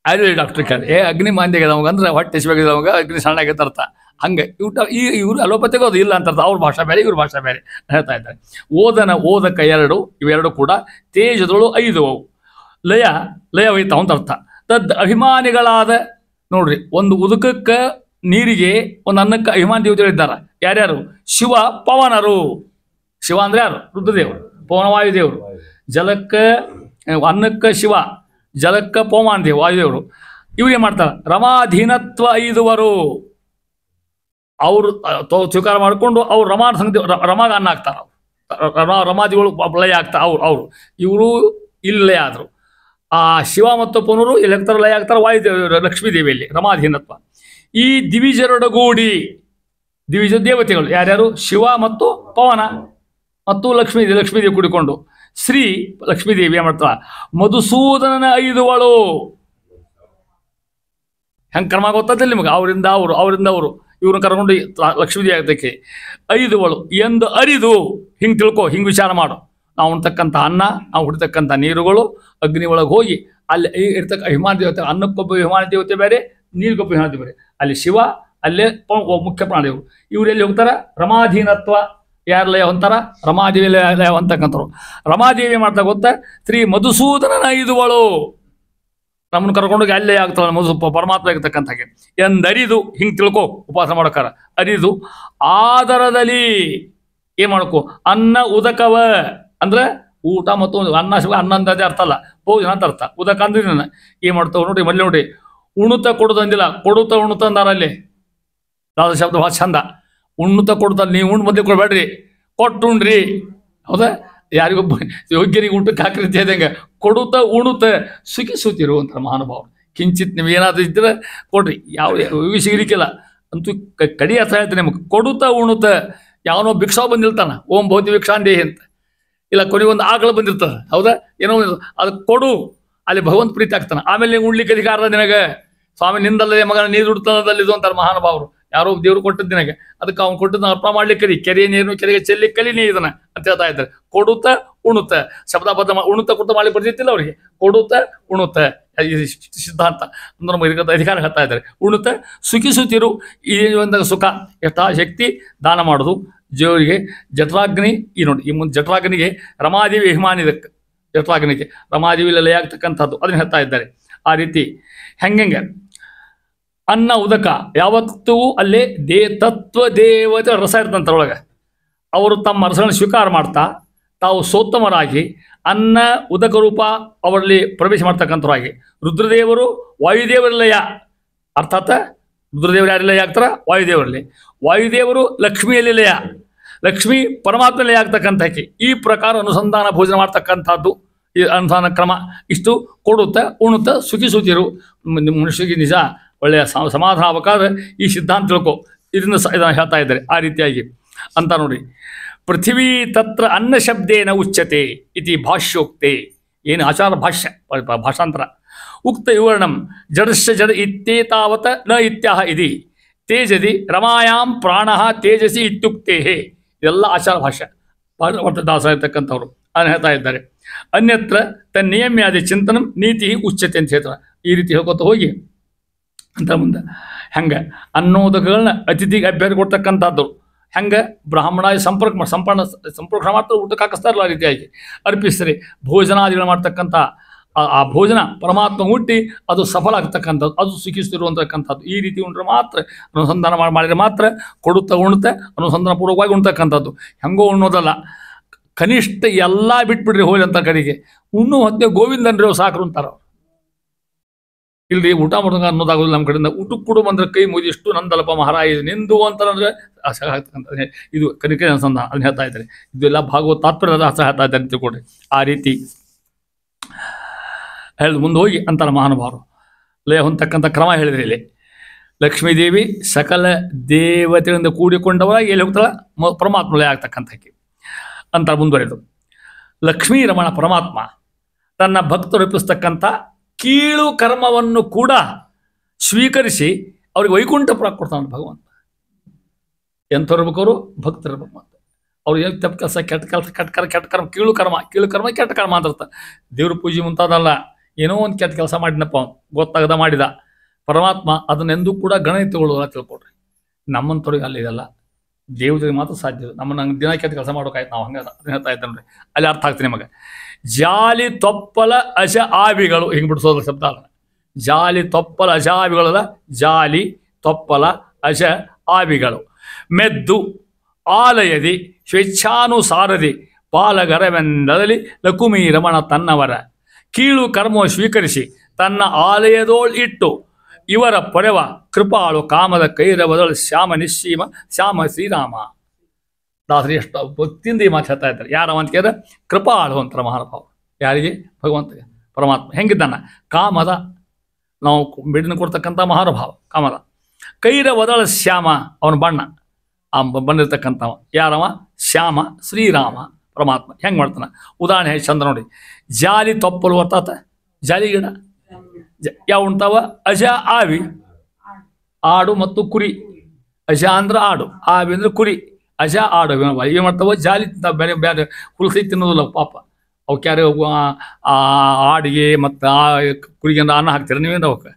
ಆಯುರ್ವೇದ ಡಾಕ್ಟರ್ ಕೇಳಿ ಅಗ್ನಿ ಮಾಂದ್ಯ ಆಗ್ಯದ ಅವಾಗ ಅಂದ್ರೆ ಹೊಟ್ಟೆ ಹಸಿವಾಗಿದೆ ಅವಾಗ ಅಗ್ನಿ ಸಣ್ಣ ಆಗೈತೆ ಅರ್ಥ. ಹಂಗೆ ಇವರು ಅಲೋಪತಿಗೆ ಅದು ಇಲ್ಲ ಅಂತ ಅರ್ಥ. ಅವ್ರ ಭಾಷಾ ಬೇರೆ ಇವ್ರ ಭಾಷಾ ಬೇರೆ ಹೇಳ್ತಾ ಇದ್ದಾರೆ. ಓದನ ಓದಕ ಎರಡು, ಇವೆರಡು ಕೂಡ ತೇಜದೊಳು ಐದು ಅವು. ಲಯ ಹೋಯ್ತಾವ ಅಂತ ಅರ್ಥ. ತದ್ ಅಭಿಮಾನಿಗಳಾದ ನೋಡ್ರಿ, ಒಂದು ಉದಕಕ್ಕೆ ನೀರಿಗೆ ಒಂದು ಅನ್ನಕ್ಕೆ ಅಭಿಮಾನಿ ದೇವತೆಗಳಿದ್ದಾರೆ. ಯಾರ್ಯಾರು? ಶಿವ ಪವನರು. ಶಿವ ಅಂದ್ರೆ ಯಾರು? ರುದ್ರದೇವರು. ಪವನ ವಾಯುದೇವರು. ಜಲಕ್ಕೆ ಅನ್ನಕ್ಕೆ ಶಿವ, ಜಲಕ್ಕೆ ಪವಮಾನ ದೇವ ವಾಯುದೇವರು. ಇವ್ರು ಏನು ಮಾಡ್ತಾರೆ? ರಮಾಧೀನತ್ವ ಐದುವರು. ಅವರು ಸ್ವೀಕಾರ ಮಾಡಿಕೊಂಡು ಅವ್ರು ರಮಾಗ ಅನ್ನ ಹಾಕ್ತಾರೆ. ರಮಾದಿಗಳು ಲಯ ಆಗ್ತಾರೆ. ಅವರು ಇವರು ಇಲ್ಲಿ ಲಯ ಆದರು. ಆ ಶಿವ ಮತ್ತು ಪವನರು ಇಲ್ಲಿ ಹಾಕ್ತಾರೆ, ಲಯ ಆಗ್ತಾರೆ ವಾಯುದೇವ ಲಕ್ಷ್ಮೀ ದೇವಿಯಲ್ಲಿ ರಮಾಧೀನತ್ವ. ಈ ದಿವಿಜರೊಡಗೂಡಿ, ದಿವಿಜ ದೇವತೆಗಳು ಯಾರ್ಯಾರು? ಶಿವ ಮತ್ತು ಪವನ ಮತ್ತು ಲಕ್ಷ್ಮೀದೇವಿ ಕೂಡಿಕೊಂಡು ಶ್ರೀ ಲಕ್ಷ್ಮೀದೇವಿ ಏನು ಮಾಡ್ತಾರ? ಮಧುಸೂದನನ ಐದುವಳು. ಹೆಂಗೆ ಕ್ರಮ ಗೊತ್ತದಿಲ್ಲ ನಿಮಗೆ? ಅವರಿಂದ ಅವರು ಇವ್ರನ್ನ ಕರ್ಕೊಂಡು ಲಕ್ಷ್ಮೀದೇವಿ ಆಗತಕ್ಕೆ ಐದುವಳು ಎಂದು ಅರಿದು ಹಿಂಗೆ ತಿಳ್ಕೊ, ಹಿಂಗೆ ವಿಚಾರ ಮಾಡು. ನಾವು ಉಣ್ತಕ್ಕಂಥ ಅನ್ನ, ನಾವು ಹುಡ್ತಕ್ಕಂಥ ನೀರುಗಳು ಅಗ್ನಿ ಒಳಗೆ ಹೋಗಿ ಅಲ್ಲಿ ಇರ್ತಕ್ಕ ಹಿಮಾನ ದೇವತೆ, ಅನ್ನಕ್ಕೊಬ್ಬ ಹಿಮಾನ ದೇವತೆ ಬೇರೆ, ನೀರಿಗೊಬ್ಬ ಹಿಮಾನ ದೇವತೆ ಬೇರೆ. ಅಲ್ಲಿ ಶಿವ, ಅಲ್ಲೇ ಮುಖ್ಯ ಪ್ರಾಣದೇವರು. ಇವ್ರು ಎಲ್ಲಿ ಹೋಗ್ತಾರ? ರಮಾಧೀನತ್ವ ಯಾರ ಲಯ ಹೊಂತಾರ? ರಮಾದೇವಿ ಲಯ ಹೊಂತಕ್ಕಂಥವ್ರು. ರಮಾದೇವಿ ಮಾಡ್ತಾ ಗೊತ್ತಾ? ಶ್ರೀ ಮಧುಸೂದನನ ಐದುವಳು ನಮ್ಮನ್ನು ಕರ್ಕೊಂಡೋಗಿ ಅಲ್ಲೇ ಆಗ್ತಾವ ಪರಮಾತ್ಮ ಆಗಿರ್ತಕ್ಕಂಥ ಎಂದರಿದು ಹಿಂಗೆ ತಿಳ್ಕೊ. ಉಪವಾಸ ಮಾಡೋಕಾರ ಅರಿದು ಆದರದಲ್ಲಿ ಏನ್ ಮಾಡ್ಕೊ? ಅನ್ನ ಉದಕವ ಅಂದ್ರೆ ಊಟ ಮತ್ತು ಅನ್ನ ಶಿವ, ಅನ್ನ ಅಂದೇ ಅರ್ಥ ಅಲ್ಲ, ಭೋಜನ ಅಂತ ಅರ್ಥ. ಉದಕ ಅಂದ್ರೆ ಏನ್ ಮಾಡ್ತಾವ ನೋಡಿ, ಮಲ್ಲಿ ನೋಡಿ, ಉಣುತ ಕೊಡುದಂದಿಲ್ಲ, ಕೊಡುತ್ತ ಉಣುತ ಅಂದಾರ ಅಲ್ಲಿ. ದಾದ ಶಬ್ದ ಭಾಳ ಚಂದ. ಉಣ್ಣುತ್ತ ಕೊಡ್ತ, ನೀವು ಉಣ್ಣು ಮಧ್ಯೆ ಕೊಡ್ಬೇಡ್ರಿ, ಕೊಟ್ಟುಣ್ರಿ. ಹೌದಾ? ಯಾರಿಗೊಬ್ಬ ಯೋಗ್ಯರಿಗೆ ಊಟಕ್ಕೆ ಹಾಕಿರುತ್ತೆ ಇದ್ದಂಗೆ ಕೊಡುತ್ತ ಉಣುತ್ತ ಸುಖಿಸುತ್ತಿರು ಅಂತ ಮಹಾನುಭಾವರು. ಕಿಂಚಿತ್ ನೀವು ಏನಾದರೂ ಇದ್ರೆ ಕೊಡ್ರಿ, ಯಾವ ಸಿಗಲಿಕ್ಕಿಲ್ಲ ಅಂತೂ ಕಡಿ ಅರ್ಥ ಹೇಳ್ತೀನಿ ನಿಮಗೆ. ಕೊಡುತ್ತ ಉಣುತ್ತ ಯಾವನೋ ಭಿಕ್ಷಾ ಬಂದಿರ್ತಾನ, ಓಂ ಭೌತಿ ಭಿಕ್ಷಾಂದೇಹಿ ಅಂತ, ಇಲ್ಲ ಕೊನೆಗೊಂದು ಆಕಳು ಬಂದಿರ್ತದೆ. ಹೌದಾ? ಏನೋ ಅದು ಕೊಡು, ಅಲ್ಲಿ ಭಗವಂತ ಪ್ರೀತಿ ಆಗ್ತಾನೆ. ಆಮೇಲೆ ನೀವು ಉಣ್ಲಿಕ್ಕೆ ಅಧಿಕಾರ ನಿನಗೆ, ಸ್ವಾಮಿ ನಿಂದಲ್ಲದೆ ಮಗನ ನೀರು ಉಡ್ತದಲ್ಲಿದು ಅಂತಾರೆ ಮಹಾನುಭಾವರು. ಯಾರೋ ದೇವ್ರು ಕೊಟ್ಟದ್ದು ನಿನಗೆ, ಅದಕ್ಕೆ ಅವ್ನು ಕೊಟ್ಟದ್ದು ಅರ್ಪ ಮಾಡ್ಲಿಕ್ಕೆ ಕೆರೆ ನೀರು ಕೆರೆಗೆ ಚೆಲ್ಲಿಕ್ಕೆ ಕಲಿನೇ ಇದನ್ನ ಅಂತ ಹೇಳ್ತಾ ಇದ್ದಾರೆ. ಕೊಡುತ್ತ ಉಣುತ್ತ ಶಬ್ದಬದ್ಧ ಉಣುತ್ತ ಕೊಡುತ್ತ ಮಾಡಿ ಬರ್ತಿತ್ತಿಲ್ಲ ಅವರಿಗೆ. ಕೊಡುತ್ತ ಉಣುತ್ತ ಸಿದ್ಧಾಂತ ಅಂದ್ರೆ ನಮಗೆ ಅಧಿಕಾರ ಹೇಳ್ತಾ ಇದ್ದಾರೆ. ಉಣುತ್ತ ಸುಖಿಸುತ್ತಿರು, ಈ ಒಂದು ಸುಖ ಯಥಾಶಕ್ತಿ ದಾನ ಮಾಡೋದು ಜೀವರಿಗೆ. ಜಠರಾಗ್ನಿ ಈ ನೋಡಿ, ಈ ಮುಂದೆ ಜಠರಾಗ್ನಿಗೆ ರಮಾದೇವಿ ಅಭಿಮಾನಿದಕ್ಕೆ, ಜಠರಾಗ್ನಿಗೆ ರಮಾದೇವಿ ಲಯ ಆಗ್ತಕ್ಕಂಥದ್ದು ಅದನ್ನ ಹೇಳ್ತಾ ಇದ್ದಾರೆ. ಆ ರೀತಿ ಹೆಂಗೆ ಅನ್ನ ಉದಕ ಯಾವತ್ತೂ ಅಲ್ಲೇ ತತ್ವ ದೇವತೆ ರಸ ಇರ್ತಂತರೊಳಗೆ. ಅವರು ತಮ್ಮ ರಸಗಳನ್ನು ಸ್ವೀಕಾರ ಮಾಡ್ತಾ ತಾವು ಸೋತ್ತಮರಾಗಿ ಅನ್ನ ಉದಕ ರೂಪ ಅವರಲ್ಲಿ ಪ್ರವೇಶ ಮಾಡ್ತಕ್ಕಂಥವ್ರಾಗಿ, ರುದ್ರದೇವರು ವಾಯುದೇವರ ಲಯ, ಅರ್ಥಾತ್ ರುದ್ರದೇವರು ಯಾರು ಲಯ ಆಗ್ತಾರ? ವಾಯುದೇವರಲ್ಲಿ. ವಾಯುದೇವರು ಲಕ್ಷ್ಮಿಯಲ್ಲಿ ಲಯ, ಲಕ್ಷ್ಮಿ ಪರಮಾತ್ಮ ಲಯ ಆಗ್ತಕ್ಕಂಥಕ್ಕೆ. ಈ ಪ್ರಕಾರ ಅನುಸಂಧಾನ ಭೋಜನ ಮಾಡ್ತಕ್ಕಂಥದ್ದು ಈ ಅನುಸಂಧಾನ ಕ್ರಮ. ಇಷ್ಟು ಕೊಡುತ್ತ ಉಣುತ್ತ ಸುಖಿಸುತ್ತಿರು. ಮನುಷ್ಯರಿಗೆ ನಿಜ ಒಳ್ಳೆಯ ಸಮಾಧಾನ ಆಗಬೇಕಾದ್ರೆ ಈ ಸಿದ್ಧಾಂತ ತಿಳ್ಕೊ. ಇದನ್ನು ಹೇಳ್ತಾ ಇದ್ದಾರೆ ಆ ರೀತಿಯಾಗಿ ಅಂತ ನೋಡಿ. ಪೃಥ್ವೀ ತತ್ರ ಅನ್ನ ಶಬ್ದೇನ ಉಚ್ಯತೆ ಇತಿ ಭಾಷ್ಯೋಕ್ತೆ. ಏನು ಆಚಾರ ಭಾಷ್ಯ ಭಾಷಾಂತರ. ಉಕ್ತ ವಿವರಣಂ ಜಡಶ್ಚ ಜಡ ಇತ್ಯೇತಾವತ ನ ಇತ್ಯಾಹ ಇದಿ ತೇಜದಿ ರಮಾಯಾಂ ಪ್ರಾಣ ತೇಜಸಿ ಇತ್ಯುಕ್ತೇ. ಇದೆಲ್ಲ ಆಚಾರ ಭಾಷ್ಯ ದಾಸ ಇರ್ತಕ್ಕಂಥವ್ರು ಅದನ್ನು ಹೇಳ್ತಾ ಇದ್ದಾರೆ. ಅನ್ಯತ್ರ ತನ್ನಿಯಮ್ಯಾದಿ ಚಿಂತನಂ ನೀತಿ ಉಚ್ಯತೆ ಅಂತ ಹೇಳ್ತಾರೆ. ಈ ರೀತಿ ಹೇಳ್ಕೊತ ಹೋಗಿ ಅಂತ ಮುಂದೆ ಹೆಂಗೆ ಅನ್ನೋದಗಳನ್ನ ಅತಿಥಿಗೆ ಅಭ್ಯರ್ಥಿ ಕೊಡ್ತಕ್ಕಂಥದ್ದು, ಹೆಂಗೆ ಬ್ರಾಹ್ಮಣ ಸಂಪರ್ಕ ಮಾತ್ರ ಊಟಕ್ಕೆ ಹಾಕಿಸ್ತಾರಲ್ಲ ಆ ರೀತಿಯಾಗಿ ಅರ್ಪಿಸ್ತಾರೆ. ಭೋಜನಾದಿಗಳು ಮಾಡ್ತಕ್ಕಂಥ ಆ ಭೋಜನ ಪರಮಾತ್ಮ ಹುಟ್ಟಿ ಅದು ಸಫಲ ಆಗ್ತಕ್ಕಂಥದ್ದು, ಅದು ಸುಖಿಸ್ತಿರುವಂತಕ್ಕಂಥದ್ದು. ಈ ರೀತಿ ಉಂಡ್ರೆ ಮಾತ್ರ ಅನುಸಂಧಾನ ಮಾಡಿದ್ರೆ ಮಾತ್ರ ಕೊಡುತ್ತಾ ಉಣ್ತೆ ಅನುಸಂಧಾನ ಪೂರ್ವಕವಾಗಿ ಉಣ್ತಕ್ಕಂಥದ್ದು. ಹೆಂಗೋ ಉಣ್ಣೋದಲ್ಲ, ಕನಿಷ್ಠ ಎಲ್ಲ ಬಿಟ್ಬಿಡ್ರಿ ಹೋಗಿ ಅಂತ ಕಡೆಗೆ ಉಣ್ಣು ಹೊತ್ತೆ ಗೋವಿಂದನ್ರಿ ಸಾಕ್ರು ಅಂತಾರ. ಇಲ್ರಿ ಊಟ ಮಾಡೋಂಗ ಅನ್ನೋದಾಗೋದಿಲ್ಲ ನಮ್ಮ ಕಡೆಯಿಂದ. ಊಟಕ್ಕೆ ಕೊಡು ಬಂದ್ರೆ ಕೈ ಮುಗಿದಿಷ್ಟು ನಂದಲಪ ಮಹಾರಾಯ ನಿಂದು ಅಂತಂದ್ರೆ ಆಗ್ತಕ್ಕಂಥ ಇದು ಕನಿಕೆ ಅನುಸಂಧಾನ ಅದನ್ನ ಹೇಳ್ತಾ ಇದ್ದಾರೆ. ಇದೆಲ್ಲ ಭಾಗವತ ತಾತ್ಪರ್ಯದ ಹೇಳ್ತಾ ಇದ್ದಾರೆ ತಿಳ್ಕೊಡ್ರಿ. ಆ ರೀತಿ ಹೇಳಿದ್ ಮುಂದೆ ಹೋಗಿ ಅಂತಾರ ಮಹಾನುಭಾವರು. ಲಯ ಹೊಂದತಕ್ಕಂಥ ಕ್ರಮ ಹೇಳಿದ್ರಿ ಇಲ್ಲಿ. ಲಕ್ಷ್ಮೀದೇವಿ ಸಕಲ ದೇವತೆಗಳಿಂದ ಕೂಡಿಕೊಂಡವರಾಗಿ ಎಲ್ಲಿ ಹೋಗ್ತಾಳ? ಪರಮಾತ್ಮ ಲಯ ಆಗ್ತಕ್ಕಂಥಕ್ಕೆ ಅಂತಾರೆ ಮುಂದುವರೆದು. ಲಕ್ಷ್ಮೀ ರಮಣ ಪರಮಾತ್ಮ ತನ್ನ ಭಕ್ತರು ರೂಪಿಸ್ತಕ್ಕಂಥ ಕೀಳು ಕರ್ಮವನ್ನು ಕೂಡ ಸ್ವೀಕರಿಸಿ ಅವ್ರಿಗೆ ವೈಕುಂಠ ಕೊಡ್ತಾನೆ ಭಗವಂತ. ಎಂಥವ್ರು ಇರ್ಬೇಕವರು? ಭಕ್ತರು ಇರ್ಬೇಕು. ಅಂತ ಅವ್ರು ಏನು ತಪ್ಪು ಕೆಲಸ, ಕೆಟ್ಟ ಕರ್ಮ, ಕೀಳು ಕರ್ಮ ಕೆಟ್ಟ ಕರ್ಮ ಅಂತಿರ್ತಾರೆ. ದೇವ್ರ ಪೂಜೆ ಮುಂತಾದಲ್ಲ, ಏನೋ ಒಂದು ಕೆಟ್ಟ ಕೆಲಸ ಮಾಡಿನಪ್ಪ ಗೊತ್ತಾಗದ ಮಾಡಿದ ಪರಮಾತ್ಮ ಅದನ್ನೆಂದೂ ಕೂಡ ಗಣನೆ ತಗೊಳ್ಳೋಲ್ಲ ತಿಳ್ಕೊಡ್ರಿ. ನಮ್ಮಂಥವ್ರಿಗೆ ಅಲ್ಲಿ ಇದೆಲ್ಲ ದೇವತೆಗೆ ಮಾತ್ರ ಸಾಧ್ಯ. ನಮ್ಮನ್ನ ದಿನ ಕೆಟ್ಟ ಕೆಲಸ ಮಾಡೋಕಾಯ್ತು ನಾವು ಹಂಗೆ ಅದನ್ನ ಹೇಳ್ತಾ ಇದ್ದೇನೆ. ಅಲ್ಲಿ ಅರ್ಥ ಆಗ್ತೀನಿ ನಿಮಗೆ. ಜಾಲಿ ತೊಪ್ಪಲ ಅಜ ಆವಿಗಳು ಹಿಂಗೆ ಬಿಡಿಸೋದ್ರ ಶಬ್ದ ಅಲ್ಲ. ಜಾಲಿ ತೊಪ್ಪಲ ಅಜ ಆವಿಗಳಲ್ಲ, ಜಾಲಿ ತೊಪ್ಪಲ ಅಜ ಆವಿಗಳು. ಮೆದ್ದು ಆಲಯದಿ ಸ್ವೇಚ್ಛಾನುಸಾರದಿ ಪಾಲಗರವೆಂದಲಿ ಲಕುಮಿ ರಮಣ ತನ್ನವರ ಕೀಳು ಕರ್ಮ ಸ್ವೀಕರಿಸಿ ತನ್ನ ಆಲಯದೋಳ್ ಇಟ್ಟು ಇವರ ಪೊರೆವ ಕೃಪಾಳು ಕಾಮದ ಕೈರವದಳು ಶ್ಯಾಮ ನಿಶ್ಚೀಮ ಶ್ಯಾಮ ಶ್ರೀರಾಮ. ದಾಸರಿ ಎಷ್ಟು ಭಕ್ತಿಯಿಂದ ಈ ಮಾತು ಹೇಳ್ತಾ ಇದ್ದಾರೆ. ಯಾರ ಅಂತ ಕೇಳಿದ್ರೆ ಕೃಪಾಳು ಅಂತಾರೆ ಮಹಾನುಭಾವ. ಯಾರಿಗೆ? ಭಗವಂತಗೆ. ಪರಮಾತ್ಮ ಹೆಂಗಿದ್ದಾನ? ಕಾಮದ ನಾವು ಬಿಡಿನ ಕೊಡ್ತಕ್ಕಂಥ ಮಹಾನುಭಾವ ಕಾಮದ. ಕೈರವದಳ ಶ್ಯಾಮ ಅವನ ಬಣ್ಣ, ಆ ಬಂದಿರ್ತಕ್ಕಂಥವ ಯಾರವ? ಶ್ಯಾಮ ಶ್ರೀರಾಮ ಪರಮಾತ್ಮ. ಹೆಂಗೆ ಮಾಡ್ತಾನೆ ಉದಾಹರಣೆ ಚಂದ ನೋಡಿ. ಜಾಲಿ ತೊಪ್ಪಲು ಅರ್ಥಾತ ಜಾಲಿ ಗಿಡ ಯಾವ ಉಂಟಾವ? ಅಜ ಆವಿ, ಆಡು ಮತ್ತು ಕುರಿ. ಅಜ ಅಂದ್ರೆ ಆಡು, ಆವಿ ಅಂದ್ರೆ ಕುರಿ. ಅಜ ಆಡು ಏನು ಮಾಡ್ತಾವ? ಜಾಲಿ ಬೇರೆ ಬೇರೆ ಹುಲ್ಸೈ ತಿನ್ನೋದಿಲ್ಲ ಪಾಪ. ಅವಕ್ಕೆ ಯಾರು ಆಡಿಗೆ ಮತ್ತು ಆ ಕುರಿಗೆ ಅನ್ನ ಹಾಕ್ತೀರ ನೀವೇನು ಅವಕ್ಕೆ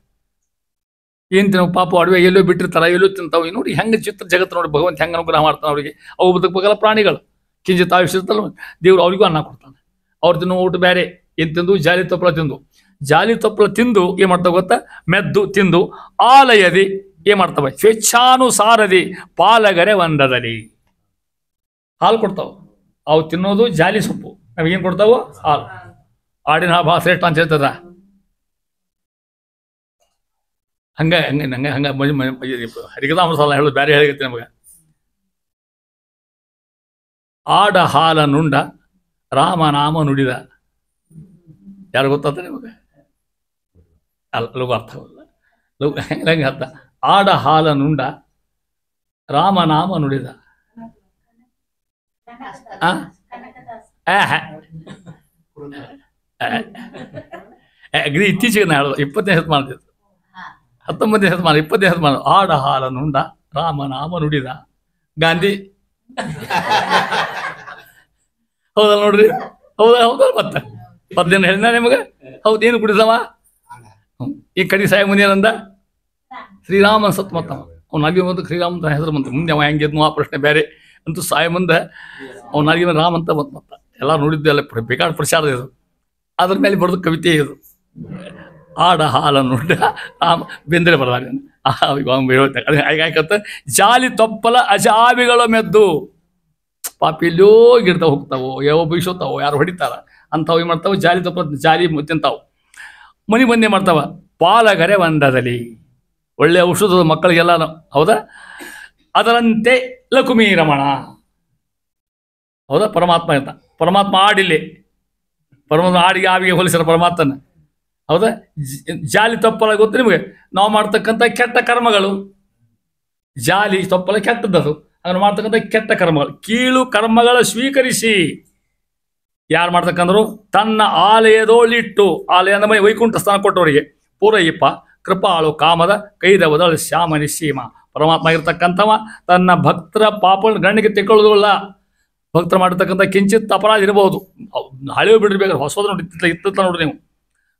ಏನು ತಿನ್ನೋ ಪಾಪ ಅಡವೆ ಎಲ್ಲೋ ಬಿಟ್ಟಿರ್ತಾರ ಎಲ್ಲೋ ತಿಂತಾವೆ ನೋಡಿ ಹೆಂಗೆ ಚಿತ್ರ ಜಗತ್ತು ನೋಡಿ ಭಗವಂತ ಹೆಂಗೆ ಅನುಗ್ರಹ ಮಾಡ್ತಾನೆ ಅವರಿಗೆ ಅವು ಬದುಕಬೇಕಲ್ಲ ಪ್ರಾಣಿಗಳು ಕಿಂಚಿತ್ ಆಯುಷ್ಯತ್ತಲ್ಲ ದೇವ್ರು ಅವ್ರಿಗೂ ಅನ್ನ ಕೊಡ್ತಾನೆ ಅವ್ರು ತಿನ್ನೋ ಊಟ ಬೇರೆ ಏನು ತಿಂದು ಜಾಲಿ ತಪ್ಪಲ ತಿಂದು ಏನು ಮಾಡ್ತಾವೆ ಗೊತ್ತಾ ಮೆದ್ದು ತಿಂದು ಆಲಯದಿ ಏನು ಮಾಡ್ತವೆ ಸ್ವೇಚ್ಛಾನುಸಾರದಿ ಪಾಲಗರೆ ಒಂದದಲ್ಲಿ ಹಾಲು ಕೊಡ್ತಾವೆ ಅವು ತಿನ್ನೋದು ಜಾಲಿ ಸೊಪ್ಪು ನಮಗೇನು ಕೊಡ್ತಾವೋ ಹಾಲು ಆಡಿನ ಹಾಲು ಭಾಳ ಶ್ರೇಷ್ಠ ಅಂತ ಹೇಳ್ತದ ಹಂಗೆ ಹರಿಕದಾಮ ಸಲ ಹೇಳೋದು ಬೇರೆ ಹೇಳಿಗತ್ತೆ ನಮಗೆ ಆಡ ಹಾಲ ನುಂಡ ರಾಮನಾಮ ನುಡಿದ ಯಾರು ಗೊತ್ತಾತ ನಿಮಗೆ ಅಲ್ಲ ಲಘು ಅರ್ಥವಲ್ಲ ಹೆಂಗೆ ಅರ್ಥ ಆಡ ಹಾಲ ನುಂಡ ರಾಮನಾಮ ನುಡಿದ ಇತ್ತೀಚೆಗೆ ನಾ ಹೇಳೋದು 20ನೇ ಶತಮಾನ 19ನೇ ಶತಮಾನ 20ನೇ ಶತಮಾನ ಆಡ ಹಾಲ ನುಂಡ ರಾಮನಾಮ ನುಡಿದ ಗಾಂಧಿ ಹೌದಲ್ಲ ನೋಡ್ರಿ ಹೌದಲ್ಲ ಮತ್ತೆ ಪದ್ಯನ ಹೇಳಿದ ನಿಮಗೆ ಹೌದೇನು ಕುಡಿದವ ಈ ಕಡಿ ಸಾಯ ಮುಂದೆ ಏನಂದ ಶ್ರೀರಾಮನ ಸತ್ ಮತ್ತ ಅವ್ನ ನಾಲ್ಗೆ ಬಂದು ಶ್ರೀರಾಮ ಹೆಸರು ಬಂತು ಮುಂದೆ ಅವ ಹೆಂಗಿದ್ನು ಆ ಪ್ರಶ್ನೆ ಬೇರೆ ಅಂತೂ ಸಾಯ ಮುಂದೆ ಅವ್ನ ನಾಲ್ಗೆ ರಾಮ ಅಂತ ಬಂತು ಮತ್ತ ಎಲ್ಲ ನೋಡಿದ್ದೆ ಅಲ್ಲ ಬೇಕಾದ ಪ್ರಚಾರ ಇದು ಅದ್ರ ಮೇಲೆ ಬರೆದು ಕವಿತೆ ಇದು ಆಡ ಹಾಲ ನುಂಡ ರಾಮ ಬೆಂದರೆ ಬರದಾಗ ಹೇಳ್ತಾರೆ ಜಾಲಿ ತೊಪ್ಪಲ ಅಜಾವಿಗಳ ಮೆದ್ದು ಪಾಪಿ ಎಲ್ಲೋ ಗಿಡ್ತಾವ ಹೋಗ್ತಾವೋ ಯಾವ ಬೀಸೋತಾವೋ ಯಾರು ಹೊಡಿತಾರ ಅಂಥವು ಏನು ಮಾಡ್ತಾವೆ ಜಾಲಿ ತೊಪ್ಪಲ ಜಾಲಿ ತಿಂತಾವು ಮನೆ ಬಂದೇ ಮಾಡ್ತಾವ ಪಾಲಗರೆ ಒಂದದಲ್ಲಿ ಒಳ್ಳೆ ಔಷಧದ ಮಕ್ಕಳಿಗೆಲ್ಲ ಹೌದಾ ಅದರಂತೆ ಲಕುಮಿ ರಮಣ ಹೌದಾ ಪರಮಾತ್ಮ ಅಂತ ಪರಮಾತ್ಮ ಆಡಿಲ್ಲಿ ಪರಮಾತ್ಮ ಆಡಿಗೆ ಆವಿಗೆ ಹೋಲಿಸಿರ ಪರಮಾತ್ಮನ ಹೌದಾ ಜಾಲಿ ತೊಪ್ಪಲ ಗೊತ್ತು ನಿಮಗೆ ನಾವು ಮಾಡ್ತಕ್ಕಂಥ ಕೆಟ್ಟ ಕರ್ಮಗಳು ಜಾಲಿ ತೊಪ್ಪಲ ಕೆಟ್ಟದ್ದು ಅದನ್ನು ಮಾಡ್ತಕ್ಕಂಥ ಕೆಟ್ಟ ಕರ್ಮಗಳು ಕೀಳು ಕರ್ಮಗಳ ಸ್ವೀಕರಿಸಿ ಯಾರು ಮಾಡ್ತಕ್ಕಂದ್ರು ತನ್ನ ಆಲಯದೋಳಿಟ್ಟು ಆಲಯ ಅಂದ ಮನೆ ವೈಕುಂಠ ಸ್ಥಾನ ಕೊಟ್ಟವರಿಗೆ ಪೂರೈಯಪ್ಪ ಕೃಪಾಳು ಕಾಮದ ಕೈದವದಳ ಶ್ಯಾಮನಿ ಸೀಮ ಪರಮಾತ್ಮ ಇರ್ತಕ್ಕಂಥವ ತನ್ನ ಭಕ್ತರ ಪಾಪ ಗಣ್ಣಿಗೆ ತೆಕ್ಕೊಳ್ಳೋದಿಲ್ಲ ಭಕ್ತರು ಮಾಡಿರ್ತಕ್ಕಂಥ ಕಿಂಚಿತ್ ಅಪರಾಧ ಇರಬಹುದು ಹಳೆಯು ಬಿಡಿರ್ಬೇಕಾದ್ರೆ ಹೊಸದು ನೋಡಿ ಇತ್ತ ನೋಡ್ರಿ ನೀವು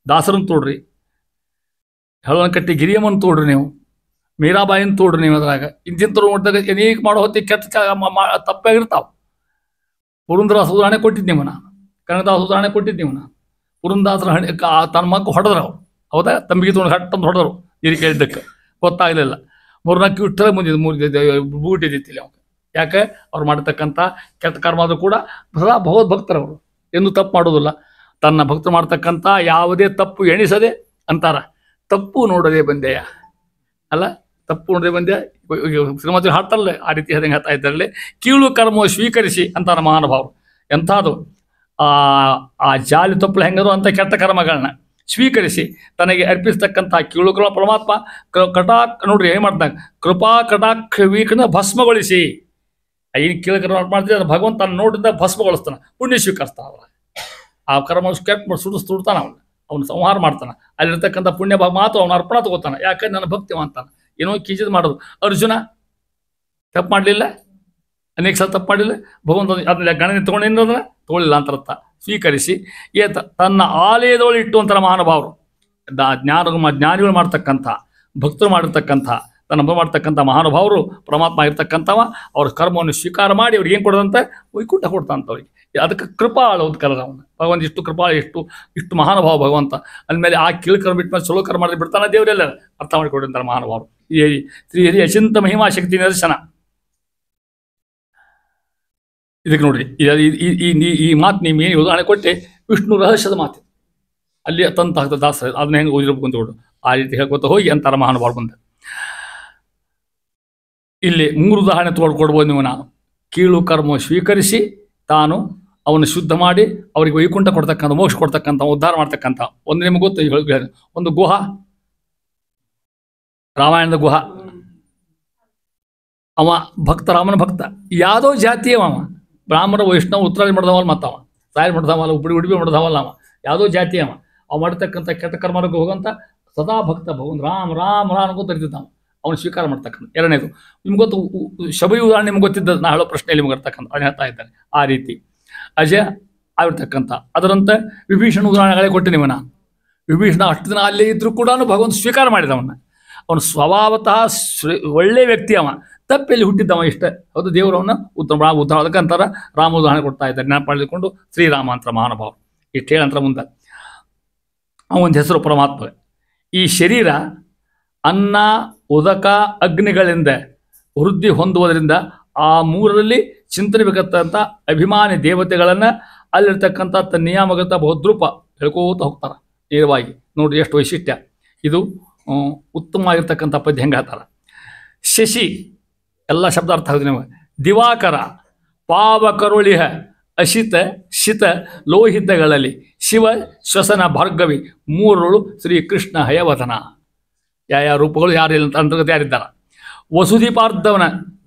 ದಾಸರನ್ನು ತೋಡ್ರಿ ಹೇಳೋನ್ ಕಟ್ಟಿ ಗಿರಿಯಮ್ಮನ ತೋಡ್ರಿ ನೀವು ಮೀರಾಬಾಯಿನ ತೋಡ್ರಿ ನೀವು ಅದ್ರಾಗ ಇಂತಿಂತರು ನೋಡಿದಾಗ ಅನೇಕ ಮಾಡೋ ಹೊತ್ತಿಗೆ ಕೆಟ್ಟ ತಪ್ಪಾಗಿರ್ತಾವೆ ಪುರಂದರಾಸ ಉದಾಹರಣೆ ಕೊಟ್ಟಿದ್ದು ನೀವು ನಾನು ಕನಕದಾಸ ಉದಾಹರಣೆ ಕೊಟ್ಟಿದ್ದು ನೀವು ನಾನು ಪುರಂದಾಸರ ಹಣೆ ತನ್ನ ಮಕ್ಕ ಹೊಡೆದ್ರು ಅವ್ರು ಹೌದಾ ತಂಬಿಗೆ ತೊಗೊಂಡು ಹಟ್ಟಂದು ಹೊಡೆದ್ರು ನೀರು ಕೇಳಿದ್ದಕ್ಕೆ ಗೊತ್ತಾಗಲಿಲ್ಲ 3-4 ಇಟ್ಟರೆ ಮುಂದಿದ್ದು 3 ಬೂಟಿದ್ದಿತ್ತಿಲ್ಲ ಅವ್ನು ಯಾಕೆ ಅವ್ರು ಮಾಡಿರ್ತಕ್ಕಂಥ ಕೆಟ್ಟ ಕರ್ಮ ಆದರೂ ಕೂಡ ಸದಾ ಭಗವದ್ ಭಕ್ತರವರು ಎಂದು ತಪ್ಪು ಮಾಡೋದಿಲ್ಲ ತನ್ನ ಭಕ್ತರು ಮಾಡ್ತಕ್ಕಂಥ ಯಾವುದೇ ತಪ್ಪು ಎಣಿಸದೆ ಅಂತಾರ ತಪ್ಪು ನೋಡದೆ ಬಂದೆಯ ಅಲ್ಲ ತಪ್ಪು ನೋಡದೆ ಬಂದೆ ಶ್ರೀಮತಿ ಹಾಡ್ತಾರಲ್ಲ ಆ ರೀತಿ ಹೆಂಗೆ ಹೇಳ್ತಾ ಇದ್ದಾರಲ್ಲೇ ಕೀಳು ಕರ್ಮ ಸ್ವೀಕರಿಸಿ ಅಂತಾರ ಮಹಾನುಭಾವರು ಎಂಥದ್ದು ಆ ಜಾಲಿ ತಪ್ಪಲು ಹೆಂಗದು ಅಂತ ಕೆಟ್ಟ ಕರ್ಮಗಳನ್ನ ಸ್ವೀಕರಿಸಿ ತನಗೆ ಅರ್ಪಿಸ್ತಕ್ಕಂಥ ಕೀಳು ಕರ್ಮ ಪರಮಾತ್ಮ ನೋಡ್ರಿ ಏನು ಮಾಡ್ತಾನೆ ಕೃಪಾ ಕಟಾಕ್ಷ ವೀಕನ ಭಸ್ಮಗೊಳಿಸಿ ಏನು ಕೀಳು ಕರ್ಮ ಮಾಡ್ತೀವಿ ಅದನ್ನು ಭಗವಂತ ನೋಡಿದ ಭಸ್ಮಗೊಳಿಸ್ತಾನೆ ಪುಣ್ಯ ಸ್ವೀಕರಿಸ್ತಾನ ಅವ್ರ ಆ ಕರ್ಮ ಕೆಟ್ಟ ಸುಡ್ತಾನೆ ಅವನು ಸಂಹಾರ ಮಾಡ್ತಾನೆ ಅಲ್ಲಿರ್ತಕ್ಕಂಥ ಪುಣ್ಯ ಮಾತು ಅವನ ಅರ್ಪಣ ತಗೋತಾನೆ ಯಾಕಂದ್ರೆ ನನ್ನ ಭಕ್ತಿ ಅಂತಾನೆ ಏನೋ ಕಿಂಚಿತ್ ಮಾಡೋದು ಅರ್ಜುನ ತಪ್ಪು ಮಾಡಲಿಲ್ಲ ಅನೇಕ ಸಲ ತಪ್ಪು ಮಾಡಿಲ್ಲ ಭಗವಂತ ಅದನ್ನ ಗಣನೆ ತೊಗೊಂಡೇನು ಅದನ್ನ ತೊಗೊಳ್ಳಿಲ್ಲ ಅಂತರ್ಥ ಸ್ವೀಕರಿಸಿ ಏತ ತನ್ನ ಆಲಯದೊಳಗೆ ಇಟ್ಟು ಅಂತಾರೆ ಮಹಾನುಭಾವರು ಜ್ಞಾನಿಗಳು ಮಾಡ್ತಕ್ಕಂಥ ಭಕ್ತರು ಮಾಡಿರ್ತಕ್ಕಂಥ ತನ್ನ ಮಾಡ್ತಕ್ಕಂಥ ಮಹಾನುಭಾವರು ಪರಮಾತ್ಮ ಇರ್ತಕ್ಕಂಥವ ಅವ್ರ ಕರ್ಮವನ್ನು ಸ್ವೀಕಾರ ಮಾಡಿ ಅವ್ರಿಗೆ ಏನು ಕೊಡೋದಂತೆ ವೈಕುಂಠ ಕೊಡ್ತಾನಂತವ್ರಿಗೆ ಅದಕ್ಕೆ ಕೃಪಾಳು ಅಂತ ಕರೆದ ಅವನು ಭಗವಂತ ಇಷ್ಟು ಕೃಪಾಳು ಇಷ್ಟು ಮಹಾನುಭಾವ ಭಗವಂತ ಅಂದಮೇಲೆ ಆ ಕೀಳ್ಕರ್ಮ ಬಿಟ್ಟ ಮೇಲೆ ಚಲೋ ಕರ್ಮ ಮಾಡಿ ಬಿಡ್ತಾನೆ ದೇವರೆಲ್ಲ ಅರ್ಥ ಮಾಡಿಕೊಡಿರ್ತಾರೆ ಮಹಾನುಭಾವರು ಶ್ರೀ ಹರಿ ಅಚಿಂತ ಮಹಿಮಾ ಶಕ್ತಿ ನಿದರ್ಶನ ಇದಕ್ಕೆ ನೋಡ್ರಿ ಈ ಮಾತು ನೀವು ಏನು ಉದಾಹರಣೆ ಕೊಟ್ಟೆ ವಿಷ್ಣು ರಹಸ್ಯದ ಮಾತು ಅಲ್ಲಿ ತಂತ ಆಗ್ತದೆ ದಾಸ ಅದನ್ನ ಹೆಂಗೆ ಓದಿರ್ಬೇಕು ಅಂತ ಆ ರೀತಿ ಹೇಳ್ಕೊತ ಹೋಗಿ ಅಂತಾರ ಮಹಾನುಭಾವರು ಬಂದ ಇಲ್ಲಿ 3 ಉದಾಹರಣೆ ತೋಡ್ಕೊಡ್ಬೋದು ನೀವು ನಾನು ಕೀಳು ಕರ್ಮ ಸ್ವೀಕರಿಸಿ ತಾನು ಅವನು ಶುದ್ಧ ಮಾಡಿ ಅವರಿಗೆ ವೈಕುಂಠ ಕೊಡ್ತಕ್ಕಂಥ ಮೋಕ್ಷ ಕೊಡ್ತಕ್ಕಂಥ ಉದ್ಧಾರ ಮಾಡ್ತಕ್ಕಂಥ ಒಂದು ನಿಮಗೆ ಗೊತ್ತು ಒಂದು ಗುಹ ರಾಮಾಯಣದ ಗುಹ ಅವ ಭಕ್ತ ರಾಮನ ಭಕ್ತ ಯಾವುದೋ ಜಾತಿಯವ ಅವ ಬ್ರಾಹ್ಮಣ ವೈಷ್ಣವ ಉತ್ತರಾಯಣ ಮಾಡ್ದವಲ್ಲ ಮತ್ತವ ಸಾಯಲ್ ಮಾಡ್ದವಲ್ಲ ಉಡುಪಿ ಮಾಡ್ದವಲ್ಲ ಅವ ಯಾವುದೋ ಜಾತಿ ಅವ ಮಾಡ್ತಕ್ಕಂಥ ಕೆಟ್ಟ ಕರ್ಮಕ್ಕೆ ಹೋಗಂತ ಸದಾ ಭಕ್ತ ಭಗವಂತ ರಾಮ್ ರಾಮ್ ರಾಮ್ ಅನ್ಕೋತ ಇರ್ತಿದ್ದ ಅವನು ಸ್ವೀಕಾರ ಮಾಡ್ತಕ್ಕಂಥ ಎರಡನೇದು ನಿಮ್ಗೆ ಗೊತ್ತು ಶಬರಿ ಉದಾಹರಣೆ ನಿಮ್ಗೆ ಗೊತ್ತಿದ್ದ ನಾ ಹೇಳೋ ಪ್ರಶ್ನೆ ನಿಮ್ಗೆ ಇರ್ತಕ್ಕಂಥ ಅವ್ನು ಹೇಳ್ತಾ ಇದ್ದಾನೆ ಆ ರೀತಿ ಅಜ ಆಗಿರ್ತಕ್ಕಂಥ. ಅದರಂತೆ ವಿಭೀಷಣ ಉದಾಹರಣೆಗಳೇ ಕೊಟ್ಟು ನಿಮ್ಮನ್ನ. ವಿಭೀಷಣ ಅಷ್ಟು ದಿನ ಅಲ್ಲೇ ಇದ್ರೂ ಕೂಡ ಭಗವಂತ ಸ್ವೀಕಾರ ಮಾಡಿದವನ್ನ. ಅವನು ಸ್ವಭಾವತಃ ಒಳ್ಳೆ ವ್ಯಕ್ತಿ, ಅವ ತಪ್ಪೆಲ್ಲಿ ಹುಟ್ಟಿದ್ದವ ಇಷ್ಟೇ. ಹೌದು, ದೇವರವನ್ನ ಉದಾಹರಣೆ ಅದಕ್ಕಂತಾರ ರಾಮ ಉದಾಹರಣೆ ಕೊಡ್ತಾ ಇದ್ದಾರೆ. ನೆನಪು ಮಾಡಿಕೊಂಡು ಶ್ರೀರಾಮ ಅಂತ ಮಹಾನುಭಾವ ಇಷ್ಟು ಹೇಳಂತರ ಮುಂದೆ ಅವನ ಹೆಸರು ಪರಮಾತ್ಮ. ಈ ಶರೀರ ಅನ್ನ ಉದಕ ಅಗ್ನಿಗಳಿಂದ ವೃದ್ಧಿ ಹೊಂದುವುದರಿಂದ ಆ ಮೂರರಲ್ಲಿ ಚಿಂತನೆ ಬೇಕಂತ ಅಭಿಮಾನಿ ದೇವತೆಗಳನ್ನು ಅಲ್ಲಿರ್ತಕ್ಕಂಥ ತನ್ನ ನಿಯಾಮಕತ ಬಹುದ್ರೂಪ ಹೇಳ್ಕೋತ ಹೋಗ್ತಾರೆ ನೇರವಾಗಿ. ನೋಡ್ರಿ ಎಷ್ಟು ವೈಶಿಷ್ಟ್ಯ ಇದು. ಉತ್ತಮವಾಗಿರ್ತಕ್ಕಂಥ ಪದ್ಯ ಹೆಂಗೆ ಹೇಳ್ತಾರೆ. ಶಶಿ ಎಲ್ಲ ಶಬ್ದ ಅರ್ಥ ಆಗುತ್ತೆ ನಿಮಗೆ. ದಿವಾಕರ ಪಾವಕರುಳಿಹ ಅಶಿತ ಶಿತ ಲೋಹಿತಗಳಲ್ಲಿ ಶಿವ ಶ್ವಸನ ಭಾರ್ಗವಿ ಮೂರಳು ಶ್ರೀಕೃಷ್ಣ ಹಯವದನ. ಯಾವ ರೂಪಗಳು ಯಾರಿಲ್ಲ ಅಂತರ್ಗತ ಯಾರಿದ್ದಾರೆ. ವಸುದೀಪಾರ್ಧವನ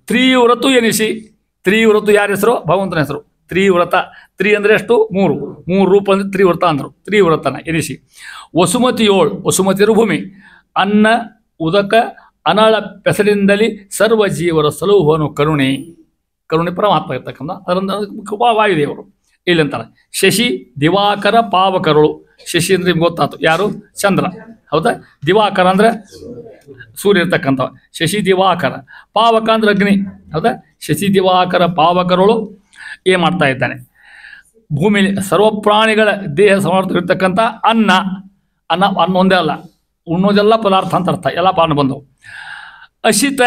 ತ್ರಿವ್ರತು ಎನಿಸಿ. ತ್ರಿವ್ರತು ಯಾರ ಹೆಸರು? ಭಗವಂತನ ಹೆಸರು ತ್ರಿವ್ರತ. ತ್ರಿ ಅಂದರೆ ಎಷ್ಟು? ಮೂರು. ಮೂರು ರೂಪ ಅಂದರೆ ತ್ರಿವ್ರತ ಅಂದರು. ತ್ರಿವ್ರತನ ಎನಿಸಿ. ವಸುಮತಿಯೋಳು, ವಸುಮತಿಯರು ಭೂಮಿ. ಅನ್ನ ಉದಕ ಅನಳ ಪೆಸರಿಂದಲಿ ಸರ್ವ ಜೀವರ ಸಲುಹುವನು ಕರುಣೆ. ಕರುಣೆ ಪರಮಾತ್ಮ ಇರ್ತಕ್ಕಂಥ ಅದರಿಂದ ವಾಯುದೇವರು ಇಲ್ಲಂತಾರೆ. ಶಶಿ ದಿವಾಕರ ಪಾವಕರುಳು. ಶಶಿ ಅಂದ್ರೆ ನಿಮ್ಗೆ ಗೊತ್ತಾಯ್ತು ಯಾರು? ಚಂದ್ರ. ಹೌದಾ? ದಿವಾಕರ ಅಂದ್ರೆ ಸೂರ್ಯ ಇರ್ತಕ್ಕಂಥವ. ಶಶಿ ದಿವಾಕರ. ಪಾವಕ ಅಂದ್ರೆ ಅಗ್ನಿ. ಹೌದಾ? ಶಶಿ ದಿವಾಕರ ಪಾವಕರುಳು ಏನು ಮಾಡ್ತಾ ಇದ್ದಾನೆ? ಭೂಮಿಲಿ ಸರ್ವ ಪ್ರಾಣಿಗಳ ದೇಹ ಸಮರ್ಥ ಇರ್ತಕ್ಕಂಥ ಅನ್ನ. ಅನ್ನ ಅನ್ನ ಒಂದೇ ಅಲ್ಲ, ಉಣ್ಣೋದೆಲ್ಲ ಪದಾರ್ಥ ಅಂತ ಅರ್ಥ. ಎಲ್ಲ ಪಾನ ಬಂದವು. ಅಶಿತ.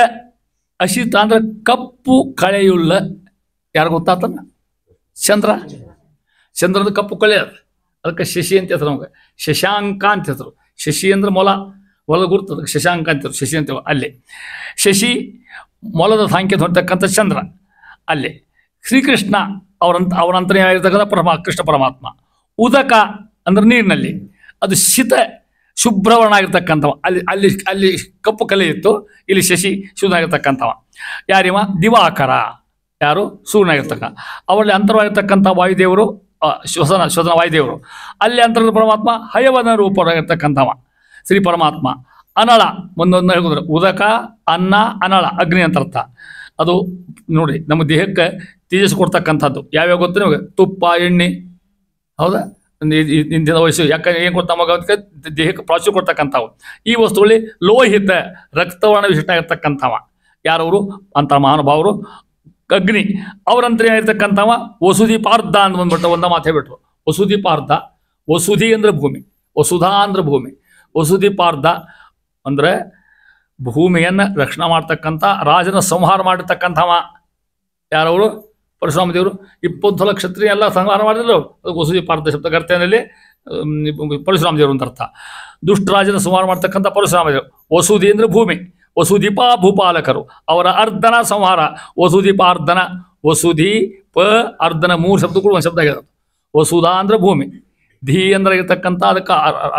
ಅಶಿತ ಅಂದ್ರೆ ಕಪ್ಪು ಕಳೆಯುಳ್ಳ. ಯಾರು ಗೊತ್ತಾತನ? ಚಂದ್ರ. ಚಂದ್ರದ ಕಪ್ಪು ಕಳೆ ಅದು. ಅದಕ್ಕೆ ಶಶಿ ಅಂತ ಹೆಸರು ನಮಗೆ. ಶಶಾಂಕ ಅಂತ ಹೆಸರು. ಶಶಿ ಅಂದ್ರೆ ಮೊಲ. ಮೊಲ ಗುರುತು, ಅದಕ್ಕೆ ಶಶಾಂಕ ಅಂತಿದ್ರು. ಶಶಿ ಅಂತೇವ ಅಲ್ಲಿ. ಶಶಿ ಮೊಲದ ಸಾಂಕೇತ ಹೊರತಕ್ಕಂಥ ಚಂದ್ರ ಅಲ್ಲಿ. ಶ್ರೀಕೃಷ್ಣ ಅವರಂತರ ಆಗಿರ್ತಕ್ಕಂಥ ಕೃಷ್ಣ ಪರಮಾತ್ಮ. ಉದಕ ಅಂದ್ರೆ ನೀರಿನಲ್ಲಿ. ಅದು ಶಿತ ಶುಭ್ರವರ್ಣ ಆಗಿರ್ತಕ್ಕಂಥವ. ಅಲ್ಲಿ ಅಲ್ಲಿ ಅಲ್ಲಿ ಕಪ್ಪು ಕಲೆ ಇತ್ತು, ಇಲ್ಲಿ ಶಶಿ ಶುದ್ಧ ಆಗಿರ್ತಕ್ಕಂಥವ. ಯಾರಿವ? ದಿವಾಕರ. ಯಾರು? ಸೂರ್ಯನಾಗಿರ್ತಕ್ಕ. ಅವರಲ್ಲಿ ಅಂತರವಾಗಿರ್ತಕ್ಕಂಥ ವಾಯುದೇವರು ಶ್ವಸನ ವಾಯುದೇವರು. ಅಲ್ಲಿ ಅಂತರದ ಪರಮಾತ್ಮ ಹಯವನ ರೂಪವಾಗಿರ್ತಕ್ಕಂಥವ ಶ್ರೀ ಪರಮಾತ್ಮ. ಅನಳ ಒಂದೊಂದು ಹೇಳಿದ್ರೆ ಉದಕ ಅನ್ನ ಅನಳ ಅಗ್ನಿ ಅಂತ ಅರ್ಥ. ಅದು ನೋಡಿ ನಮ್ಮ ದೇಹಕ್ಕೆ ತೇಜಸ್ ಕೊಡ್ತಕ್ಕಂಥದ್ದು ಯಾವ್ಯಾವ ಗೊತ್ತು ನಿಮಗೆ? ತುಪ್ಪ, ಎಣ್ಣೆ. ಹೌದಾ? ಇಂದಿನ ವಯಸ್ಸು ಯಾಕಂದ್ರೆ ಏನು ಕೊಡ್ತಾ ಮಗ ಅದಕ್ಕೆ ದೇಹಕ್ಕೆ ಪ್ರಾಚುರ್ಯ ಕೊಡ್ತಕ್ಕಂಥವು. ಈ ವಸ್ತುಗಳಲ್ಲಿ ಲೋಹಿತ ರಕ್ತವರ್ಣ ವಿಶಿಷ್ಟ ಆಗಿರ್ತಕ್ಕಂಥವ ಯಾರವರು ಅಂತ ಮಹಾನುಭಾವರು. ಅಗ್ನಿ ಅವರಂತರ ಇರ್ತಕ್ಕಂಥವ ವಸುದೀಪಾರ್ಧ ಅಂತ ಬಂದ್ಬಿಟ್ಟು ಒಂದ ಮಾತು ಹೇಳ್ಬಿಟ್ರು. ವಸುದೀಪಾರ್ಧ. ವಸುಧಿ ಅಂದ್ರೆ ಭೂಮಿ, ವಸುಧಾ ಅಂದ್ರೆ ಭೂಮಿ. ವಸುದೀಪಾರ್ಧ ಅಂದ್ರೆ ಭೂಮಿಯನ್ನು ರಕ್ಷಣೆ ಮಾಡ್ತಕ್ಕಂಥ, ರಾಜನ ಸಂಹಾರ ಮಾಡಿರ್ತಕ್ಕಂಥವ ಯಾರವರು? ಪರಶುರಾಮ ದೇವರು. 20 ಲಕ್ಷ ಕ್ಷತ್ರಿಯ ಎಲ್ಲ ಸಂಹಾರ ಮಾಡಿದ್ರು. ಅದಕ್ಕೆ ವಸುದೀಪಾರ್ಧ ಶಬ್ದ ಕರ್ತನಲ್ಲಿ ಪರಶುರಾಮ ದೇವರು ಅಂತ ಅರ್ಥ. ದುಷ್ಟರಾಜನ ಸಂಹಾರ ಮಾಡ್ತಕ್ಕಂಥ ಪರಶುರಾಮ ದೇವರು. ವಸುಧಿ ಅಂದ್ರೆ ಭೂಮಿ. ವಸುದೀಪ ಭೂಪಾಲಕರು. ಅವರ ಅರ್ಧನ ಸಂಹಾರ. ವಸುದೀಪಾರ್ಧನ. ವಸುಧಿ ಪ ಅರ್ಧನ 3 ಶಬ್ದ ಕೂಡ ಒಂದು ಶಬ್ದ ಆಗಿದೆ. ವಸುಧಾ ಅಂದ್ರೆ ಭೂಮಿ. ಧಿ ಅಂದ್ರೆ ಇರ್ತಕ್ಕಂಥ ಅದಕ್ಕೆ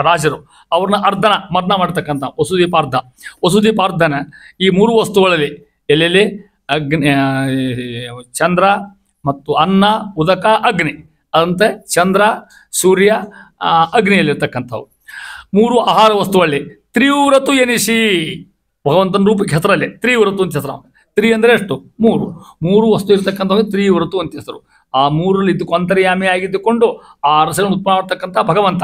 ರಾಜರು. ಅವ್ರನ್ನ ಅರ್ಧನ ಮರ್ನ ಮಾಡ್ತಕ್ಕಂಥ ವಸುದೀಪಾರ್ಧ. ವಸುದೀಪಾರ್ಧನ ಈ 3 ವಸ್ತುಗಳಲ್ಲಿ ಎಲ್ಲೆಲ್ಲಿ? ಅಗ್ನಿ, ಚಂದ್ರ ಮತ್ತು ಅನ್ನ, ಉದಕ, ಅಗ್ನಿ. ಅದಂತೆ ಚಂದ್ರ, ಸೂರ್ಯ, ಅಗ್ನಿಯಲ್ಲಿರ್ತಕ್ಕಂಥವು 3 ಆಹಾರ ವಸ್ತುಗಳಲ್ಲಿ ತ್ರಿವ್ರತು ಎನಿಸಿ. ಭಗವಂತನ ರೂಪಕ್ಕೆ ಹೆಸರಲ್ಲಿ ತ್ರಿವ್ರತು ಅಂತ ಹೆಸರು. ತ್ರಿ ಅಂದರೆ ಎಷ್ಟು? 3 ವಸ್ತು ಇರ್ತಕ್ಕಂಥವು ತ್ರಿವ್ರತು ಅಂತ ಹೆಸರು. ಆ 3ರಲ್ಲಿ ಇದ್ದಕ್ಕೂ ಅಂತರ್ಯಾಮಿ ಆಗಿದ್ದುಕೊಂಡು ಆ ರಸಗಳನ್ನು ಉತ್ಪನ್ನ ಮಾಡ್ತಕ್ಕಂಥ ಭಗವಂತ,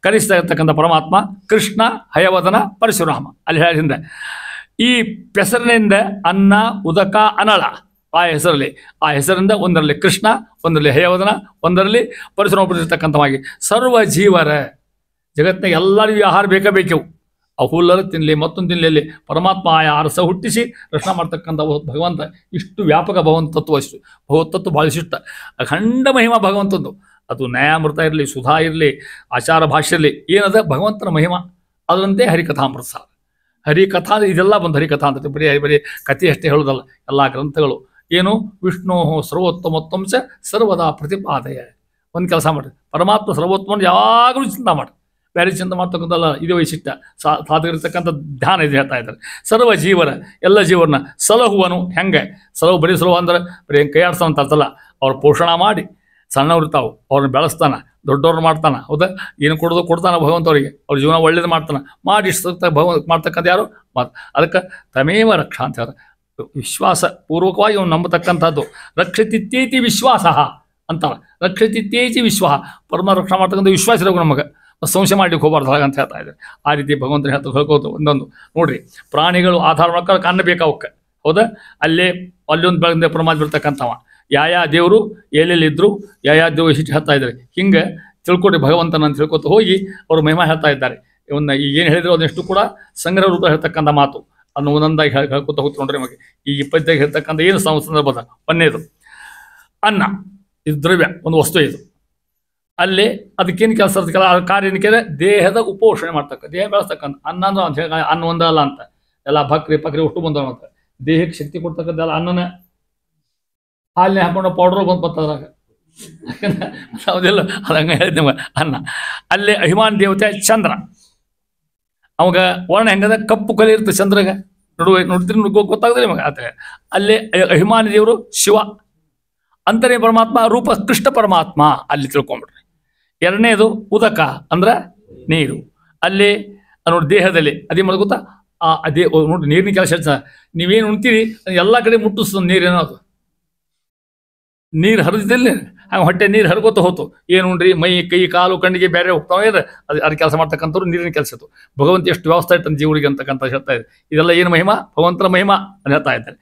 ಕಲಿಸ್ತಾ ಇರ್ತಕ್ಕಂಥ ಪರಮಾತ್ಮ ಕೃಷ್ಣ, ಹಯವದನ, ಪರಶುರಾಮ. ಅಲ್ಲಿ ಹೇಳಿಂದ ಈ ಹೆಸರಿನಿಂದ ಅನ್ನ, ಉದಕ, ಅನಳ ಆ ಹೆಸರಲ್ಲಿ, ಆ ಹೆಸರಿಂದ ಒಂದರಲ್ಲಿ ಕೃಷ್ಣ, ಒಂದರಲ್ಲಿ ಹಯವದನ, ಒಂದರಲ್ಲಿ ಪರಶುರಾಮ ಇರ್ತಕ್ಕಂಥವಾಗಿ ಸರ್ವ ಜೀವರ ಜಗತ್ತಿನ ಎಲ್ಲರಿಗೂ ಆಹಾರ ಬೇಕೇವು. ಅಹುಲ್ಲರು ತಿನ್ನಲಿ, ಮತ್ತೊಂದು ತಿನ್ನಲಿ. ಪರಮಾತ್ಮ ಆ ರಸ ಹುಟ್ಟಿಸಿ ರಕ್ಷಣೆ ಮಾಡ್ತಕ್ಕಂಥ ಭಗವಂತ. ಇಷ್ಟು ವ್ಯಾಪಕ ಭಗವಂತತ್ವ. ಇಷ್ಟು ಭಗವತ್ತತ್ವ ಭಾಳ ಇಷ್ಟ. ಅಖಂಡ ಮಹಿಮಾ ಭಗವಂತಂದು. ಅದು ನ್ಯಾಯಾಮೃತ ಇರಲಿ, ಸುಧಾ ಇರಲಿ, ಆಚಾರ ಭಾಷೆ ಇರಲಿ, ಏನದ ಭಗವಂತನ ಮಹಿಮಾ. ಅದರಂತೆ ಹರಿಕಥಾಮೃತ ಸಾರ. ಹರಿಕಥಾ ಇದೆಲ್ಲ ಬಂದು ಹರಿಕಥಾ ಅಂತ ಬರೀ ಕಥೆ ಅಷ್ಟೇ ಹೇಳೋದಲ್ಲ. ಎಲ್ಲ ಗ್ರಂಥಗಳು ಏನು? ವಿಷ್ಣು ಸರ್ವೋತ್ತಮೋತ್ತಂಶ ಸರ್ವದಾ ಪ್ರತಿಪಾದಯ. ಒಂದು ಕೆಲಸ ಮಾಡಿರಿ, ಪರಮಾತ್ಮ ಸರ್ವೋತ್ತಮವನ್ನು ಯಾವಾಗಲೂ ಚಿಂತೆ ಮಾಡಿ, ಬೇರೆ ಚಿಂತೆ ಮಾಡ್ತಕ್ಕಂಥಲ್ಲ. ಇದು ವೈಶಿಷ್ಟ್ಯ. ಸಾಧಕರಿರ್ತಕ್ಕಂಥ ಧ್ಯಾನ ಇದು ಹೇಳ್ತಾ ಇದ್ದಾರೆ. ಸರ್ವ ಜೀವನ, ಎಲ್ಲ ಜೀವನ ಸಲಹುವನು. ಹೆಂಗೆ ಸಲಹು? ಬರೀ ಸಲಹು ಅಂದ್ರೆ ಬರೀ ಹೆಂಗೆ ಕೈಯಾಡ್ಸೋ ಅಂತ ಅರ್ಥಲ್ಲ. ಅವ್ರು ಪೋಷಣ ಮಾಡಿ ಸಣ್ಣವ್ರು ಇರ್ತಾವೆ, ಅವ್ರನ್ನ ಬೆಳೆಸ್ತಾನೆ, ದೊಡ್ಡವ್ರನ್ನ ಮಾಡ್ತಾನೆ. ಹೌದಾ? ಏನು ಕೊಡೋದು ಕೊಡ್ತಾನೆ ಭಗವಂತ ಅವರಿಗೆ. ಅವ್ರ ಜೀವನ ಒಳ್ಳೇದು ಮಾಡ್ತಾನೆ. ಮಾಡಿ ಇಷ್ಟು ಭಗವಂತ ಮಾಡ್ತಕ್ಕಂಥ ಯಾರು? ಅದಕ್ಕೆ ತಮೇವ ರಕ್ಷಾ ಅಂತ ಹೇಳ್ತಾರೆ. ವಿಶ್ವಾಸ ಪೂರ್ವಕವಾಗಿ ಅವ್ನು ನಂಬತಕ್ಕಂಥದ್ದು. ರಕ್ಷಿತಿತ್ಯೇತಿ ವಿಶ್ವಾಸ. ಅಂತಾರ. ರಕ್ಷತಿ ತೇಜಿ ವಿಶ್ವ, ಪರಮ ರಕ್ಷಣೆ ಮಾಡ್ತಕ್ಕಂಥ ವಿಶ್ವಾಸ ಇರೋದು ನಮಗೆ, ಸಂಶಯ ಮಾಡ್ಲಿಕ್ಕೆ ಹೋಗ್ಬಾರ್ದು ಹಾಗಂತ ಹೇಳ್ತಾ ಇದ್ದಾರೆ. ಆ ರೀತಿ ಭಗವಂತನ ಹೇಳ್ಕೋದು ಒಂದೊಂದು ನೋಡ್ರಿ. ಪ್ರಾಣಿಗಳು ಆಧಾರ ಮಾಡ್ಕೊಂಡು ಅನ್ನ ಬೇಕು ಅವಕ್ಕೆ, ಹೌದಾ? ಅಲ್ಲೊಂದು ಬೆಳಗ್ಗೆ ಪ್ರಮಾದ ಬಿಡ್ತಕ್ಕಂಥವ, ಯಾವ ದೇವರು ಎಲ್ಲೆಲ್ಲಿದ್ರು ಯಾವ ದೇವರು ಹೆಚ್ಚು ಹೇಳ್ತಾ ಇದ್ದಾರೆ. ಹಿಂಗೆ ತಿಳ್ಕೊಡ್ರಿ ಭಗವಂತನ ಅಂತ ತಿಳ್ಕೊತ ಹೋಗಿ ಅವರು ಮಹಿಮಾ ಹೇಳ್ತಾ ಇದ್ದಾರೆ. ಇವನ್ನ ಈಗ ಏನು ಹೇಳಿದ್ರು ಅದೆಷ್ಟು ಕೂಡ ಸಂಗ್ರಹ ರೂಪ ಹೇಳ್ತಕ್ಕಂಥ ಮಾತು ಅದನ್ನು ಒಂದೊಂದಾಗಿ ಹೇಳ್ಕೊತ ಹೋಗ್ತು ನೋಡ್ರಿ. ನಮಗೆ ಈ 20 ಹೇಳ್ತಕ್ಕಂಥ ಏನು ಸಂದರ್ಭದ ಒಂದೇದು ಅನ್ನ, ಇದು ದ್ರವ್ಯ, ಒಂದು ವಸ್ತು ಇದು. ಅಲ್ಲಿ ಅದಕ್ಕೇನು ಕೆಲಸ ಇರ್ತಕ್ಕಲ್ಲ, ಆ ಕಾರ್ಯ ಏನಕ್ಕೆ ದೇಹದ ಉಪೋಷಣೆ ಮಾಡ್ತಕ್ಕ, ದೇಹ ಬೆಳೆಸ್ತಕ್ಕಂಥ ಅನ್ನ ಅಂದ್ರೆ ಅಂತ ಹೇಳಿ ಅನ್ನ ಒಂದಲ್ಲ ಅಂತ ಎಲ್ಲ ಬಕ್ರಿ ಪಕ್ರಿ ಅಷ್ಟು ಬಂದವ ಅಂತ ದೇಹಕ್ಕೆ ಶಕ್ತಿ ಕೊಡ್ತಕ್ಕಂಥಲ್ಲ ಅನ್ನನ ಹಾಲಿನ ಹಾಕೊಂಡು ಪೌಡ್ರ್ ಬಂದು ಬರ್ತದ್ರಾಗ ಯಾವುದೆಲ್ಲ ಅದು ಹಂಗೆ ಹೇಳಿದ್ದೆ ನಿಮಗೆ ಅನ್ನ. ಅಲ್ಲೇ ಅಭಿಮಾನ ದೇವತೆ ಚಂದ್ರ, ಅವಾಗ ವರ್ಣ ಹೆಂಗದ ಕಪ್ಪು ಕಲೆ ಇರ್ತದೆ ಚಂದ್ರಾಗ, ನೋಡ್ತೀರಿ ಗೊತ್ತಾಗ್ತದೆ ನಿಮಗೆ ಆತ. ಅಲ್ಲೇ ಅಭಿಮಾನಿ ದೇವರು ಶಿವ, ಅಂತರೇ ಪರಮಾತ್ಮ ರೂಪ ಕೃಷ್ಣ ಪರಮಾತ್ಮ ಅಲ್ಲಿ ತಿಳ್ಕೊಂಬಿಡ್ರಿ. ಎರಡನೇದು ಉದಕ ಅಂದ್ರೆ ನೀರು, ಅಲ್ಲಿ ನೋಡಿ ದೇಹದಲ್ಲಿ ಅದೇ ಮಾಡೋದು ಗೊತ್ತಾ, ಅದೇ ನೋಡಿ ನೀರಿನ ಕೆಲಸ ಹೇಳ್ತಾ. ನೀವೇನು ಉಣ್ತೀರಿ ಎಲ್ಲ ಕಡೆ ಮುಟ್ಟಿಸ್ತದೆ ನೀರೇನೋ, ಅದು ನೀರು ಹರಿದಿದ್ದಲ್ಲಿ ಹಂಗೆ ಹೊಟ್ಟೆ ನೀರು ಹರ್ಕೋತ ಹೋತು. ಏನು ಉಂಡ್ರಿ ಮೈ ಕೈ ಕಾಲು ಕಣ್ಣಿಗೆ ಬೇರೆ ಹೋಗ್ತಾವೆ, ಅದು ಕೆಲಸ ಮಾಡ್ತಕ್ಕಂಥವ್ರು ನೀರಿನ ಕೆಲಸ ಇತ್ತು. ಭಗವಂತ ಎಷ್ಟು ವ್ಯವಸ್ಥೆ ಇಟ್ಟಂತ ಜೀವರಿಗೆ ಅಂತಕ್ಕಂಥ ಹೇಳ್ತಾ ಇದೆ. ಇದೆಲ್ಲ ಏನು ಮಹಿಮಾ, ಭಗವಂತನ ಮಹಿಮಾ ಅಂತ ಹೇಳ್ತಾ ಇದ್ದಾರೆ.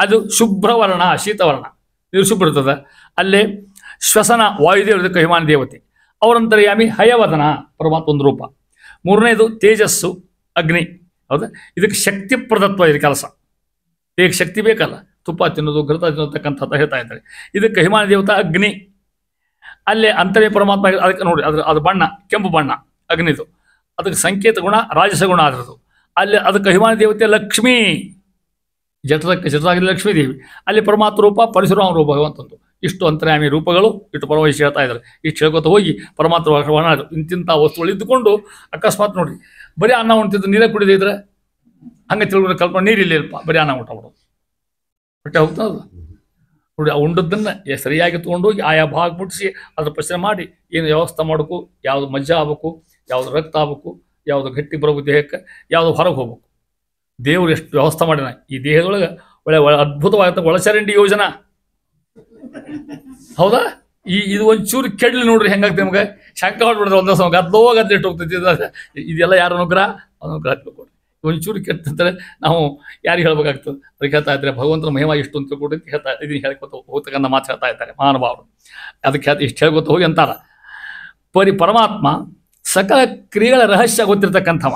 ಅದು ಶುಭ್ರವರ್ಣ, ಶೀತವರ್ಣ, ನೀರು ಶುಭ್ರ ಇರ್ತದೆ. ಅಲ್ಲೇ ಶ್ವಸನ ವಾಯುದೇವರದಕ್ಕೆ ಅಭಿಮಾನ ದೇವತೆ, ಅವರಂತರ್ಯಾಮಿ ಹಯವದನ ಪರಮಾತ್ಮ ಒಂದು ರೂಪ. ಮೂರನೇದು ತೇಜಸ್ಸು ಅಗ್ನಿ, ಹೌದಾ? ಇದಕ್ಕೆ ಶಕ್ತಿ ಪ್ರದತ್ವ ಇದೆ ಕೆಲಸ, ದೇಹಕ್ಕೆ ಶಕ್ತಿ ಬೇಕಲ್ಲ, ತುಪ್ಪ ತಿನ್ನೋದು ಘೃತ ತಿನ್ನತಕ್ಕಂಥದ್ದು ಹೇಳ್ತಾ ಇದ್ದಾರೆ. ಇದಕ್ಕೆ ಅಭಿಮಾನ ದೇವತಾ ಅಗ್ನಿ. ಅಲ್ಲೇ ಅಂತರೇ ಪರಮಾತ್ಮ, ಅದಕ್ಕೆ ನೋಡಿ ಅದು ಬಣ್ಣ ಕೆಂಪು ಬಣ್ಣ ಅಗ್ನಿದು, ಅದಕ್ಕೆ ಸಂಕೇತ ಗುಣ ರಾಜಸ ಗುಣ ಅದರದು. ಅಲ್ಲಿ ಅದಕ್ಕೆ ಅಭಿಮಾನ ದೇವತೆ ಲಕ್ಷ್ಮೀ, ಜಠರಾಗಿ ಲಕ್ಷ್ಮೀ ದೇವಿ. ಅಲ್ಲಿ ಪರಮಾತ್ಮ ರೂಪ ಪರಶುರಾಮ ರೂಪ ಭಗವಂತಂದು. ಇಷ್ಟು ಅಂತರ್ಯಾಮಿ ರೂಪಗಳು ಇಟ್ಟು ಪರಮೇಶ್ವರ ಹೇಳ್ತಾ ಇದ್ದಾರೆ. ಇಷ್ಟು ಹೇಳ್ಕೊತ ಹೋಗಿ ಪರಮಾತ್ಮ ಇಂತಿಂಥ ವಸ್ತುಗಳು ಇದ್ದುಕೊಂಡು ಅಕಸ್ಮಾತ್ ನೋಡ್ರಿ ಬರೀ ಅನ್ನ ಉಣ್ತಿದ್ದು ನೀರೇ ಕುಡಿದಿದ್ರೆ ಹಂಗೆ ತಿಳ್ಕೊಂಡು ಕಲ್ಪನೆ ನೀರಿಲ್ಲಪ್ಪ ಬರೀ ಅನ್ನ ಊಟ ಮಾಡೋದು ಹೊಟ್ಟೆ ಹೋಗ್ತದ ನೋಡಿ. ಆ ಉಂಡದ್ದನ್ನು ಸರಿಯಾಗಿ ತೊಗೊಂಡೋಗಿ ಆಯಾ ಭಾಗ ಮುಟ್ಟಿಸಿ ಅದ್ರ ಪ್ರಶ್ನೆ ಮಾಡಿ ಏನು ವ್ಯವಸ್ಥೆ ಮಾಡಬೇಕು, ಯಾವುದು ಮಜ್ಜ ಆಗ್ಬೇಕು, ಯಾವುದು ರಕ್ತ ಆಗ್ಬೇಕು, ಯಾವುದು ಗಟ್ಟಿ ಬರಬೇಕು ದೇಹಕ್ಕೆ, ಯಾವುದು ಹೊರಗೆ ಹೋಗ್ಬೇಕು. ದೇವರು ಎಷ್ಟು ವ್ಯವಸ್ಥೆ ಮಾಡಿನ ಈ ದೇಹದೊಳಗೆ. ಒಳ್ಳೆ ಅದ್ಭುತವಾದ ಒಳಚರಂಡಿ ಯೋಜನಾ, ಹೌದಾ? ಇದು ಒಂಚೂರು ಕೆಡ್ಲಿ ನೋಡ್ರಿ ಹೆಂಗಾಗ್ತದೆ ನಮಗೆ, ಶಂಕ ಹೊಡ್ಬಿಡ್ರೆ ಒಂದೇ ಸಮ ಗದ್ದೋಗದ್ದು ಹೋಗ್ತೈತಿ. ಇದೆಲ್ಲ ಯಾರು ಅನುಗ್ರಹ ಹಾಕ್ಬೇಕು. ಒಂಚೂರು ಕೆಟ್ಟಂತಾರೆ ನಾವು ಯಾರಿಗೆ ಹೇಳ್ಬೇಕಾಗ್ತದೆ. ಅದಕ್ಕೆ ಹೇಳ್ತಾ ಇದ್ದಾರೆ ಭಗವಂತನ ಮಹಿಮಾ ಇಷ್ಟು ಅಂತ ತಿಳ್ಕೊಂಡು ಹೇಳ್ತಾ ಇದನ್ನು ಹೇಳ್ಕೊತ ಹೋಗ್ತಕ್ಕಂಥ ಮಾತು ಹೇಳ್ತಾ ಇದ್ದಾರೆ ಮಹಾನುಭಾವರು. ಅದಕ್ಕೆ ಇಷ್ಟು ಹೇಳ್ಕೊತ ಹೋಗಿ ಅಂತಾರ. ಪರಮಾತ್ಮ ಸಕಲ ಕ್ರಿಯೆಗಳ ರಹಸ್ಯ ಗೊತ್ತಿರ್ತಕ್ಕಂಥವ,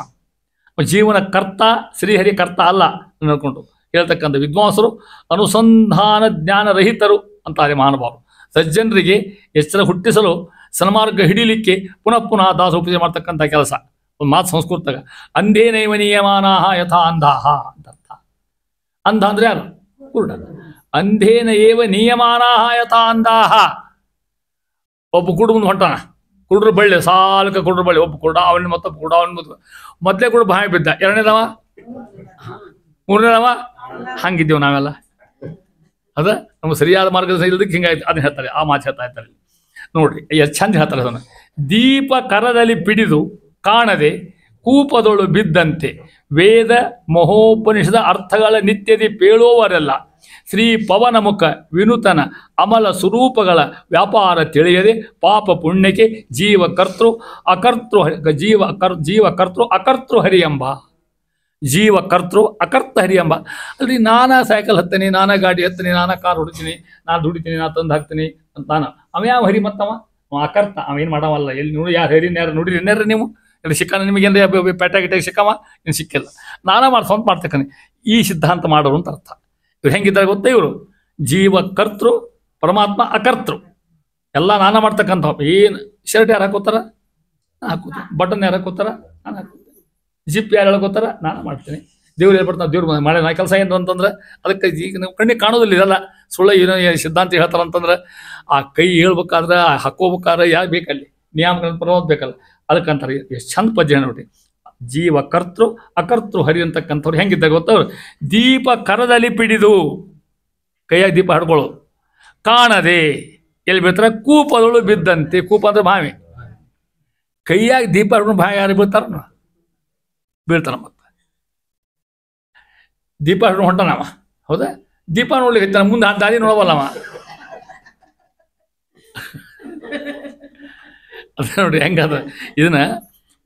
ಜೀವನ ಕರ್ತ, ಶ್ರೀಹರಿ ಕರ್ತ ಅಲ್ಲ ನೋಡ್ಕೊಂಡು ಹೇಳ್ತಕ್ಕಂಥ ವಿದ್ವಾಂಸರು ಅನುಸಂಧಾನ ಜ್ಞಾನ ರಹಿತರು ಅಂತಾರೆ ಮಹಾನುಭಾವರು. ಸಜ್ಜನರಿಗೆ ಎಚ್ಚರ ಹುಟ್ಟಿಸಲು ಸನ್ಮಾರ್ಗ ಹಿಡಿಲಿಕ್ಕೆ ಪುನಃ ಪುನಃ ದಾಸೋಪದೇಶ ಮಾಡ್ತಕ್ಕಂಥ ಕೆಲಸ. ಒಂದು ಮಾತು ಸಂಸ್ಕೃತದಾಗ ಅಂಧೇನೈವ ನಿಯಮಾನಾಹ ಯಥಾ ಅಂಧಾಹ ಅಂತ ಅರ್ಥ. ಅಂಧ ಅಂದ್ರೆ ಯಾರು? ಕುರುಡ. ಅಂಧೇನ ಏವ ನಿಯಮಾನಾಹ ಯಥಾ ಅಂಧಾಹ. ಒಬ್ಬ ಕುರುಡು ಮುಂದೆ ಹೊಂಟಾನ, ಕುರುಡ್ರು ಬಳ್ಳಿ ಸಾಲಕ ಕುರುಡ್ರು ಬಳ್ಳಿ, ಒಬ್ಬ ಕುರುಡ ಅವನ ಮತ್ತೊಬ್ಬ ಕುರುಡ ಅವನ ಮೊದಲೇ ಕುರುಡು ಬಾಯಿ ಬಿದ್ದ, ಎರಡನೇದವ ಮೂರನೇದವ. ಹಂಗಿದ್ದೇವೆ ನಾವೆಲ್ಲ. ಅದ ನಮ್ಗೆ ಸರಿಯಾದ ಮಾರ್ಗದರ್ಶನ ಇಲ್ಲದಕ್ಕೆ ಹಿಂಗಾಯ್ತು. ಅದನ್ನ ಹೇಳ್ತಾರೆ, ಆ ಮಾತು ಹೇಳ್ತಾ ಇರ್ತಾರೆ ನೋಡ್ರಿ. ಎಷ್ಟು ಚಂದ ಹೇಳ್ತಾರೆ ಅದನ್ನು. ದೀಪ ಕರದಲ್ಲಿ ಪಿಡಿದು ಕಾಣದೆ ಕೂಪದೊಳು ಬಿದ್ದಂತೆ ವೇದ ಮಹೋಪನಿಷದ ಅರ್ಥಗಳ ನಿತ್ಯದಿ ಪೇಳುವವರೆಲ್ಲ ಶ್ರೀ ಪವನ ಮುಖ ವಿನುತನ ಅಮಲ ಸ್ವರೂಪಗಳ ವ್ಯಾಪಾರ ತಿಳಿಯದೆ ಪಾಪ ಪುಣ್ಯಕ್ಕೆ ಜೀವಕರ್ತೃ ಅಕರ್ತೃ ಜೀವಕರ್ತೃ ಅಕರ್ತೃ ಹರಿ ಎಂಬ. ಜೀವಕರ್ತೃ ಅಕರ್ತ ಹರಿ ಎಂಬ. ಅಲ್ರಿ ನಾನಾ ಸೈಕಲ್ ಹತ್ತೀನಿ, ನಾನಾ ಗಾಡಿ ಹತ್ತೀನಿ, ನಾನಾ ಕಾರ್ ಹೊಡಿತೀನಿ, ನಾನು ದುಡಿತೀನಿ, ನಾನು ತಂದು ಹಾಕ್ತೀನಿ ಅಂತ ನಾನು. ಅವ ಯಾವ ಹರಿ ಮತ್ತವ ಅಕರ್ತ, ಅವೇನು ಮಾಡವಲ್ಲ. ಎಲ್ಲಿ ನೋಡಿ ಯಾರು ಹರಿನ ಯಾರು ನೋಡಿರಿ ಏನಾರ ನೀವು ಇಲ್ಲಿ ಸಿಕ್ಕಾನ ನಿಮಗೇನು ಪೇಟ ಗಿಟಾಗಿ ಸಿಕ್ಕವ ಇನ್ನು ಸಿಕ್ಕಿಲ್ಲ. ನಾನಾ ಸ್ವಂತ ಮಾಡ್ತಕ್ಕನೆ ಈ ಸಿದ್ಧಾಂತ ಮಾಡೋರು ಅಂತ ಅರ್ಥ. ಇವ್ರು ಹೆಂಗಿದ್ದಾರೆ ಗೊತ್ತಾ? ಇವರು ಜೀವಕರ್ತೃ ಪರಮಾತ್ಮ ಅಕರ್ತೃ, ಎಲ್ಲ ನಾನಾ ಮಾಡ್ತಕ್ಕಂಥವು. ಏನು ಶರ್ಟ್ ಯಾರು ಹಾಕೋತಾರ? ನಾನು ಹಾಕೋತೀನಿ. ಬಟನ್ ಯಾರು ಹಾಕೋತಾರ? ನಾನು ಹಾಕೋತೀನಿ. ಜಿಪ್ ಯಾರು ಹೇಳ್ಕೋತಾರ? ನಾನು ಮಾಡ್ತೀನಿ. ದೇವ್ರು ಹೇಳ್ಬಿಡ್ತಾನೆ, ದೇವ್ರು ಮಾಡಿ ನಾ ಕೆಲಸ ಏನು ಅಂತಂದ್ರೆ ಅದಕ್ಕೆ ಈಗ ನಾವು ಕಣ್ಣಿಗೆ ಕಾಣೋದಿಲ್ಲ. ಇದೆಲ್ಲ ಸುಳ್ಳು ಏನೋ ಸಿದ್ಧಾಂತ ಹೇಳ್ತಾರೆ ಅಂತಂದ್ರೆ ಆ ಕೈ ಹೇಳ್ಬೇಕಾದ್ರೆ ಹಾಕೋಬೇಕಾದ್ರೆ ಯಾರು ಬೇಕಲ್ಲಿ ನಿಯಮಗಳನ್ನು ಪರವಾದ ಬೇಕಲ್ಲ. ಅದಕ್ಕಂತಾರೆ ಎಷ್ಟು ಚಂದ ಪದ್ಯ ನೋಡಿ. ಜೀವಕರ್ತೃ ಅಕರ್ತೃ ಹರಿ ಅಂತಕ್ಕಂಥವ್ರು ಹೆಂಗಿದ್ದಾಗ ಗೊತ್ತವ್ರು? ದೀಪ ಕರದಲ್ಲಿ ಪಿಡಿದು, ಕೈಯಾಗಿ ದೀಪ ಹಡ್ಕೊಳ್ಳೋದು, ಕಾಣದೆ ಎಲ್ಲಿ ಬೀಳ್ತಾರೆ? ಕೂಪದೊಳು ಬಿದ್ದಂತೆ. ಕೂಪ ಅಂದ್ರೆ ಬಾವಿ. ಕೈಯಾಗಿ ದೀಪ ಹಡ್ಕೊಂಡು ಬಾವಿ ಯಾರು ಬೀಳ್ತಾರ? ಬೀಳ್ತಾನ. ಮತ್ತೆ ದೀಪ ಹಡ್ಕೊಂಡು ಹೊಂಟಾನವ, ಹೌದಾ? ದೀಪ ನೋಡ್ಲಿಕ್ಕೆ ಮುಂದೆ ದಾರಿ ನೋಡವಲ್ಲವ. ಅದೇ ನೋಡಿ ಹೆಂಗದ. ಇದನ್ನ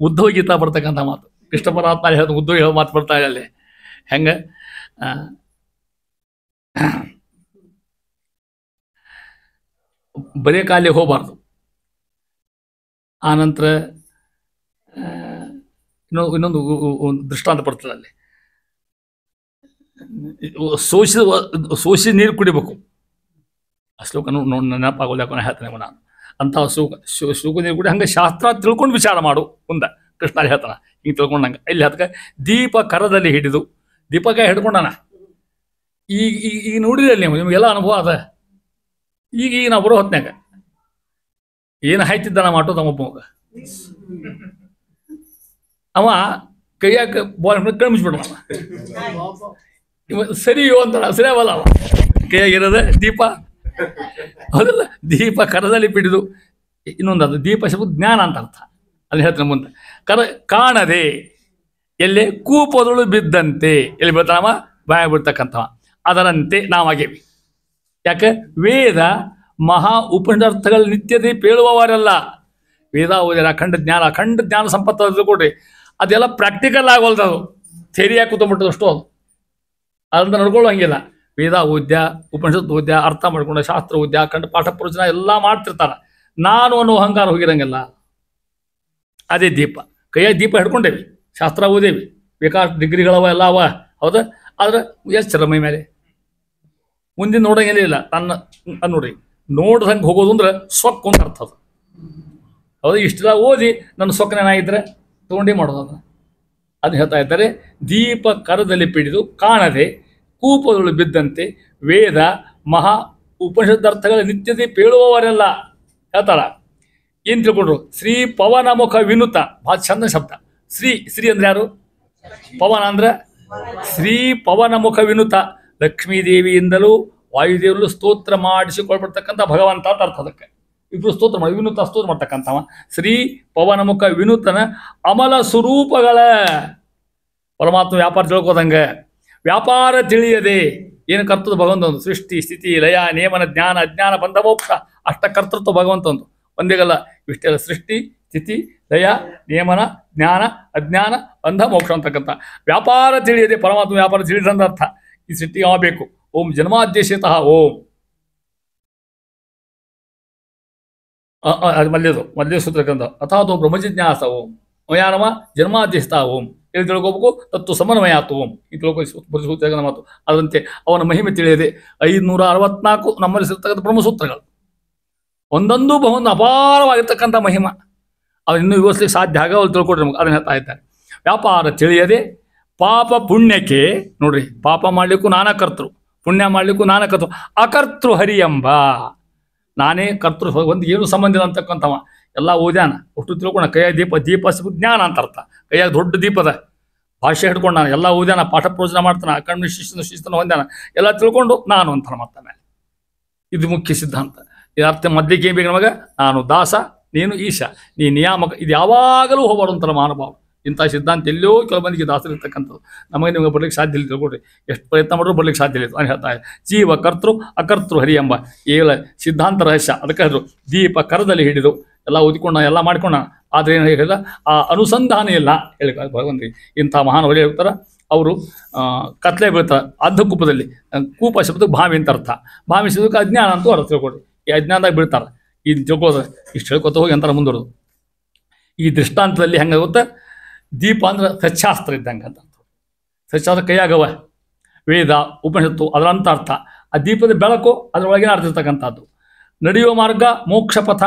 ಉದ್ಧವ ಗೀತಾ ಬರ್ತಕ್ಕಂಥ ಮಾತು, ಕೃಷ್ಣ ಪರಮಾತ್ಮ ಹೇಳೋದು ಉದ್ಧವ ಹೇಳೋ ಮಾತು ಬರ್ತಾ ಇದೆ ಅಲ್ಲಿ. ಹೆಂಗೆ ಬರೇ ಕಾಲಿಗೆ ಹೋಗಬಾರ್ದು. ಆನಂತರ ಇನ್ನೊಂದು ದೃಷ್ಟಾಂತ ಬರ್ತದೆ ಅಲ್ಲಿ. ಸೋಸಿ ನೀರು ಕುಡಿಬೇಕು. ಆ ಶ್ಲೋಕ ನೆನಪಾಗೋಲ್ಲ, ಹೇಳ್ತಾನೆ ನಾನು. ಅಂಥ ಶೋಕ ನೀರು ಕುಡಿ. ಹಂಗೆ ಶಾಸ್ತ್ರ ತಿಳ್ಕೊಂಡು ವಿಚಾರ ಮಾಡು ಮುಂದೆ. ಕೃಷ್ಣ ಹೇಳ್ತಾನ ಹಿಂಗೆ ತಿಳ್ಕೊಂಡಂಗೆ. ಇಲ್ಲಿ ಅದಕ್ಕೆ ದೀಪ ಕರದಲ್ಲಿ ಹಿಡಿದು, ದೀಪಕಾಯಿ ಹಿಡ್ಕೊಂಡಾನ. ಈಗ ನೋಡಿದ್ರಲ್ಲಿ ನೀವು, ನಿಮಗೆಲ್ಲ ಅನುಭವ ಅದ. ಈಗ ನಾವು ಬರೋ ಹೊತ್ನ್ಯಾಗ ಏನು ಹಾಯ್ತಿದ್ದಾನ ಮಾಟೋ ತಮ್ಮಪ್ಪ ಅವ ಕೈಯಾಗ ಬಾಲ್ ಕಣ್ಮಿಸ್ಬಿಡ. ಸರಿಯೋ ಅಂತಾರ, ಸರಿಯವಲ್ಲ ಅವ ಕೈಯಾಗಿರೋದ ದೀಪ. ಹೌದಲ್ಲ, ದೀಪ ಕರದಲ್ಲಿ ಬಿಡಿದು. ಇನ್ನೊಂದು ಅದು ದೀಪ ಶಬ್ದ ಜ್ಞಾನ ಅಂತ ಅರ್ಥ. ಅದು ಹೇಳ್ತಾನೆ ಮುಂದೆ. ಕಾಣದೆ ಎಲ್ಲೇ ಕೂಪದಳು ಬಿದ್ದಂತೆ, ಎಲ್ಲಿ ಬೀಳ್ತಾನವ, ಬಾಯ ಬಿಡ್ತಕ್ಕಂಥವ. ಅದರಂತೆ ನಾವಾಗೇವಿ. ಯಾಕೆ? ವೇದ ಮಹಾ ಉಪನಿಷತ್ತುಗಳ ನಿತ್ಯತೆ ಪೇಳುವವರೆಲ್ಲ ವೇದ ಓದಿರ ಅಖಂಡ ಜ್ಞಾನ ಸಂಪತ್ತು ತಿಳ್ಕೊಡ್ರಿ. ಅದೆಲ್ಲ ಪ್ರಾಕ್ಟಿಕಲ್ ಆಗೋಲ್ದದು, ಥೇರಿಯಾಗಿ ಕೂತ್ಕೊಂಡ್ಬಿಟ್ಟದಷ್ಟು. ಅದು ಅದರಿಂದ ನಡ್ಕೊಳ್ಳೋ ಹಂಗಿಲ್ಲ. ವೇದ ಓದ್ಯ, ಉಪನಿಷತ್ತು ಓದ್ಯ, ಅರ್ಥ ಮಾಡ್ಕೊಂಡ, ಶಾಸ್ತ್ರ ಓದ್ಯ, ಅಖಂಡ ಪಾಠ ಪ್ರವಚನ ಎಲ್ಲ ಮಾಡ್ತಿರ್ತಾರೆ. ನಾನು ಅನ್ನೋ ಅಹಂಕಾರ ಹೋಗಿರಂಗಿಲ್ಲ. ಅದೇ ದೀಪ. ಕೈಯಾಗಿ ದೀಪ ಹಿಡ್ಕೊಂಡೇವಿ, ಶಾಸ್ತ್ರ ಓದೇವಿ, ಬೇಕಾದ ಡಿಗ್ರಿಗಳವ ಎಲ್ಲ ಅವ. ಹೌದಾ? ಆದ್ರೆ ಎಚ್ಚರ ಮೈ ಮೇಲೆ ಮುಂದೆ ನೋಡಂಗಿಲ್ಲ. ಇಲ್ಲ ನನ್ನ ನೋಡ್ರಿ, ನೋಡ್ದಂಗೆ ಹೋಗೋದು ಅಂದ್ರೆ ಸೊಕ್ಕು ಅಂತ ಅರ್ಥ ಅದು. ಹೌದು? ಇಷ್ಟೆಲ್ಲ ಓದಿ ನನ್ನ ಸೊಕ್ಕನೇನಾಗಿದ್ರೆ ತೊಗೊಂಡೇ ಮಾಡೋದು. ಅದನ್ನ ಹೇಳ್ತಾ ಇದ್ದಾರೆ. ದೀಪ ಕರದಲ್ಲಿ ಪಿಡಿದು ಕಾಣದೆ ಕೂಪದಳು ಬಿದ್ದಂತೆ ವೇದ ಮಹಾ ಉಪನಿಷದರ್ಥಗಳ ನಿತ್ಯತೆ ಪೇಳುವವರೆಲ್ಲ ಹೇಳ್ತಾರ. ಏನು ತಿಳ್ಕೊಂಡ್ರು? ಶ್ರೀ ಪವನ ಮುಖ ವಿನುತ. ಭಾಳ ಚಂದ ಶಬ್ದ. ಶ್ರೀ ಅಂದ್ರೆ ಯಾರು? ಪವನ ಅಂದ್ರೆ ಶ್ರೀ ಪವನ ಮುಖ ವಿನುತ. ಲಕ್ಷ್ಮೀದೇವಿಯಿಂದಲೂ ವಾಯುದೇವರು ಸ್ತೋತ್ರ ಮಾಡಿಸಿಕೊಳ್ಬಿಡ್ತಕ್ಕಂಥ ಭಗವಂತ ಅಂತ ಅರ್ಥ. ಅದಕ್ಕೆ ಇಬ್ಬರು ಸ್ತೋತ್ರ ಮಾಡಿ, ವಿನುತ ಸ್ತೋತ್ರ ಮಾಡ್ತಕ್ಕಂಥವ. ಶ್ರೀ ಪವನ ಮುಖ ವಿನುತನ ಅಮಲ ಸ್ವರೂಪಗಳ ಪರಮಾತ್ಮ ವ್ಯಾಪಾರ ತಿಳ್ಕೋದಂಗೆ. ವ್ಯಾಪಾರ ತಿಳಿಯದೆ ಏನು ಕರ್ತೃತ್ವ ಭಗವಂತ ಒಂದು. ಸೃಷ್ಟಿ ಸ್ಥಿತಿ ಲಯ ನೇಮನ ಜ್ಞಾನ ಅಜ್ಞಾನ ಬಂಧ ಮೋಕ್ಷ ಅಷ್ಟ ಕರ್ತೃತ್ವ ಭಗವಂತ ಒಂದು. ಒಂದೇಗಲ್ಲ, ಇಷ್ಟೆಲ್ಲ ಸೃಷ್ಟಿ ಸ್ಥಿತಿ ಲಯ ನೇಮನ ಜ್ಞಾನ ಅಜ್ಞಾನ ಬಂಧ ಮೋಕ್ಷ ಅಂತಕ್ಕಂಥ ವ್ಯಾಪಾರ ತಿಳಿಯದೆ ಪರಮಾತ್ಮ ವ್ಯಾಪಾರ ತಿಳಿದಂತ ಅರ್ಥ. ಈ ಸೃಷ್ಟಿಗೆ ಆಗಬೇಕು. ಓಂ ಜನ್ಮಾದ್ಯಶತಃ ಓಂ. ಅದು ಮಲ್ಯ ಸೂತ್ರಕ್ಕಂಥ. ಅಥಾತೋ ಬ್ರಹ್ಮಜಿಜ್ಞಾಸ ಓಂ ಮಯಾನಮ ಜನ್ಮಾದ್ಯಶತಃ ಓಂ. ಇಲ್ಲಿ ತಿಳ್ಕೋಬೇಕು. ತತ್ವ ಸಮನ್ವಯಾತು ಓಂ. ಈ ತಿಳ್ಕೊ ಮಾತು. ಅದರಂತೆ ಅವನ ಮಹಿಮೆ ತಿಳಿಯದೆ 564 ನಮ್ಮಲ್ಲಿ ಸಿರ್ತಕ್ಕಂಥ ಬ್ರಹ್ಮಸೂತ್ರಗಳು ಒಂದೊಂದು ಬಹುಂದು ಅಪಾರವಾಗಿರ್ತಕ್ಕಂಥ ಮಹಿಮ. ಅದು ಇನ್ನೂ ವಿವರಿಸಲಿಕ್ಕೆ ಸಾಧ್ಯ ಆಗವಲ್ಲ, ತಿಳ್ಕೊಡ್ರಿ ನಮಗೆ. ಅದನ್ನ ಹೇಳ್ತಾ ಇದ್ದಾರೆ. ವ್ಯಾಪಾರ ತಿಳಿಯದೆ ಪಾಪ ಪುಣ್ಯಕ್ಕೆ ನೋಡ್ರಿ, ಪಾಪ ಮಾಡಲಿಕ್ಕೂ ನಾನಾ ಕರ್ತೃ, ಪುಣ್ಯ ಮಾಡಲಿಕ್ಕೂ ನಾನಾ ಕರ್ತೃ. ಅಕರ್ತೃ ಹರಿ ಎಂಬ ನಾನೇ ಕರ್ತೃ. ಒಂದು ಏನು ಸಂಬಂಧ ಇಲ್ಲ ಅಂತಕ್ಕಂಥವ. ಎಲ್ಲ ಓದ್ಯಾನ, ಅಷ್ಟು ತಿಳ್ಕೊಂಡ. ಕೈಯಾಗ ದೀಪ ಜ್ಞಾನ ಅಂತ ಅರ್ಥ. ಕೈಯಾಗ ದೊಡ್ಡ ದೀಪದ ಭಾಷೆ ಹಿಡ್ಕೊಂಡು ನಾನು ಎಲ್ಲ ಓದ್ಯಾನ, ಪಾಠ ಪ್ರವಚನ ಮಾಡ್ತಾನೆ, ಕಣ್ಣು ಶಿಸ್ತನ ಹೊಂದ್ಯಾನ, ಎಲ್ಲ ತಿಳ್ಕೊಂಡು ನಾನು ಅಂತಾನೆ ಮಾಡ್ತಾನೆ. ಇದು ಮುಖ್ಯ ಸಿದ್ಧಾಂತ. ಇದು ಅರ್ಥ ಮೊದಲಿಗೆ ಏನು ಬೇಕು ನಮಗೆ? ನಾನು ದಾಸ, ನೀನು ಈಶ, ನೀ ನಿಯಾಮಕ. ಇದು ಯಾವಾಗಲೂ ಹೋಗಬಾರ್ದು ಅಂತಾರೆ ಮಹಾನುಭಾವ. ಇಂಥ ಸಿದ್ಧಾಂತ ಎಲ್ಲೋ ಕೆಲವು ಮಂದಿಗೆ ದಾಸರಿರ್ತಕ್ಕಂಥದ್ದು. ನಮಗೆ ನಿಮಗೆ ಬರ್ಲಿಕ್ಕೆ ಸಾಧ್ಯ ಇಲ್ಲ. ತಿಳ್ಕೊಡ್ರಿ, ಎಷ್ಟು ಪ್ರಯತ್ನ ಮಾಡಿದ್ರು ಬರ್ಲಿಕ್ಕೆ ಸಾಧ್ಯ ಇಲ್ಲ ಅಂತ ಹೇಳ್ತಾರೆ. ಜೀವ ಕರ್ತೃ ಅಕರ್ತೃ ಹರಿ ಎಂಬ ಏಳ ಸಿದ್ಧಾಂತ ರಹಸ್ಯ. ಅದಕ್ಕೆ ಹೇಳಿದ್ರು ದೀಪ ಕರದಲ್ಲಿ ಹಿಡಿದು ಎಲ್ಲ ಓದಿಕೊಂಡ, ಎಲ್ಲ ಮಾಡ್ಕೊಂಡ. ಆದರೆ ಏನು ಹೇಳಿಲ್ಲ, ಆ ಅನುಸಂಧಾನ ಇಲ್ಲ ಹೇಳಿ ಭಗವಂತ. ಇಂಥ ಮಹಾನುಭಾವರು ಹೇಳ್ತಾರೆ. ಅವರು ಕತ್ಲೆ ಬೀಳ್ತಾರೆ ಅರ್ಧಕೂಪದಲ್ಲಿ. ಕೂಪ ಶಬ್ದಕ್ಕೆ ಭಾವಿ ಅಂತ ಅರ್ಥ. ಭಾವಿ ಶಬ್ದಕ್ಕೆ ಅಜ್ಞಾನ ಅಂತೂ ಅರ್ಥ. ತಿಳ್ಕೊಡ್ರಿ, ಈ ಅಜ್ಞಾನದಾಗ ಬೀಳ್ತಾರೆ. ಇದು ತಿಳ್ಕೋದು ಇಷ್ಟು ಹೇಳ್ಕೊತ ಹೋಗಿ ಅಂತಾರೆ ಮುಂದುವರೆದು. ಈ ದೃಷ್ಟಾಂತದಲ್ಲಿ ಹೆಂಗೆ ಗೊತ್ತಾ? ದೀಪ ಅಂದ್ರೆ ಸಚ್ಚಾಸ್ತ್ರ ಇದ್ದಂಗೆ ಅಂತ. ಸಚ್ಚಾಸ್ತ್ರ ಕೈಯಾಗವ ವೇದ ಉಪನಿಷತ್ತು ಅದರಂತ ಅರ್ಥ. ಆ ದೀಪದ ಬೆಳಕು ಅದರೊಳಗೆ ಅರ್ಥ. ನಡೆಯುವ ಮಾರ್ಗ ಮೋಕ್ಷ ಪಥ,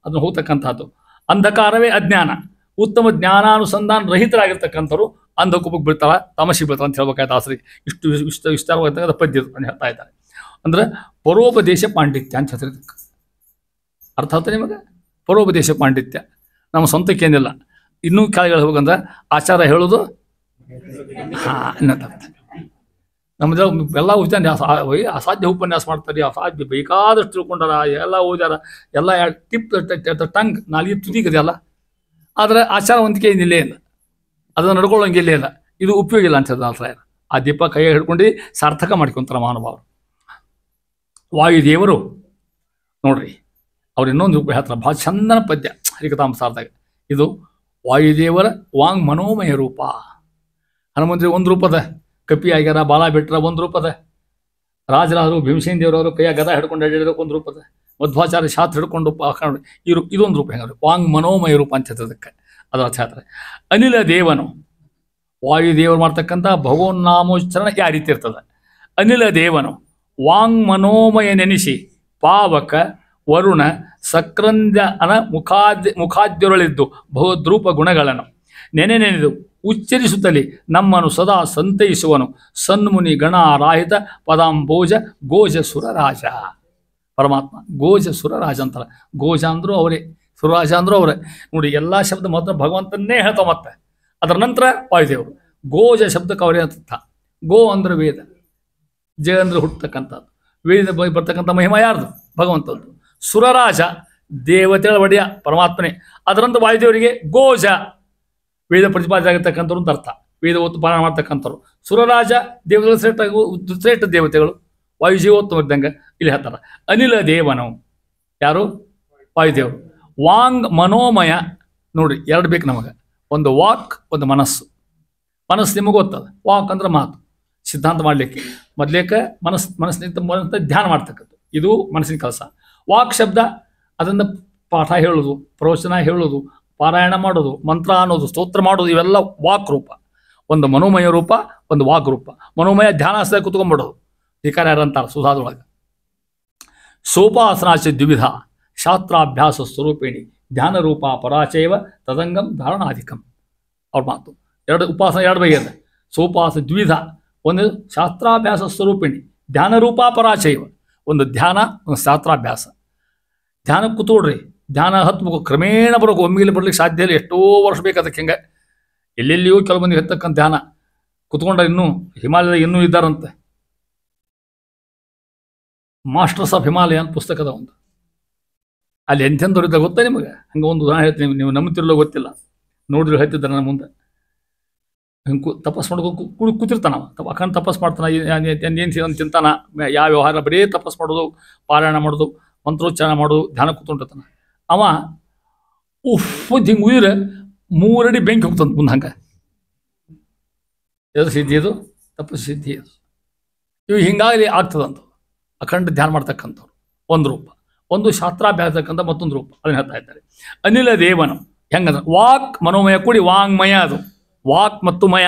ಅದನ್ನು ಹೋಗ್ತಕ್ಕಂಥದ್ದು. ಅಂಧಕಾರವೇ ಅಜ್ಞಾನ. ಉತ್ತಮ ಜ್ಞಾನಾನುಸಂಧಾನ ರಹಿತರಾಗಿರ್ತಕ್ಕಂಥವ್ರು ಅಂಧಕೂಪಕ್ಕೆ ಬೀಳ್ತಾರ, ತಮಸಿಗೆ ಬೀಳ್ತಾರೆ ಅಂತ ಹೇಳ್ಬೇಕಾಯ್ತು ಆಸರಿಗೆ. ಇಷ್ಟು ವಿಸ್ತಾರವಾಗಿರ್ತಕ್ಕಂಥ ಪದ್ಯ ಅಂತ ಹೇಳ್ತಾ ಇದ್ದಾರೆ. ಅಂದ್ರೆ ಪರೋಪದೇಶ ಪಾಂಡಿತ್ಯ ಅಂತ ಹೇಳ್ತಾರೆ. ಅರ್ಥ ಆಗ್ತದೆ ನಿಮಗೆ? ಪರೋಪದೇಶ ಪಾಂಡಿತ್ಯ ನಮ್ಮ ಸ್ವಂತಕ್ಕೇನಿಲ್ಲ. ಇನ್ನೂ ಕೆಳಗೆ ಹೋಗಂದ್ರೆ ಆಚಾರ ಹೇಳೋದು ನಮ್ದು ಎಲ್ಲ ಅಸಾಧ್ಯ ಉಪನ್ಯಾಸ ಮಾಡ್ತಾರೆ, ಅಸಾಧ್ಯ ಬೇಕಾದಷ್ಟು ತಿಳ್ಕೊಂಡಾರ, ಎಲ್ಲ ಓದ್ಯಾರ, ಎಲ್ಲ ಟಿಪ್ ಟಂಗ್ ನಾಲ್ಗೆ ತುದಿಗದೆಲ್ಲ. ಆದರೆ ಆಚಾರವಂತಿಕೆ ಏನಿಲ್ಲೇ ಇಲ್ಲ, ಅದನ್ನು ನಡ್ಕೊಳ್ಳೋಂಗಿಲ್ಲೇ ಇಲ್ಲ. ಇದು ಉಪಯೋಗ ಇಲ್ಲ ಅಂತ ಹೇಳ್ತಾರೆ. ಆ ದೀಪ ಕೈಯಾಗ ಹಿಡ್ಕೊಂಡು ಸಾರ್ಥಕ ಮಾಡ್ಕೊಂತಾರೆ ಮಹಾನುಭಾವರು. ವಾಯುದೇವರು ನೋಡ್ರಿ, ಅವ್ರು ಇನ್ನೊಂದು ಹೇಳ್ತಾರೆ, ಭಾಳ ಚಂದನ ಪದ್ಯ. ಹರಿಕಥಾಂಸಾರದಾಗ. ಇದು ವಾಯುದೇವರ ವಾಂಗ್ ಮನೋಮಯ ರೂಪ. ಹನುಮಂತರಿ ಒಂದು ರೂಪದ, ಕಪಿ ಆಗ್ಯಾರ, ಬಾಲ ಬಿಟ್ರ ಒಂದು ರೂಪದ, ರಾಜರಾದರು ಭೀಮಸೇನ ದೇವರವರು ಕೈಯ ಗದ ಹಿಡ್ಕೊಂಡು ಅಡ್ಡಿಡೋದು ಒಂದು ರೂಪದ, ಮಧ್ವಾಚಾರ್ಯ ಶಾಸ್ತ್ರ ಹಿಡ್ಕೊಂಡು ಇದೊಂದು ರೂಪ ಹೆಂಗ ವಾಂಗ್ ಮನೋಮಯ ರೂಪ ಅಂತ ಹೇಳ್ತದಕ್ಕೆ ಅದರ ಅರ್ಥ ಹೇಳ್ತಾರೆ. ಅನಿಲ ದೇವನು, ವಾಯುದೇವರು ಮಾಡ್ತಕ್ಕಂಥ ಭಗವನ್ನಾಮೋಚ್ಚರಣ ಯಾವ ರೀತಿ ಇರ್ತದೆ. ಅನಿಲ ದೇವನು ವಾಂಗ್ ಮನೋಮಯ ನೆನೆಸಿ ಪಾವಕ ವರುಣ ಸಕ್ರಂದನ ಮುಖಾದ್ಯರೊಳಿದ್ದು ಭಗವದ್ರೂಪ ಗುಣಗಳನ್ನು ನೆನೆದು ಉಚ್ಚರಿಸುತ್ತಲೇ ನಮ್ಮನ್ನು ಸದಾ ಸಂತೈಸುವನು ಸನ್ಮುನಿ ಗಣಾರಾಹಿತ ಪದಾಂಬೋಜ ಗೋಜ ಸುರರಾಜ. ಪರಮಾತ್ಮ ಗೋಜ ಸುರರಾಜ ಅಂತಾರೆ. ಗೋಜ ಅಂದರೂ ಅವರೇ, ಸುರರಾಜ ಅಂದರೂ ಅವರೇ. ನೋಡಿ, ಎಲ್ಲ ಶಬ್ದ ಮೊದಲು ಭಗವಂತನ್ನೇ ಹೇಳ್ತಾವ. ಮತ್ತೆ ಅದರ ನಂತರ ವಾಯುದೇವರು. ಗೋಜ ಶಬ್ದಕ್ಕೆ ಅವರೇ ಅರ್ಥ. ಗೋ ಅಂದ್ರೆ ವೇದ, ಜ ಅಂದ್ರೆ ಹುಟ್ಟತಕ್ಕಂಥದ್ದು, ವೇದ ಬರ್ತಕ್ಕಂಥ ಮಹಿಮಾ ಯಾರ್ದು? ಭಗವಂತದ್ದು. ಸುರರಾಜ ದೇವತೆಗಳ ಒಡೆಯ ಪರಮಾತ್ಮನೇ. ಅದರಂತ ವಾಯುದೇವರಿಗೆ ಗೋಜ ವೇದ ಪ್ರತಿಪಾದ್ಯ ಆಗಿರ್ತಕ್ಕಂಥವ್ರು ಅಂತ ಅರ್ಥ. ವೇದ ಹೊತ್ತು ಪಾರಾಯಣ ಮಾಡ್ತಕ್ಕಂಥವ್ರು. ಸುರರಾಜ ದೇವತೆಗಳು ಶ್ರೇಷ್ಠ ದೇವತೆಗಳು, ವಾಯುಜೀವೋತ್ತಮ ಇದ್ದಂಗೆ ಇಲ್ಲಿ ಹೇಳ್ತಾರೆ. ಅನಿಲ ದೇವನು ಯಾರು? ವಾಯುದೇವರು. ವಾಂಗ್ ಮನೋಮಯ. ನೋಡಿ, ಎರಡು ಬೇಕು ನಮಗೆ, ಒಂದು ವಾಕ್, ಒಂದು ಮನಸ್ಸು. ಮನಸ್ಸು ನಿಮಗೆ ಗೊತ್ತದ. ವಾಕ್ ಅಂದ್ರೆ ಮಾತು, ಸಿದ್ಧಾಂತ ಮಾಡಲಿಕ್ಕೆ ಮೊದಲೇಕ ಮನಸ್ಸಿನಿಂದ ಧ್ಯಾನ ಮಾಡ್ತಕ್ಕಂಥ, ಇದು ಮನಸ್ಸಿನ ಕೆಲಸ. ವಾಕ್ ಶಬ್ದ ಅದನ್ನು ಪಾಠ ಹೇಳೋದು, ಪ್ರವಚನ ಹೇಳೋದು, ಪಾರಾಯಣ ಮಾಡೋದು, ಮಂತ್ರ ಅನ್ನೋದು, ಸ್ತೋತ್ರ ಮಾಡೋದು, ಇವೆಲ್ಲ ವಾಕ್ ರೂಪ. ಒಂದು ಮನೋಮಯ ರೂಪ, ಒಂದು ವಾಕ್ ರೂಪ. ಮನೋಮಯ ಧ್ಯಾನಾಸನ ಕುತ್ಕೊಂಡ್ಬಿಡೋದು. ಧಿಕಾರ ಯಾರಂತಾರೆ ಸುಧಾದೊಳಗೆ. ಸೋಪಾಸನಾಚ ದ್ವಿವಿಧ ಶಾಸ್ತ್ರಾಭ್ಯಾಸ ಸ್ವರೂಪಿಣಿ ಧ್ಯಾನ ರೂಪ ಪರಾಚಯವ ತದಂಗಂ ಧಾರಣಾಧಿಕಂ. ಅವ್ರ ಮಾತು. ಎರಡು ಉಪಾಸನ ಎರಡು ಬಗೆ ಇದೆ. ಸೋಪಾಸ ದ್ವಿಧ, ಒಂದು ಶಾಸ್ತ್ರಾಭ್ಯಾಸ ಸ್ವರೂಪಿಣಿ, ಧ್ಯಾನ ರೂಪ ಪರಾಚಯವ. ಒಂದು ಧ್ಯಾನ, ಒಂದು ಶಾಸ್ತ್ರಾಭ್ಯಾಸ. ಧ್ಯಾನಕ್ಕೆ ಕೂತ್ಕೊಡ್ರಿ, ಧ್ಯಾನ ಹತ್ಬೇಕು, ಕ್ರಮೇಣ ಬರೋಕೆ. ಒಮ್ಮೆಲೆ ಬರ್ಲಿಕ್ಕೆ ಸಾಧ್ಯ ಇಲ್ಲ, ಎಷ್ಟೋ ವರ್ಷ ಬೇಕು ಅದಕ್ಕೆ. ಹೆಂಗೆ ಎಲ್ಲೆಲ್ಲಿಯೂ ಕೆಲವು ಮಂದಿ ಹತ್ತಕ್ಕಂಥ ಧ್ಯಾನ ಕುತ್ಕೊಂಡ್ರೆ ಇನ್ನೂ ಹಿಮಾಲಯದ ಇನ್ನೂ ಇದ್ದಾರಂತೆ. ಮಾಸ್ಟರ್ಸ್ ಆಫ್ ಹಿಮಾಲಯ ಅಂತ ಪುಸ್ತಕದ ಒಂದು, ಅಲ್ಲಿ ಎಂಥೆಂಥವ್ರು ಇದ್ದಾಗ ಗೊತ್ತಾ ನಿಮಗೆ? ಹಂಗೆ ಒಂದು ಉದಾಹರಣೆ ಹೇಳ್ತೀನಿ, ನೀವು ನಂಬ್ತಿರಲೋ ಗೊತ್ತಿಲ್ಲ, ನೋಡಿದ್ರೆ ಹೇಳ್ತಿದ್ದಾರೆ ನನ್ನ ಮುಂದೆ. ಹಿಂಗೆ ತಪಸ್ ಮಾಡ್ಕೊಂಡು ಕೂತಿರ್ತಾನ, ಅಖಂಡ ತಪಸ್ ಮಾಡ್ತಾನೆ. ಏನು ತಿಂತಾನ, ಯಾವ ವ್ಯವಹಾರ, ಬರೀ ತಪಸ್ ಮಾಡೋದು, ಪಾರಾಯಣ ಮಾಡೋದು, ಮಂತ್ರೋಚ್ಚಾರ ಮಾಡೋದು, ಧ್ಯಾನ ಕೂತ್ಕೊಂಡಿರ್ತಾನೆ. ಅವ ಉಫ್ ಹಿಂಗೆ ಉಯ್ರೆ 3 ಅಡಿ ಬೆಂಕಿ ಹೋಗ್ತಾನೆ ಮುಂದೆ. ಹಂಗೆ ಎದು ಸಿದ್ಧಿ, ಇದು ತಪಸ್ ಸಿದ್ಧಿ. ಅದು ಇವು ಹಿಂಗಾಗಿ ಆಗ್ತದಂತ. ಅಖಂಡ ಧ್ಯಾನ ಮಾಡ್ತಕ್ಕಂಥವ್ರು ಒಂದು ರೂಪ, ಒಂದು ಶಾಸ್ತ್ರಾಭ್ಯಾಸಕ್ಕಂಥ ಮತ್ತೊಂದು ರೂಪ. ಅದನ್ನು ಹೇಳ್ತಾ ಇದ್ದಾರೆ. ಅನಿಲ ದೇವನು ಹೆಂಗಂದ್ರೆ ವಾಕ್ ಮನೋಮಯ ಕೂಡಿ ವಾಂಗ್ಮಯ. ಅದು ವಾಕ್ ಮತ್ತು ಮಯ.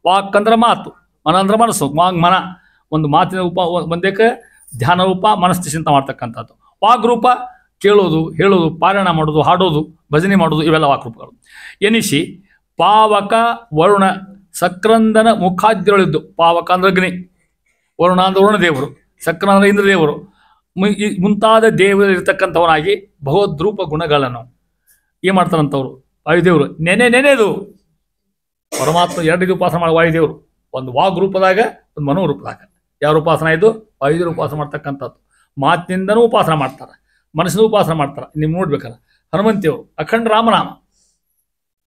ವಾಕ್ ಅಂದ್ರೆ ಮಾತು, ಮನ ಅಂದ್ರೆ ಮನಸ್ಸು. ವಾಂಗ್ ಮನ ಒಂದು ಮಾತಿನ ರೂಪ, ಒಂದೇಕ ಧ್ಯಾನ ರೂಪ, ಮನಸ್ಸು ಚಿಂತ ಮಾಡ್ತಕ್ಕಂಥದ್ದು. ವಾಗ್ ರೂಪ ಕೇಳೋದು, ಹೇಳೋದು, ಪಾರಾಯಣ ಮಾಡೋದು, ಹಾಡೋದು, ಭಜನೆ ಮಾಡೋದು, ಇವೆಲ್ಲ ವಾಕ್ ರೂಪಗಳು. ಎನಿಸಿ ಪಾವಕ ವರುಣ ಸಕ್ರಂದನ ಮುಖಾದ್ಯರೊಳಿದ್ದು. ಪಾವಕ ಅಂದ್ರೆ ಅಗ್ನಿ, ವರುಣ ಅಂದ್ರೆ ವರುಣದೇವರು, ಸಕ್ರ ಅಂದ್ರೆ ಇಂದ್ರದೇವರು, ಮುಂತಾದ ದೇವರು ಇರ್ತಕ್ಕಂಥವನಾಗಿ ಭಗವದ್ರೂಪ ಗುಣಗಳನ್ನು ಏನು ಮಾಡ್ತಾರಂಥವ್ರು ವಾಯುದೇವರು ನೆನೆದು. ಪರಮಾತ್ಮ ಎರಡಿಗೆ ಉಪಾಸನೆ ಮಾಡಿ ವಾಯುದೇವರು, ಒಂದು ವಾಗ್ ರೂಪದಾಗ, ಒಂದು ಮನೋ ರೂಪದಾಗ. ಯಾವ ಉಪಾಸನ ಇದು? ವಾಯುದೇವರು ಉಪಾಸನೆ ಮಾಡ್ತಕ್ಕಂಥದ್ದು. ಮಾತಿನಿಂದನೂ ಉಪಾಸನೆ ಮಾಡ್ತಾರೆ, ಮನಸ್ಸಿನ ಉಪಾಸನೆ ಮಾಡ್ತಾರೆ. ನೀವು ನೋಡ್ಬೇಕಲ್ಲ, ಹನುಮಂತಿಯವರು ಅಖಂಡ ರಾಮನಾಮ.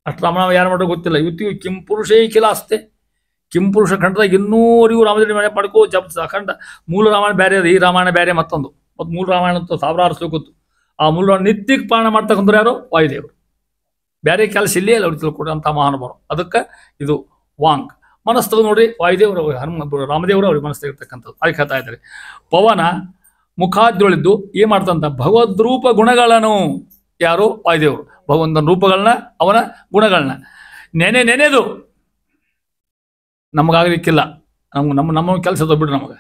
ಅಷ್ಟು ರಾಮನಾಮ ಯಾರು ಮಾಡೋದು ಗೊತ್ತಿಲ್ಲ. ಇವತ್ತಿಗೂ ಕಿಂಪುರುಷೇ ಕಿಲಾಸ್ತೆ. ಕಿಂಪುರುಷ ಖಂಡದಾಗ ಇನ್ನೂರಿಗೂ ರಾಮದೇವಿ ಮನೆ ಪಡ್ಕೋ ಜಪ್ ಅಖಂಡ. ಮೂಲ ರಾಮಾಯಣ ಬೇರೆ ಅದು, ಈ ರಾಮಾಯಣ ಬೇರೆ ಮತ್ತೊಂದು. ಮತ್ತು ಮೂಲ ರಾಮಾಯಣ ಅಂತ 1000 ಶ್ಲೋಕದ್ದು. ಆ ಮೂಲ ನಿತ್ಯಕ್ಕೆ ಪಾರಾಯಣ ಮಾಡ್ತಕ್ಕಂಥವ್ರು ಯಾರು? ವಾಯುದೇವರು. ಬೇರೆ ಕೆಲಸ ಇಲ್ಲೇ ಇಲ್ಲ ಅವ್ರಿಗೆ ತಿಳ್ಕೊಡಿ ಅಂತ ಮಹಾನುಭಾವರು. ಅದಕ್ಕೆ ಇದು ವಾಂಗ್. ಮನಸ್ಸು ತಗೊಂಡು ನೋಡಿ, ವಾಯುದೇವರು ರಾಮದೇವರು ಅವ್ರಿಗೆ ಮನಸ್ಸು ತೆಗಿರ್ತಕ್ಕಂಥದ್ದು. ಅದಕ್ಕೆ ಹೇಳ್ತಾ ಇದ್ದಾರೆ. ಪವನ ಮುಖಾದ್ಯೊಳಿದ್ದು ಏನು ಮಾಡ್ತಂತ ಭಗವದ್ರೂಪ ಗುಣಗಳನ್ನು. ಯಾರು? ವಾಯುದೇವರು. ಭಗವಂತನ ರೂಪಗಳನ್ನ, ಅವನ ಗುಣಗಳನ್ನ ನೆನೆದು. ನಮಗಾಗಲಿಕ್ಕಿಲ್ಲ, ನಮ್ಮ ಕೆಲಸ ಬಿಡ್ರಿ. ನಮಗೆ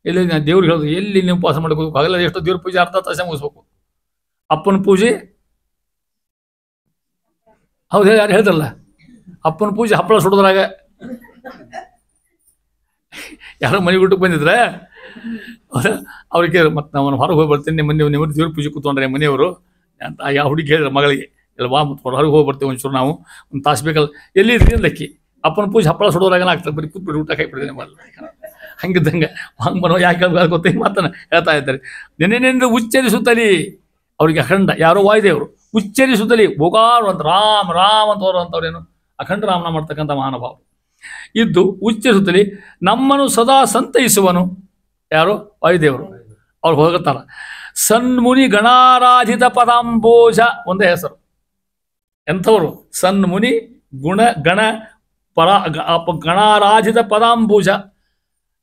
ಎಲ್ಲಿ ದೇವ್ರಿಗೆ ಹೇಳೋದು, ಎಲ್ಲಿ ನೀವು ಉಪವಾಸ ಮಾಡ್ಕೋಬೇಕು ಆಗಲ್ಲ. ಎಷ್ಟು ದೇವ್ರ ಪೂಜೆ ಅರ್ಧ ತಾಸೆ ಮುಗಿಸ್ಬೇಕು. ಅಪ್ಪನ ಪೂಜೆ ಹೌದು, ಯಾರು ಹೇಳ್ದಲ್ಲ, ಅಪ್ಪನ ಪೂಜೆ ಹಪ್ಪಳ ಸುಡೋದ್ರಾಗ. ಯಾರೋ ಮನೆ ಬಿಟ್ಟು ಬಂದಿದ್ರೆ ಅವ್ರಿಗೆ ಮತ್ತೆ ನಾವು ಹೊರಗೆ ಹೋಗಿ ಬರ್ತೀನಿ, ನಿಮ್ಮ ದೇವ್ರ ಪೂಜೆ ಕೂತ್ಕೊಂಡ್ರೆ ಮನೆಯವರು ಅಂತ ಯಾವ ಹುಡುಗಿ ಹೇಳಿದ್ರೆ ಮಗಳಿಗೆ, ಇಲ್ಲ ಬಾ ಮತ್ತು ಹೊರಗೆ ಹೋಗಿ ಬರ್ತೀವಿ ಒಂಚೂರು, ನಾವು ಒಂದು ತಾಸು ಬೇಕಲ್ಲ. ಎಲ್ಲಿ ಇದ್ರಿ ಲಕ್ಕಿ ಅಪ್ಪನ ಪೂಜೆ ಹಪ್ಪಳ ಸುಡೋದ್ರಾಗ ಆಗ್ತದೆ. ಬರೀ ಕೂತ್ಬಿಟ್ಟು ಊಟ ಕೈಬಿಡ್ತೀನಿ ಬರಲ್ಲ. ಹಂಗಿದ್ದಂಗೆ ಹಂಗೆ ಬರೋ ಯಾಕೆ ಗೊತ್ತೇ ಮಾತನ್ನ ಹೇಳ್ತಾ ಇದ್ದಾರೆ. ನೆನೆನೆಂದು ಉಚ್ಚರಿಸುತ್ತಲೇ ಅವ್ರಿಗೆ ಅಖಂಡ ಯಾರೋ ವಾಯುದೇವರು ಉಚ್ಚರಿಸುತ್ತಲೇ ಬೋಗಾರು ಅಂತ ರಾಮ್ ರಾಮ್ ಅಂತ ಅವ್ರಂಥವ್ರೇನು ಅಖಂಡ ರಾಮನ ಮಾಡ್ತಕ್ಕಂಥ ಮಹಾನುಭಾವರು ಇದ್ದು ಉಚ್ಚರಿಸುತ್ತಲೇ ನಮ್ಮನ್ನು ಸದಾ ಸಂತೈಸುವನು. ಯಾರು? ವಾಯುದೇವರು. ಅವ್ರು ಹೋಗುತ್ತಾರ. ಸನ್ಮುನಿ ಗಣಾರಾಧಿತ ಪದಾಂಬೋಜ ಒಂದೇ ಹೆಸರು. ಎಂಥವರು? ಸನ್ಮುನಿ ಗುಣ ಗಣ ಪರ ಗಣಾರಾಧಿತ ಪದಾಂಬುಜ.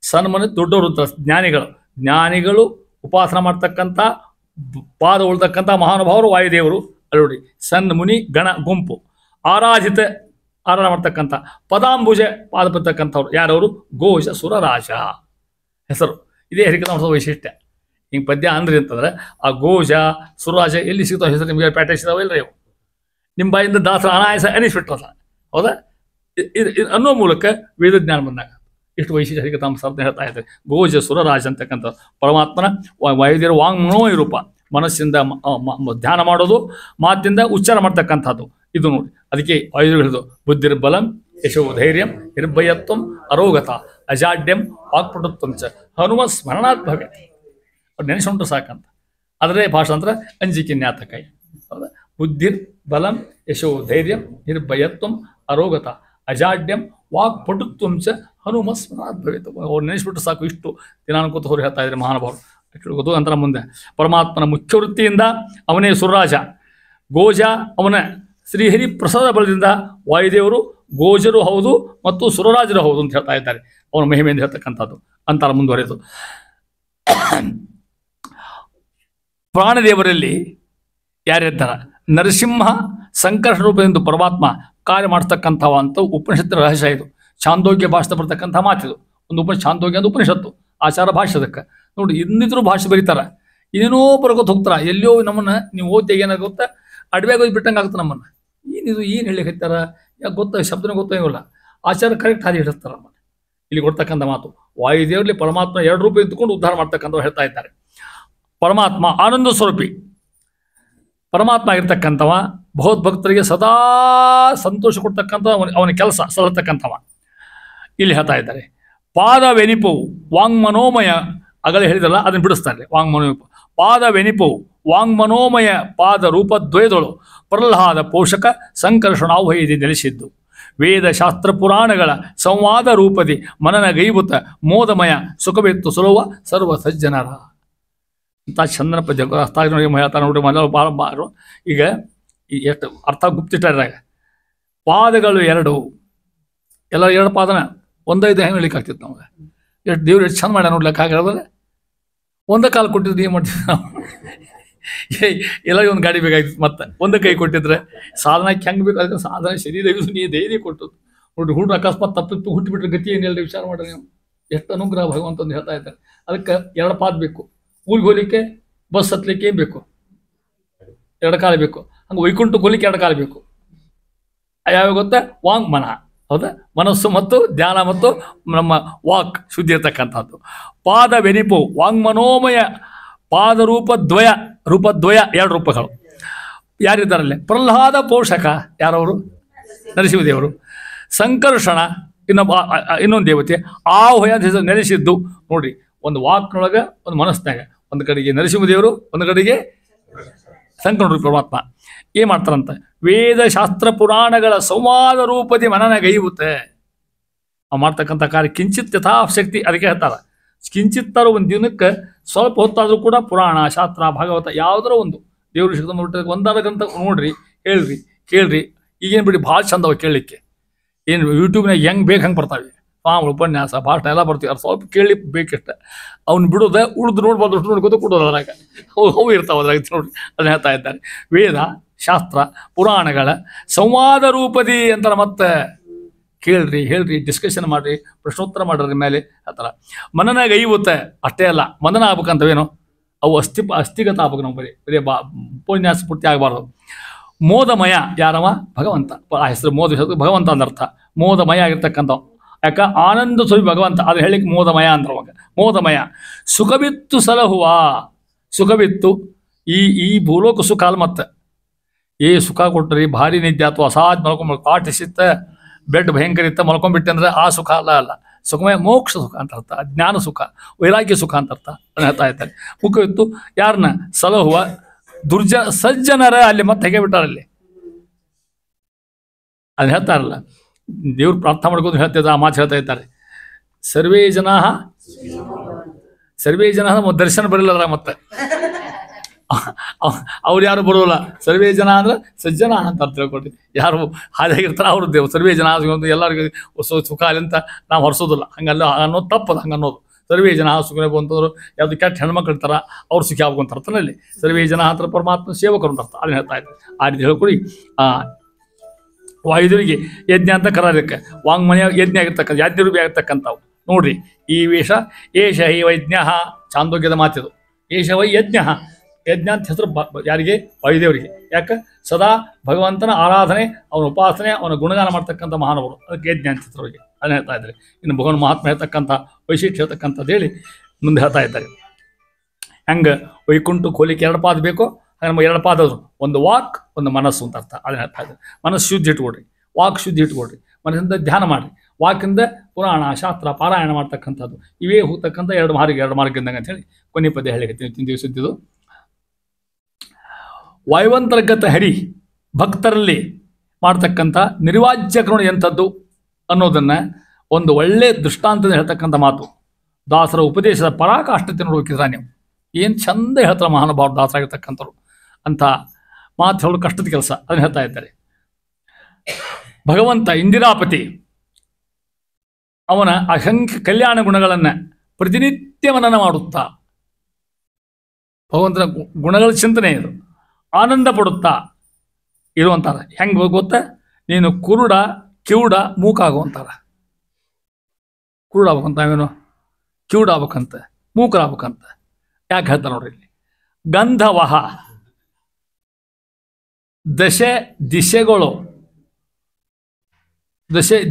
ಸನ್ಮುನಿ ದೊಡ್ಡವರು ಅಂತ, ಜ್ಞಾನಿಗಳು ಉಪಾಸನ ಮಾಡ್ತಕ್ಕಂಥ ಪಾದ ಉಳ್ತಕ್ಕಂಥ ಮಹಾನುಭಾವರು ವಾಯುದೇವರು ಅಲ್ಲಿ ನೋಡಿ. ಸನ್ಮುನಿ ಗಣ ಗುಂಪು, ಆರಾಧನೆ ಮಾಡ್ತಕ್ಕಂಥ ಪದಾಂಬುಜ ಪಾದ ಬರ್ತಕ್ಕಂಥವ್ರು ಯಾರವರು? ಘೋಷ ಸುರರಾಜ ಹೆಸರು. ಇದೇ ಹರಿಕಥಾಮೃತದ ವೈಶಿಷ್ಟ್ಯ. ಹಿಂಗೆ ಪದ್ಯ ಅಂದ್ರಿ ಅಂತಂದ್ರೆ ಆ ಘೋಷ ಸುರರಾಜ ಎಲ್ಲಿ ಸಿಗ್ತಾವ ಹೆಸರು ನಿಮಗೆ ಪ್ಯಾಟೆ ಸಿಗ್ತಾವ ಇಲ್ರಿ? ಅವು ನಿಮ್ಮ ಬಾಯಿಂದ ದಾಸರ ಅನಾಯಾಸ ಅನಿಸ್ಬಿಟ್ರಲ್ಲ, ಹೌದಾ? ಅನ್ನೋ ಮೂಲಕ ವೇದಜ್ಞಾನ ಬಂದಾಗ ಇಷ್ಟು ವೈಶಿಷ್ಟ್ಯ ಹರಿಕಥಾಮೃತ ಹೇಳ್ತಾ ಇದ್ದಾರೆ. ಘೋಷ ಸುರರಾಜ ಅಂತಕ್ಕಂಥ ಪರಮಾತ್ಮನ ವಾಯುದೇವರ ವಾಂಗ್ಮನೋಮಯ ರೂಪ. ಮನಸ್ಸಿಂದ ಧ್ಯಾನ ಮಾಡೋದು, ಮಾತಿಂದ ಉಚ್ಚಾರ ಮಾಡ್ತಕ್ಕಂಥದ್ದು ಇದು ನೋಡಿ. ಅದಕ್ಕೆ ವಾಯುದೇವರು ಹೇಳಿದು ಬುದ್ಧಿರ್ಬಲಂ ಯಶೋ ಧೈರ್ಯಂ ನಿರ್ಭಯತ್ವಂ ಅರೋಗತ ಅಜಾಡ್ಯಂ ವಾಕ್ಪಟುತ್ವಂ ಚ ಹನುಮ ಸ್ಮರಣಾತ್ ಭವೇತ್. ಅವ್ರು ನೆನೆಸ್ಕೊಂಡ್ರು ಸಾಕಂತ. ಅದರೇ ಭಾಷಾಂತರ ಅಂಜಿಕೆ ಜ್ಞಾತಕೈ. ಹೌದಾ? ಬುದ್ಧಿರ್ ಬಲಂ ಯಶೋ ಧೈರ್ಯಂ ನಿರ್ಭಯತ್ವಂ ಅರೋಗತ ಅಜಾಡ್ಯಂ ವಾಕ್ಪಟುತ್ವಂ ಚ ಹನುಮ ಸ್ಮರಣಾತ್ ಭವೇತ್. ಅವ್ರು ನೆನೆಸ್ಬಿಟ್ಟು ಸಾಕು. ಇಷ್ಟು ದಿನಾನುಕೂತ ಅವ್ರು ಹೇಳ್ತಾ ಇದ್ದಾರೆ ಮಹಾನುಭಾವರು. ಗೊತ್ತು ಅಂತರ ಮುಂದೆ ಪರಮಾತ್ಮನ ಮುಖ್ಯ ವೃತ್ತಿಯಿಂದ ಅವನೇ ಸುರರಾಜ. ಗೋಜ ಅವನ ಶ್ರೀಹರಿ ಪ್ರಸಾದ ಬಲದಿಂದ ವಾಯುದೇವರು ಗೋಜರು ಹೌದು ಮತ್ತು ಸುರರಾಜರು ಹೌದು ಅಂತ ಹೇಳ್ತಾ ಇದ್ದಾರೆ. ಅವನ ಮಹಿಮೆಯಿಂದ ಹೇಳ್ತಕ್ಕಂಥದ್ದು ಅಂತರ ಮುಂದುವರೆದು. ಪ್ರಾಣದೇವರಲ್ಲಿ ಯಾರಿದ್ದಾರ? ನರಸಿಂಹ ಸಂಕರ್ಷ ರೂಪದಿಂದ ಪರಮಾತ್ಮ ಕಾರ್ಯ ಮಾಡ್ತಕ್ಕಂಥವ ಅಂತ ಉಪನಿಷತ್ತಿನ ರಹಸ್ಯ ಇದು. ಛಾಂದೋಗ್ಯ ಭಾಷೆ ಬರ್ತಕ್ಕಂಥ ಮಾತಿದು. ಒಂದು ಛಾಂದೋಗ್ಯ ಅಂತ ಉಪನಿಷತ್ತು, ಆಚಾರ ಭಾಷೆ. ಅದಕ್ಕೆ ನೋಡಿ ಇನ್ನಿದ್ರು ಭಾಷೆ ಬರೀತಾರ, ಏನೇನೋ ಬರ್ಕೋತ ಹೋಗ್ತಾರ. ಎಲ್ಲೋ ನಮ್ಮನ್ನ ನೀವು ಓದಿಯಾಗ ಏನಾಗುತ್ತೆ, ಅಡ್ಬ್ಯಾಗ ಓದಿ ಬಿಟ್ಟಂಗೆ ಆಗುತ್ತೆ ನಮ್ಮನ್ನು. ಏನಿದು ಏನು ಹೇಳಿಕತ್ತಾರ, ಯಾಕೆ ಗೊತ್ತ ಶಬ್ದನೇ ಗೊತ್ತಾಗಿಲ್ಲ. ಆಚಾರ ಕರೆಕ್ಟ್ ಹಾದಿ ಹಿಡಿಸ್ತಾರ ನಮ್ಮನ್ನು. ಇಲ್ಲಿ ಕೊಡ್ತಕ್ಕಂಥ ಮಾತು ವಾಯುದೇವರಲ್ಲಿ ಪರಮಾತ್ಮ ಎರಡು ರೂಪ ಇದ್ದುಕೊಂಡು ಉದ್ಧಾರ ಮಾಡ್ತಕ್ಕಂಥವ್ರು ಹೇಳ್ತಾ ಇದ್ದಾರೆ. ಪರಮಾತ್ಮ ಆನಂದ ಸ್ವರೂಪಿ ಪರಮಾತ್ಮ ಆಗಿರ್ತಕ್ಕಂಥವ ಭಗವದ್ಭಕ್ತರಿಗೆ ಸದಾ ಸಂತೋಷ ಕೊಡ್ತಕ್ಕಂಥ ಅವನ ಕೆಲಸ ಸಲ್ಲತಕ್ಕಂಥವ ಇಲ್ಲಿ ಹೇಳ್ತಾ ಇದ್ದಾರೆ. ಪಾದವೆನಿಪವು ವಾಂಗ್ಮನೋಮಯ, ಆಗಲೇ ಹೇಳಿದಲ್ಲ ಅದನ್ನು ಬಿಡಿಸ್ತಾರೆ. ವಾಂಗ್ಮನೋಮಯ ಪಾದವೆನಿಪವು ವಾಂಗ್ಮನೋಮಯ ಪಾದ ರೂಪದ್ವಯದಳು ಪ್ರಹ್ಲಾದ ಪೋಷಕ ಸಂಕರ್ಷಣಾವಹೈದಿ ನೆಲೆಸಿದ್ದು. ವೇದ ಶಾಸ್ತ್ರ ಪುರಾಣಗಳ ಸಂವಾದ ರೂಪದಿ ಮನನಗೈಬುತ ಮೋದಮಯ ಸುಖವೆತ್ತು ಸುಲಭ ಸರ್ವ ಸಜ್ಜನರ ಅಂತ ಚಂದನ ಪದ್ಯ ಅರ್ಥ ನೋಡಿ ಹೇಳ್ತಾ ನೋಡಿ. ಭಾಳ ಬಾರು ಈಗ ಎಷ್ಟು ಅರ್ಥ ಗುಪ್ತಿಟ್ಟಾಗ ಪಾದಗಳು ಎರಡು, ಎಲ್ಲ ಎರಡು ಪಾದನ ಒಂದೈದು ಹೆಂಗೆ ಹೇಳಿಕ್ಕೆ ಆಗ್ತಿತ್ತು ನಮಗೆ. ಎಷ್ಟು ದೇವ್ರು ಎಷ್ಟು ಚಂದ ಮಾಡ್ಯ ನೋಡ್ಲಿಕ್ಕೆ ಆಗಿರೋದ್ರೆ ಒಂದೇ ಕಾಲು ಕೊಟ್ಟಿದ್ದು ಏನು ಮಾಡ್ತಿದ್ವಿ ನಾವು. ಎಲ್ಲ ಒಂದು ಗಾಡಿ ಬೇಕಾಗಿತ್ತು, ಮತ್ತೆ ಒಂದೇ ಕೈ ಕೊಟ್ಟಿದ್ರೆ ಸಾಧನಕ್ಕೆ ಹೆಂಗೆ ಬೇಕು ಅದಕ್ಕೆ ಸಾಧನ ಶರೀರ ನೀ ಧೈರ್ಯ ಕೊಟ್ಟದ್ದು ನೋಡಿ. ಹುಡುಗ ಅಕಸ್ಮಾತ್ ತಪ್ಪಿತ್ತು ಹುಟ್ಟಿಬಿಟ್ರೆ ಗತಿ ಏನಿಲ್ಲ ವಿಚಾರ ಮಾಡ್ರಿ ನೀವು. ಎಷ್ಟು ಅನುಗ್ರಹ ಭಗವಂತಂದು ಹೇಳ್ತಾ ಇದ್ದಾರೆ. ಅದಕ್ಕೆ ಎರಡು ಪಾದ ಬೇಕು. ಊರಿಗೆ ಹೋಗ್ಲಿಕ್ಕೆ ಬಸ್ ಹತ್ತಲಿಕ್ಕೆ ಏನು ಬೇಕು? ಎರಡು ಕಾಲು ಬೇಕು. ಹಂಗೆ ವೈಕುಂಠಕ್ಕೆ ಹೋಗ್ಲಿಕ್ಕೆ ಎರಡು ಕಾಲು ಬೇಕು. ಯಾವ್ಯಾವ ಗೊತ್ತಾ? ವಾಂಗ್ ಮನ, ಹೌದಾ? ಮನಸ್ಸು ಮತ್ತು ಧ್ಯಾನ ಮತ್ತು ನಮ್ಮ ವಾಕ್ ಶುದ್ಧಿ ಇರ್ತಕ್ಕಂಥದ್ದು. ಪಾದ ವೆನಿಪು ವಾಂಗ್ಮನೋಮಯ ಪಾದರೂಪದ್ವಯ, ರೂಪದ್ವಯ ಎರಡು ರೂಪಗಳು ಯಾರಿದ್ದಾರಲ್ಲೇ? ಪ್ರಹ್ಲಾದ ಪೋಷಕ ಯಾರವರು? ನರಸಿಂಹದೇವರು. ಸಂಕರ್ಷಣ ಇನ್ನೊಂದು ದೇವತೆ. ಆಹ್ವಯ ಹೆಸರು ನೆಲೆಸಿದ್ದು ನೋಡ್ರಿ. ಒಂದು ವಾಕ್ನೊಳಗೆ ಒಂದು ಮನಸ್ಸಿನಾಗ, ಒಂದು ಕಡೆಗೆ ನರಸಿಂಹದೇವರು, ಒಂದು ಕಡೆಗೆ ಸಂಕರ್ಷಣ ಪರಮಾತ್ಮ. ಏನು ಮಾಡ್ತಾರಂತ? ವೇದ ಶಾಸ್ತ್ರ ಪುರಾಣಗಳ ಸಂವಾದ ರೂಪದಿ ಮನನಗೈಯುತ್ತೆ. ಅವು ಮಾಡ್ತಕ್ಕಂಥ ಕಾರ್ಯ ಕಿಂಚಿತ್ ಯಥಾಶಕ್ತಿ. ಅದಕ್ಕೆ ಹೇಳ್ತಾರೆ ಕಿಂಚಿತ್ತಾರು ಒಂದು ದಿನಕ್ಕೆ ಸ್ವಲ್ಪ ಹೊತ್ತಾದರೂ ಕೂಡ ಪುರಾಣ ಶಾಸ್ತ್ರ ಭಾಗವತ ಯಾವುದರ ಒಂದು ದೇವ್ರ ಶಕ್ತಿ ನೋಡ್ರಿ, ಒಂದಾರ ಗಂಟ ನೋಡ್ರಿ, ಹೇಳ್ರಿ, ಕೇಳ್ರಿ. ಈಗೇನು ಬಿಡಿ ಭಾಳ ಚಂದವ ಕೇಳಲಿಕ್ಕೆ. ಏನು ಯೂಟ್ಯೂಬ್ನಾಗ ಹೆಂಗೆ ಬೇಕು ಹಂಗೆ ಬರ್ತಾವೆ. ಉಪನ್ಯಾಸ ಭಾಷಣ ಎಲ್ಲ ಬರ್ತೀವಿ. ಅದು ಸ್ವಲ್ಪ ಕೇಳಿ ಬೇಕಿಷ್ಟ. ಅವ್ನು ಬಿಡೋದೆ ಉಳಿದು ನೋಡ್ಬಾರ್ದು, ಅಷ್ಟು ನೋಡ್ಕೋತ ಕೊಡೋದು. ಅದ್ರಾಗ ಅವು ಇರ್ತಾವೆ ಅದ್ರಾಗ ನೋಡಿ. ಅದನ್ನ ಹೇಳ್ತಾ ಇದ್ದಾರೆ. ವೇದ ಶಾಸ್ತ್ರ ಪುರಾಣಗಳ ಸಂವಾದ ರೂಪದಿ ಅಂತಾರೆ. ಮತ್ತೆ ಕೇಳ್ರಿ, ಹೇಳ್ರಿ, ಡಿಸ್ಕಷನ್ ಮಾಡಿರಿ, ಪ್ರಶ್ನೋತ್ತರ ಮಾಡ್ರಿ ಮೇಲೆ ಆ ಥರ. ಮನನಗೈಯುತ್ತೆ ಅಷ್ಟೇ ಅಲ್ಲ, ಮನನ ಆಗ್ಬೇಕಂತವೇನು ಅವು ಅಸ್ಥಿಗತ ಆಗ್ಬೇಕು. ನಾವು ಬರೀ ಉಪನ್ಯಾಸ ಪೂರ್ತಿ ಆಗಬಾರ್ದು. ಮೋದಮಯ ಯಾರವ? ಭಗವಂತ. ಆ ಹೆಸರು ಮೋದ ಭಗವಂತ ಅಂದರ್ಥ. ಮೋದಮಯ ಆಗಿರ್ತಕ್ಕಂಥ ಯಾಕೆ? ಆನಂದ ಸ್ವರೂಪಿ ಭಗವಂತ. ಅದು ಹೇಳಿಕ್ಕೆ ಮೋದಮಯ ಅಂದ್ರೆ ಅವಾಗ. ಮೋದಮಯ ಸುಖವಿತ್ತು ಸಲಹುವ. ಸುಖವಿತ್ತು ಈ ಭೂಲೋಕ ಸುಖ ಅಲ್ಲ. ಮತ್ತೆ ಸುಖ ಕೊಟ್ರಿ ಭಾರಿ ನಿದ್ದೆ ಅಥವಾ ಅಸಾಧ್ಯ ಮಲ್ಕೊಂಡ್ ಕಾಟಿಸಿತ್ತ ಬೆಡ್ ಭಯಂಕರ ಇತ್ತ ಮಲ್ಕೊಂಡ್ಬಿಟ್ಟೆ ಅಂದ್ರೆ ಆ ಸುಖ ಅಲ್ಲ. ಸುಖಮಯ ಮೋಕ್ಷ ಸುಖ ಅಂತ ಅರ್ಥ. ಜ್ಞಾನ ಸುಖ, ವೈರಾಗ್ಯ ಸುಖ ಅಂತ ಅರ್ಥ. ಅದನ್ನ ಹೇಳ್ತಾ ಇರ್ತಾರೆ. ಮುಖವಿತ್ತು ಯಾರನ್ನ? ಸಲಹುವ ಸಜ್ಜನರ. ಅಲ್ಲಿ ಮತ್ತೆ ಹೇಗೆ ಬಿಟ್ಟಾರಲ್ಲಿ ಅದನ್ನ ಹೇಳ್ತಾರಲ್ಲ. ದೇವ್ರು ಪ್ರಾರ್ಥನೆ ಮಾಡ್ಕೊಂಡು ಹೇಳ್ತಿದ್ದ ಆ ಮಾತು ಹೇಳ್ತಾ ಇದ್ದಾರೆ. ಸರ್ವೇ ಜನ ದರ್ಶನ ಬರಲಿಲ್ಲ ಮತ್ತೆ ಅವ್ರು ಯಾರು ಬರೋಲ್ಲ. ಸರ್ವೇ ಜನ ಅಂದ್ರೆ ಸಜ್ಜನ ಅಂತ ಅರ್ಥ ತಿಳ್ಕೊಳ್ರಿ. ಯಾರು ಹಾದಿಯಾಗಿರ್ತಾರ ಅವ್ರ ದೇವ್ ಸರ್ವೇ ಜನ ಎಲ್ಲರಿಗೂ ಸುಖ ಅಲ್ಲಿ ಅಂತ ನಾವು ಹೊರಿಸೋದಿಲ್ಲ. ಹಂಗಲ್ಲ ಅನ್ನೋದು ತಪ್ಪದ. ಹಂಗೆ ಅನ್ನೋದು ಸರ್ವೇ ಜನ ಸುಖ ಬಂತಂದ್ರು ಯಾವ್ದು ಕೆಟ್ಟ ಹೆಣ್ಮಕ್ಳು ಇರ್ತಾರ ಅವ್ರು ಸುಖಿ ಆಗ್ಬೇಕಂತ ಅರ್ಥನಲ್ಲಿ ಸರ್ವೇ ಜನ ಅಂತ ಪರಮಾತ್ಮ ಸೇವಕರು ಅಂತ ಅರ್ಥ. ಅದನ್ನ ಹೇಳ್ತಾ ಇದ್ದಾರೆ. ಆ ರೀತಿ ಹೇಳ್ಕೊಡಿ. ವಾಯುದೇವರಿಗೆ ಯಜ್ಞ ಅಂತ ಕರೋದಕ್ಕೆ ವಾಂಗ್ಮಯ ಯಜ್ಞ ಆಗಿರ್ತಕ್ಕಂಥ ಯಾಜ್ಞರೂಪಿ ಆಗಿರ್ತಕ್ಕಂಥವು ನೋಡ್ರಿ. ಈ ವೇಷ ಏಷ ಹೈ ವೈಜ್ಞ ಚಾಂದೋಗ್ಯದ ಮಾತಿದು. ಏಷ ವೈ ಯಜ್ಞ. ಯಜ್ಞ ಅಂತ ಹೆಸರು ಯಾರಿಗೆ? ವಾಯುದೇವರಿಗೆ. ಯಾಕೆ? ಸದಾ ಭಗವಂತನ ಆರಾಧನೆ, ಅವನ ಉಪಾಸನೆ, ಅವನ ಗುಣಗಾನ ಮಾಡ್ತಕ್ಕಂಥ ಮಹಾನವರು. ಅದಕ್ಕೆ ಯಜ್ಞ ಅಂತ ಹೆಸರು ಅವರಿಗೆ. ಅದನ್ನ ಹೇಳ್ತಾ ಇದ್ದಾರೆ. ಇನ್ನು ಭಗವಾನ್ ಮಹಾತ್ಮ ಹೇಳ್ತಕ್ಕಂಥ ವೈಶಿಷ್ಟ್ಯ ಹೇಳ್ತಕ್ಕಂಥದ್ದು ಹೇಳಿ ಮುಂದೆ ಹೇಳ್ತಾ ಇದ್ದಾರೆ. ಹೆಂಗೆ ವೈಕುಂಠಕ್ಕೆ ಹೋಲಿಕ್ಕೆ 2 ಪಾದ ಬೇಕೋ ಹಾಗೆ ನಮಗೆ 2 ಪಾದ ಅದು. ಒಂದು ವಾಕ್, ಒಂದು ಮನಸ್ಸು ಅಂತ ಅರ್ಥ. ಅದನ್ನ ಹೇಳ್ತಾ ಇದ್ದಾರೆ. ಮನಸ್ಸು ಶುದ್ಧಿ ಇಟ್ಕೊಡ್ರಿ, ವಾಕ್ ಶುದ್ಧಿ ಇಟ್ಕೊಡ್ರಿ, ಮನಸ್ಸಿಂದ ಧ್ಯಾನ ಮಾಡಿರಿ. ವಾಕಿಂದ ಪುರಾಣ ಶಾಸ್ತ್ರ ಪಾರಾಯಣ ಮಾಡ್ತಕ್ಕಂಥದ್ದು. ಇವೇ ಹೋಗ್ತಕ್ಕಂಥ 2 ಮಾರ್ಗ ಇದ್ದಂಗೆ ಅಂತ ಹೇಳಿ ಕೊನೆ ಪದ್ಯ ಹೇಳಿಕತ್ತೀನಿ ದಿವಸದ್ದು. ವಾಯುವಂತರ್ಗತ ಹರಿ ಭಕ್ತರಲ್ಲಿ ಮಾಡ್ತಕ್ಕಂಥ ನಿರ್ವಾಜ್ಯ ಕರುಣೆ ಎಂಥದ್ದು ಅನ್ನೋದನ್ನು ಒಂದು ಒಳ್ಳೆ ದೃಷ್ಟಾಂತದ ಹೇಳ್ತಕ್ಕಂಥ ಮಾತು. ದಾಸರ ಉಪದೇಶದ ಪರಾಕಾಷ್ಠತೆ ನೋಡಬೇಕಿದ್ರ ನೀವು. ಏನು ಚಂದ ಹೇಳ್ತಾರೆ ಮಹಾನುಭಾವರು ದಾಸರಾಗಿರ್ತಕ್ಕಂಥವ್ರು. ಅಂಥ ಮಾತು ಹೇಳೋದು ಕಷ್ಟದ ಕೆಲಸ. ಅದನ್ನು ಹೇಳ್ತಾ ಇದ್ದಾರೆ. ಭಗವಂತ ಇಂದಿರಾಪತಿ ಅವನ ಅಸಂಖ್ಯ ಕಲ್ಯಾಣ ಗುಣಗಳನ್ನು ಪ್ರತಿನಿತ್ಯ ಮನನ ಮಾಡುತ್ತಾ, ಭಗವಂತನ ಗುಣಗಳ ಚಿಂತನೆ ಇದು, ಆನಂದ ಪಡುತ್ತಾ ಇರುವಂತಾರ. ಹೆಂಗೆ ಗೊತ್ತಾ? ನೀನು ಕುರುಡ, ಕಿವುಡ, ಮೂಕ ಆಗುವಂತಾರ. ಕುರುಡ ಆಗ್ಬೇಕಂತ, ನಾವೇನು ಕಿವುಡ ಆಗ್ಬೇಕಂತ, ಮೂಕರಾಗ್ಬೇಕಂತ. ಯಾಕೆ ಹೇಳ್ತಾರೆ ನೋಡ್ರಿ ಇಲ್ಲಿ. ಗಂಧವಹ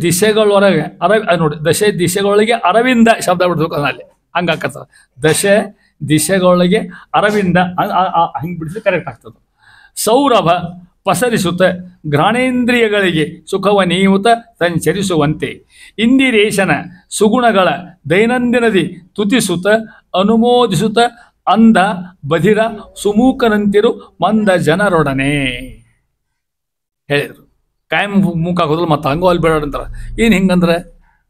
ದಿಶೆಗಳೊಳಗೆ ನೋಡಿ, ದಿಶೆಗಳೊಳಗೆ ಅರವಿಂದ ಶಬ್ದ ಬಿಡ್ಬೇಕು ಅಲ್ಲಿ. ಹಂಗೆ ಹಾಕತ್ತ. ದಿಶೆಗಳೊಳಗೆ ಅರವಿಂದ ಹಂಗೆ ಬಿಡಿಸಿ ಕರೆಕ್ಟ್ ಆಗ್ತದೆ. ಸೌರಭ ಪಸರಿಸುತ್ತ ಘ್ರಾಣೇಂದ್ರಿಯಗಳಿಗೆ ಸುಖವ ನೀಯುತ ಸಂಚರಿಸುವಂತೆ ಇಂದಿರೇಶನ ಸುಗುಣಗಳ ದೈನಂದಿನದಿ ತುತಿಸುತ್ತ ಅನುಮೋದಿಸುತ್ತ ಅಂಧ ಬಧಿರ ಸುಮೂಕನಂತಿರು ಮಂದ ಜನರೊಡನೆ ಹೇಳಿದರು. ಕಾಯಂ ಮೂಕಾಗೋದಿಲ್ಲ ಮತ್ತು ಹಂಗೋ ಅಲ್ಲಿ ಬೇಡ ಅಂತಾರೆ. ಏನು ಹಿಂಗಂದ್ರೆ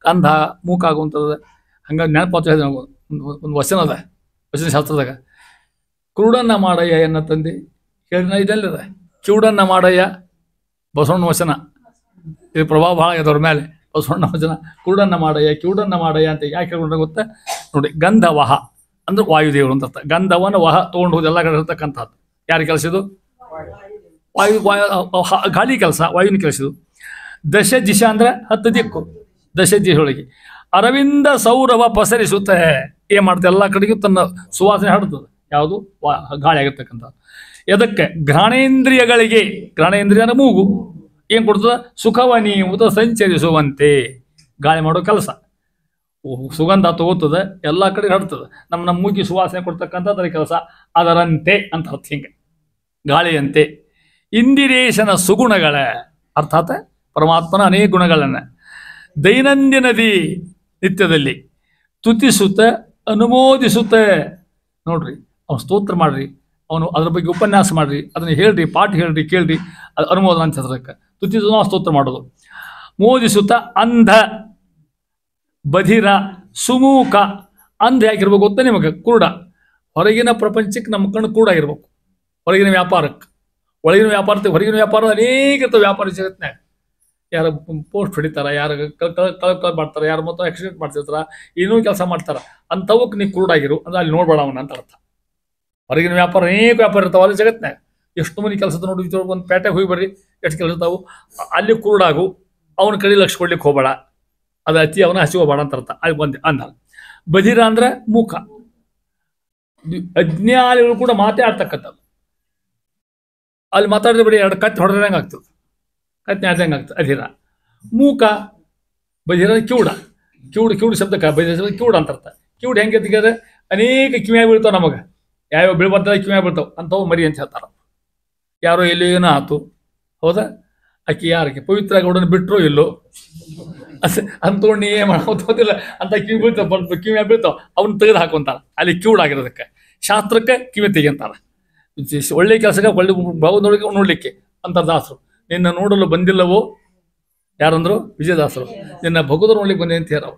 ಅಂಧ ಮೂಕಾಗುವಂಥದ್ದು ಹಂಗೆ ನೆನಪಾತ ಹೇಳಿದ ಒಂದು ವಚನ ಅದ, ವಚನ ಶಾಸ್ತ್ರದಾಗ. ಕುರುಡನ್ನ ಮಾಡಯ್ಯ ಎನ್ನ ತಂದೆ ಹೇಳಿನ ಇದೆಲ್ಲದ. ಕಿವುಡನ್ನ ಮಾಡಯ್ಯ ಬಸವಣ್ಣ ವಚನ. ಇದು ಪ್ರಭಾವ ಭಾಳ ಅದವ್ರ ಮೇಲೆ. ಬಸವಣ್ಣ ವಚನ ಕುರುಡನ್ನ ಮಾಡಯ್ಯ, ಕಿವುಡನ್ನ ಮಾಡಯ್ಯ ಅಂತ ಯಾಕೆ ಹೇಳ್ಕೊಂಡ್ರೆ ಗೊತ್ತಾ? ನೋಡಿ, ಗಂಧವಹ ಅಂದ್ರೆ ವಾಯುದೇವರು ಅಂತ ಅರ್ಥ. ಗಂಧವನ ವಹ ತೊಗೊಂಡು ಹೋಗಿ ಎಲ್ಲ ಕಡೆ ಇರ್ತಕ್ಕಂಥದ್ದು. ಯಾರು ಕೆಲಸ ಇದು? ಗಾಳಿ ಕೆಲಸ, ವಾಯುವಿನ ಕೆಲಸ ಇದು. ದಶ ದಿಶಾ ಅಂದ್ರೆ 10 ದಿಕ್ಕು. ದಶ ದಿಶೆಯೊಳಗೆ ಅರವಿಂದ ಸೌರಭ ಪಸರಿಸುತ್ತೆ. ಏನು ಮಾಡ್ತದೆ? ಎಲ್ಲ ಕಡೆಗೂ ತನ್ನ ಸುವಾಸನೆ ಹರಡ್ತದೆ. ಯಾವುದು? ಗಾಳಿ ಆಗಿರ್ತಕ್ಕಂಥದ್ದು. ಎದಕ್ಕೆ? ಘ್ರಾಣೇಂದ್ರಿಯಗಳಿಗೆ. ಘ್ರಾಣೇಂದ್ರಿಯ ಅಂದ್ರೆ ಮೂಗು. ಏನು ಕೊಡ್ತದೆ? ಸುಖವ ನೀವುತ ಸಂಚರಿಸುವಂತೆ. ಗಾಳಿ ಮಾಡೋ ಕೆಲಸ. ಸುಗಂಧ ತಗೋತದೆ, ಎಲ್ಲ ಕಡೆ ಹರಡ್ತದೆ. ನಮ್ಮ ಮೂಗಿ ಸುವಾಸನೆ ಕೊಡ್ತಕ್ಕಂಥದ್ರ ಕೆಲಸ. ಅದರಂತೆ ಅಂತ ಅರ್ಥ. ಹಿಂಗೆ ಗಾಳಿಯಂತೆ ಇಂದಿರೇಶನ ಸುಗುಣಗಳ ಅರ್ಥಾತ್ ಪರಮಾತ್ಮನ ಅನೇಕ ಗುಣಗಳನ್ನು ದೈನಂದಿನದಿ ನಿತ್ಯದಲ್ಲಿ ತುತಿಸುತ್ತ ಅನುಮೋದಿಸುತ್ತ. ನೋಡ್ರಿ, ಅವನು ಸ್ತೋತ್ರ ಮಾಡ್ರಿ, ಅವನು ಅದ್ರ ಬಗ್ಗೆ ಉಪನ್ಯಾಸ ಮಾಡ್ರಿ, ಅದನ್ನು ಹೇಳ್ರಿ, ಪಾಠ ಹೇಳ್ರಿ, ಕೇಳ್ರಿ. ಅದು ಅನುಮೋದನ ಅಂತ ಅದಕ್ಕೆ. ತುತಿಸು ನಾವು ಸ್ತೋತ್ರ ಮಾಡೋದು. ಮೋದಿಸುತ್ತ ಅಂಧ ಬಧಿರ ಸುಮೂಕ. ಅಂಧ ಯಾಕಿರ್ಬೇಕು ಗೊತ್ತಾ ನಿಮಗೆ? ಕುರುಡ. ಹೊರಗಿನ ಪ್ರಪಂಚಕ್ಕೆ ನಮ್ಮ ಕಣ್ಣು ಕೂಡ ಇರ್ಬೇಕು. ಹೊರಗಿನ ವ್ಯಾಪಾರಕ್ಕೆ, ಒಳಗಿನ ವ್ಯಾಪಾರ, ಹೊರಗಿನ ವ್ಯಾಪಾರ ಅನೇಕ ಇರ್ತವೆ. ವ್ಯಾಪಾರ ಜಗತ್ತಿನಾಗ ಯಾರು ಪೋಸ್ಟ್ ಹೊಡಿತಾರೆ, ಯಾರು ಕಳ್ ಮಾಡ್ತಾರೆ, ಯಾರು ಮೊತ್ತ ಆಕ್ಸಿಡೆಂಟ್ ಮಾಡ್ತಿರ್ತಾರ, ಏನೋ ಕೆಲಸ ಮಾಡ್ತಾರೆ. ಅಂಥವಕ್ಕೆ ನೀವು ಕುರುಡಾಗಿರು ಅಂದ್ರೆ ಅಲ್ಲಿ ನೋಡ್ಬೇಡ ಅವನ ಅಂತ ಅರ್ಥ. ಹೊರಗಿನ ವ್ಯಾಪಾರ ಅನೇಕ ವ್ಯಾಪಾರ ಇರ್ತಾವೆ ಅಲ್ಲಿ ಜಗತ್ತಿನಾಗ. ಎಷ್ಟು ಮಂದಿ ಕೆಲಸದ ನೋಡಿ, ಒಂದು ಪೇಟೆಗೆ ಹೋಗಿ ಬರ್ರಿ, ಎಷ್ಟು ಕೆಲಸ ಇರ್ತಾವೆ. ಅಲ್ಲಿ ಕುರುಡಾಗು, ಅವನ ಕಡೆ ಲಕ್ಷ ಕೊಡ್ಲಿಕ್ಕೆ ಹೋಗಬೇಡ. ಅದು ಅತಿ ಅವನ ಹಸಿ ಹೋಗಬೇಡ ಅಂತ ಅರ್ಥ. ಅಲ್ಲಿ ಬಂದು ಅಂದ. ಬಧಿರ ಅಂದ್ರೆ ಮೂಕ. ಅಜ್ಞಾನಿಗಳು ಕೂಡ ಮಾತಾಡ್ತಕ್ಕಂಥದ್ದು. ಅಲ್ಲಿ ಮಾತಾಡಿದ್ರೆ ಬಿಡಿ 2 ಕತ್ತಿ ಹೊಡೆದಂಗೆ ಆಗ್ತದೆ, ಕತ್ತಿ ಆಡ್ದಂಗೆ ಆಗ್ತದೆ. ಅಧಿರ. ಮೂಕ ಬಧಿರ ಕಿವುಡ. ಕಿವುಡು ಶಬ್ದಕ್ಕೆ ಬಧಿರ ಕಿವುಡ ಅಂತ ಅರ್ಥ. ಕಿವುಡು ಹೆಂಗೆ ತೆಗೆದ್ರೆ ಅನೇಕ ಕಿವಿಯಾಗಿ ಬೀಳ್ತಾವೆ ನಮಗೆ. ಯಾವ್ಯಾವ ಬೀಳ್ಬಾರ್ದ ಕಿವಿಯಾಗಿ ಬೀಳ್ತಾವೆ ಅಂಥವು ಮರಿ ಅಂತ ಹೇಳ್ತಾರೆ. ಯಾರೋ ಎಲ್ಲಿ ಏನೋ ಆಯ್ತು, ಹೌದಾ? ಆಕೆ ಯಾರಿಗೆ ಪವಿತ್ರ ಗೌಡನ ಬಿಟ್ಟರು ಇಲ್ಲೋ ಅಂಥವ್ರು ನೀ ಏನು ಮಾಡೋದಿಲ್ಲ ಅಂತ ಕಿವಿ ಬೀಳ್ತಾವೆ, ಕಿವಿಯಾಗಿ ಬೀಳ್ತಾವೆ. ಅವ್ನು ತೆಗೆದು ಹಾಕೊಂತಾರೆ. ಅಲ್ಲಿ ಕಿವುಡಾಗಿರೋದಕ್ಕೆ ಶಾಸ್ತ್ರಕ್ಕೆ ಕಿವಿ ತೆಗಿಂತಾರೆ. ಒಳ್ಳೆ ಕೆಲಸಕ್ಕೆ ಒಳ್ಳೆ ಭಾವದೊಳಗೆ ನೋಡ್ಲಿಕ್ಕೆ ಅಂತ ದಾಸರು. ನಿನ್ನ ನೋಡಲು ಬಂದಿಲ್ಲವೋ ಯಾರಂದ್ರು? ವಿಜಯದಾಸರು. ನಿನ್ನ ಭಗವದ್ರು ನೋಡ್ಲಿಕ್ಕೆ ಬಂದೆ ಅಂತ ಹೇಳೋ.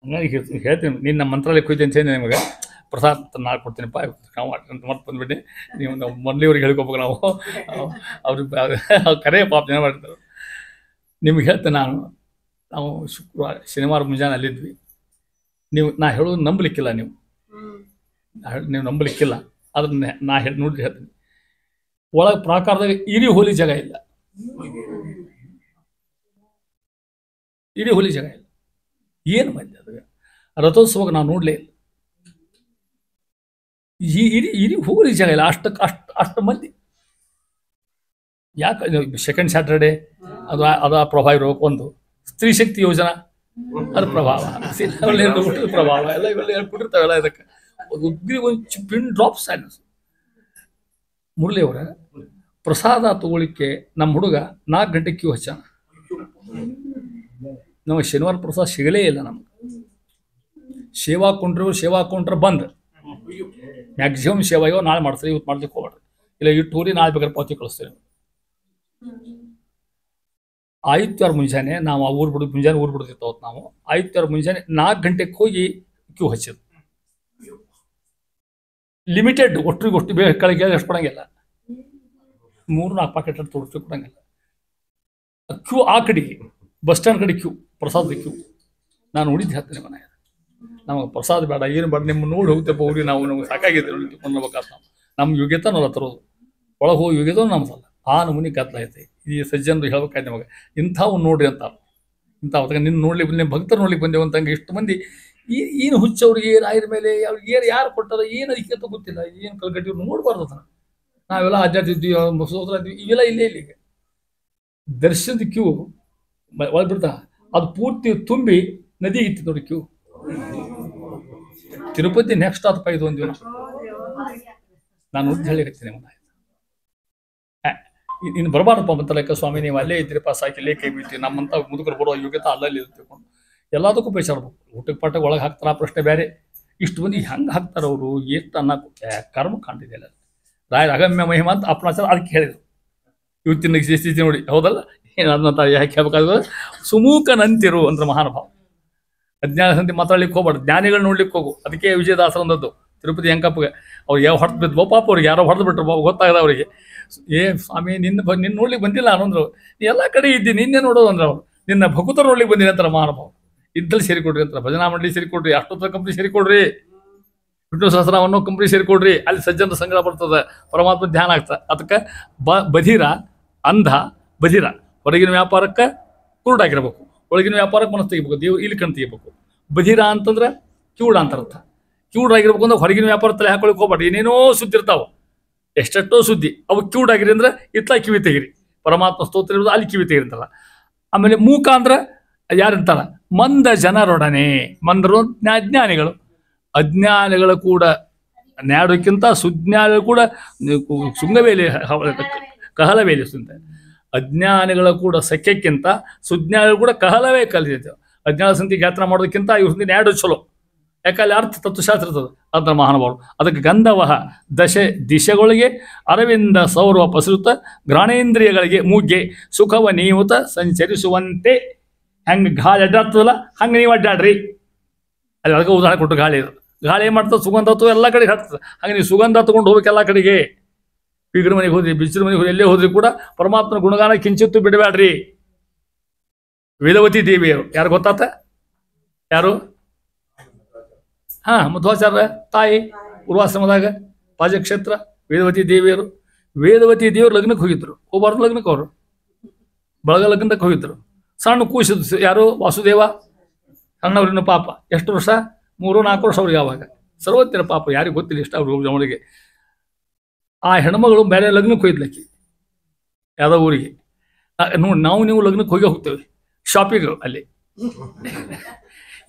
ಹಂಗಾಗಿ ಹೇಳ್ತೀನಿ, ನಿನ್ನ ಮಂತ್ರಾಲಯಕ್ಕೆ ಹೋಯ್ತು ಅಂತ ಹೇಳಿ ನಿಮಗೆ ಪ್ರಸಾದ್ ನಾಳೆ ಕೊಡ್ತೀನಿಪ್ಪ ನಾವು ಮತ್ತೆ ಬಂದ್ಬಿಟ್ಟು ನೀವು ನಾವು ಮೊದಲಿವ್ರಿಗೆ ಹೇಳ್ಕೊಬೇಕು ನಾವು ಅವ್ರಿಗೆ ಕರೆ ಪಾಪ ಜನ ಮಾಡ್ತಾರೆ. ನಿಮ್ಗೆ ಹೇಳ್ತೇನೆ ನಾವು ಶುಕ್ರವಾರ ಶನಿವಾರ ಮುಂಜಾನೆ ಅಲ್ಲಿದ್ವಿ. ನಾ ಹೇಳೋದು ನಂಬಲಿಕ್ಕಿಲ್ಲ, ನೀವು ನಂಬಲಿಕ್ಕಿಲ್ಲ. ಅದನ್ನ ನಾ ನೋಡಿದ್ರೆ ಹೇಳ್ತೀನಿ, ಒಳಗೆ ಪ್ರಾಕಾರದಾಗ ಇಡೀ ಹೋಲಿ ಜಾಗ ಇಲ್ಲ, ಇಡೀ ಹೋಲಿ ಜಾಗ ಇಲ್ಲ. ಏನು ಮಂದಿ ಅದಾಗ ರಥೋತ್ಸವಾಗ ನಾವು ನೋಡಲೇ ಇಲ್ಲ. ಇಡೀ ಹೋಲಿ ಜಾಗ ಇಲ್ಲ, ಅಷ್ಟು ಮಂದಿ. ಯಾಕೆ ಸೆಕೆಂಡ್ ಸ್ಯಾಟರ್ಡೇ ಅದು ಪ್ರಭಾವ ಇರೋಕೆ ಒಂದು ಸ್ತ್ರೀ ಶಕ್ತಿ ಯೋಜನಾ ಅದು ಪ್ರಭಾವ, ಪ್ರಭಾವ ಎಲ್ಲ ಇವೆಲ್ಲ ಹೇಳ್ಕೊಟ್ಟಿರ್ತಾವೆಲ್ಲ. ಇದಕ್ಕೆ ಉಗ್ರಿ ಒಂದು ಪಿನ್ ಡ್ರಾಪ್ ಸೈಲೆನ್ಸ್. ಮುರಳಿ ಅವರ ಪ್ರಸಾದ ತಗೊಳ್ಳಿಕ್ಕೆ ನಮ್ಮ ಹುಡುಗ 4 ಗಂಟೆ ಕ್ಯೂ ಹಚ್ಚಾನ. ನಾವು ಶನಿವಾರ ಪ್ರಸಾದ ಸಿಗಲೇ ಇಲ್ಲ ನಮ್ಗೆ. ಸೇವಾ ಕೌಂಟ್ರ್ ಬಂದ್. ಮ್ಯಾಕ್ಸಿಮಮ್ ಸೇವಾ ಇವಾಗ ನಾಳೆ ಮಾಡ್ತಾರೆ, ಇವತ್ತು ಮಾಡ್ಲಿಕ್ಕೆ ಹೋಗ್ಬೇಡ್ರಿ, ಇಲ್ಲ ಇಟ್ಟು ಹೋಗಿ ನಾಳೆ ಬೇಕಾದ್ರೆ ಪಾವತಿ ಕಳಿಸ್ತೀವಿ. ಆದಿತ್ಯವಾರ ಮುಂಜಾನೆ ನಾವು ಊರು ಬಿಡ್ತಿತ್ತು ನಾವು. ಆದಿತ್ಯವಾರ ಮುಂಜಾನೆ 4 ಗಂಟೆಗೆ ಹೋಗಿ ಕ್ಯೂ ಹಚ್ಚಿದ್ದು. ಲಿಮಿಟೆಡ್, ಒಟ್ಟು ಕೆಳಗೆ ಎಷ್ಟು ಕೊಡಂಗಿಲ್ಲ, 3-4 ಪಾಕೆಟ್ ಅಂತ ತೋರಿಸಿ ಕೊಡಂಗಿಲ್ಲ. ಕ್ಯೂ ಆ ಕಡೆಗೆ ಬಸ್ ಸ್ಟ್ಯಾಂಡ್ ಕಡೆ ಕ್ಯೂ, ಪ್ರಸಾದ ಕ್ಯೂ. ನಾನು ನೋಡಿದ್ದು ಹೇಳ್ತೇನೆ ಮನೆ, ನಮಗೆ ಪ್ರಸಾದ ಬೇಡ, ಏನು ಬೇಡ, ನಿಮ್ಮ ನೋಡಿ ಹೋಗ್ತೇವೆ ಹೋಗಿ ನಮ್ಗೆ ಸಾಕಾಗಿದೆ ಕೊಂಡ್ಬೇಕಾದ್ರೆ ನಮ್ಮ ಯೋಗ್ಯತೆ ನಾವು ತರೋದು, ಒಳಗೆ ಹೋಗಿ ಯೋಗ್ಯತೆ ನಮ್ದಲ್ಲ. ಆ ನಮೂನಿ ಗದ್ದಲೈತೆ. ಈ ಸಜ್ಜನರು ಹೇಳ್ಬೇಕಾಯ್ತು ನಮಗೆ, ಇಂಥವು ನೋಡ್ರಿ ಅಂತ. ಇಂಥವು ನಿನ್ನ ನೋಡ್ಲಿಕ್ಕೆ ನಿಮ್ಮ ಭಕ್ತರು ನೋಡ್ಲಿಕ್ಕೆ ಬಂದೇವು ಅಂತಂಗೆ ಇಷ್ಟು ಮಂದಿ. ಏನು ಹುಚ್ಚವ್ರಿಗೆ ರಾಯರ ಮೇಲೆ ಯಾರು ಕೊಟ್ಟಾರ ಏನು ಅದಕ್ಕೆ ಅಂತ ಗೊತ್ತಿಲ್ಲ. ಏನು ಕಲ್ಗಟ್ಟಿ ನೋಡ್ಬಾರ್ದು ಅದನ್ನು. ನಾವೆಲ್ಲ ಅಡ್ಡಾಡ್ತಿದ್ವಿ, ಸೋದ್ರಾದ್ವಿ, ಇವೆಲ್ಲ ಇಲ್ಲೇ ಇಲ್ಲಿಗೆ ದರ್ಶನದ ಕ್ಯೂ ಒಳಗೆ ಬಿಡ್ತಾ ಅದು ಪೂರ್ತಿ ತುಂಬಿ ನದಿ ಇತ್ತು ನೋಡಿ ಕ್ಯೂ. ತಿರುಪತಿ ನೆಕ್ಸ್ಟ್ ಆತಪ್ಪ ಇದು ಒಂದು. ನಾನು ಹೇಳಿರ್ತೀನಿ ಇನ್ನು ಬರಬಾರಪ್ಪ ಅಂತ ಲೆಕ್ಕ. ಸ್ವಾಮಿ ನೀವು ಅಲ್ಲೇ ಇದ್ರಿಪ್ಪ ಸಾಕಿ ಇಲ್ಲೇ ಕೈ ಬೀಳ್ತೀವಿ, ನಮ್ಮಂತ ಮುದುಕರು ಬರೋ ಯೋಗ್ಯತೆ ಅಲ್ಲಲ್ಲಿ ತಿಳ್ಕೊಂಡು ಎಲ್ಲದಕ್ಕೂ ಬೇಸಾಡ್ಬೇಕು. ಊಟಕ್ಕೆ ಪಾಠ ಒಳಗೆ ಹಾಕ್ತಾರ, ಪ್ರಶ್ನೆ ಬೇರೆ. ಇಷ್ಟು ಮಂದಿ ಹೆಂಗೆ ಹಾಕ್ತಾರ ಅವರು, ಎಷ್ಟು ಅನ್ನೋಕ್ಕೂ ಕರ್ಮ ಕಾಣ್ತಿದೆಯಲ್ಲ. ರಾಯರ ಅಗಮ್ಯ ಮಹಿಮಾ ಅಂತ ಅಪನಾಚಾರ ಅದಕ್ಕೆ ಹೇಳಿದ್ರು. ಇವತ್ತಿನ ಸ್ಥಿತಿ ನೋಡಿ, ಹೌದಲ್ಲ, ಏನಂತ ಯಾಕೆ ಹೇಳ್ಬೇಕಾದ್ರೆ ಸುಮೂಕನಂತಿರು ಅಂದ್ರೆ ಮಹಾನುಭಾವ. ಅಜ್ಞಾನ ಸಂತಿ ಮಾತಾಡ್ಲಿಕ್ಕೆ ಹೋಗ್ಬಾರ್ದು, ಜ್ಞಾನಿಗಳು ನೋಡ್ಲಿಕ್ಕೆ ಹೋಗು. ಅದಕ್ಕೆ ವಿಜಯದಾಸರ ಅಂದದ್ದು ತಿರುಪತಿ ಹೆಂಕಪ್ಪಗೆ. ಅವ್ರು ಯಾವ ಹೊಡೆದು ಬಿದ್ದು ಪಾಪ ಅವ್ರಿಗೆ ಯಾರೋ ಹೊಡೆದು ಬಿಟ್ರು ಬಾಬು, ಗೊತ್ತಾಗದ ಅವರಿಗೆ. ಸ್ವಾಮಿ ನಿನ್ನ ನೋಡ್ಲಿಕ್ಕೆ ಬಂದಿಲ್ಲ ಅನ್ನಂದ್ರು. ಎಲ್ಲ ಕಡೆ ಇದ್ದೀನಿ, ನಿನ್ನೆ ನೋಡೋದು ಅಂದ್ರೆ ಅವ್ರು. ನಿನ್ನ ಭಕುತರು ನೋಡ್ಲಿಕ್ಕೆ ಬಂದಿನಿ ಅಂತಾರೆ ಮಹಾನುಭಾವ. ಇದ್ದಲ್ಲಿ ಸೇರಿಕೊಡ್ರಿ ಅಂತಾರೆ, ಭಜನಾ ಮಂಡಳಿ ಸೇರಿಕೊಡ್ರಿ, ಅಷ್ಟೊತ್ತರ ಕಂಪ್ನಿ ಸೇರಿಕೊಡ್ರಿ, ವಿಷ್ಣು ಸಹಸ್ರನಾಮವನ್ನು ಕಂಪ್ನಿ ಸೇರಿಕೊಡ್ರಿ. ಅಲ್ಲಿ ಸಜ್ಜನ ಸಂಗ್ರಹ ಬರ್ತದೆ, ಪರಮಾತ್ಮ ಧ್ಯಾನ ಆಗ್ತದೆ. ಅದಕ್ಕೆ ಬಧಿರ ಅಂಧ ಬಧಿರ, ಹೊರಗಿನ ವ್ಯಾಪಾರಕ್ಕೆ ಕುರುಡಾಗಿರ್ಬೇಕು, ಒಳಗಿನ ವ್ಯಾಪಾರಕ್ಕೆ ಮನಸ್ಸು ತೆಗಿಬೇಕು, ದೇವ್ರು ಇಲ್ಲಿ ಕಣ್ ತೆಗಿಬೇಕು. ಬಧಿರ ಅಂತಂದ್ರೆ ಕಿವುಡ ಅಂತ ಅರ್ಥ. ಕಿವುಡಾಗಿರ್ಬೇಕು ಅಂದ್ರೆ ಹೊರಗಿನ ವ್ಯಾಪಾರ ತಲೆ ಹಾಕೊಳಕ್ಕೆ ಹೋಗ್ಬೇಡಿ. ಏನೇನೋ ಸುದ್ದಿ ಇರ್ತಾವೆ, ಎಷ್ಟೆಷ್ಟೋ ಸುದ್ದಿ, ಅವು ಕಿವುಡಾಗಿರಿ ಅಂದ್ರೆ ಇತ್ಲ ಕಿವಿ ತೆಗಿರಿ. ಪರಮಾತ್ಮ ಸ್ತೋತ್ರ ಇರೋದು ಅಲ್ಲಿ ಕಿವಿ ತೆಗಿರ್ತಲ್ಲ. ಆಮೇಲೆ ಮೂಕ ಅಂದ್ರೆ ಯಾರಿರ್ತಾರ, ಮಂದ ಜನರೊಡನೆ. ಮಂದರು ಅಜ್ಞಾನಿಗಳು. ಅಜ್ಞಾನಿಗಳು ಕೂಡ ನ್ಯಾಡೋಕ್ಕಿಂತ ಸುಜ್ಞಾನಿಗಳು ಕೂಡ ಶೃಂಗವೇಲಿ ಕಹಲವೇಲಿ ಸುಂದ. ಅಜ್ಞಾನಿಗಳ ಕೂಡ ಸಖ್ಯಕ್ಕಿಂತ ಸುಜ್ಞಾನಿಗಳು ಕೂಡ ಕಹಲವೇ ಕಲಿತೈತೆ. ಅಜ್ಞಾನ ಸಂತಿ ಗಾತ್ರ ಮಾಡೋದಕ್ಕಿಂತ ಇವ್ರ ಸಂತಿ ನ್ಯಾಡೋ ಚಲೋ. ಯಾಕಲ್ಲಿ ಅರ್ಥ ತತ್ವಶಾಸ್ತ್ರ ಇರ್ತದೆ. ಅದನ್ನ ಮಹಾನುಭಾವರು ಅದಕ್ಕೆ ಗಂಧವಹ ದಿಶೆಗಳಿಗೆ ಅರವಿಂದ ಸೌರವ ಪಸರುತ್ತ ಘ್ರಾಣೇಂದ್ರಿಯಗಳಿಗೆ ಮೂಗ್ಗೆ ಸುಖವ ನೀವುತ ಸಂಚರಿಸುವಂತೆ. ಹೆಂಗೆ ಗಾಳಿ ಅಡ್ಡಾಡ್ತದಲ್ಲ ಹಂಗೆ ನೀವು ಅಡ್ಡಾಡ್ರಿ. ಅಲ್ಲಿ ಅದಕ್ಕೆ ಉದಾಹರಣೆ ಕೊಟ್ಟು ಗಾಳಿ ಗಾಳಿ ಏನು ಮಾಡ್ತದೆ, ಸುಗಂಧ ಹತ್ತು ಎಲ್ಲ ಕಡೆಗೆ ಹತ್ತದ. ಹಂಗೆ ನೀವು ಸುಗಂಧ ತಗೊಂಡು ಹೋಗ್ಬೇಕು ಎಲ್ಲ ಕಡೆಗೆ. ಬೀಗರ ಮನೆಗೆ ಹೋದ್ರಿ, ಬಿಸಿಲು ಮನೆಗೆ ಹೋಗಿ ಎಲ್ಲೇ ಹೋದ್ರಿ ಕೂಡ ಪರಮಾತ್ಮನ ಗುಣಗಾನ ಕಿಂಚಿತ್ತು ಬಿಡಬೇಡ್ರಿ. ವೇದವತಿ ದೇವಿಯರು ಯಾರು ಗೊತ್ತಾತ? ಯಾರು? ಮಧ್ವಾಚಾರ್ಯ ತಾಯಿ ಪೂರ್ವಾಶ್ರಮದಾಗ ಪಾಜಕ್ಷೇತ್ರ ವೇದವತಿ ದೇವಿಯರು. ವೇದವತಿ ದೇವರು ಲಗ್ನಕ್ಕೆ ಹೋಗಿದ್ರು. ಹೋಗ್ಬಾರ್ದು ಲಗ್ನಕ್ಕೆ ಅವರು, ಬಳಗ ಲಗ್ನಕ್ಕೆ ಹೋಗಿದ್ರು. ಸಣ್ಣ ಕೂಸಿದ್ರು ಯಾರು? ವಾಸುದೇವ. ಸಣ್ಣವ್ರಿನ ಪಾಪ ಎಷ್ಟು ವರ್ಷ? 3-4 ವರ್ಷ ಅವ್ರಿಗೆ. ಆವಾಗ ಸರ್ವತ್ತಿನ ಪಾಪ ಯಾರಿಗೆ ಗೊತ್ತಿಲ್ಲ ಇಷ್ಟ ಅವ್ರಿಗೆ ಅವಳಿಗೆ. ಆ ಹೆಣ್ಮಗಳು ಬೇರೆ ಲಗ್ನಕ್ಕೆ ಹೋಗಿದ್ಲಕ್ಕಿ ಯಾವುದೋ ಊರಿಗೆ. ನೋಡಿ ನೀವು ಲಗ್ನಕ್ಕೆ ಹೋಗ್ತೇವೆ ಶಾಪಿಂಗ್ ಅಲ್ಲಿ.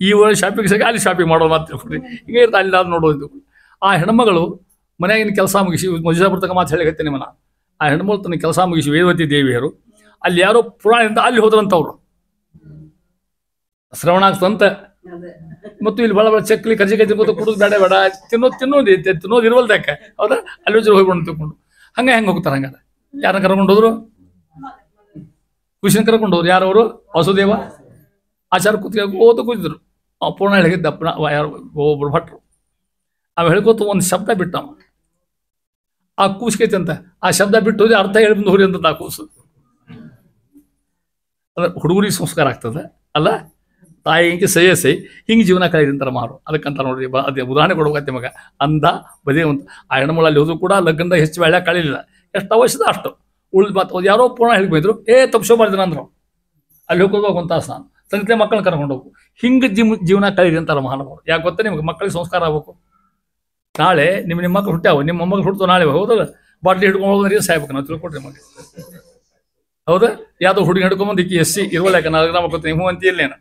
ಈ ಊರ ಶಾಪಿಂಗ್ ಸಿಗ ಅಲ್ಲಿ ಶಾಪಿಂಗ್ ಮಾಡೋದು ಮಾತ್ರ ಹಿಂಗೆ ಇರ್ತಾ ಅಲ್ಲಿ ಅದು ನೋಡೋದು. ಆ ಹೆಣ್ಮಗಳು ಮನೆಯಾಗಿನ ಕೆಲಸ ಮುಗಿಸಿ ಮಜಾಪುರ್ತಕ ಮಾತು ಹೇಳಿಕತ್ತೆ ನಿಮ್ಮನ್ನ. ಆ ಹೆಣ್ಮಗಳು ತನ್ನ ಕೆಲಸ ಮುಗಿಸಿ ವೇದವತಿ ದೇವಿಯರು ಅಲ್ಲಿ ಯಾರೋ ಪುರಾಣದಿಂದ ಅಲ್ಲಿ ಹೋದ್ರಂತವ್ರು. ಶ್ರವಣ ಆಗ್ತಂತ. ಮತ್ತು ಇಲ್ಲಿ ಭಾಳ ಚಕ್ಲಿ ಕರ್ಜಿಕಾಯಿ ತಿನ್ಕೋತ ಕುಡಿದು ಬೇಡ ತಿನ್ನೋದು ಇರುವಲ್ದ ಯಾಕೆ ಹೌದಾ? ಅಲ್ಲಿ ಹೋಗ್ಕೊಂಡು ತಿಳ್ಕೊಂಡು ಹೆಂಗೆ ಹೋಗ್ತಾರೆ. ಹಂಗಾರೆ ಯಾರನ್ನ ಕರ್ಕೊಂಡು ಹೋದ್ರು? ಖುಷಿನ ಕರ್ಕೊಂಡು ಹೋದ್ರು. ಯಾರವರು? ವಾಸುದೇವ ಆಚಾರ ಕೂತ್ಕೊಂಡು ಕೂತಿದ್ರು. ಪೂರ್ಣ ಹೇಳಿದ್ದಪ್ಪ ಯಾರು ಒಬ್ಬರು ಭಟ್ರು. ಅವ ಹೇಳ್ಕೊತ ಒಂದು ಶಬ್ದ ಬಿಟ್ಟವ, ಆ ಕೂಸ್ಕೈತಿ ಅಂತ ಆ ಶಬ್ದ ಬಿಟ್ಟು ಹೋದ್ರೆ ಅರ್ಥ ಹೇಳ್ಬಂದು ಹೋರಿ ಅಂತ ಆ ಕೂಸು. ಅದ್ರ ಹುಡುಗರಿಗೆ ಸಂಸ್ಕಾರ ಆಗ್ತದೆ ಅಲ್ಲ, ತಾಯಿ ಹಿಂಗೆ ಸೈ ಹಿಂಗೆ ಜೀವನ ಕಳೆದಂತಾರೆ ಮಾರು. ಅದಕ್ಕಂತ ನೋಡ್ರಿ ಅದೇ ಉದಾಹರಣೆ ಕೊಡ್ಬೇಕಂತೆ ಮಗ ಅಂದ ಬದೇ ಒಂದು ಆ ಹೆಣ್ಮಳಲ್ಲಿ ಹೋದ್ರು ಕೂಡ ಲಗ್ನದಾಗ ಹೆಚ್ಚು ಬೆಳೆ ಕಳೀಲಿಲ್ಲ, ಎಷ್ಟು ಅವಶ್ಯದ ಅಷ್ಟು ಉಳಿದು ಮಾತು ಯಾರೋ ಪೂರ್ಣ ಹೇಳಿ ಬಂದ್ರು ತಪ್ಸೋ ಮಾಡಿದ್ರು ಅಂದ್ರು, ಅಲ್ಲಿ ಹೋಗೋದು ಒಂದು ತಾಸು ನಾನು ಸಂತೆ ಮಕ್ಕಳನ್ನ ಕರ್ಕೊಂಡು ಹೋಗು. ಹಿಂಗೆ ಜೀವನ ಕಳೀರಿ ಅಂತಾರೆ ಮಹಾನುಭಾವರು. ಯಾಕೆ ಗೊತ್ತಾ ನಿಮ್ಗೆ ಮಕ್ಕಳಿಗೆ ಸಂಸ್ಕಾರ ಆಗ್ಬೇಕು. ನಾಳೆ ನಿಮ್ಮ ಮಕ್ಕಳು ಹುಟ್ಟ್ಯಾವ, ನಿಮ್ಮ ಮೊಮ್ಮಗಳು ಹುಟ್ಟು ನಾಳೆ ಹೌದಲ್ಲ, ಬಾಟ್ಲಿ ಹಿಡ್ಕೊಂಡು ಹೋಗೋದ್ರೆ ಸಾಯ್ಬೇಕು ನಾವು ತಿಳ್ಕೊಡ್ರಿ ಮಗ. ಹೌದಾ, ಯಾವುದೋ ಹುಡುಗಿ ಹಿಡ್ಕೊಂಬಂದು ಇಕ್ಕಿ ಎಸ್ಸಿ ಇರುವಲ್ಯಾಕ ನಾನು ಮಕ್ಕಳು ಹ್ಞೂ ಅಂತ ಇಲ್ಲೇನು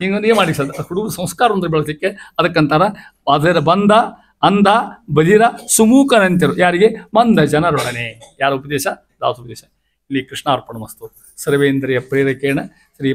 ಹಿಂಗೊಂದು ಮಾಡಿ ಸದ ಹುಡುಗರು ಸಂಸ್ಕಾರ ಅಂದ್ರೆ ಬೆಳೆಸಲಿಕ್ಕೆ. ಅದಕ್ಕಂತಾರ ಅದರ ಬಂದ ಅಂದ ಬದಿರ ಸುಮೂಕನಂತಿರು ಯಾರಿಗೆ ಮಂದ ಜನರೊಡನೆ. ಯಾರ ಉಪದೇಶ? ದಾಸೋಪದೇಶ. ಇಲ್ಲಿ ಕೃಷ್ಣಾರ್ಪಣ ಮಸ್ತು. ಸರ್ವೇಂದ್ರಿಯ ಪ್ರೇರಕೇಣ ಶ್ರೀ